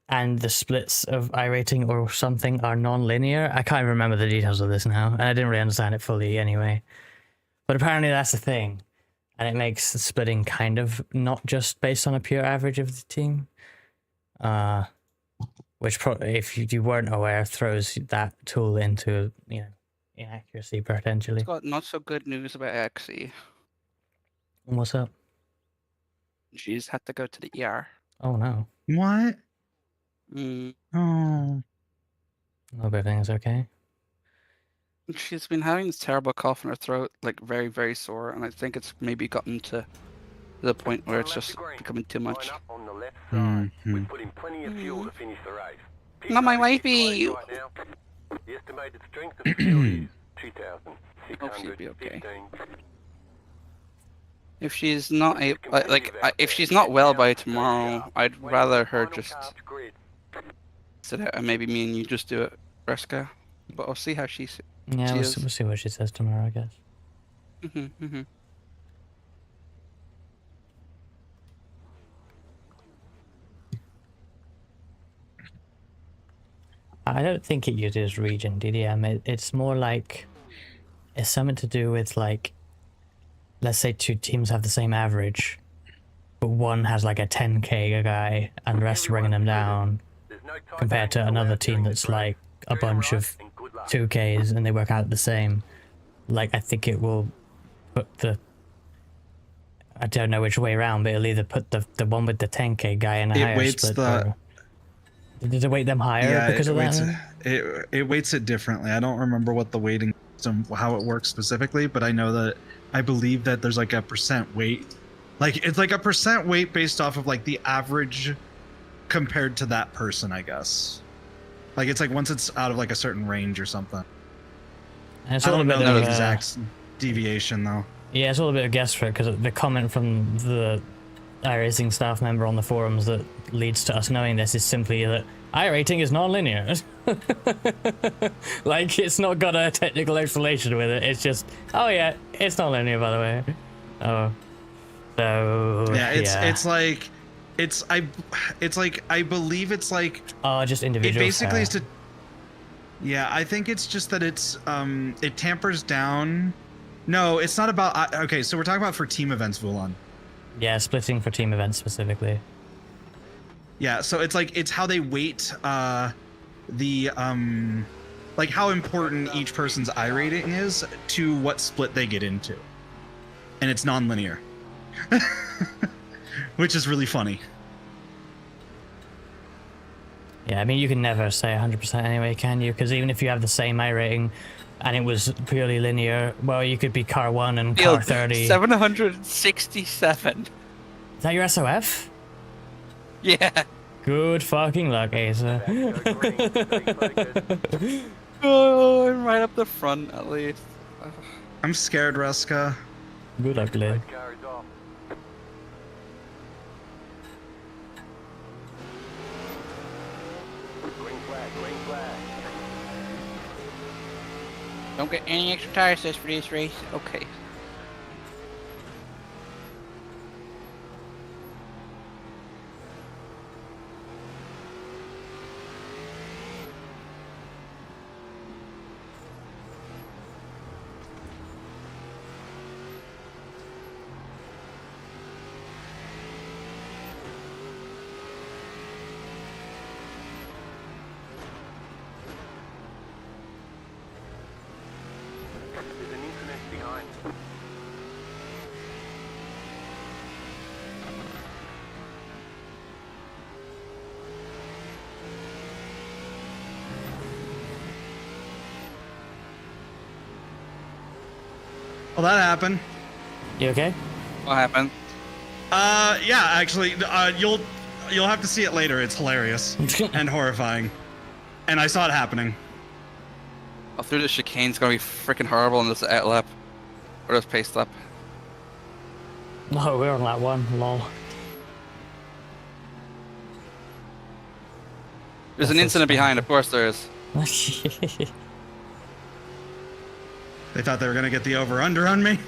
S2: and the splits of iRating or something are non-linear? I can't remember the details of this now, and I didn't really understand it fully anyway. But apparently that's the thing, and it makes the splitting kind of not just based on a pure average of the team. Which if you weren't aware, throws that tool into, you know, inaccuracy potentially.
S8: I've got not so good news about Axie.
S2: What's up?
S8: She's had to go to the ER.
S2: Oh no.
S1: What?
S8: Mm.
S1: Oh.
S2: I hope everything's okay.
S8: She's been having this terrible cough in her throat, like very, very sore, and I think it's maybe gotten to the point where it's just becoming too much.
S4: Line up on the left side. We put in plenty of fuel
S8: Mm-hmm.
S4: to finish the race.
S8: Not my
S4: Pit
S8: wifey.
S4: right now. The estimated strength of the fuel is
S8: Hope she'd be okay.
S4: 2,615.
S8: If she's not if she's not well by tomorrow, I'd rather her just sit out and maybe me and you just do it, Reska. But I'll see how she's.
S2: Yeah, we'll see what she says tomorrow, I guess.
S8: Mm-hmm.
S2: I don't think it uses region DDM. It's more like it's something to do with like let's say 2 teams have the same average, but one has like a 10k guy and the rest are bringing them down, compared to another team that's like a bunch of 2ks and they work out the same. Like, I think it will put the, I don't know which way around, but it'll either put the one with the 10k guy in a higher split. Does it weight them higher because of that?
S1: It weights it differently. I don't remember what the weighting system, how it works specifically, but I know that I believe that there's like a percent weight. Like, it's like a percent weight based off of like the average compared to that person, I guess. Like, it's like once it's out of like a certain range or something.
S2: And it's
S1: I don't know the
S2: of,
S1: exact deviation though.
S2: Yeah, it's all a bit of guesswork because the comment from the iRacing staff member on the forums that leads to us knowing this is simply that iRating is non-linear. Like, it's not got a technical explanation with it. It's just, oh yeah, it's non-linear, by the way. Oh, so
S1: yeah, it's like I believe it's like
S2: just individual.
S1: It basically is to. Yeah, I think it's just that it's it tampers down. No, it's not about. Okay, so we're talking about for team events, Vulan.
S2: Yeah, splitting for team events specifically.
S1: Yeah, so it's like it's how they weight the like how important each person's iRating is to what split they get into, and it's non-linear, which is really funny.
S2: Yeah, I mean, you can never say 100% anyway, can you? Because even if you have the same iRating and it was purely linear, well, you could be car 1 and car 30.
S8: 767.
S2: Is that your SOF?
S8: Yeah.
S2: Good fucking luck, Asa.
S8: Oh, I'm right up the front at least.
S1: I'm scared, Reska.
S2: Good luck, Lid.
S8: Don't get any extra tire assists for this race. Okay.
S1: Well, that happened.
S2: You okay?
S8: What happened?
S1: Yeah, actually, you'll have to see it later. It's hilarious and horrifying, and I saw it happening.
S8: Oh, through the chicane's gonna be freaking horrible in this out lap or this pace lap.
S2: No, we're on lap 1. Lol.
S8: There's an incident behind. Of course there is.
S1: They thought they were gonna get the over/under on me.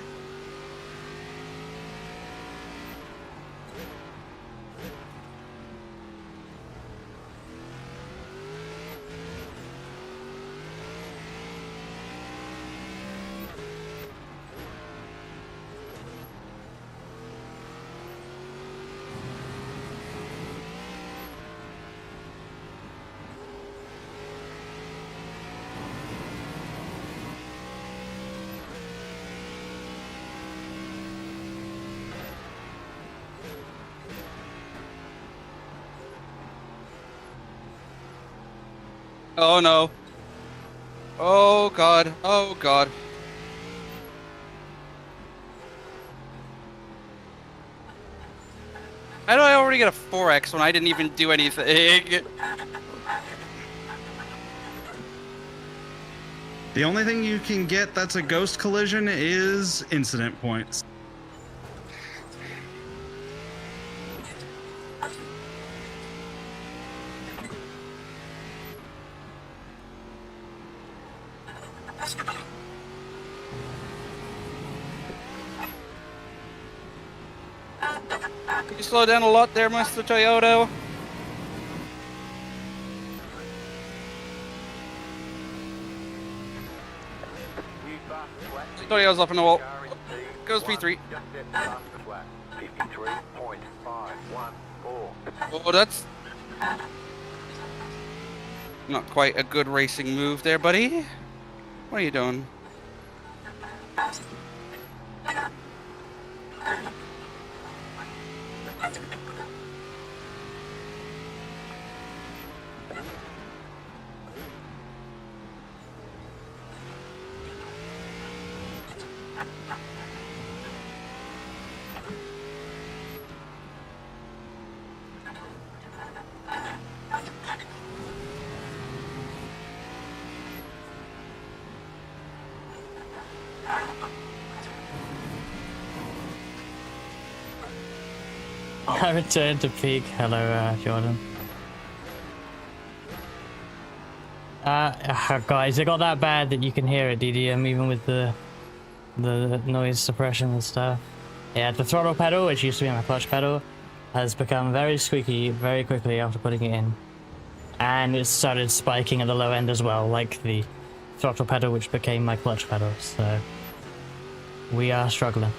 S8: Oh no. Oh god. Oh god. How do I already get a 4x when I didn't even do anything?
S1: The only thing you can get that's a ghost collision is incident points.
S8: Can you slow down a lot there, Mr. Toyota? Toyota's up in the wall. goes P3.
S4: Just set past the flat. 53.514.
S8: Oh, that's not quite a good racing move there, buddy. What are you doing?
S2: I returned to peak. Hello, Jordan. Guys, it got that bad that you can hear it, DDM, even with the noise suppression and stuff. Yeah, the throttle pedal, which used to be my clutch pedal, has become very squeaky very quickly after putting it in. And it started spiking at the low end as well, like the throttle pedal, which became my clutch pedal. So we are struggling.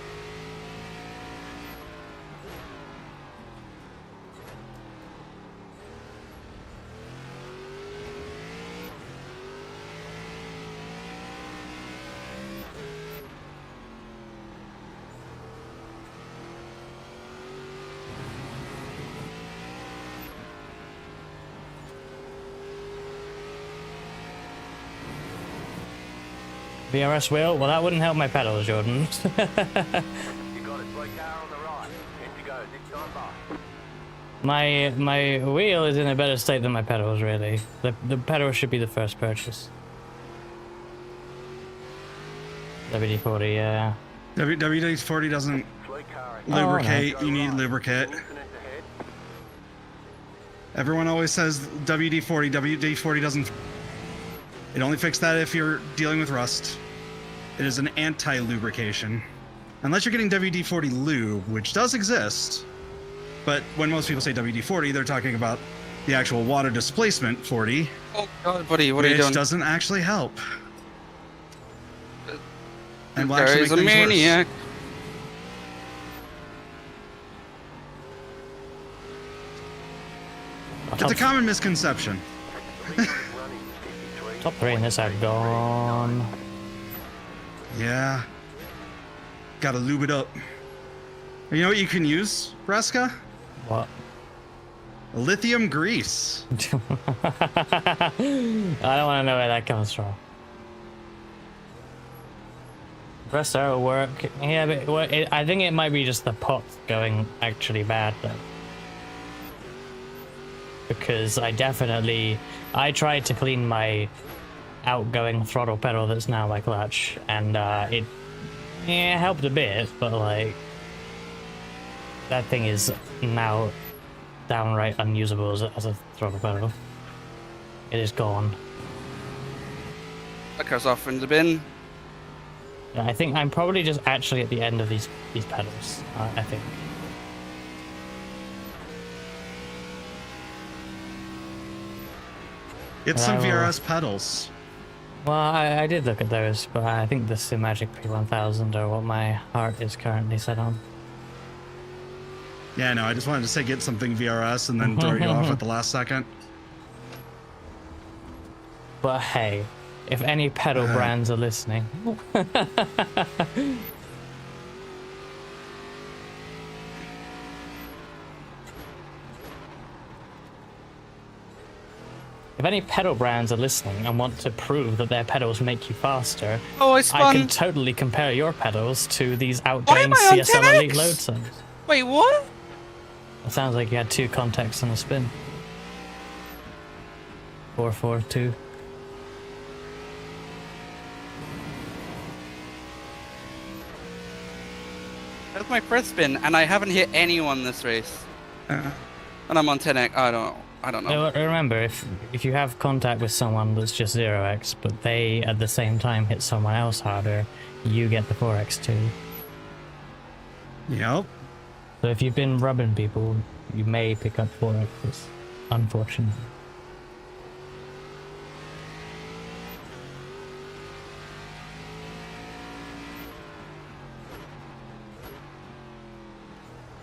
S2: VRS wheel? Well, that wouldn't help my pedals, Jordan.
S4: You got it, three car on the right. Indigo, next time by.
S2: My wheel is in a better state than my pedals, really. The pedals should be the first purchase. WD-40, yeah.
S1: WD-40 doesn't
S4: Three car
S1: lubricate.
S4: no.
S1: You need lubricate.
S4: Infinite ahead.
S1: Everyone always says WD-40. WD-40 doesn't. It only fixes that if you're dealing with rust. It is an anti-lubrication. Unless you're getting WD-40 lube, which does exist. But when most people say WD-40, they're talking about the actual water displacement 40.
S8: Oh god, buddy, what are you
S1: which
S8: doing?
S1: doesn't actually help. And will
S8: There
S1: actually
S8: is
S1: make
S8: a
S1: things worse.
S8: maniac.
S1: It's a common misconception.
S2: Top 3 in this are gone.
S1: Yeah. Gotta lube it up. You know what you can use, Breska?
S2: What?
S1: Lithium grease.
S2: I don't want to know where that comes from. Breast will work. Yeah, but I think it might be just the pot going actually bad though. Because I tried to clean my outgoing throttle pedal that's now my clutch, and it helped a bit, but like that thing is now downright unusable as a throttle pedal. It is gone.
S8: That car's off in the bin.
S2: Yeah, I think I'm probably just actually at the end of these pedals. I think.
S1: Get some VRS pedals.
S2: Well, I did look at those, but I think the Simagic P1000 are what my heart is currently set on.
S1: Yeah, no, I just wanted to say get something VRS and then throw you off at the last second.
S2: But hey, if any pedal brands are listening. If any pedal brands are listening and want to prove that their pedals make you faster,
S8: Oh, I
S2: I can
S8: spun.
S2: totally compare your pedals to these
S8: Why
S2: outgoing
S8: am I on
S2: CSL
S8: 10X?
S2: Elite load zones.
S8: Wait, what?
S2: It sounds like you had 2 contacts and a spin. 4-4-2.
S8: That's my first spin, and I haven't hit anyone this race. And I'm on 10x. I don't know.
S2: Now, remember, if you have contact with someone that's just 0x, but they at the same time hit someone else harder, you get the 4x too.
S1: Yep.
S2: So if you've been rubbing people, you may pick up 4x's, unfortunately.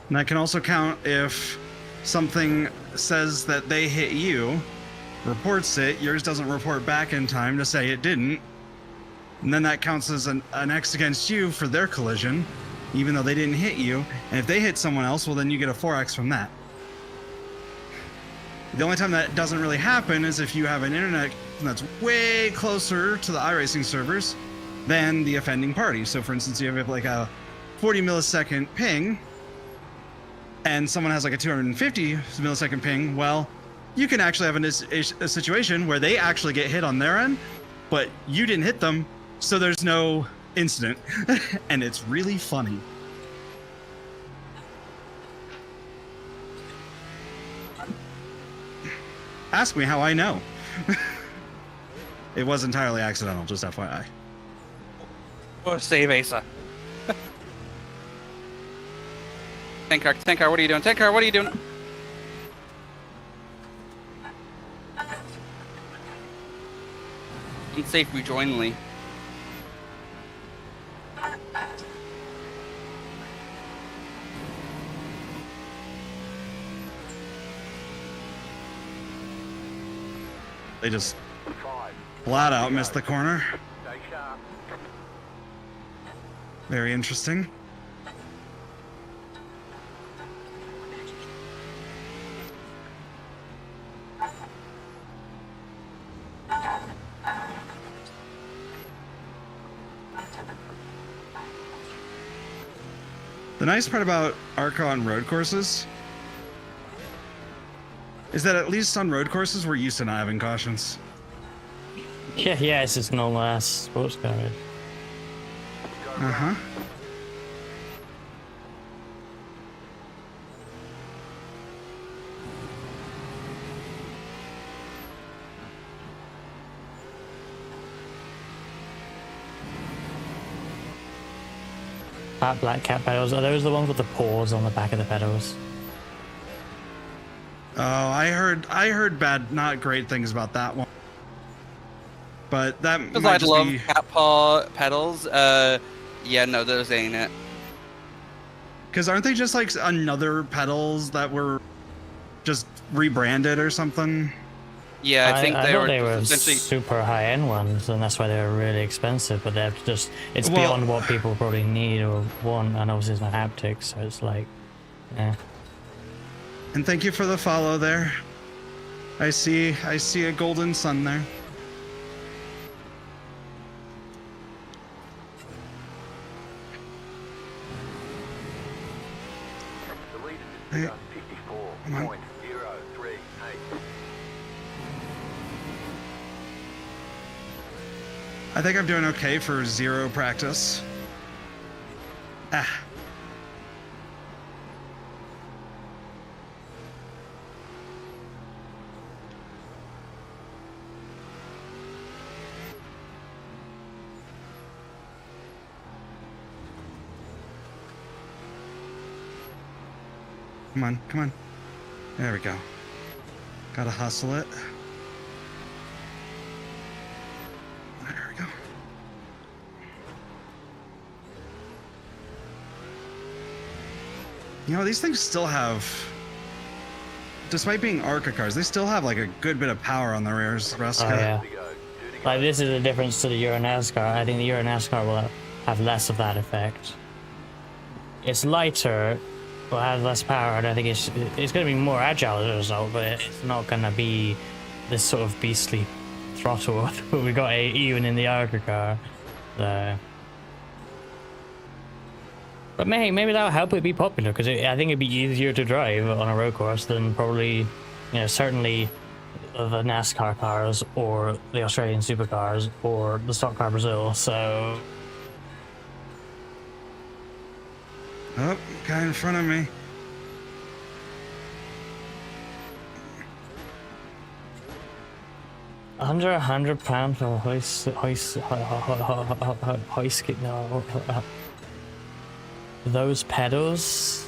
S1: And that can also count if something says that they hit you, reports it, yours doesn't report back in time to say it didn't, and then that counts as an X against you for their collision, even though they didn't hit you. And if they hit someone else, well, then you get a 4X from that. The only time that doesn't really happen is if you have an internet that's way closer to the iRacing servers than the offending party. So for instance, you have like a 40 millisecond ping and someone has like a 250 millisecond ping. Well, you can actually have a situation where they actually get hit on their end, but you didn't hit them, so there's no incident. And it's really funny. Ask me how I know. It was entirely accidental, just FYI.
S8: Oh, save Asa. Tank car, what are you doing? Tank car, what are you doing? Unsafe rejoinly.
S1: They just flat out missed the corner.
S4: Stay sharp.
S1: Very interesting. The nice part about ARCA on road courses is that at least on road courses, we're used to not having cautions.
S2: Yeah, it's just normal ass sports car.
S1: Uh-huh.
S2: Fat black cat pedals, are those the ones with the paws on the back of the pedals?
S1: Oh, I heard bad, not great things about that one. But that
S8: Because
S1: might
S8: I
S1: just
S8: love
S1: be...
S8: cat paw pedals. Yeah, no, those ain't it.
S1: Because aren't they just like another pedals that were just rebranded or something?
S8: Yeah, I think
S2: I
S8: they
S2: thought
S8: were
S2: they were
S8: essentially.
S2: super high-end ones, and that's why they were really expensive. But they're just, it's
S1: Well-
S2: beyond what people probably need or want, and obviously it's not haptics, so it's like, eh.
S1: And thank you for the follow there. I see a golden sun there.
S4: The leader
S1: Hey,
S4: is 54.038.
S1: I think I'm doing okay for 0 practice. Ah. Come on, come on. There we go. Gotta hustle it. There we go. You know, these things still have, despite being ARCA cars, they still have like a good bit of power on the rears.
S2: Oh yeah. Like this is the difference to the Euro NASCAR. I think the Euro NASCAR will have less of that effect. It's lighter, will have less power, and I think it's going to be more agile as a result, but it's not going to be this sort of beastly throttle that we got even in the ARCA car. So. But maybe that'll help it be popular, because I think it'd be easier to drive on a road course than probably, you know, certainly the NASCAR cars or the Australian supercars or the stock car Brazil. So.
S1: Oh, guy in front of me.
S2: Under 100 pounds for hoist no. Those pedals,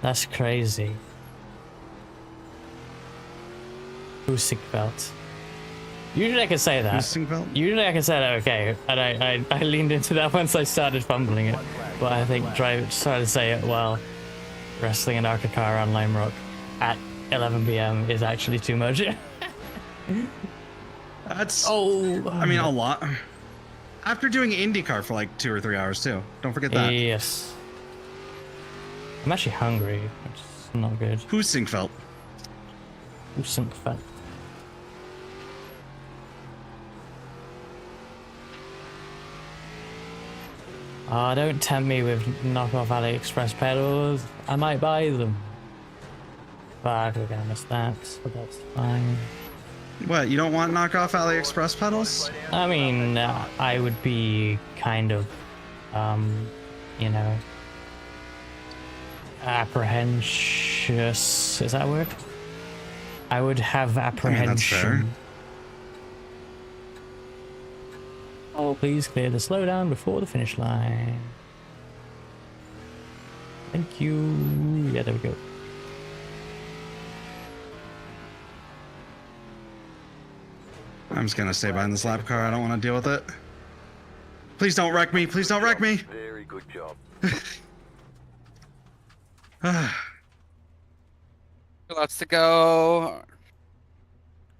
S2: that's crazy. Boosting belt. Usually I can say that.
S1: Boosting belt?
S2: Usually I can say that, okay, and I leaned into that once I started fumbling it. But I think drive started to say it, well, wrestling an ARCA car on Lime Rock at 11 p.m. is actually too much.
S1: That's I mean a lot. After doing IndyCar for like 2 or 3 hours too. Don't forget that.
S2: Yes. I'm actually hungry, which is not good.
S1: Husingfeld.
S2: Husingfeld. Oh, don't tempt me with knockoff AliExpress pedals. I might buy them. But we're gonna miss that, but that's fine.
S1: What, you don't want knockoff AliExpress pedals?
S2: I mean, I would be kind of, you know, apprehensious. Is that a word? I would have apprehension.
S1: I mean, that's fair.
S2: Oh, please clear the slowdown before the finish line. Thank you. Yeah, there we go.
S1: I'm just gonna stay behind this lap car. I don't want to deal with it. Please don't wreck me. Please don't wreck me.
S4: Very good job.
S8: Lots to go.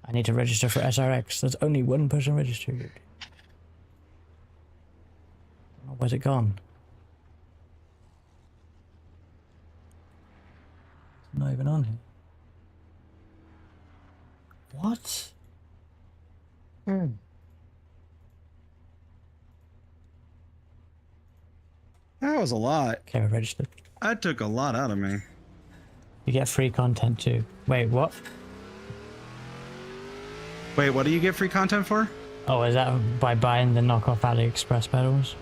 S2: I need to register for SRX. There's only one person registered. Oh, where's it gone? It's not even on here. What?
S1: That was a lot.
S2: Okay, we're registered.
S1: That took a lot out of me.
S2: You get free content too. Wait, what?
S1: Wait, what do you get free content for?
S2: Oh, is that by buying the knockoff AliExpress pedals?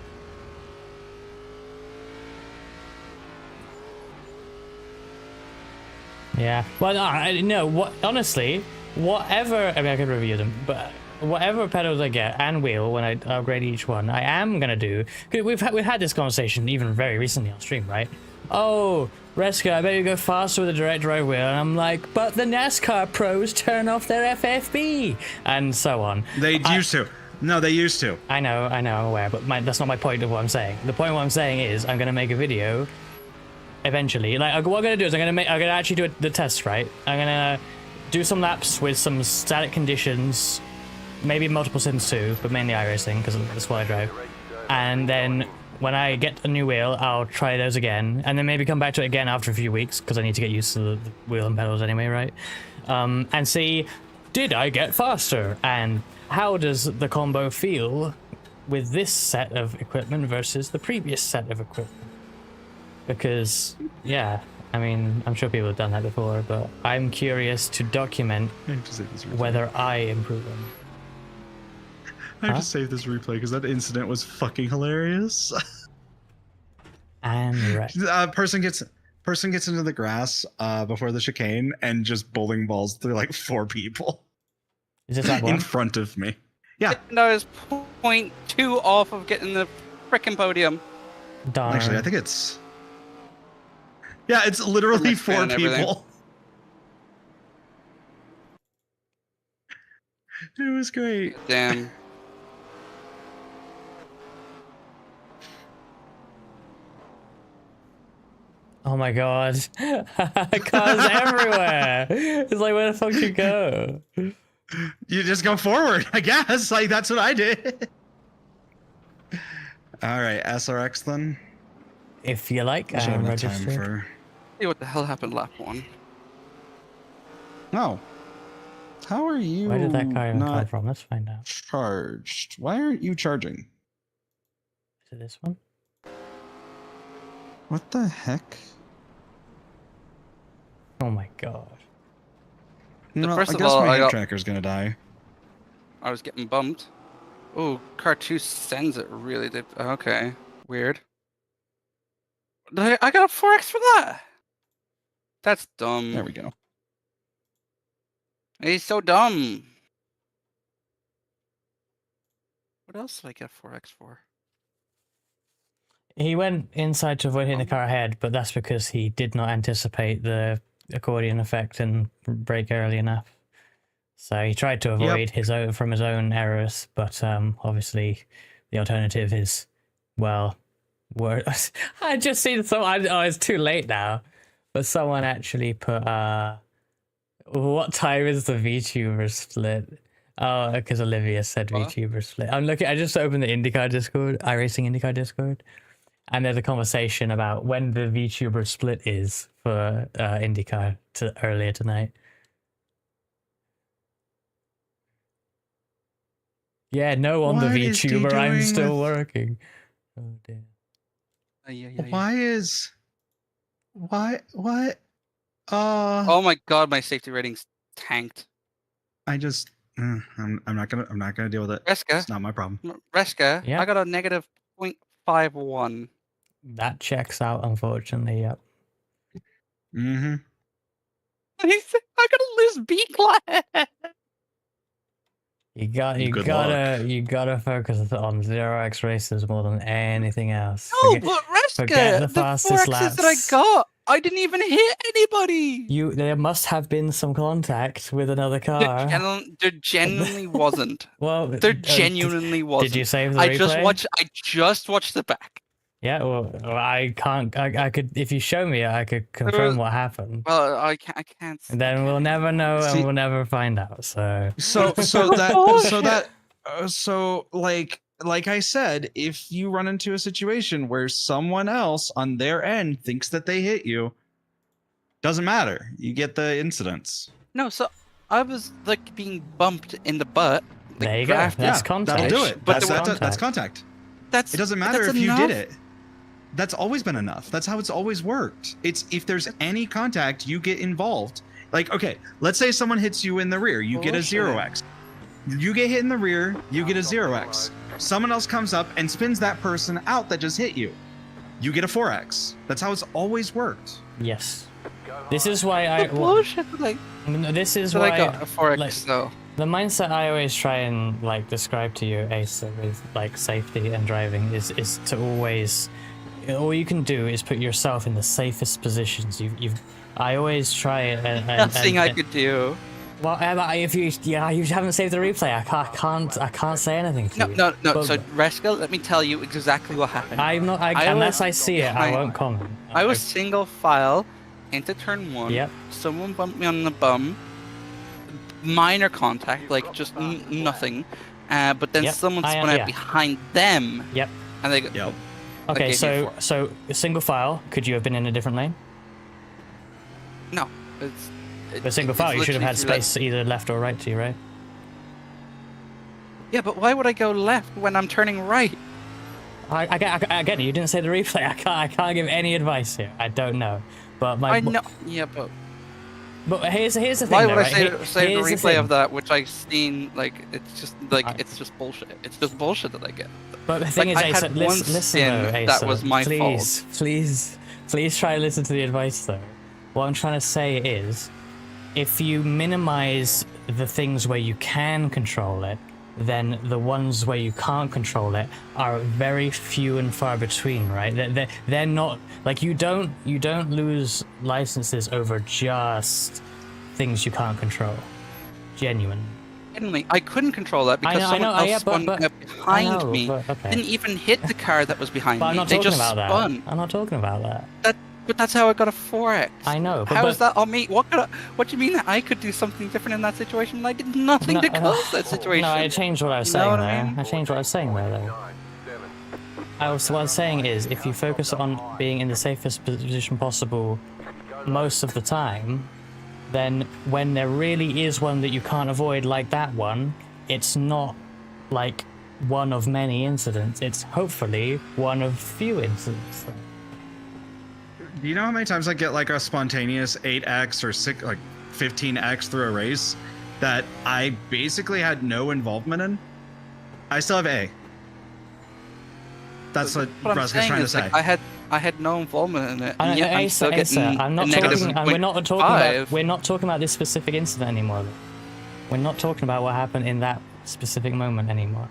S2: Yeah. Well, no. What? Honestly, whatever. I mean, I could review them, but whatever pedals I get and wheel when I upgrade each one, I am gonna do. Cause we've had this conversation even very recently on stream, right? Oh, Reska, I bet you go faster with a direct drive wheel, and I'm like, but the NASCAR pros turn off their FFB, and so on.
S1: They used to. No, they used to.
S2: I know, I'm aware, but that's not my point of what I'm saying. The point of what I'm saying is I'm gonna make a video eventually. Like, what I'm gonna do is I'm gonna actually do the test, right? I'm gonna do some laps with some static conditions, maybe multiple sims too, but mainly iRacing because that's what I drive. And then when I get a new wheel, I'll try those again, and then maybe come back to it again after a few weeks because I need to get used to the wheel and pedals anyway, right? And see, did I get faster? And how does the combo feel with this set of equipment versus the previous set of equipment? Because, yeah, I mean, I'm sure people have done that before, but I'm curious to document whether I improve them.
S1: I have to save this replay because that incident was fucking hilarious.
S2: And right.
S1: Person gets into the grass before the chicane and just bowling balls through like 4 people.
S2: Is this that one?
S1: In front of me. Yeah.
S8: I was 0.2 off of getting the frickin' podium.
S2: Darn.
S1: Actually, I think it's. Yeah, it's literally 4 people. It was great.
S8: Damn.
S2: Oh my god. Cars everywhere. It's like, where the fuck you go?
S1: You just go forward, I guess. Like, that's what I did. All right, SRX then.
S2: If you like, I'm registered.
S8: See what the hell happened lap 1.
S1: Oh. How are you
S2: Where did that car even come
S1: not
S2: from? Let's find out.
S1: charged? Why aren't you charging?
S2: Is it this one?
S1: What the heck?
S2: Oh my god.
S1: No,
S8: first
S1: I
S8: of
S1: guess
S8: all,
S1: my head tracker's gonna die.
S8: I was getting bumped. Oh, car 2 sends it really deep. Okay, weird. I got a 4x for that. That's dumb.
S1: There we go.
S8: He's so dumb. What else did I get 4x for?
S2: He went inside to avoid hitting the car ahead, but that's because he did not anticipate the accordion effect and brake early enough. So he tried to avoid his own errors, but obviously the alternative is, well, I just seen so. Oh, it's too late now. but someone actually put what time is the VTuber split? Oh, because Olivia said
S8: What?
S2: VTuber split. I'm looking. I just opened the IndyCar Discord, iRacing IndyCar Discord, and there's a conversation about when the VTuber split is for IndyCar earlier tonight. Yeah, no on
S1: What
S2: the
S1: is he
S2: VTuber. I'm
S1: doing
S2: still
S1: with-
S2: working. Oh dear.
S1: Why is... Why? What?
S8: Oh my god, my safety rating's tanked.
S1: I just... I'm not gonna deal with it.
S8: Reska,
S1: It's not my problem.
S8: Reska,
S2: Yeah.
S8: I got a negative 0.51.
S2: That checks out, unfortunately. Yep.
S1: Mm-hmm.
S8: I gotta lose B class.
S2: You
S1: Good
S2: gotta focus on 0x races more than anything else.
S8: No,
S2: Forget-
S8: but
S2: forget
S8: Reska,
S2: the
S8: the
S2: fastest
S8: 4X's that I
S2: laps.
S8: got, I didn't even hit anybody.
S2: There must have been some contact with another car.
S8: There genuinely wasn't.
S2: Well,
S8: There genuinely wasn't.
S2: Did you save the
S8: I
S2: replay?
S8: just watched the back.
S2: Yeah, well, I can't. I could, if you show me, I could confirm what happened.
S8: Well, I can't.
S2: And then we'll never know,
S1: See-
S2: and we'll never find out. So
S1: Like I said, if you run into a situation where someone else on their end thinks that they hit you, doesn't matter. You get the incidents.
S8: No, so I was like being bumped in the butt. like,
S2: there you go.
S8: drafted.
S2: That's
S1: Yeah,
S2: contact.
S1: that'll do it.
S8: But
S1: That's contact.
S8: That's
S1: It doesn't matter
S8: that's
S1: if you
S8: enough.
S1: did it. That's always been enough. That's how it's always worked. It's if there's any contact, you get involved. Like, okay, let's say someone hits you in the rear, you get a
S8: Bullshit.
S1: 0x. You get hit in the rear, you get a 0x. Someone else comes up and spins that person out that just hit you. You get a 4x. That's how it's always worked.
S2: Yes. This is why I.
S8: The bullshit. Like,
S2: This is
S8: but
S2: why
S8: I got a 4X
S2: like-
S8: though.
S2: the mindset I always try and like describe to you, Asa, with like safety and driving is to always. All you can do is put yourself in the safest positions. I always try and
S8: Nothing I could do.
S2: Well, if you haven't saved the replay, I can't say anything to
S8: No,
S2: you.
S8: no, no.
S2: But
S8: So, Reska, let me tell you exactly what happened.
S2: I'm not.
S8: I
S2: Unless
S8: was
S2: I see it, I
S8: behind-
S2: won't comment.
S8: I was single file into turn 1.
S2: Yep.
S8: Someone bumped me on the bum. Minor contact, like just nothing. But then
S2: Yep,
S8: someone
S2: I am-
S8: spun out
S2: yeah.
S8: behind them.
S2: Yep.
S8: And they go,
S1: Yep.
S2: Okay,
S8: gave you a
S2: so single file. Could you have been in a different lane?
S8: no. It's,
S2: But single
S8: it's
S2: file, you should have
S8: literally
S2: had
S8: through that-
S2: space either left or right to you, right?
S8: Yeah, but why would I go left when I'm turning right?
S2: I get it. You didn't say the replay. I can't give any advice here. I don't know, but
S8: I know. Yeah, but
S2: But here's the thing.
S8: why
S2: though,
S8: would I
S2: right?
S8: say
S2: Here-
S8: the
S2: here's the
S8: replay
S2: thing.
S8: of that, which I've seen? Like, it's just
S2: I-
S8: it's just bullshit. It's just bullshit that I get.
S2: But the thing
S8: Like, I
S2: is,
S8: had
S2: Asa,
S8: one
S2: listen,
S8: spin
S2: though,
S8: that
S2: Asa,
S8: was my
S2: please, please try to listen to the advice though. What I'm trying to say is, if you minimize the things where you can control it, then the ones where you can't control it are very few and far between, right? They're not like you don't lose licenses over just things you can't control. Genuine.
S8: Genuinely, I couldn't control that because
S2: I know,
S8: someone else
S2: yeah, but-
S8: spun
S2: but-
S8: up behind
S2: I know,
S8: me.
S2: but- okay.
S8: Didn't even hit the car that was behind
S2: But I'm
S8: me.
S2: not
S8: They
S2: talking
S8: just
S2: about that.
S8: spun.
S2: I'm not talking about that.
S8: But that's how I got a 4X.
S2: I know. But,
S8: How
S2: but,
S8: is that on me? What do you mean that I could do something different in that situation? I did nothing to cause that situation.
S2: No, I changed what I was
S8: You know
S2: saying
S8: what
S2: there.
S8: I mean?
S2: I changed what I was saying there, though.
S4: 9, 7.
S2: What I was saying is, if you focus on being in the safest position possible most of the time, then when there really is one that you can't avoid, like that one, it's not like one of many incidents. It's hopefully one of few incidents.
S1: Do you know how many times I get like a spontaneous 8x or 15x through a race that I basically had no involvement in? I still have A. That's what
S8: I'm
S1: Russ is
S8: saying
S1: trying to
S8: is,
S1: say.
S8: like, I had no involvement in it.
S2: I
S8: And
S2: know,
S8: yet I'm still
S2: Asa,
S8: getting
S2: I'm
S8: a
S2: not
S8: negative
S2: talking. We're not talking about.
S8: 0.5.
S2: We're not talking about this specific incident anymore. Though. We're not talking about what happened in that specific moment anymore.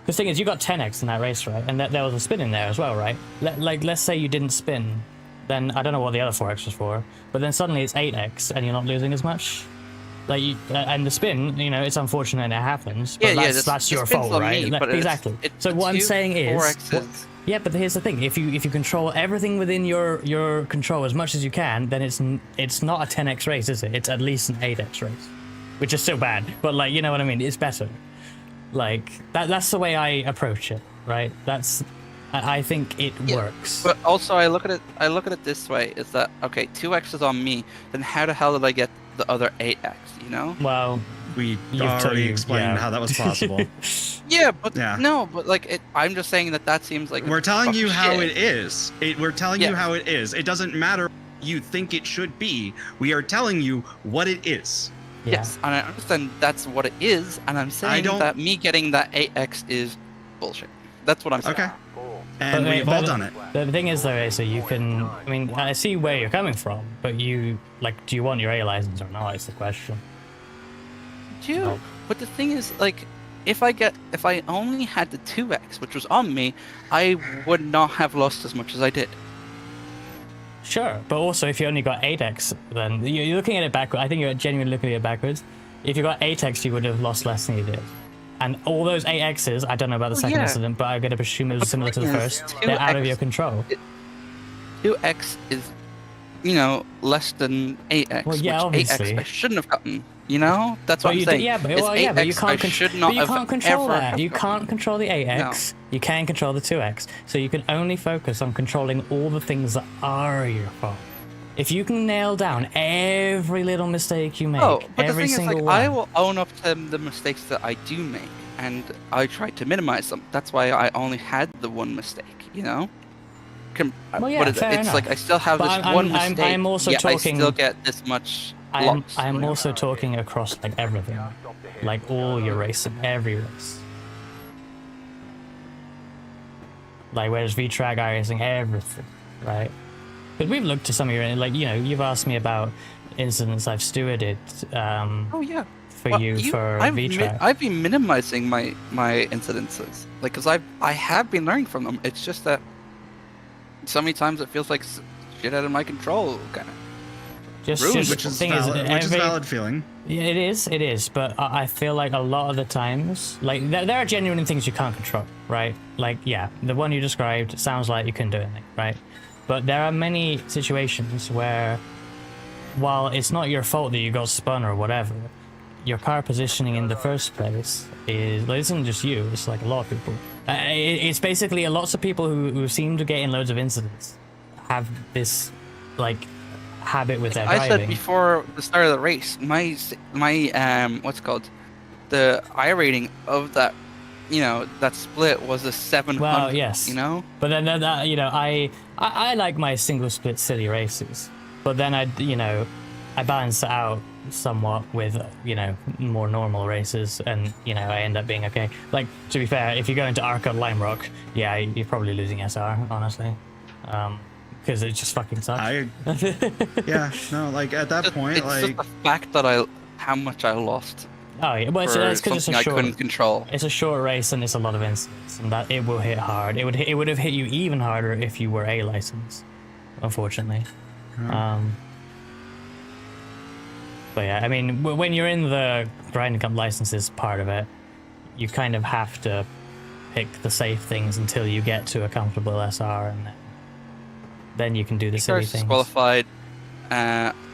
S2: The thing is, you got 10x in that race, right? And there was a spin in there as well, right? Let's say you didn't spin, then I don't know what the other 4x was for, but then suddenly it's 8x and you're not losing as much. And the spin, you know, it's unfortunate it happens, but that's your fault, right? Exactly. So what I'm saying is, yeah, but here's the thing: if you control everything within your control as much as you can, then it's not a 10x race, is it? It's at least an 8x race, which is still bad, but like, you know what I mean? It's better. Like that's the way I approach it, right? I think it works.
S8: But also, I look at it this way: is that okay? 2x is on me. Then how the hell did I get the other 8x? You know?
S2: Well,
S1: we already explained how that was possible.
S8: No, but like I'm just saying that seems like
S1: we're telling you how it is. We're telling you how it is. It doesn't matter what you think it should be. We are telling you what it is.
S2: Yeah.
S8: Yes, and I understand that's what it is, and I'm saying that me getting that 8x is bullshit. That's what I'm saying.
S1: Okay. And we've all done it.
S2: The thing is, though, is that you can. I mean, I see where you're coming from, but do you want your A license or not? Is the question.
S8: Do. But the thing is, like, if I only had the 2x, which was on me, I would not have lost as much as I did.
S2: Sure, but also if you only got 8x, then you're looking at it backwards. I think you're genuinely looking at it backwards. If you got 8x, you would have lost less than you did. And all those 8x's, I don't know about the second incident, but I'm going to presume it was similar to the first. They're out of your control.
S8: 2x is, you know, less than 8x.
S2: Well, yeah,
S8: which
S2: obviously.
S8: 8x I shouldn't have gotten. You know, that's what I'm saying.
S2: But you can't control that. You
S8: ever
S2: can't control the 8x. No. You can control the 2x. So you can only focus on controlling all the things that are your fault. If you can nail down every little mistake you make,
S8: but
S2: every
S8: the thing
S2: single
S8: is, like,
S2: one,
S8: I will own up to the mistakes that I do make, and I try to minimize them. That's why I only had the one mistake, you know?
S2: Well, yeah, fair enough.
S8: Like I still have this one mistake,
S2: I'm also talking,
S8: I still get this much
S2: I'm also talking across, like, everything. Like, all your racing, every race. Like, whereas VTrack, iRacing, everything, right? But we've looked to some of your, like, you know, you've asked me about incidents I've stewarded. For VTrack.
S8: I've been minimizing my incidences, like, because I have been learning from them. It's just that so many times it feels like shit out of my control, kind of.
S1: Which is a valid feeling.
S2: Yeah, it is. But I feel like a lot of the times, like, there are genuine things you can't control, right? Like, yeah, the one you described sounds like you couldn't do anything, right? But there are many situations where, while it's not your fault that you got spun or whatever, your car positioning in the first place isn't just you, it's like a lot of people. It's basically lots of people who seem to get in loads of incidents have this, like, habit with their driving.
S8: I said before the start of the race, my what's it called, the I rating of that, you know, that split was a 700.
S2: Well, yes,
S8: you know.
S2: But then that, you know, I like my single split city races, but then I balance it out somewhat with, you know, more normal races, and, you know, I end up being okay. Like, to be fair, if you go into Arca Lime Rock, yeah, you're probably losing SR, honestly. Because it just fucking sucks.
S1: Like, at that point,
S8: it's just the fact that how much I lost.
S2: Oh yeah, well, that's because it's a short.
S8: I couldn't control.
S2: It's a short race and it's a lot of incidents, and that it will hit hard. It would have hit you even harder if you were A license, unfortunately. But yeah, I mean, when you're in the grinding cup licenses part of it, you kind of have to pick the safe things until you get to a comfortable SR, and then you can do the silly things.
S8: Qualified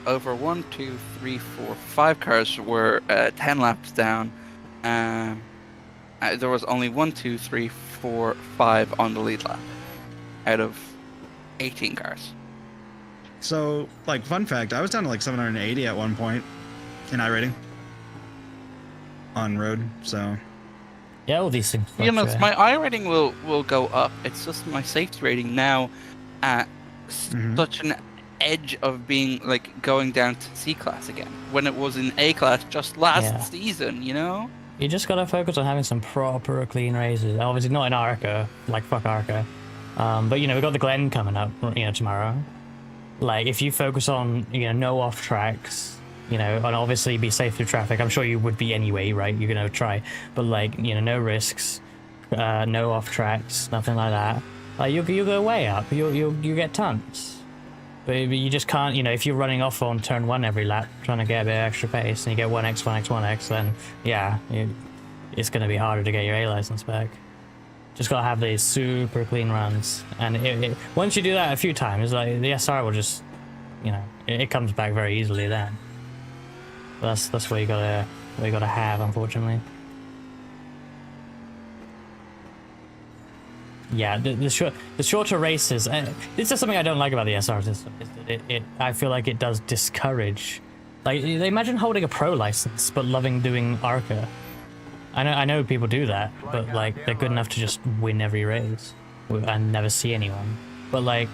S8: over 1, 2, 3, 4, 5 cars were 10 laps down. There was only 1, 2, 3, 4, 5 on the lead lap out of 18 cars.
S1: So, like, fun fact, I was down to like 780 at one point in iRating on road, so.
S2: Yeah, all these things.
S8: You know, my iRating will go up. It's just my safety rating now at such an edge of being, like, going down to C class again, when it was in A class just last season, you know?
S2: You just gotta focus on having some proper clean races. Obviously not in Arca, like, fuck Arca. But, you know, we've got the Glen coming up, you know, tomorrow. Like, if you focus on, you know, no off tracks, you know, and obviously be safe through traffic. I'm sure you would be anyway, right? You're gonna try, but, like, you know, no risks, no off tracks, nothing like that. Like, you'll go way up. You get tons. But you just can't, you know, if you're running off on turn 1 every lap, trying to get a bit of extra pace, and you get 1x, 1x, 1x, then yeah, it's going to be harder to get your A license back. Just gotta have these super clean runs, and once you do that a few times, like the SR will just, you know, it comes back very easily then. That's what you gotta have, unfortunately. Yeah, the shorter races. This is something I don't like about the SR system. Is that I feel like it does discourage. Like, imagine holding a pro license but loving doing ARCA. I know people do that, but like they're good enough to just win every race and never see anyone. But like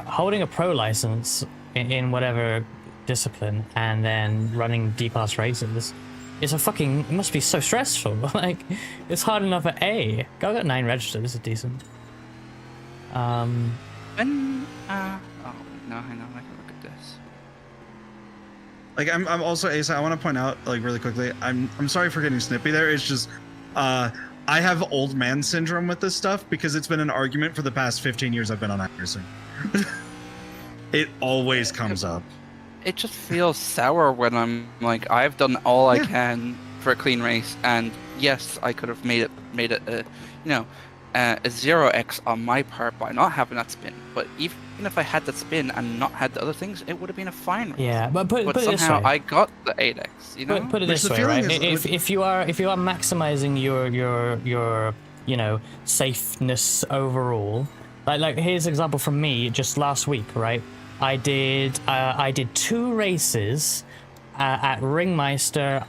S2: holding a pro license in whatever discipline and then running D-class races. It's it must be so stressful. Like, it's hard enough at A. I got 9 registered, this is decent.
S8: oh, no, hang on, I can look at this.
S1: Like, I'm also, Asa, I want to point out, like, really quickly, I'm sorry for getting snippy there. It's just, I have old man syndrome with this stuff because it's been an argument for the past 15 years I've been on iRacing. It always comes up.
S8: It just feels sour when I'm like, I've done all I can for a clean race, and yes, I could have made it a, you know, a 0x on my part by not having that spin. But even if I had that spin and not had the other things, it would have been a fine race.
S2: Yeah, but put it this
S8: somehow
S2: way.
S8: I got the 8x. You know,
S2: put it this way, right? If you are maximizing your you know, safeness overall, like here's an example from me just last week, right? I did 2 races at Ringmeister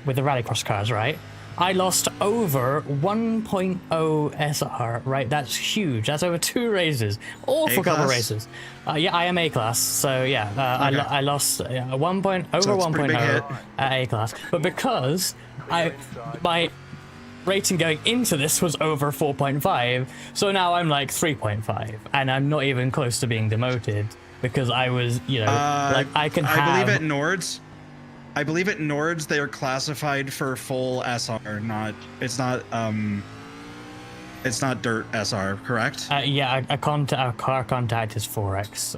S2: with the Rallycross cars, right? I lost over 1.0 SR, right? That's huge. That's over 2 races, all for a couple races. Yeah, I am A class, so yeah, okay. I lost over 1.0 at A class, but because my rating going into this was over 4.5, so now I'm like 3.5, and I'm not even close to being demoted because I was, you know, like I believe
S1: at Nords they are classified for full SR, it's not dirt SR, correct?
S2: Yeah, a car contact is 4x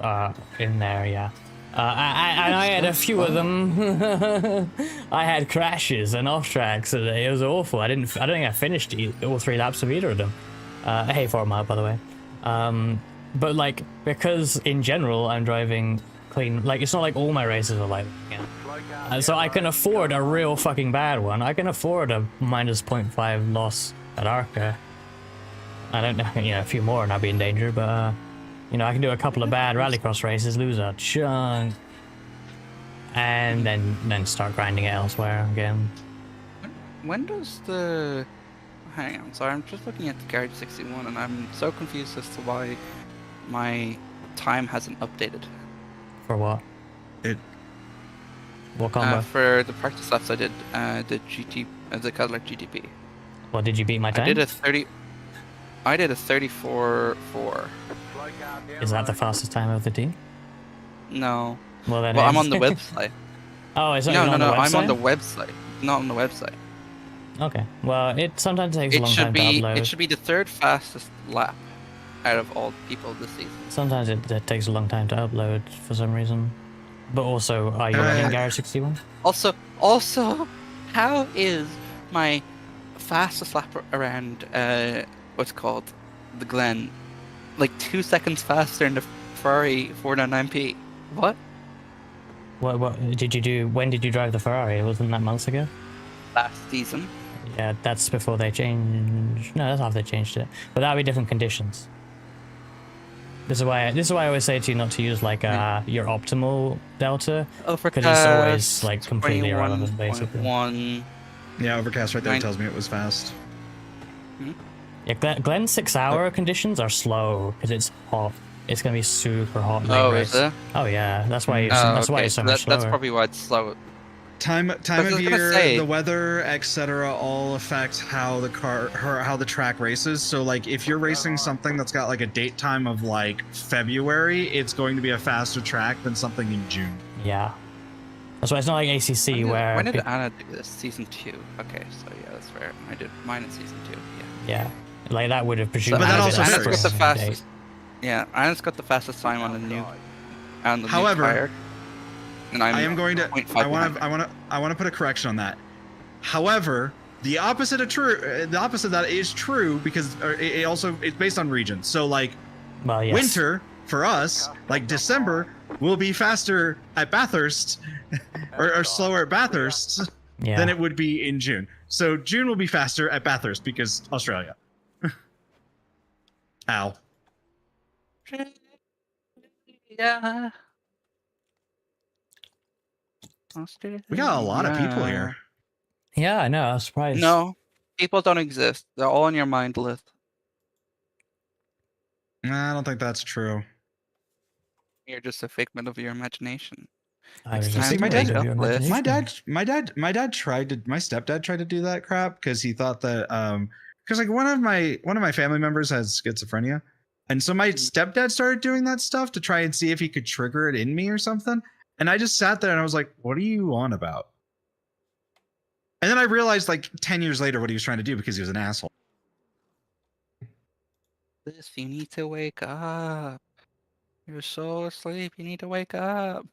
S2: in there, yeah. And I had a few of them. I had crashes and off tracks. It was awful. I don't think I finished all 3 laps of either of them. Hey, 4 mile, by the way. But like, because in general I'm driving clean. Like, it's not like all my races are like, you know. So I can afford a real fucking bad one. I can afford a minus 0.5 loss at ARCA. I don't know, you know, a few more and I'll be in danger, but. You know, I can do a couple of bad rallycross races, lose a chunk, and then start grinding it elsewhere again.
S8: When does the... Hang on, sorry, I'm just looking at the Garage 61 and I'm so confused as to why my time hasn't updated.
S2: For what? What combo?
S8: For the practice laps I did, the Cadillac GTP.
S2: Well, did you beat my time?
S8: I did a 34.4.
S2: Is that the fastest time of the team?
S8: No.
S2: Well,
S8: I'm on the website.
S2: Oh, is that
S8: no,
S2: on the website?
S8: I'm on the website, not on the website.
S2: Okay. Well, it sometimes takes a long time to upload.
S8: It should be the 3rd fastest lap out of all people this season.
S2: Sometimes it takes a long time to upload for some reason. But also, are you running Garage 61?
S8: Also, how is my fastest lap around what's called the Glen like 2 seconds faster than the Ferrari 499P? What
S2: What did you do? When did you drive the Ferrari? Wasn't that months ago?
S8: Last season.
S2: Yeah, that's before they changed. No, that's after they changed it. But that'll be different conditions. This is why I always say to you not to use like your optimal delta, because it's always like completely irrelevant, basically.
S1: Yeah, overcast right there tells me it was fast.
S2: Yeah, Glen's 6-hour conditions are slow because it's hot. It's gonna be super hot.
S8: Is it?
S2: Oh yeah, that's why. That's why it's so much slower.
S8: That's probably why it's slow.
S1: Time of year, the weather, etc., all affect how how the track races. So like, if you're racing something that's got like a date time of like February, it's going to be a faster track than something in June.
S2: Yeah. That's why it's not like ACC where.
S8: When did Anna do this? Season 2. Okay, so yeah, that's fair. I did mine in season 2. Yeah.
S2: Yeah. Like that would have presumably.
S1: But that
S2: been
S1: also
S2: a
S1: varies.
S2: spring date.
S8: Yeah, I just got the fastest time on the new
S1: However,
S8: tire. And
S1: I am going to.
S8: 0.5
S1: I want to put a correction on that. However, the opposite of that is true because it's based on regions. So like,
S2: well, yes.
S1: winter for us, like December, will be faster at Bathurst or slower at Bathurst than it would be in June. So June will be faster at Bathurst because Australia. Ow.
S8: Yeah.
S1: We got a lot of people here.
S2: Yeah, I know. I was surprised.
S8: No, people don't exist. They're all on your mind list.
S1: Nah, I don't think that's true.
S8: You're just a figment of your imagination.
S2: I was
S8: It's
S2: just
S8: time
S1: my
S8: to
S1: dad-
S8: make up lists.
S1: My stepdad tried to do that crap because he thought that because like one of my family members has schizophrenia, and so my stepdad started doing that stuff to try and see if he could trigger it in me or something. And I just sat there and I was like, "What are you on about?" And then I realized like 10 years later what he was trying to do because he was an asshole.
S8: This, you need to wake up. You're so asleep. You need to wake up.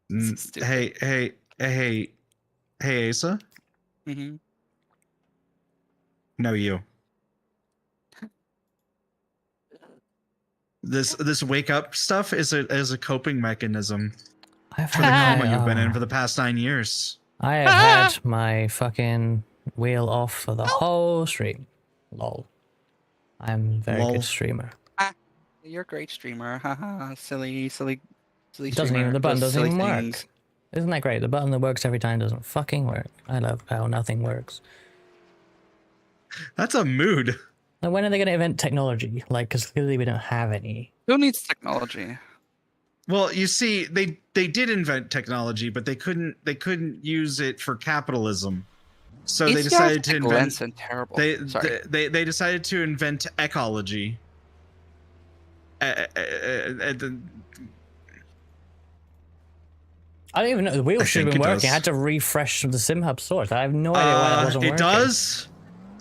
S1: Hey, Asa.
S8: Mm-hmm.
S1: No, you. This wake up stuff is a coping mechanism for the coma you've been in for the past 9 years.
S2: I have had my fucking wheel off for the whole stream. Lol. I'm a very good streamer.
S8: You're a great streamer. Haha. silly
S2: Doesn't even, the button doesn't even work.
S8: things.
S2: Isn't that great? The button that works every time doesn't fucking work. I love how nothing works.
S1: That's a mood.
S2: Now, when are they going to invent technology? Like, because clearly we don't have any.
S8: Who needs technology?
S1: Well, you see, they did invent technology, but they couldn't use it for capitalism. So they decided to invent.
S8: Terrible.
S1: They decided to invent ecology.
S2: I don't even know. The wheel should have been working. I had to refresh the SimHub source. I have no idea why that wasn't working.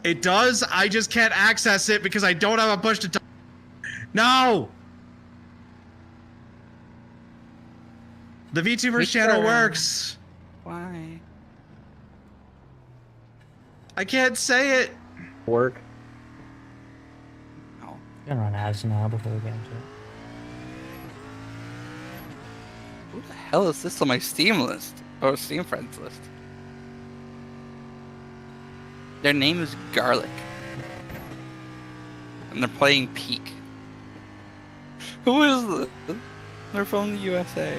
S1: It does. I just can't access it because I don't have a push to talk. No! The VTubers channel works.
S8: Why?
S1: I can't say it.
S6: Work.
S8: No.
S2: I'm gonna run ads now before we get into it.
S8: Who the hell is this on my Steam list? Or Steam friends list? Their name is Garlic. And they're playing Peak. Who is this? They're from the USA.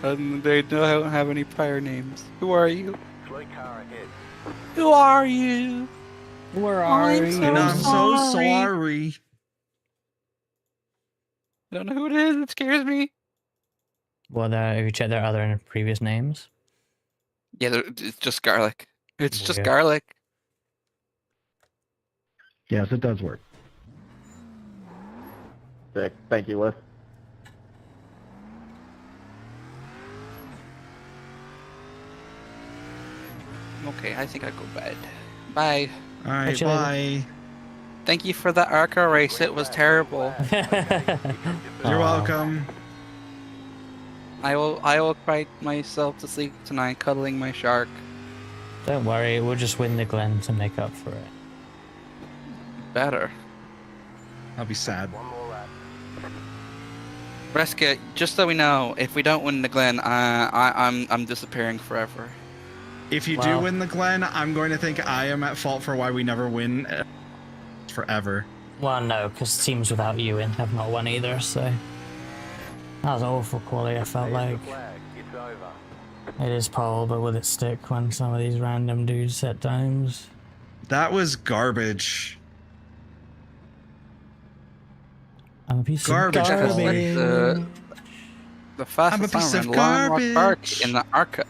S8: And they don't have any prior names. Who are you? Who are you?
S2: Where are you?
S1: I'm so sorry.
S8: I don't know who it is. It scares me.
S2: Well, have you checked their other previous names?
S8: Yeah, it's just Garlic. It's just
S2: Weird.
S8: Garlic.
S6: Yes, it does work. Sick. Thank you, Liz.
S8: Okay, I think I go bed. Bye.
S1: All right,
S2: Catch you later.
S1: bye.
S8: Thank you for the ARCA race. It was terrible.
S1: You're welcome.
S8: I will cry myself to sleep tonight, cuddling my shark.
S2: Don't worry, we'll just win the Glen to make up for it.
S8: Better.
S1: I'll be sad.
S8: Reska, just so we know, if we don't win the Glen, I'm disappearing forever.
S1: If you do win the Glen, I'm going to think I am at fault for why we never win forever.
S2: Well, no, because teams without you in have not won either, so... That was awful quality, I felt like. It is pole, but will it stick when some of these random dudes set times?
S1: That was garbage.
S2: I'm a piece
S1: Garbage.
S2: of garbage.
S8: The fastest
S1: I'm a piece
S8: time
S1: of
S8: in Long Rock Park
S1: garbage.
S8: in the ARCA.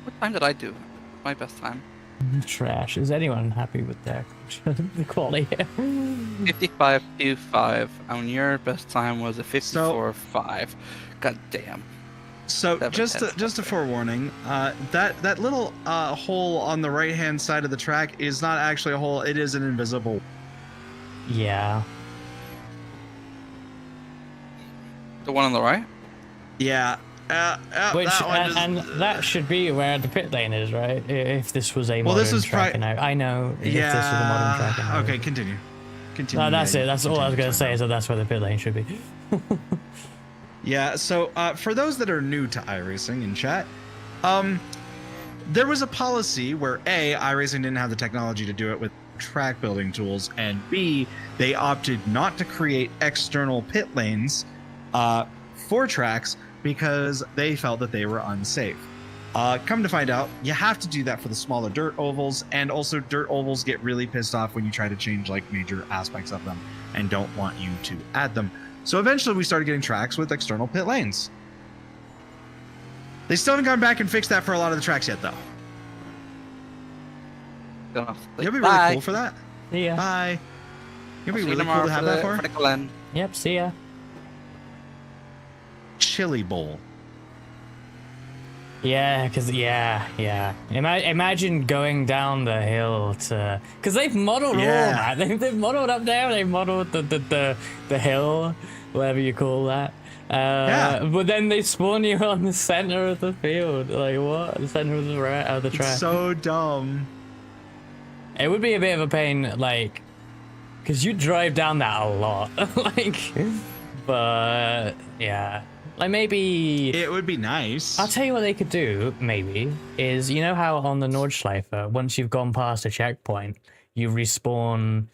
S8: What time did I do? My best time.
S2: Trash. Is anyone happy with their the quality here?
S8: 55.25, and your best time was a 54.5. God damn.
S1: So just a forewarning, that little hole on the right hand side of the track is not actually a hole. It is an invisible.
S2: Yeah.
S8: The one on the right?
S1: Yeah.
S2: Which
S1: that one
S2: and that should be where the pit lane is, right? If this was a modern
S1: this was
S2: track, and I know if this was a modern track. And
S1: Okay, continue. Continue.
S2: No, that's
S1: yeah,
S2: it. That's all I was gonna say.
S1: continue.
S2: So that's where the pit lane should be.
S1: Yeah. So for those that are new to iRacing in chat, there was a policy where A, iRacing didn't have the technology to do it with track building tools, and B, they opted not to create external pit lanes for tracks because they felt that they were unsafe. Come to find out, you have to do that for the smaller dirt ovals, and also dirt ovals get really pissed off when you try to change like major aspects of them and don't want you to add them. So eventually we started getting tracks with external pit lanes. They still haven't gone back and fixed that for a lot of the tracks yet, though. It'll be really cool for that.
S2: See ya.
S1: Bye. It'll be really cool to have that for.
S2: Yep. See ya.
S1: Chili bowl.
S2: Yeah, Imagine going down the hill to, because they've modeled all that. They've modeled up there. They've modeled the hill, whatever you call that. But then they spawn you on the center of the field. Like what? The center of the track.
S1: It's so dumb.
S2: It would be a bit of a pain, like, because you drive down that a lot, like, but yeah. Like maybe
S1: it would be nice.
S2: I'll tell you what they could do. Maybe is, you know how on the Nordschleife, once you've gone past a checkpoint, you respawn,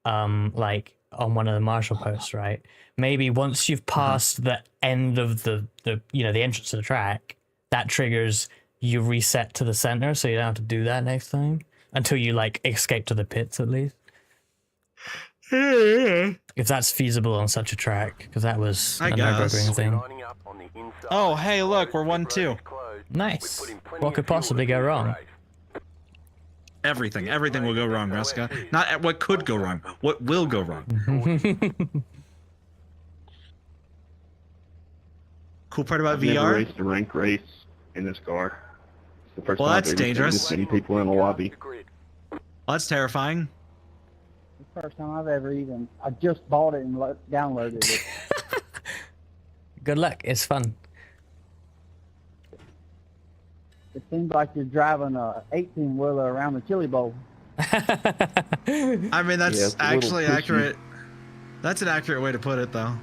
S2: like on one of the marshal posts, right? Maybe once you've passed the end of the entrance to the track, that triggers you reset to the center, so you don't have to do that next time until you like escape to the pits at least. If that's feasible on such a track, because that was a Nürburgring thing.
S1: Oh, hey, look, we're 1-2.
S2: Nice. What could possibly go wrong?
S1: Everything will go wrong, Reska. Not what could go wrong, what will go wrong. Cool part about VR?
S6: Never raced a ranked race in this car. It's the first
S1: Well,
S6: time
S1: that's
S6: I've ever seen
S1: dangerous.
S6: this many people in the lobby.
S1: Well, that's terrifying.
S9: It's the first time I've ever even. I just bought it and downloaded it.
S2: Good luck. It's fun.
S9: It seems like you're driving a 18-wheeler around the chili bowl.
S1: I mean, that's actually accurate. That's an accurate way to put it, though.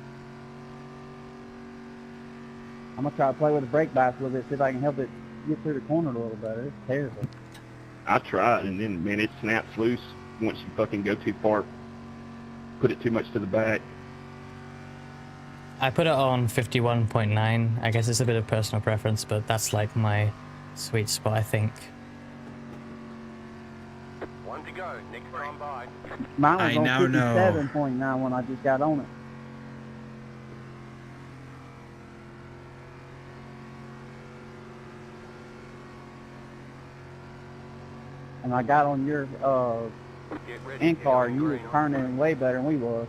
S9: I'm gonna try to play with the brake bites with it, see if I can help it get through the corner a little better. It's terrible.
S6: I tried, and then, man, it snaps loose once you fucking go too far. Put it too much to the back.
S2: I put it on 51.9. I guess it's a bit of personal preference, but that's like my sweet spot, I think.
S4: One to go. Next time by.
S9: Mine was on 57.9 when I just got on it. And I got on your in-car, and you were turning way better than we was.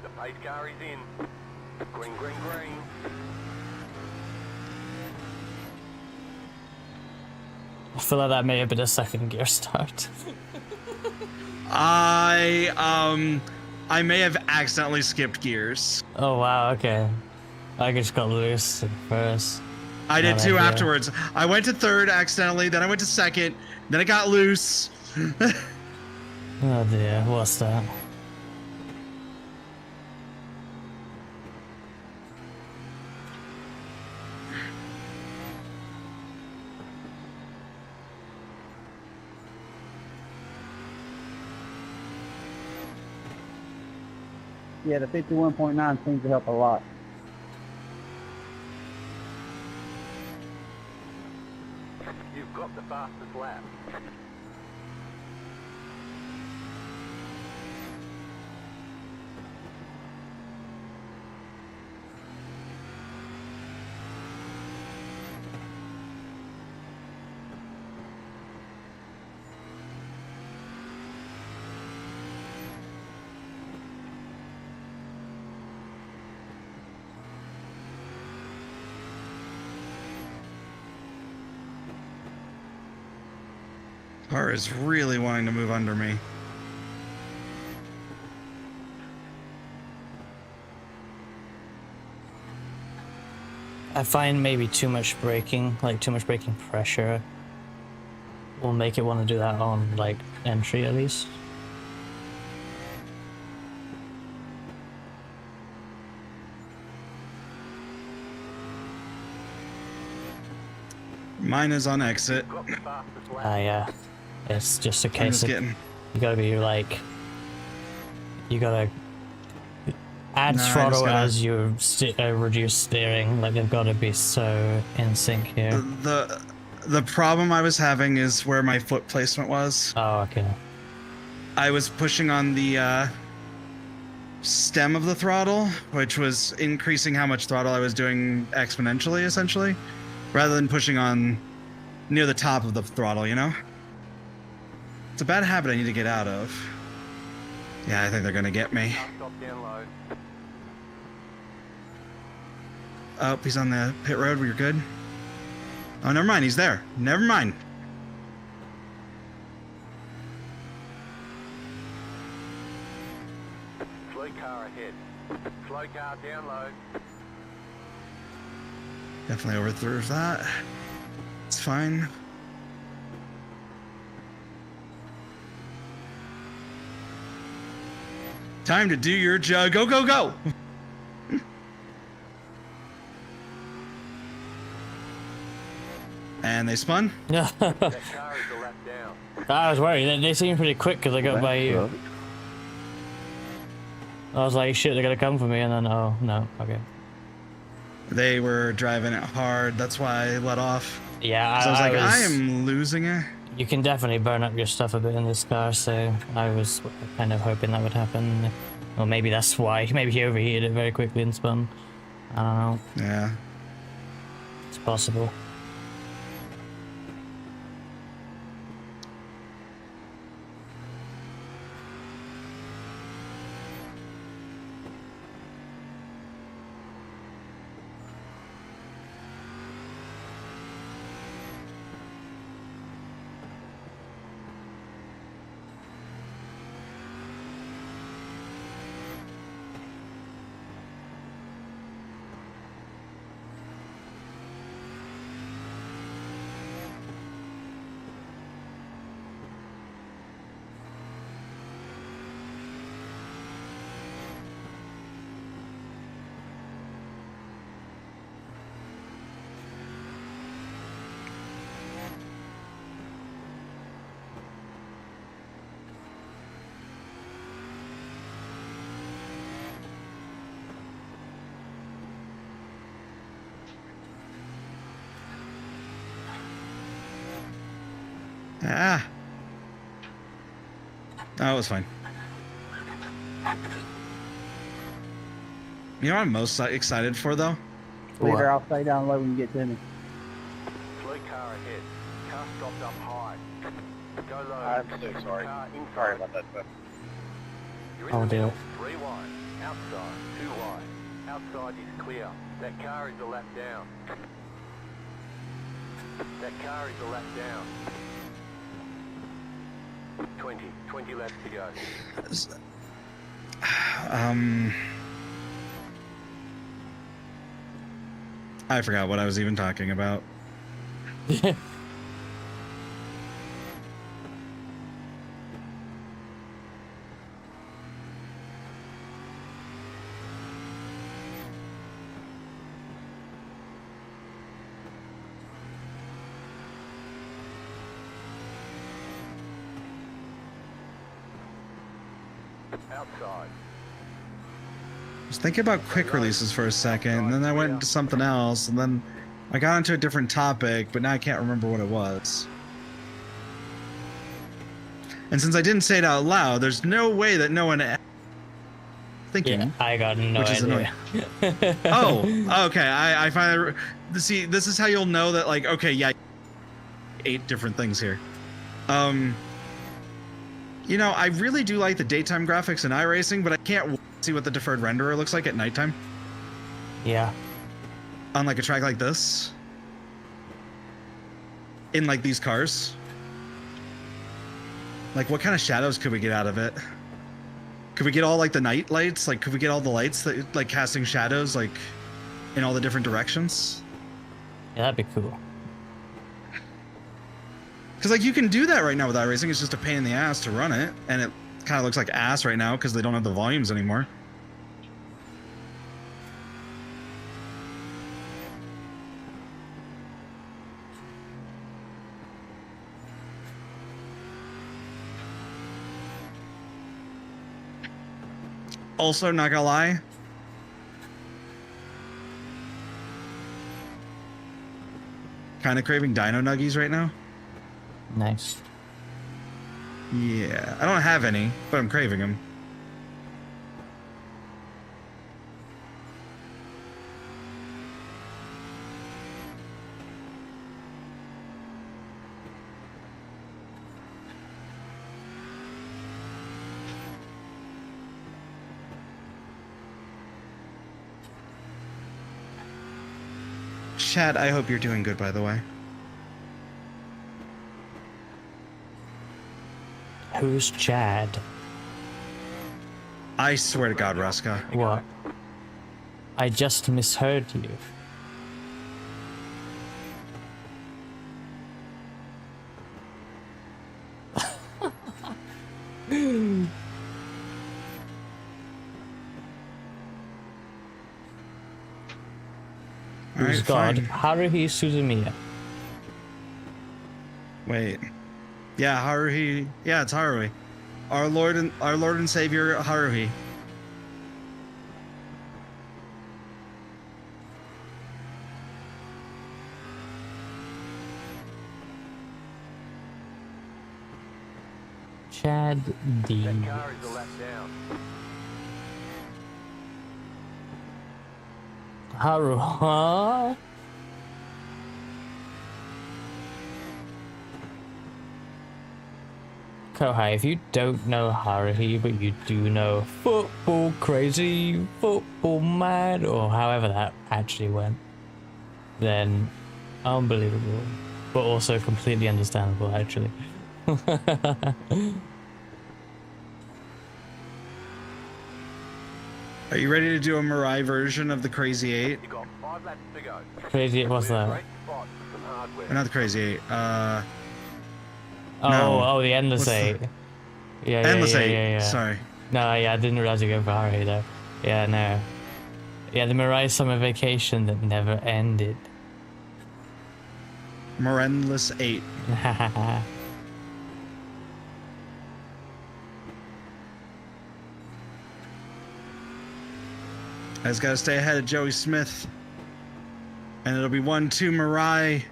S4: The pace car is in. Green, green, green.
S2: I feel like that may have been a second gear start.
S1: I may have accidentally skipped gears.
S2: Oh wow, okay. I just got loose at first.
S1: I did too afterwards. I went to third accidentally, then I went to second, then I got loose.
S2: Oh dear, what's that?
S9: Yeah, the 51.9 seems to help a lot.
S4: You've got the fastest lap.
S1: Car is really wanting to move under me.
S2: I find maybe too much braking, like too much braking pressure, will make it want to do that on like entry at least.
S1: Mine is on exit.
S2: Yeah. It's just a case of you gotta be like, you gotta add throttle as you reduce steering. Like they've got to be so in sync here.
S1: The problem I was having is where my foot placement was.
S2: Oh, okay.
S1: I was pushing on the stem of the throttle, which was increasing how much throttle I was doing exponentially, essentially, rather than pushing on near the top of the throttle, you know? It's a bad habit I need to get out of. Yeah, I think they're gonna get me. Oh, he's on the pit road. We're good. Oh, never mind. He's there. Never mind.
S4: Slow car ahead. Slow car down low.
S1: Definitely overthrew that. It's fine. Time to do your job. Go, go, go! And they spun?
S2: Yeah.
S4: That car is a lap down.
S2: I was worried. They seemed pretty quick because I got by you. I was like, shit, they're gonna come for me, and then, oh, no, okay.
S1: They were driving it hard. That's why I let off.
S2: Yeah,
S1: I was like, I am losing it.
S2: You can definitely burn up your stuff a bit in this car, so I was kind of hoping that would happen. Or maybe that's why. Maybe he overheated it very quickly and spun. I don't know.
S1: Yeah.
S2: It's possible.
S1: Ah. That was fine. You know what I'm most excited for, though?
S9: Later, I'll stay down low when you get to me.
S4: Slow car ahead. Car stopped up high. Go low.
S7: I'm so sorry. Sorry about that, but
S4: You're in
S2: I'll
S4: the
S2: do
S4: middle.
S2: it.
S4: 3 wide. Outside. 2 wide. Outside is clear. That car is a lap down. That car is a lap down. 20 laps to go.
S1: I forgot what I was even talking about.
S4: Outside.
S1: I was thinking about quick releases for a second, and then I went into something else, and then I got into a different topic, but now I can't remember what it was. And since I didn't say it out loud, there's no way that no one thinking.
S2: Yeah, I got no
S1: which is
S2: idea.
S1: annoying. Oh, okay. I finally see. This is how you'll know that, like, okay, yeah, 8 different things here. You know, I really do like the daytime graphics in iRacing, but I can't see what the deferred renderer looks like at nighttime.
S2: Yeah.
S1: On like a track like this. In like these cars. Like, what kind of shadows could we get out of it? Could we get all like the night lights? Like, could we get all the lights that like casting shadows? Like, in all the different directions.
S2: Yeah, that'd be cool.
S1: Because like you can do that right now with iRacing. It's just a pain in the ass to run it, and it kind of looks like ass right now because they don't have the volumes anymore. Also, not gonna lie, kind of craving Dino Nuggies right now.
S2: Nice.
S1: Yeah, I don't have any, but I'm craving them. Chad, I hope you're doing good, by the way.
S2: Who's Chad?
S1: I swear to God, Ruska.
S2: What? I just misheard you. Who's God? Haruhi Suzumiya.
S1: Wait. Yeah, Haruhi. Yeah, it's Haruhi. Our Lord and Savior Haruhi.
S2: Chad D.
S4: That car is a lap down.
S2: Haruha? Kohai, if you don't know Haruhi, but you do know football crazy, football mad, or however that actually went, then unbelievable, but also completely understandable, actually.
S1: Are you ready to do a Mirai version of the Crazy 8?
S4: You got 5 laps to go.
S2: Crazy 8, what's that?
S4: Great spot for some hardware.
S1: Or not the Crazy 8.
S2: Oh,
S1: No.
S2: oh, the Endless
S1: What's
S2: 8. Yeah,
S1: Endless 8.
S2: yeah.
S1: Sorry.
S2: No, yeah, I didn't realize you were going for Haruhi though. Yeah, no. Yeah, the Mirai summer vacation that never ended.
S1: Morendless 8. I just gotta stay ahead of Joey Smith. And it'll be 1-2 Mirai.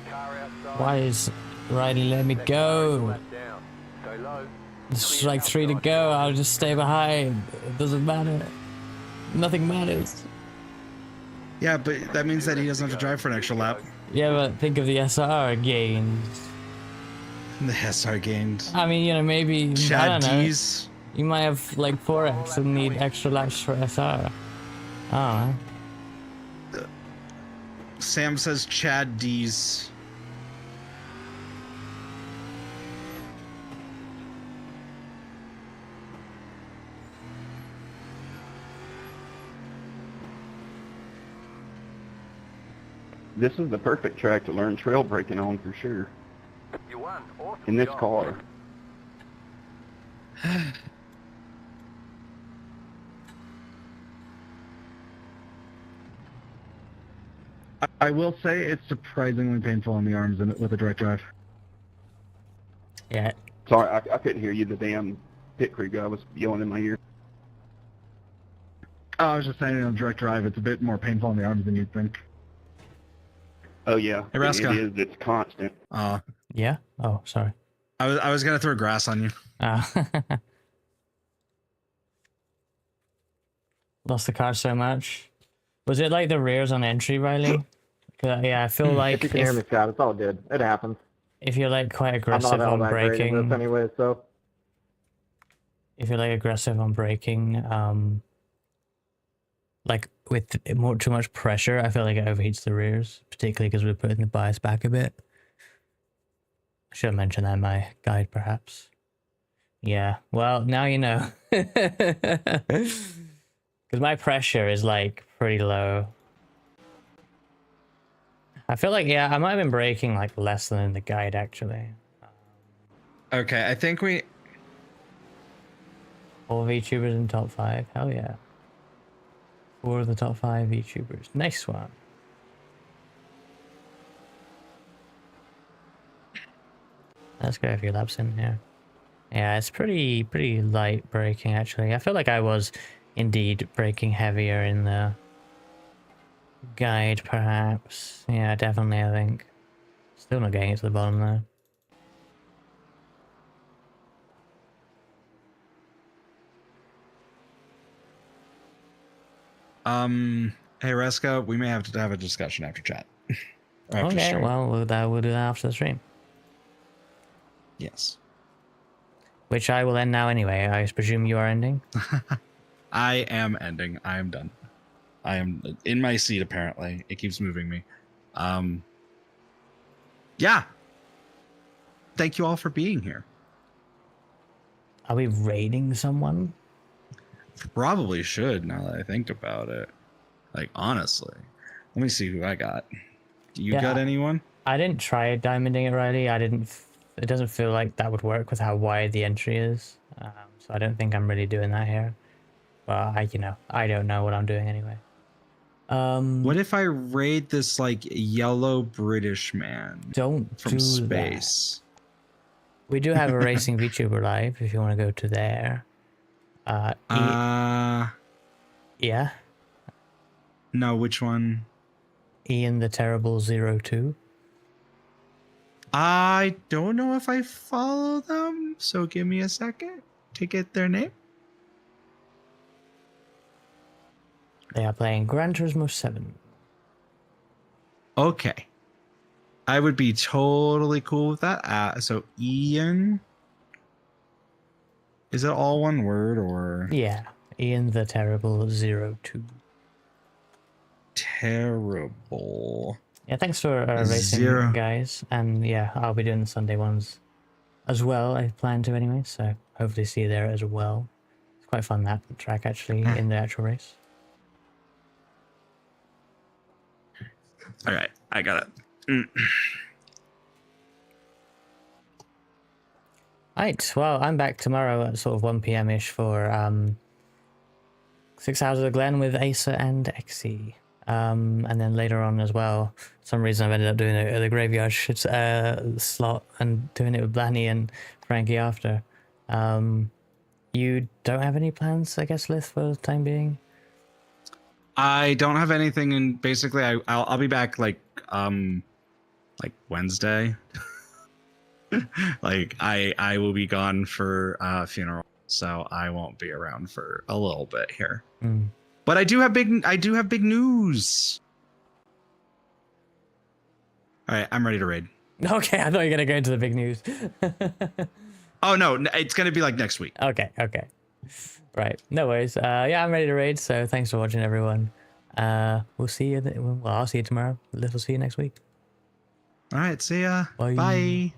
S4: Car outside.
S2: Why is Riley let me
S4: That car is a
S2: go?
S4: lap down. Go low.
S2: It's like 3 to go, I'll just stay behind. It doesn't matter. Nothing matters.
S1: Yeah, but that means that he doesn't have to drive for an extra lap.
S2: Yeah, but think of the SR gains.
S1: The SR gained.
S2: I mean, you know, maybe, I
S1: Chad
S2: don't know.
S1: D's.
S2: You might have like 4x and need extra laps for SR. I don't know.
S1: Sam says Chad D's.
S6: This is the perfect track to learn trail braking on for sure.
S4: You won. Awesome
S6: In this
S4: job.
S6: car.
S10: I will say it's surprisingly painful on the arms with a direct drive.
S2: Yeah.
S6: Sorry, I couldn't hear you. The damn pit crew guy was yelling in my ear.
S10: Oh, I was just saying on direct drive, it's a bit more painful on the arms than you'd think.
S6: Oh yeah,
S1: Hey, Raska.
S6: it is. It's constant.
S2: Yeah? Oh, sorry.
S1: I was gonna throw grass on you.
S2: Lost the car so much. Was it like the rears on entry, Riley? Yeah, I feel like
S7: If you can hear me, Scott, it's all good. It happens.
S2: if you're like quite
S7: I'm
S2: aggressive
S7: not all
S2: on
S7: that great in
S2: braking,
S7: this anyway, so.
S2: if you're like aggressive on braking, like with too much pressure, I feel like it overheats the rears, particularly because we're putting the bias back a bit. I should have mentioned that in my guide, perhaps. Yeah, well, now you know. Because my pressure is like pretty low. I feel like, yeah, I might have been braking like less than in the guide actually.
S1: Okay, I think we...
S2: All VTubers in top 5, hell yeah. 4 of the top 5 VTubers. Nice one. Let's go a few laps in here. Yeah, it's pretty light braking actually. I feel like I was indeed braking heavier in the guide perhaps. Yeah, definitely I think. Still not getting it to the bottom though.
S1: Hey Reska, we may have to have a discussion after chat. After
S2: Okay,
S1: stream.
S2: well we'll do that after the stream.
S1: Yes.
S2: Which I will end now anyway. I presume you are ending?
S1: I am ending. I am done. I am in my seat apparently. It keeps moving me. Yeah. Thank you all for being here.
S2: Are we raiding someone?
S1: Probably should now that I think about it. Like honestly. Let me see who I got. Do you got anyone?
S2: I didn't try diamonding it, Riley. It doesn't feel like that would work with how wide the entry is. So I don't think I'm really doing that here. But I don't know what I'm doing anyway.
S1: What if I raid this like yellow British man?
S2: Don't
S1: from
S2: do
S1: space.
S2: That. We do have a racing VTuber live if you want to go to there. Yeah.
S1: No, which one?
S2: Ian the Terrible 02.
S1: I don't know if I follow them, so give me a second to get their name.
S2: They are playing Gran Turismo 7.
S1: Okay. I would be totally cool with that. So Ian. Is it all one word or?
S2: Yeah. Ian the Terrible 02.
S1: Terrible.
S2: Yeah, thanks for racing, guys. And yeah, I'll be doing the Sunday ones as well. I plan to anyway, so hopefully see you there as well. It's quite fun, that track actually, in the actual race.
S1: All right, I got it.
S2: Right, well, I'm back tomorrow at sort of 1 p.m-ish for 6 Hours of the Glen with Asa and Exy. And then later on as well, for some reason I've ended up doing the graveyard slot and doing it with Blanny and Frankie after. You don't have any plans, I guess, Lith, for the time being?
S1: I don't have anything, and basically I'll be back like Wednesday. Like I will be gone for a funeral, so I won't be around for a little bit here. But I do have big news. All right, I'm ready to raid.
S2: Okay, I thought you were gonna go into the big news.
S1: Oh no, it's gonna be like next week.
S2: Okay. Right, no worries. Yeah, I'm ready to raid. So thanks for watching, everyone. We'll see you. Well, I'll see you tomorrow. We'll see you next week.
S1: All right, see ya.
S2: Bye.
S1: Bye.